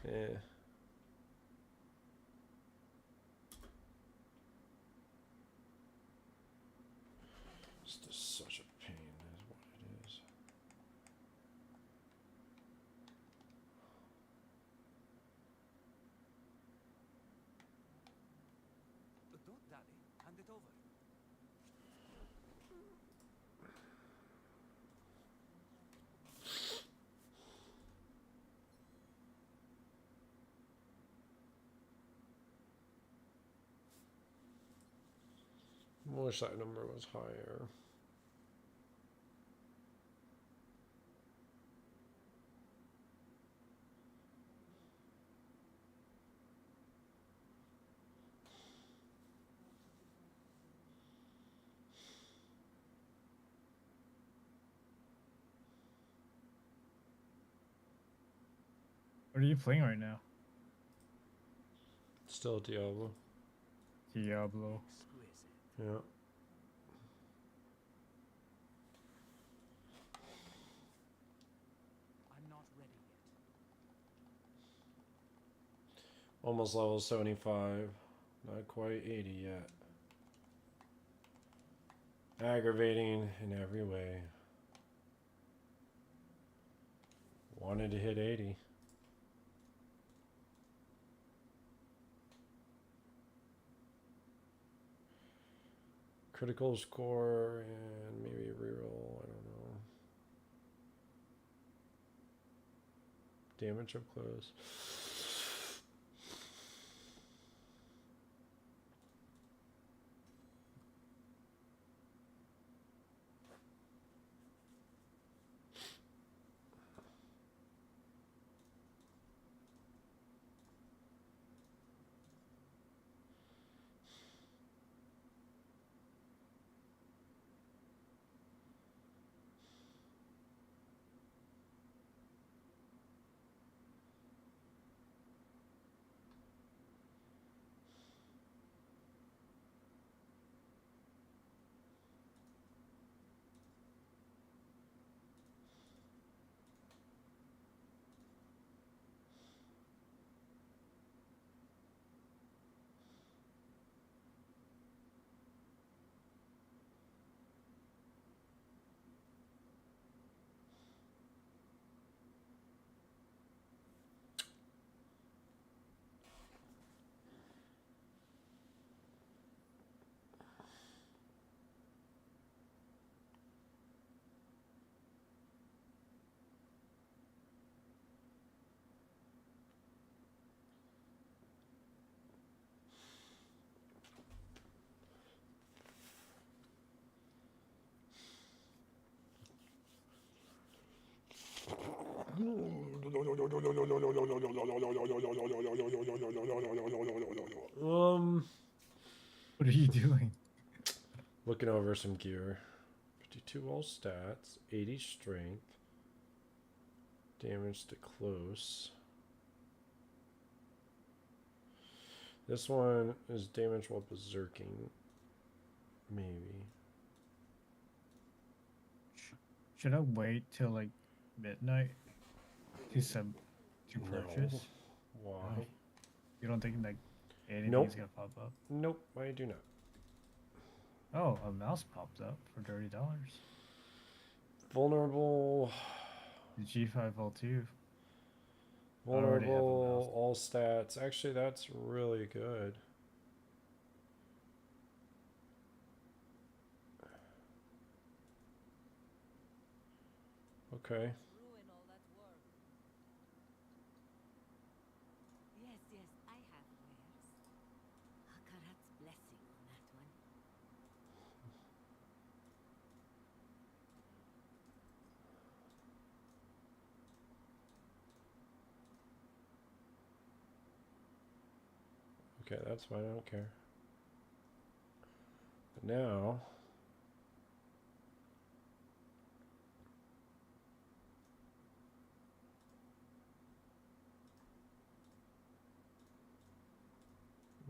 Yeah. It's just such a pain is what it is. Don't, Daddy. Hand it over. I wish that number was higher. what are you playing right now? Still Diablo. Diablo. Exquisite. Yeah. I'm not ready yet. Almost level 75. Not quite 80 yet. Aggravating in every way. Wanted to hit 80. Critical score and maybe reroll, I don't know. Damage up close. What are you doing? Looking over some gear. 52 all stats, 80 strength, damage to close. This one is damage while berserking. Maybe. Should I wait till like midnight to purchase? No. Why? No. You don't think like anything's Nope. gonna pop up? Nope, I do not. Oh, a mouse popped up for $30. Vulnerable. The G5L2. Vulnerable, all stats. Actually, that's really good. Okay. Yes, yes, I have wares. Akarat's blessing on that one. Okay, that's fine. I don't care. But now...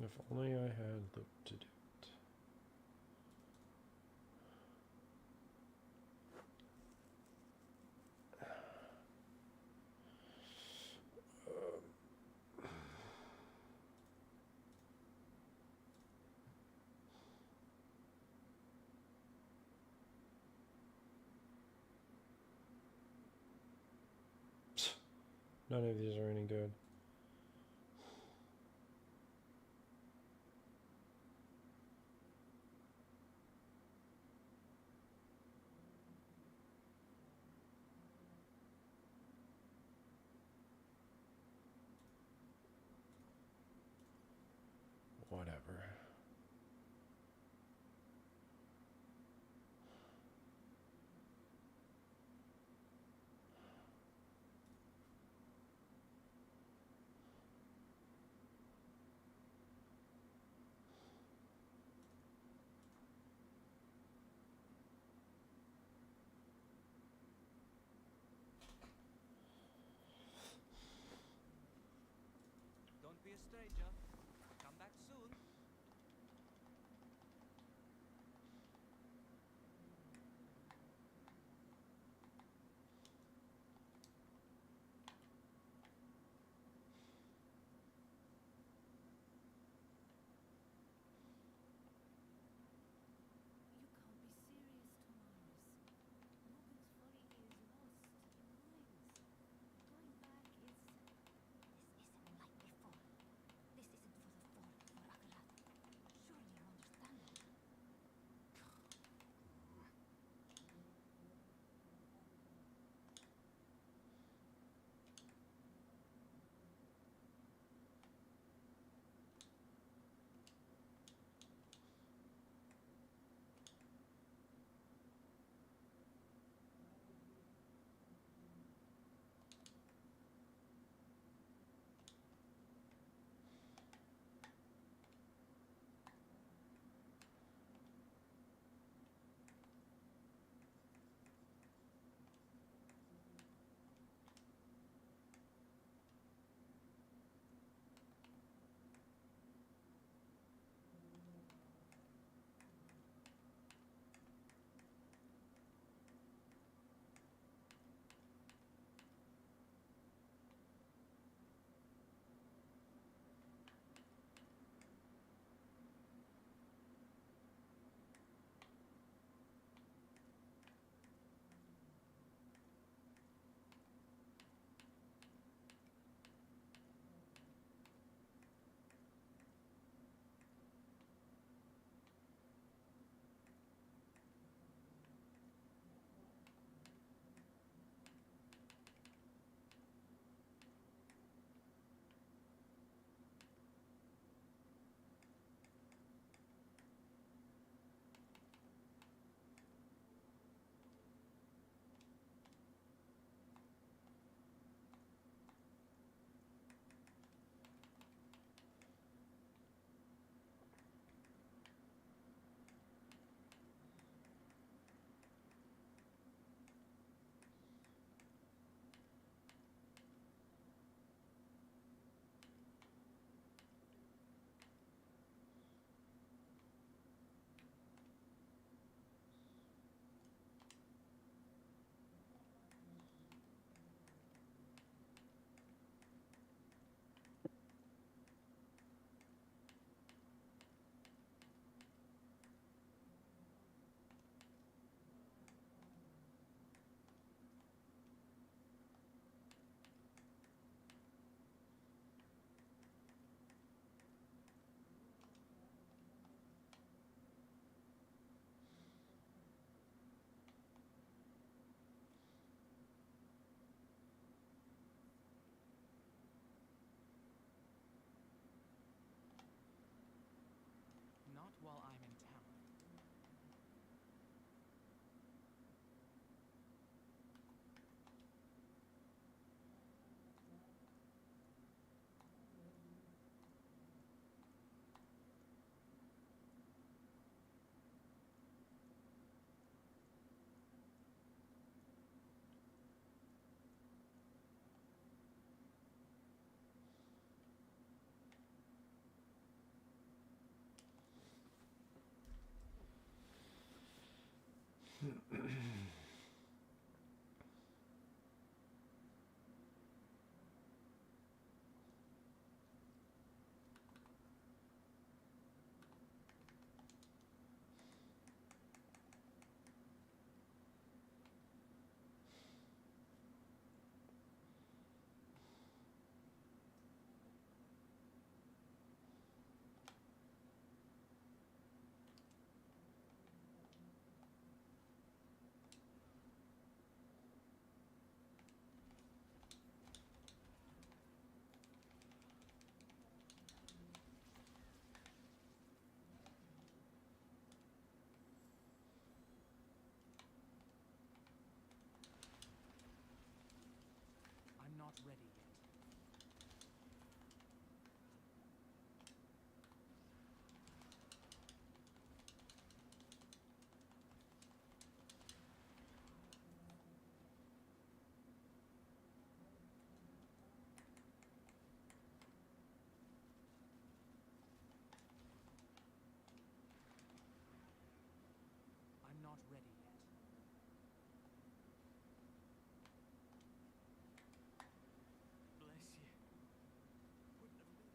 If only I had looked to do it. None of these are any good. Whatever. Don't be a stranger. Come back soon. You can't be serious, Tomaris. Morgan's folly is lost in ruins. Going back is... This isn't like before. This is I'm not ready yet. I'm not ready yet. Bless you. Wouldn't have made it without you.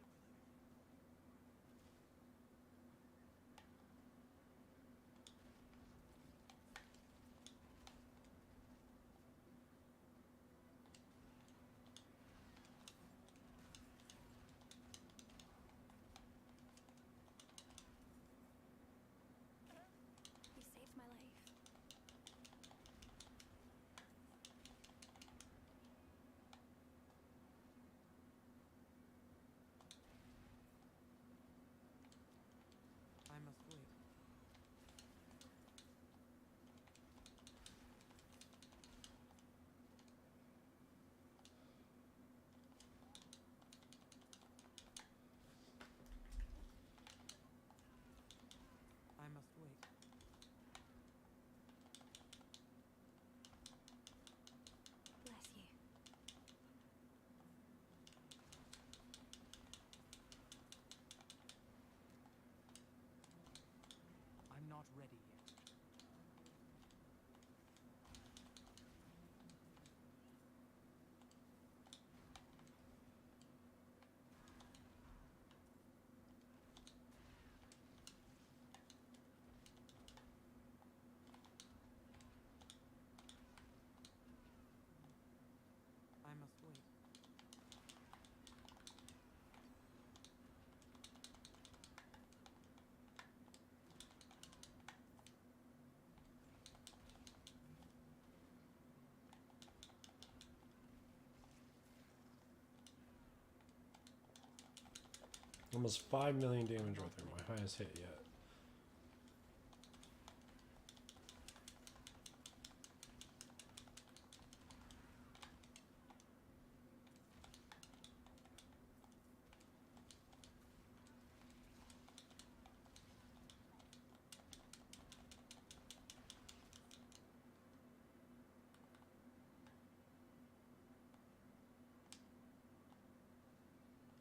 You saved my life. I must wait. I must wait. Bless you. I'm not ready yet. I must wait. Almost 5 million damage right there, my highest hit yet.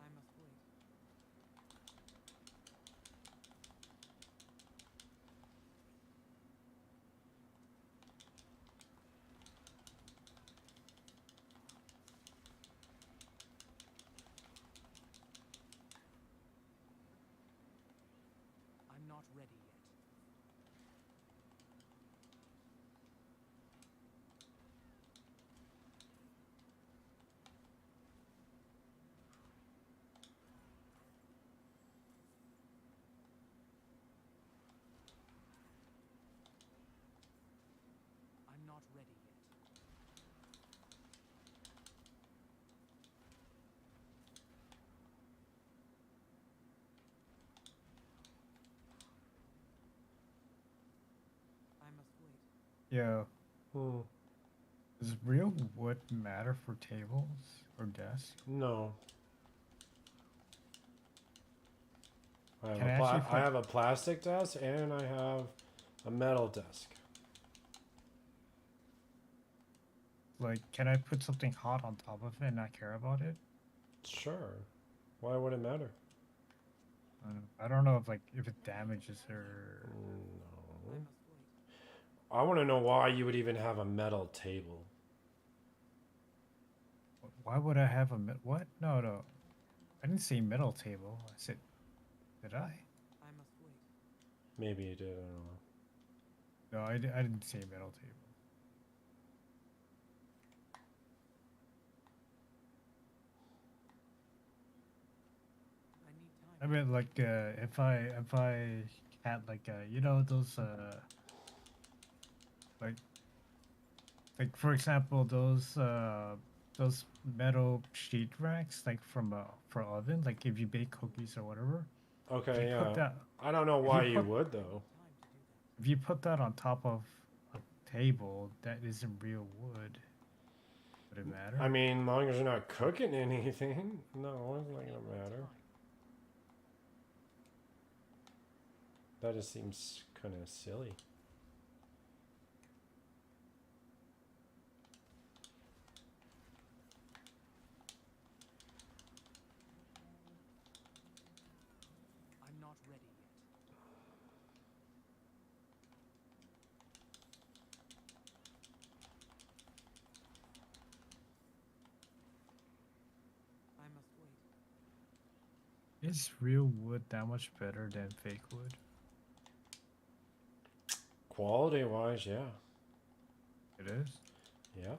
I must wait. I'm not ready yet. I'm not ready yet. I must wait. Yeah. Hmm. Does real wood matter for tables or desks? No. Can I actually I have a plastic desk and I have a metal desk. Like, can I put something hot on top of it and not care about it? Sure. Why would it matter? I don't know if it damages or. No. I want to know why you would even have a metal table. Why would I have a what? No, no. I didn't say metal table. I said, did I? I must wait. Maybe you did. I don't know. No, I didn't say metal table. I need time. I mean, like, if I had like, you know, those like for example, those metal sheet racks, like from for oven, like if you bake cookies or whatever. Okay, If you put yeah. that, I don't know why you would though. if you put that on top of a table, that isn't real wood. Would it matter? I mean, as long as you're not cooking anything, no, it's not gonna matter. That just seems kind of silly. I'm not ready yet. I must wait. Is real wood that much better than fake wood? Quality wise, yeah. It is? Yeah.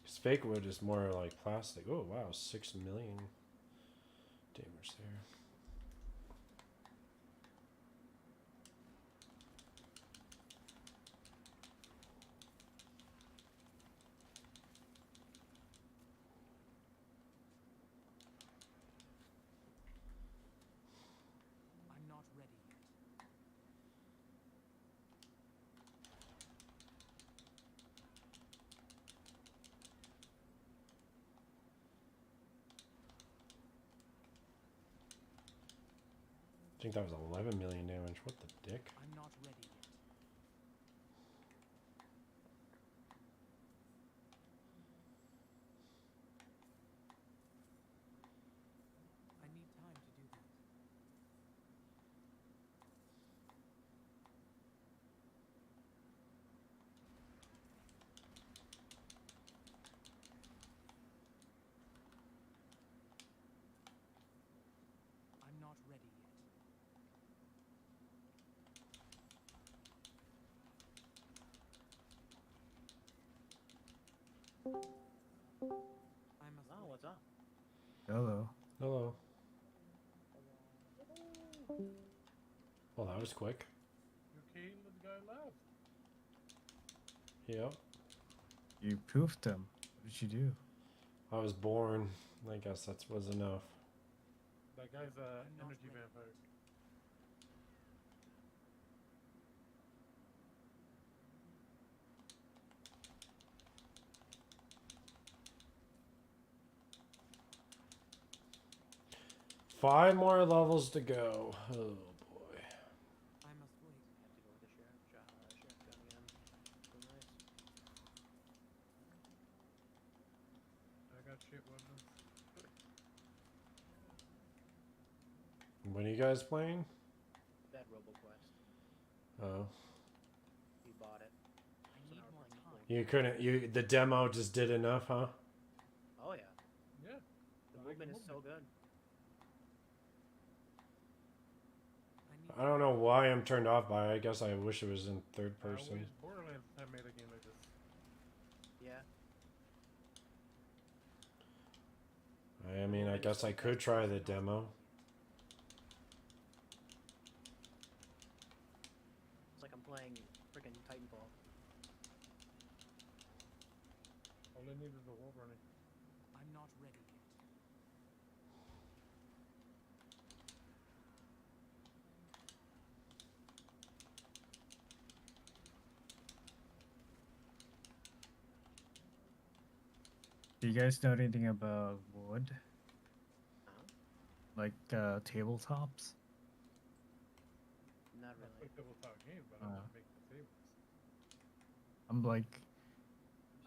Because fake wood is more like plastic. Oh, wow. 6 million damage there. I'm not ready yet. I think that was 11 million damage. What the dick? I'm not ready yet. I need time to do that. I'm not ready yet. I must Oh, what's up? Hello. Hello. Well, that was quick. You came and the guy left. Yep. You poofed them. What did you do? I was born. I guess that was enough. That guy's a energy vampire. Five more levels to go. Oh boy. I must wait. Have to go with the sheriff gun again. So nice. I got shit weapons. When are you guys playing? That RoboQuest. Oh. He bought it. I need more time. You couldn't, the demo just did enough, huh? Oh yeah. Yeah. The movement is so good. I don't know why I'm turned off by it. I guess I wish it was in third person. I wish Borderlands had made a game like this. Yeah. I mean, I guess I could try the demo. It's like I'm playing freaking Titanfall. All I need is a wall running. I'm not ready yet. Do you guys know anything about wood? Like tabletops? Not Not really. like tabletop game, but I don't make the tables. I'm like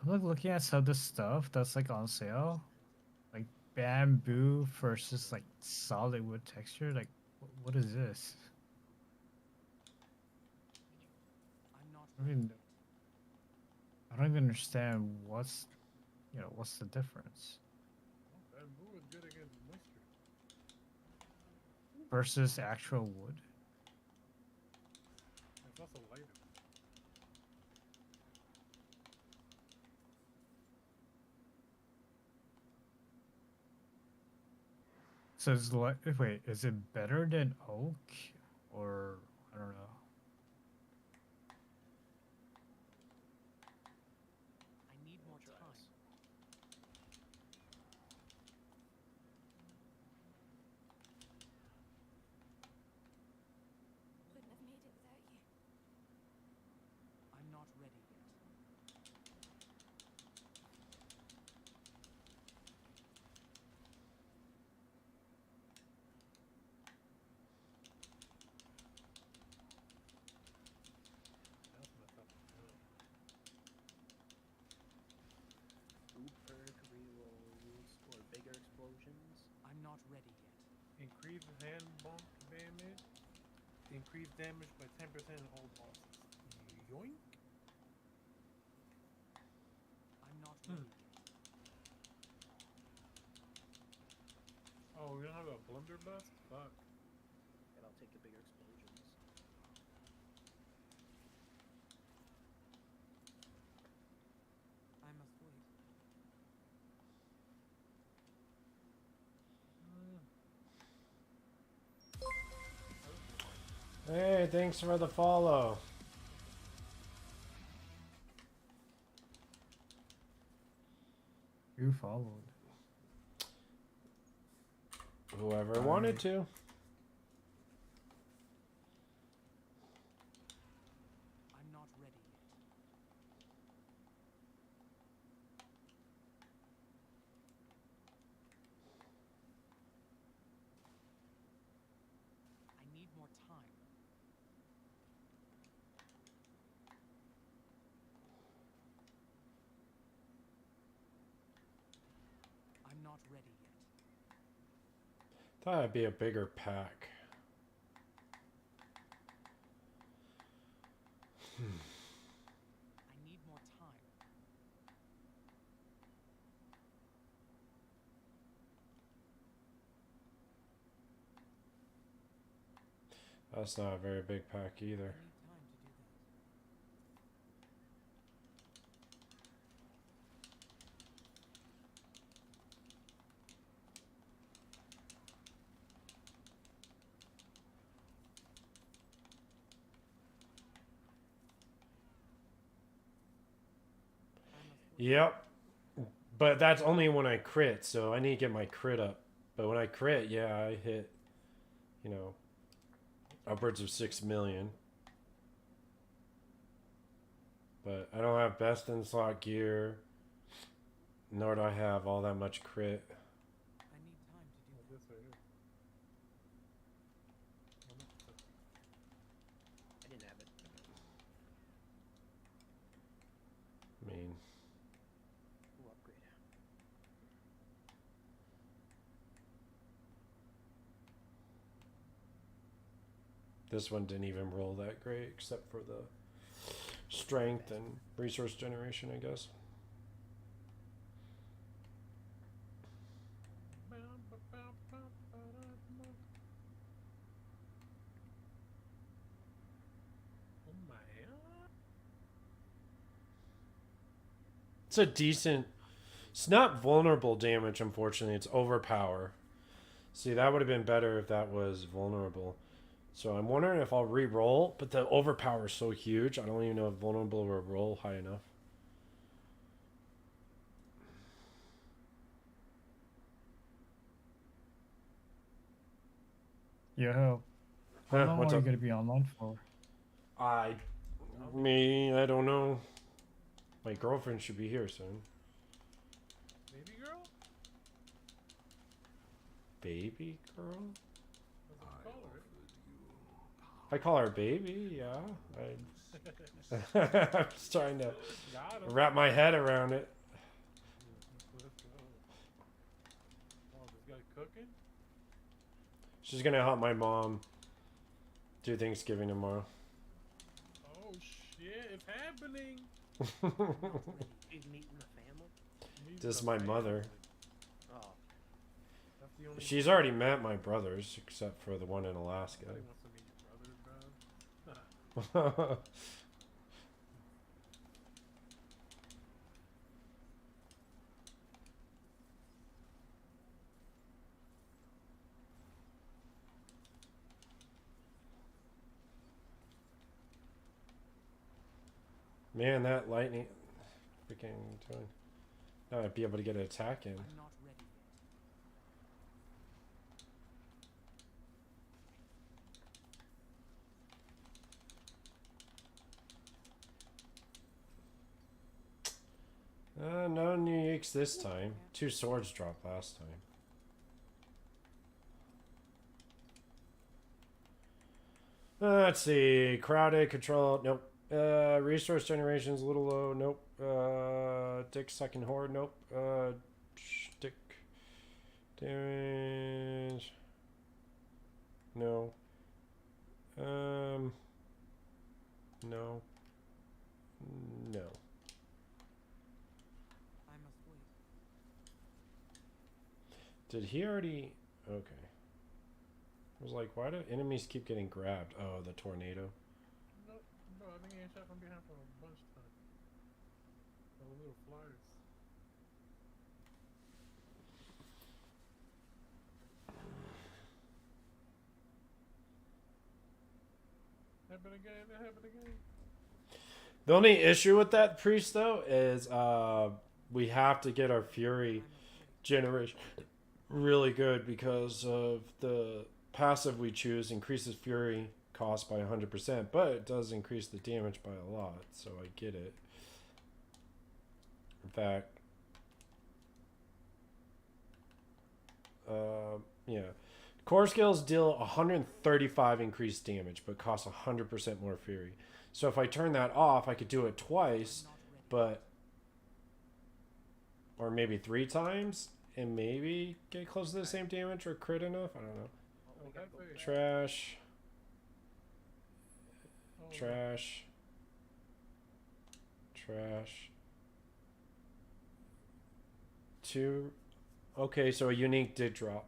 looking at some of the stuff that's like on sale, like bamboo versus like solid wood texture. Like, what is this? I'm not I mean, don't even understand what's the difference Bamboo is good against moisture. versus actual wood. It's also lighter. So it's like, wait, is it better than oak, or I don't know? I need more time. Wouldn't have made it without you. I'm not ready yet. That's messed up. Food perk rerolls or bigger explosions. I'm not ready yet. Increase hand bonk damage. Increase damage by 10% on all bosses. Yoink. I'm not ready yet. Oh, we don't have a blunderbuss? Fuck. And I'll take the bigger explosions. I must wait. Hey, thanks for the follow. Who followed? Whoever wanted to. I'm not ready yet. I need more time. I'm not ready yet. Thought it'd be a bigger pack. I need more time. That's not a very big pack either. I need time to do that. Yep. But that's only when I crit, so I need to get my crit up. But when I crit, yeah, I hit, you know, upwards of 6 million. But I don't have best in slot gear, nor do I have all that much crit. I need time to do This right here. I didn't have it. I mean, Ooh, upgrade. this one didn't even roll that great, except for the strength and resource generation, I guess. Oh my god. It's a decent... It's not vulnerable damage, unfortunately. It's overpower. See, that would have been better if that was vulnerable. So I'm wondering if I'll re-roll, but the overpower is so huge, I don't even know if vulnerable will roll high enough. Yeah, how long what's are you up? gonna be online for? I don't know. My girlfriend should be here soon. Baby girl? Baby girl? That's what you call her, I call her baby, yeah. I'm just trying to wrap my head around it. Let's go. Oh, this guy cooking? She's gonna help my mom do Thanksgiving tomorrow. Oh shit, it's happening! You've meeting the family? Just my mother. Oh. That's the only She's already met my brothers, except for the one in Alaska. Nobody wants to meet your brothers, bro. Man, that lightning freaking doing. Now I'd be able to get an attack in. I'm not ready yet. No uniques this time. 2 swords dropped last time. Let's see. Crowded, control. Nope. Resource generation's a little low. Nope. Dick second horde. Nope. Dick damage. No. No. No. I must wait. Did he already? Okay. I was like, why do enemies keep getting grabbed? Oh, the tornado. No, bro, I think he ain't shot from behind for a bunch of time. The little flyers. Happen again, it happened again. The only issue with that priest though is we have to get our fury generation really good because of the passive we choose increases fury cost by 100%, but it does increase the damage by a lot, so I get it. In fact, yeah. Core skills deal 135 increased damage, but cost 100% more fury. So if I turn that off, I could do it twice, but... Or maybe 3 times, and maybe get close to the same damage or crit enough? I don't know. Trash. Trash. Trash. 2. Okay, so a unique did drop.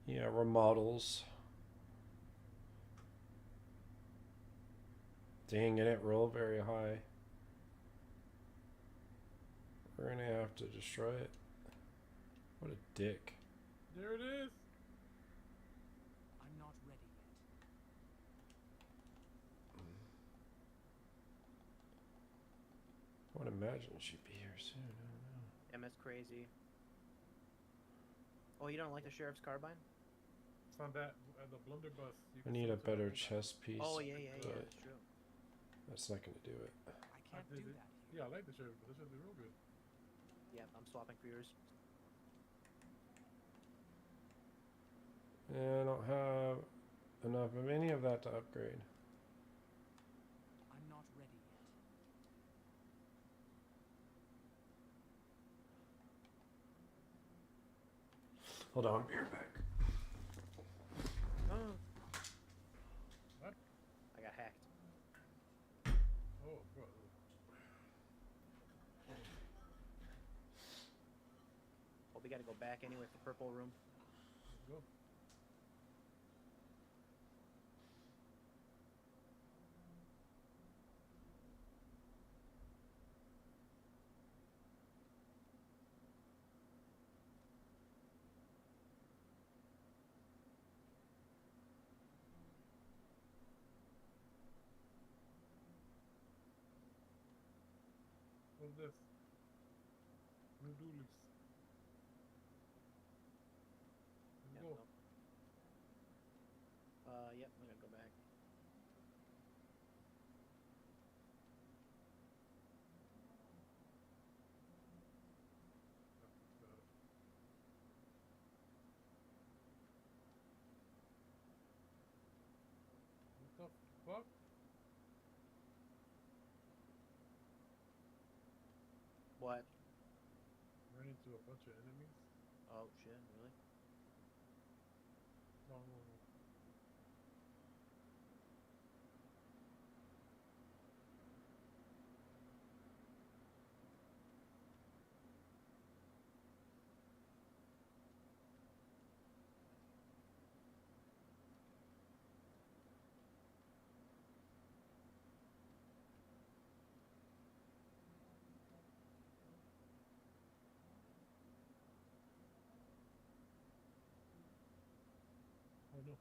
Yeah, remodels. Dang, it didn't roll very high. We're gonna have to destroy it. What a dick. There it is. I'm not ready yet. I would imagine she'd be here soon. I don't know. MS crazy. Oh, you don't like the sheriff's carbine? It's on that, the blunderbuss. I need a better chest piece. Oh, yeah, that's true. That's not gonna do it. I can't do that. Yeah, I like the sheriff, but this is real good. Yep, I'm swapping for yours. Yeah, I don't have enough of any of that to upgrade. I'm not ready yet. Hold on, I'll be right back. What? I got hacked. Oh, bro. Well, we gotta go back anyway for purple room. Let's go. What's this? New doolies. Let's go. Yep, I'm gonna go back. What the fuck? What? ran into a bunch of enemies. Oh shit, really? No. Oh no.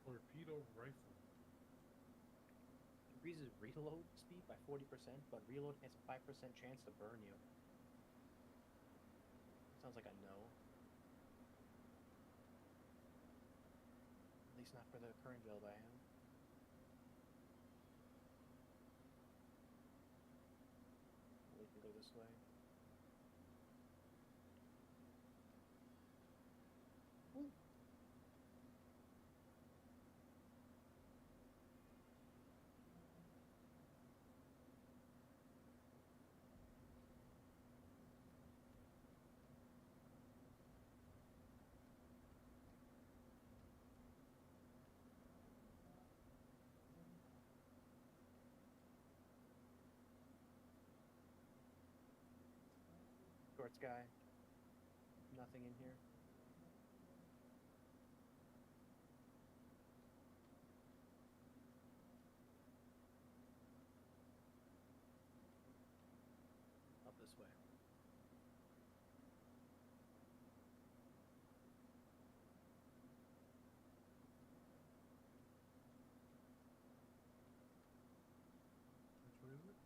Torpedo rifle. Increases reload speed by 40%, but reload has a 5% chance to burn you. Sounds like a no. At least not for the current build I have. We can go this way. Ooh. Short sky. Nothing in here. Up this way. Which way is it?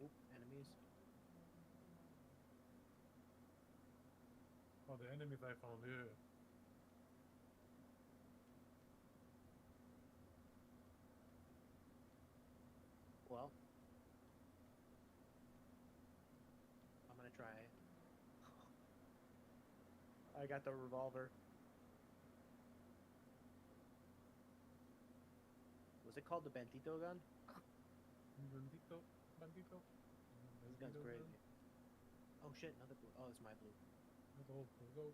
Oop, enemies. Oh, the enemies I found here. Well, I'm gonna try. I got the revolver. Was it called the Bentito gun? Bandito. Bandito. This gun's Bandito crazy. gun. Oh shit, another blue. Oh, it's my blue. Let's go. Let's go.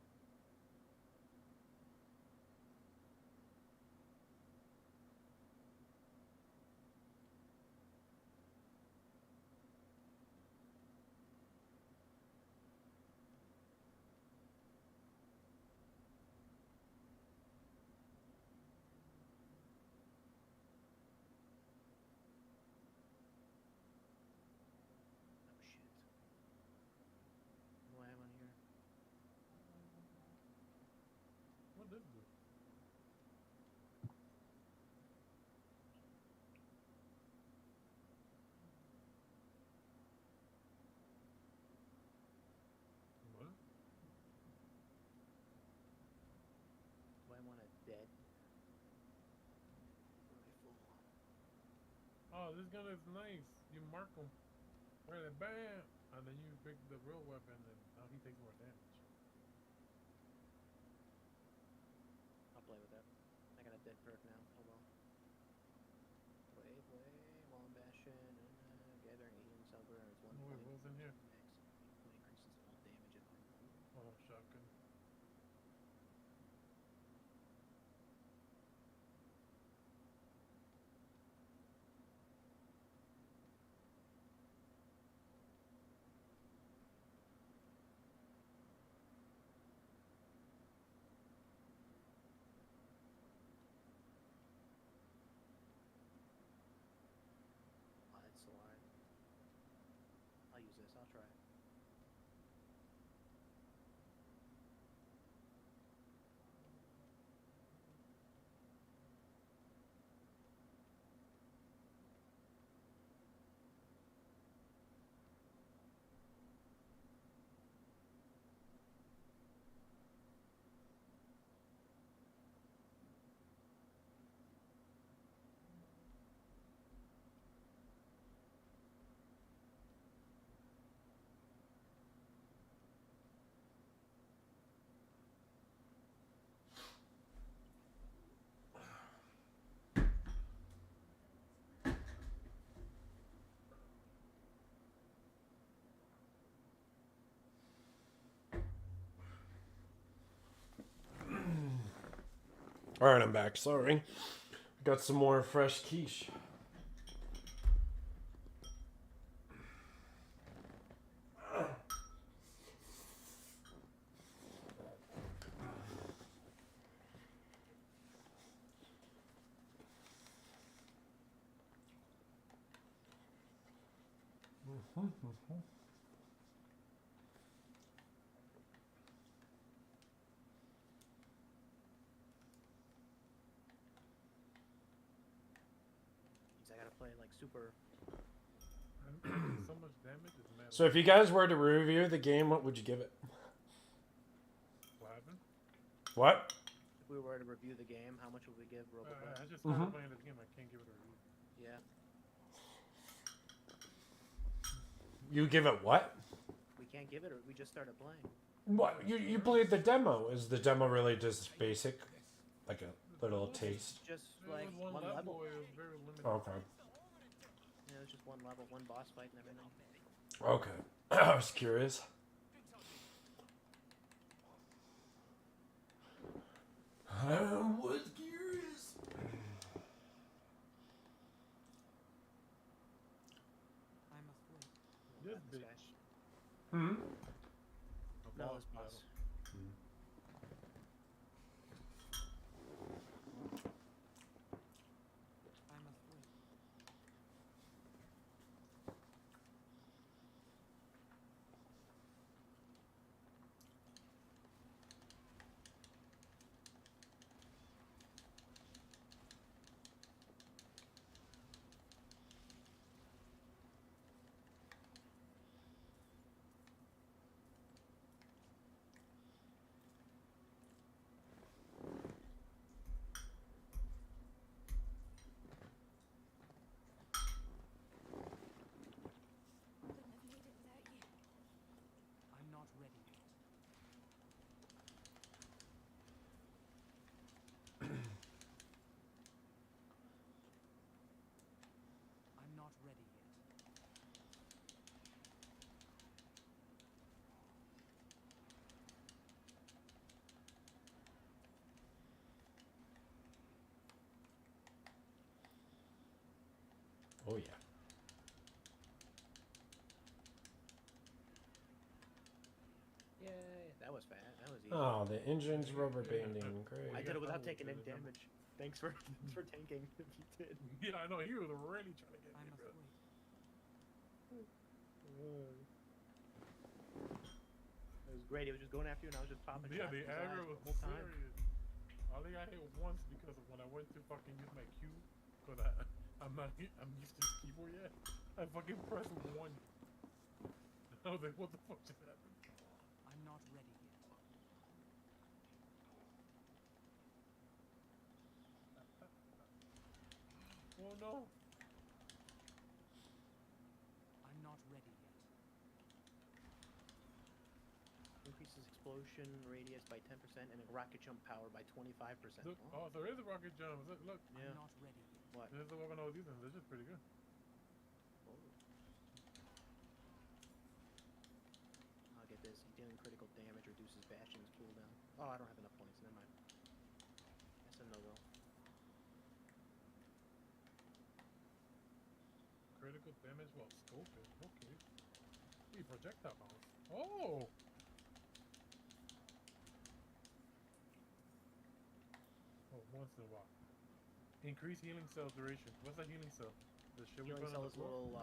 Oh shit. What do I have on here? What is this? What? Do I want a dead rifle? Oh, this gun is nice. You mark him. Right, bam! And then you pick the real weapon, and now he takes more damage. I'll play with that. I got a dead perk now. Oh well. Play, Wall Bastion, gathering a healing cell burn. It's one Oh, wait, point. what was in here? Max. It increases all damage and armor. Oh, shotgun. Slide. I'll use this. I'll try. Alright, I'm back. Sorry. Got some more fresh quiche. I gotta play like super. So much damage is mad. So if you guys were to review the game, what would you give it? What happened? What? If we were to review the game, how much would we give Robocop? I just started playing this game. I can't give it a review. Yeah. You give it what? We can't give it, or we just started playing. What? You played the demo. Is the demo really just basic? Like a little taste? Just like one level. It was very limited. Okay. Yeah, it was just one level, one boss fight and everything. Okay. I was curious. I was curious. I must wait. This This bitch. guy. Hmm? No, this boss. I must wait. Couldn't have made it without you. I'm not ready yet. I'm not ready yet. Oh yeah. Yay, that was fast. That was easy. Oh, the engine's rubber banding. Great. I did it without taking any damage. Thanks for tanking if you did. Yeah, I know. He was really trying to get I me, must bro. wait. It was great. He was just going after you, and I was just popping Yeah, shots the in his eyes aggro the was whole time. serious. I think I hit once because of when I went to fucking use my Q, because I'm used to this keyboard yet. I fucking pressed one. I was like, what the fuck just happened? I'm not ready yet. Oh no. I'm not ready yet. Increases explosion radius by 10% and a rocket jump power by 25%. Look, oh, there is a rocket jump. Look. Yeah. I'm not ready yet. What? This is the weapon I was using. This is pretty good. I'll get this. Dealing critical damage reduces Bastion's cooldown. Oh, I don't have enough points. Never mind. That's a no-go. Critical damage while scoping. Okay. Hey, projectile bounce. Oh! Oh, once in a while. Increase healing cell duration. What's a healing cell? The shit we Healing put on cell the is floor? little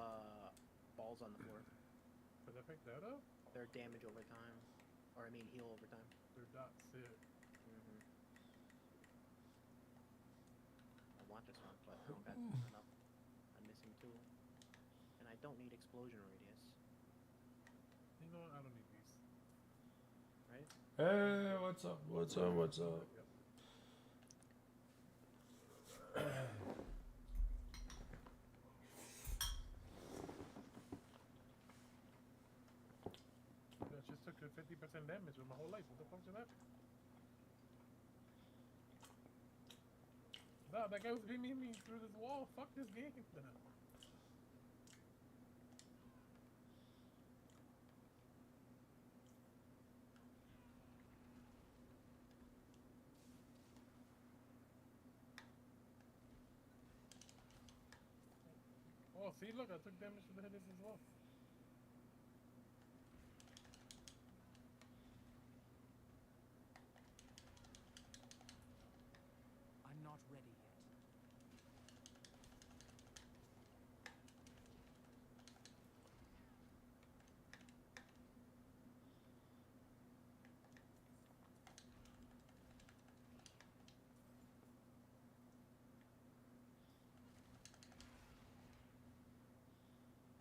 balls on the floor. Could I pick that up? They're damage over time. Or I mean heal over time. They're dot sick. I want this one, but I don't got enough. I'm missing two. And I don't need explosion radius. You know what? I don't need these. Right? Hey, what's up? What's up? What's up? That just took a 50% damage with my whole life. What the fuck just happened? Nah, that guy was beaming me through this wall. Fuck this game. Oh, see, look, I took damage to the headers as well. I'm not ready yet.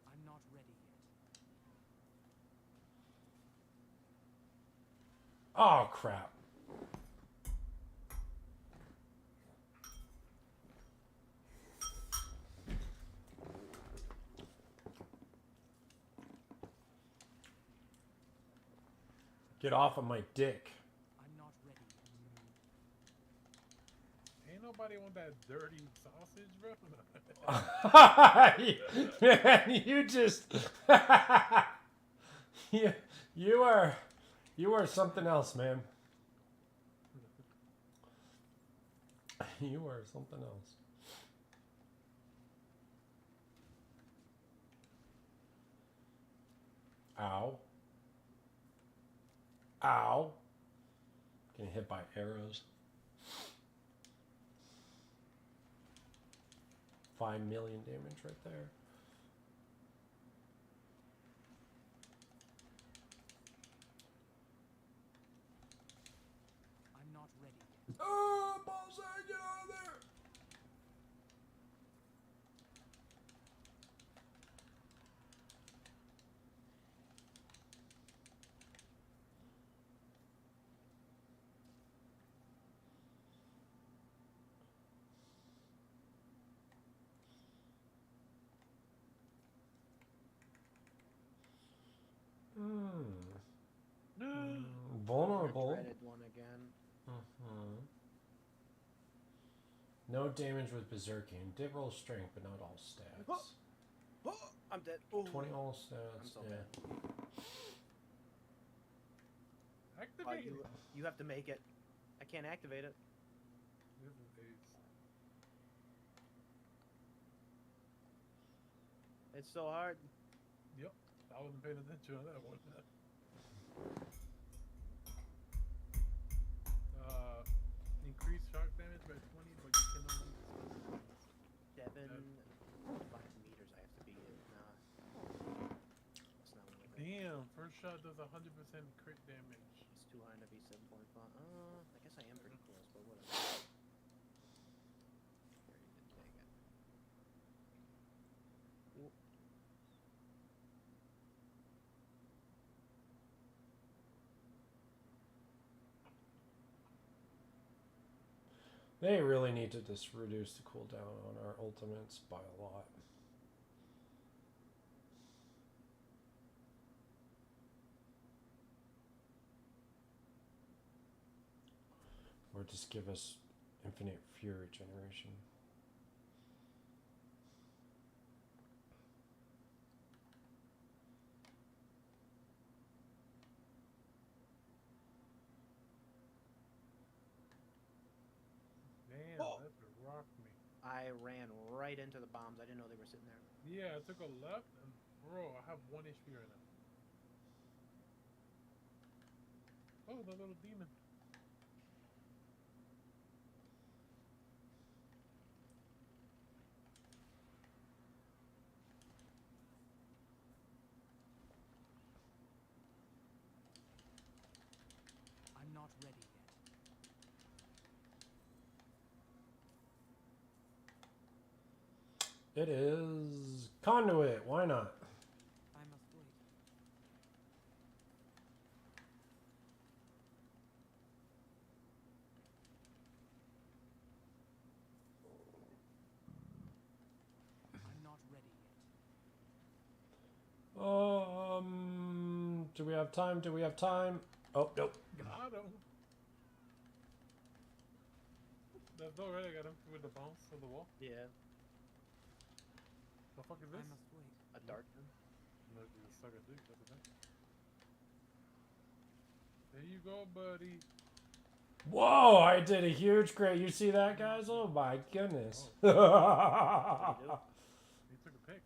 I'm not ready yet. Oh crap. Get off of my dick. I'm not ready yet. Ain't nobody want that dirty sausage, bro. Man, you just you are something else, man. You are something else. Ow. Ow. Getting hit by arrows. 5 million damage right there. I'm not ready yet. Oh, Bullseye, get out of there! Vulnerable. Dreaded one again. No damage with berserking. Did roll strength, but not all stats. I'm dead. Oh. 20 all stats. I'm so yeah. bad. Activate it. You have to make it. I can't activate it. This is ace. It's so hard. Yep. I wasn't paying attention on that one. Increase shock damage by 20, but you can only 7 meters I have to beat it. Nah. That's not worth it. Damn, first shot does 100% crit damage. It's too high to be 7.5. I guess I am pretty close, but whatever. Here, you can take it. Ooh. They really need to just reduce the cooldown on our ultimates by a lot. Or just give us infinite fury generation. Damn, that rocked me. I ran right into the bombs. I didn't know they were sitting there. Yeah, I took a left, and bro, I have 1 HP right now. Oh, the little demon. I'm not ready yet. It is conduit. Why not? I must wait. I'm not ready yet. Do we have time? Do we have time? Oh, nope. Got him. That's no right, I got him with the bounce of the wall. Yeah. The fuck is this? I must wait. A dart gun. No, you just suck a dick, that's the thing. There you go, buddy. Whoa, I did a huge crit. You see that, guys? Oh my goodness. He took a pick.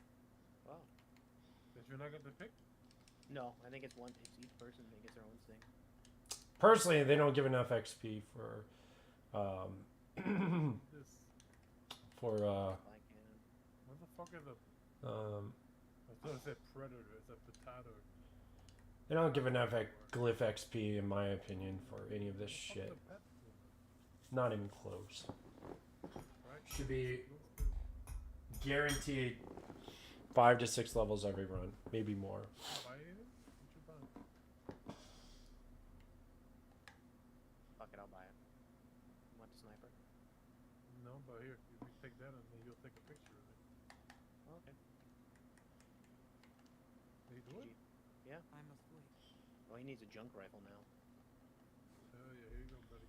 you're not going to pick? No, I think it's each person that gets their own thing. Personally, they don't give enough XP for This. for Flag cannon. What the fuck is a... I thought it said predator. It's a potato. they don't give enough glyph XP in my opinion for any of this shit. Not even close. Should be guaranteed 5 to 6 levels every run, maybe more. Fuck it, I'll buy it. You want the sniper? No, but here, if you take that and then you'll take a picture of it. Oh, okay. Can you do it? Yeah. I must wait. Well, he needs a junk rifle now. Oh yeah, here you go, buddy.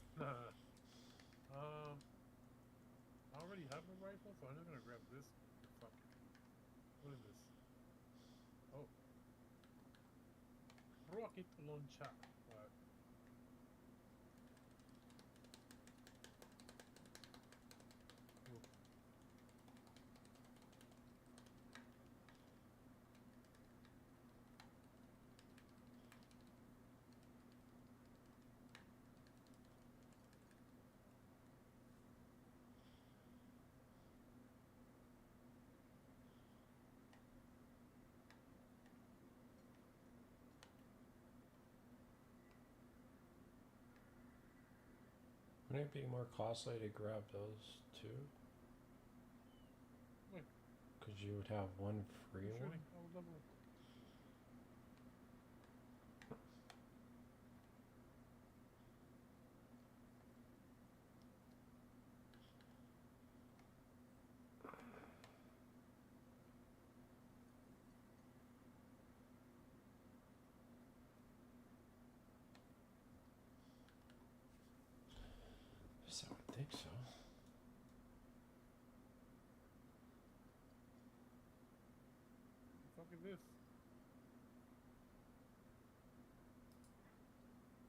I already have a rifle, so I'm just gonna grab this. Fuck it. What is this? Oh. Rocket launcher. Alright. Wouldn't it be more costly to grab those two? Wait. Because you would have one free one. Oh, lovely. Yes, I would think so. What the fuck is this?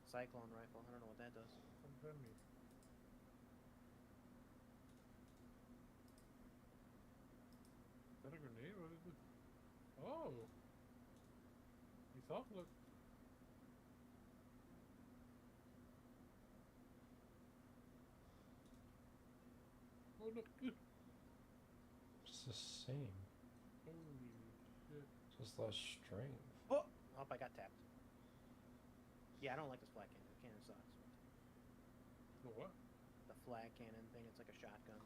Cyclone rifle. I don't know what that does. What does that mean? Is that a grenade? What is it? Oh! You soft look. Oh no! It's the same. Holy shit. Just less strength. Oh! Oh, I got tapped. Yeah, I don't like this flag cannon. The cannon sucks. The what? The flag cannon thing. It's like a shotgun.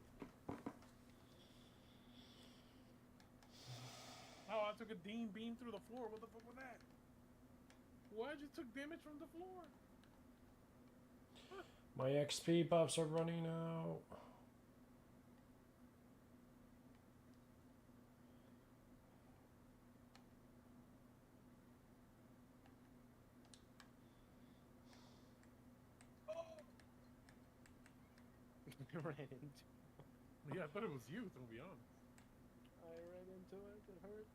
Oh, I took a beam through the floor. What the fuck was that? Why you took damage from the floor? My XP buffs are running out. Ran into. Yeah, I thought it was you, to be honest. I ran into it. It hurt.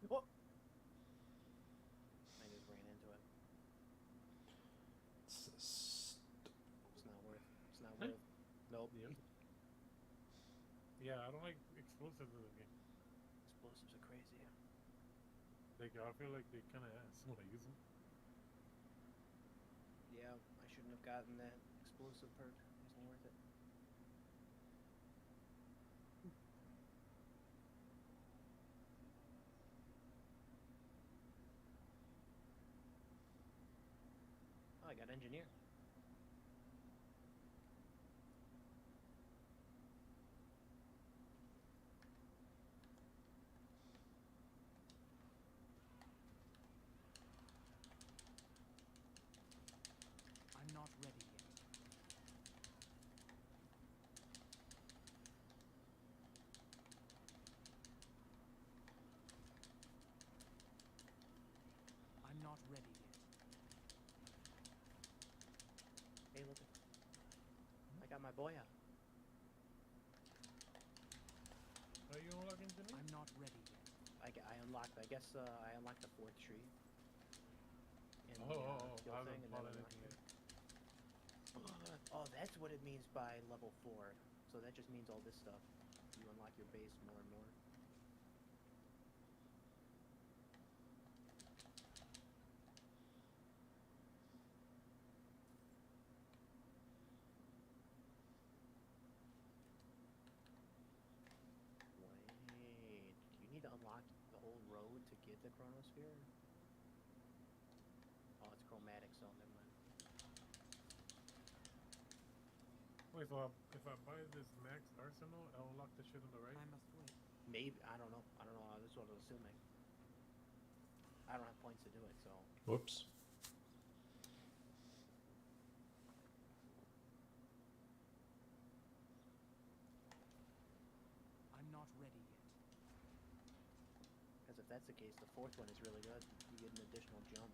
What? I just ran into it. It's not worth. It's not worth. Nope. Yep. Yeah, I don't like explosives in the game. Explosives are crazy. Like, I feel like they kind of ass when I use them. Yeah, I shouldn't have gotten that explosive perk. Isn't worth it. Oh, I got engineer. I'm not ready yet. I'm not ready yet. my boy out. Are you unlocking to me? I'm not ready yet. I unlocked. I guess I unlocked the 4th tree. In Oh, the, I kill haven't thing, and bought then anything yet. Oh, that's what it means by level 4. So that just means all this stuff. You unlock your base more and more. Wait, you need to unlock the whole road to get the chronosphere? Oh, it's chromatic, so never mind. Wait, so if I buy this max arsenal, I'll unlock the shit on the right? I must wait. Maybe, I don't know. I don't know. This is what I was assuming. I don't have points to do it, so. Whoops. I'm not ready yet. Because if that's the case, the 4th one is really good. You get an additional jump.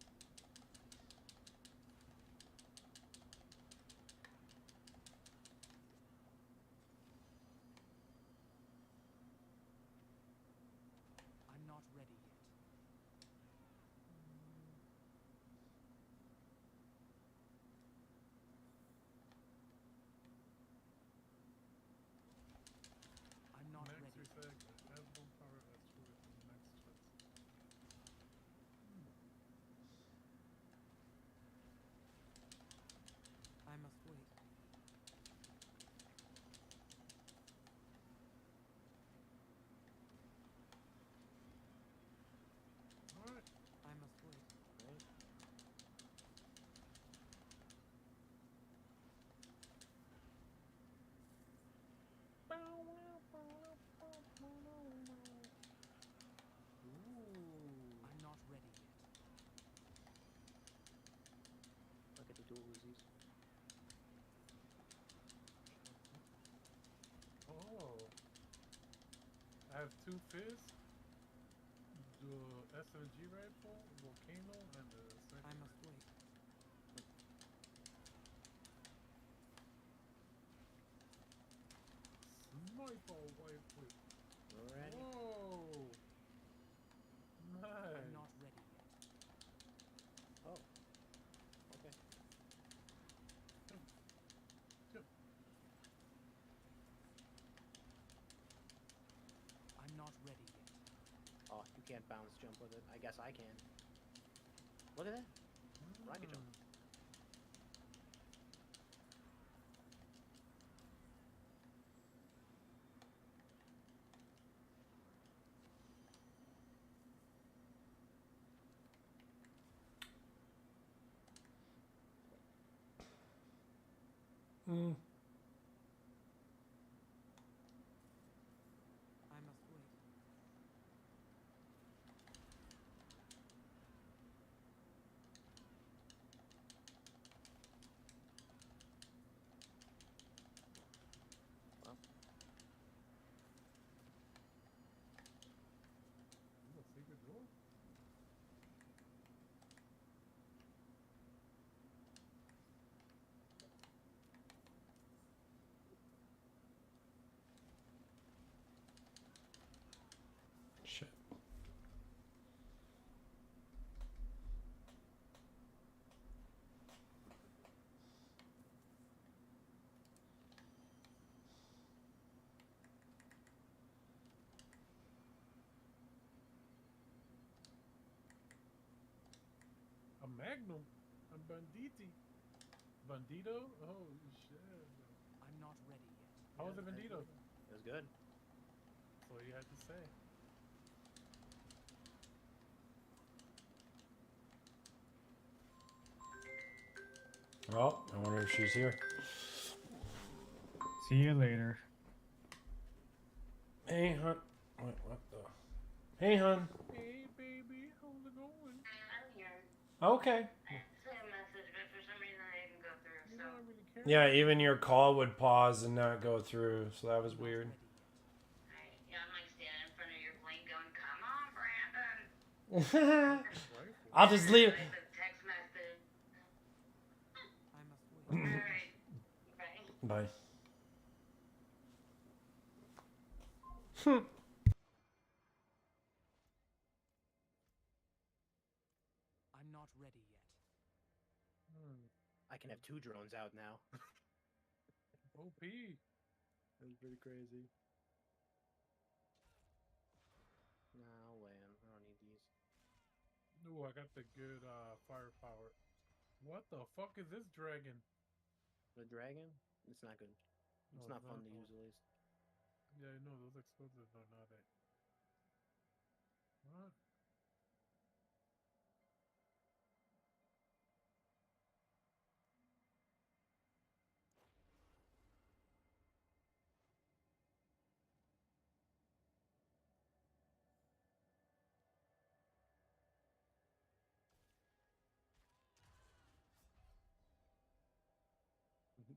I'm not ready yet. I'm not Max ready. reset, has one power as true with max chance. I must wait. Alright. I must wait. Right? Ooh. I'm not ready yet. Look at the dual Uzis. Oh. I have 2 fizz, the SMG rifle, volcano, and the sniper. I must wait. Sniper rifle. Ready? Whoa. Nice. I'm not ready yet. Oh. Okay. I'm not ready yet. Oh, you can't bounce jump with it. I guess I can. Look at that. Rocket jump. Mm. I must wait. Well. Ooh, a secret door? Shit. A magnum? A banditi? Bandito? Oh shit. I'm not ready yet. How was the bandito? It was good. That's all you had to say. Well, I wonder if she's here. See you later. Hey, hun. Wait, what the? Hey, hun. Hey, baby, how's it going? I'm here. Okay. I sent a message, but for some reason I didn't go through, You so. don't really care. Yeah, even your call would pause and not go through, so that was weird. Alright, yeah, I'm like standing in front of your plane going, come on, Brandon. I'll just leave. It's a text message. I must wait. Alright, bye. Bye. I'm not ready yet. I can have 2 drones out now. OP. That's pretty crazy. No way, I don't need these. Ooh, I got the good firepower. What the fuck is this dragon? The dragon? It's not good. It's No, not fun to oh. use at least. Yeah, I know those explosives are not it. What?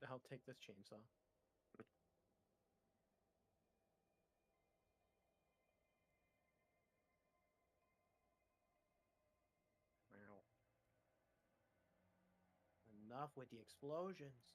I'll take this chainsaw. Wow. Enough with the explosions.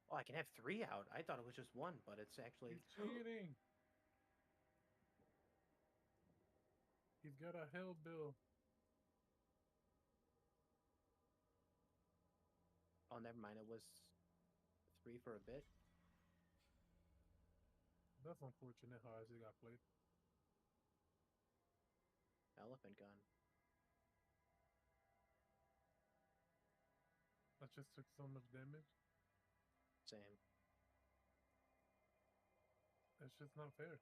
Oh, I can have 3 out. I thought it was just 1, but it's actually... He's cheating. He's got a hell bill. Oh, never mind. It was 3 for a bit. That's unfortunate how he got played. Elephant gun. That just took so much damage. Same. That's just not fair.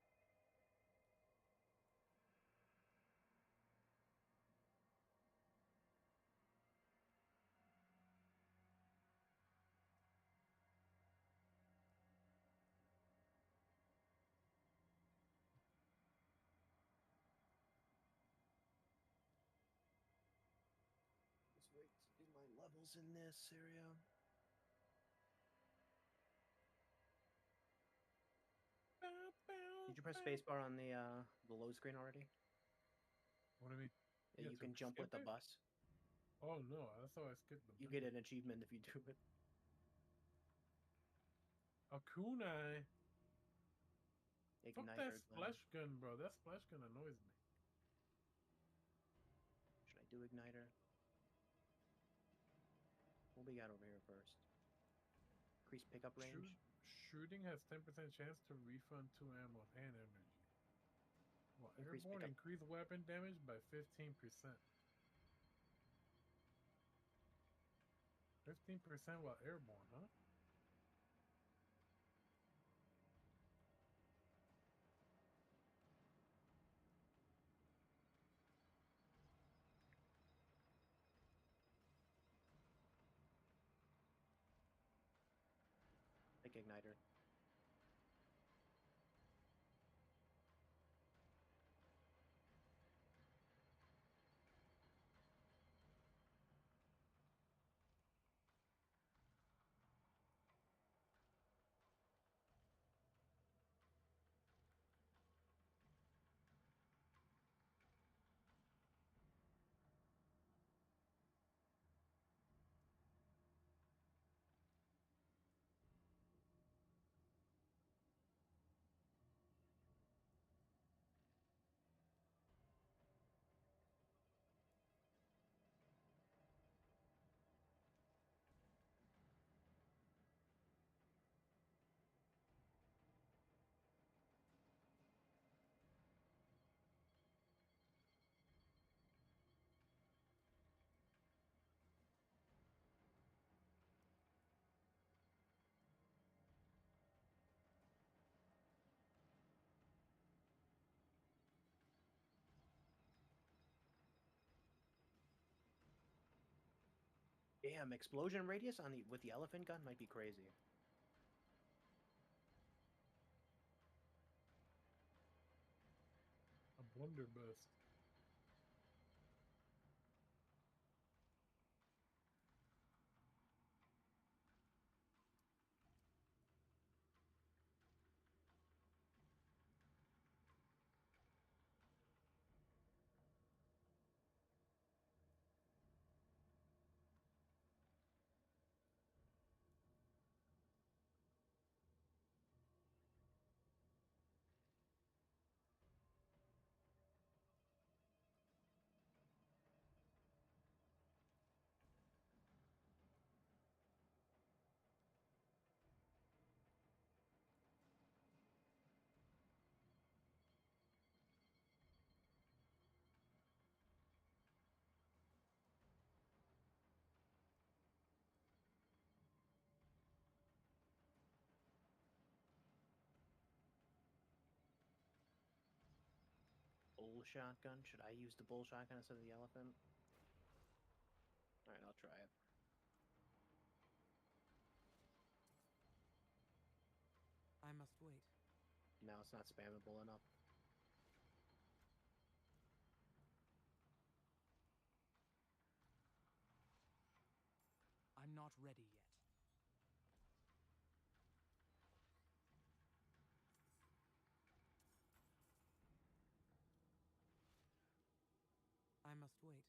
Let's wait to do my levels in this area. Did you press spacebar on the load screen already? What do you mean? Yeah, you to can jump with the skip it? bus. Oh no, that's how I skipped them. You get an achievement if you do it. A kunai. Fuck that Igniter gun. splash gun, bro. That splash gun annoys me. Should I do igniter? What we got over here first? Increase pickup range. Shooting has 10% chance to refund 2 ammo and energy. Well, Increase airborne pickup. increase weapon damage by 15%. 15% while airborne, huh? Pick igniter. Damn, explosion radius on with the elephant gun might be crazy. A blunderbuss. bull shotgun. Should I use the bull shotgun instead of the elephant? Alright, I'll try it. I must wait. Now it's not spammable enough. I'm not ready yet. I must wait.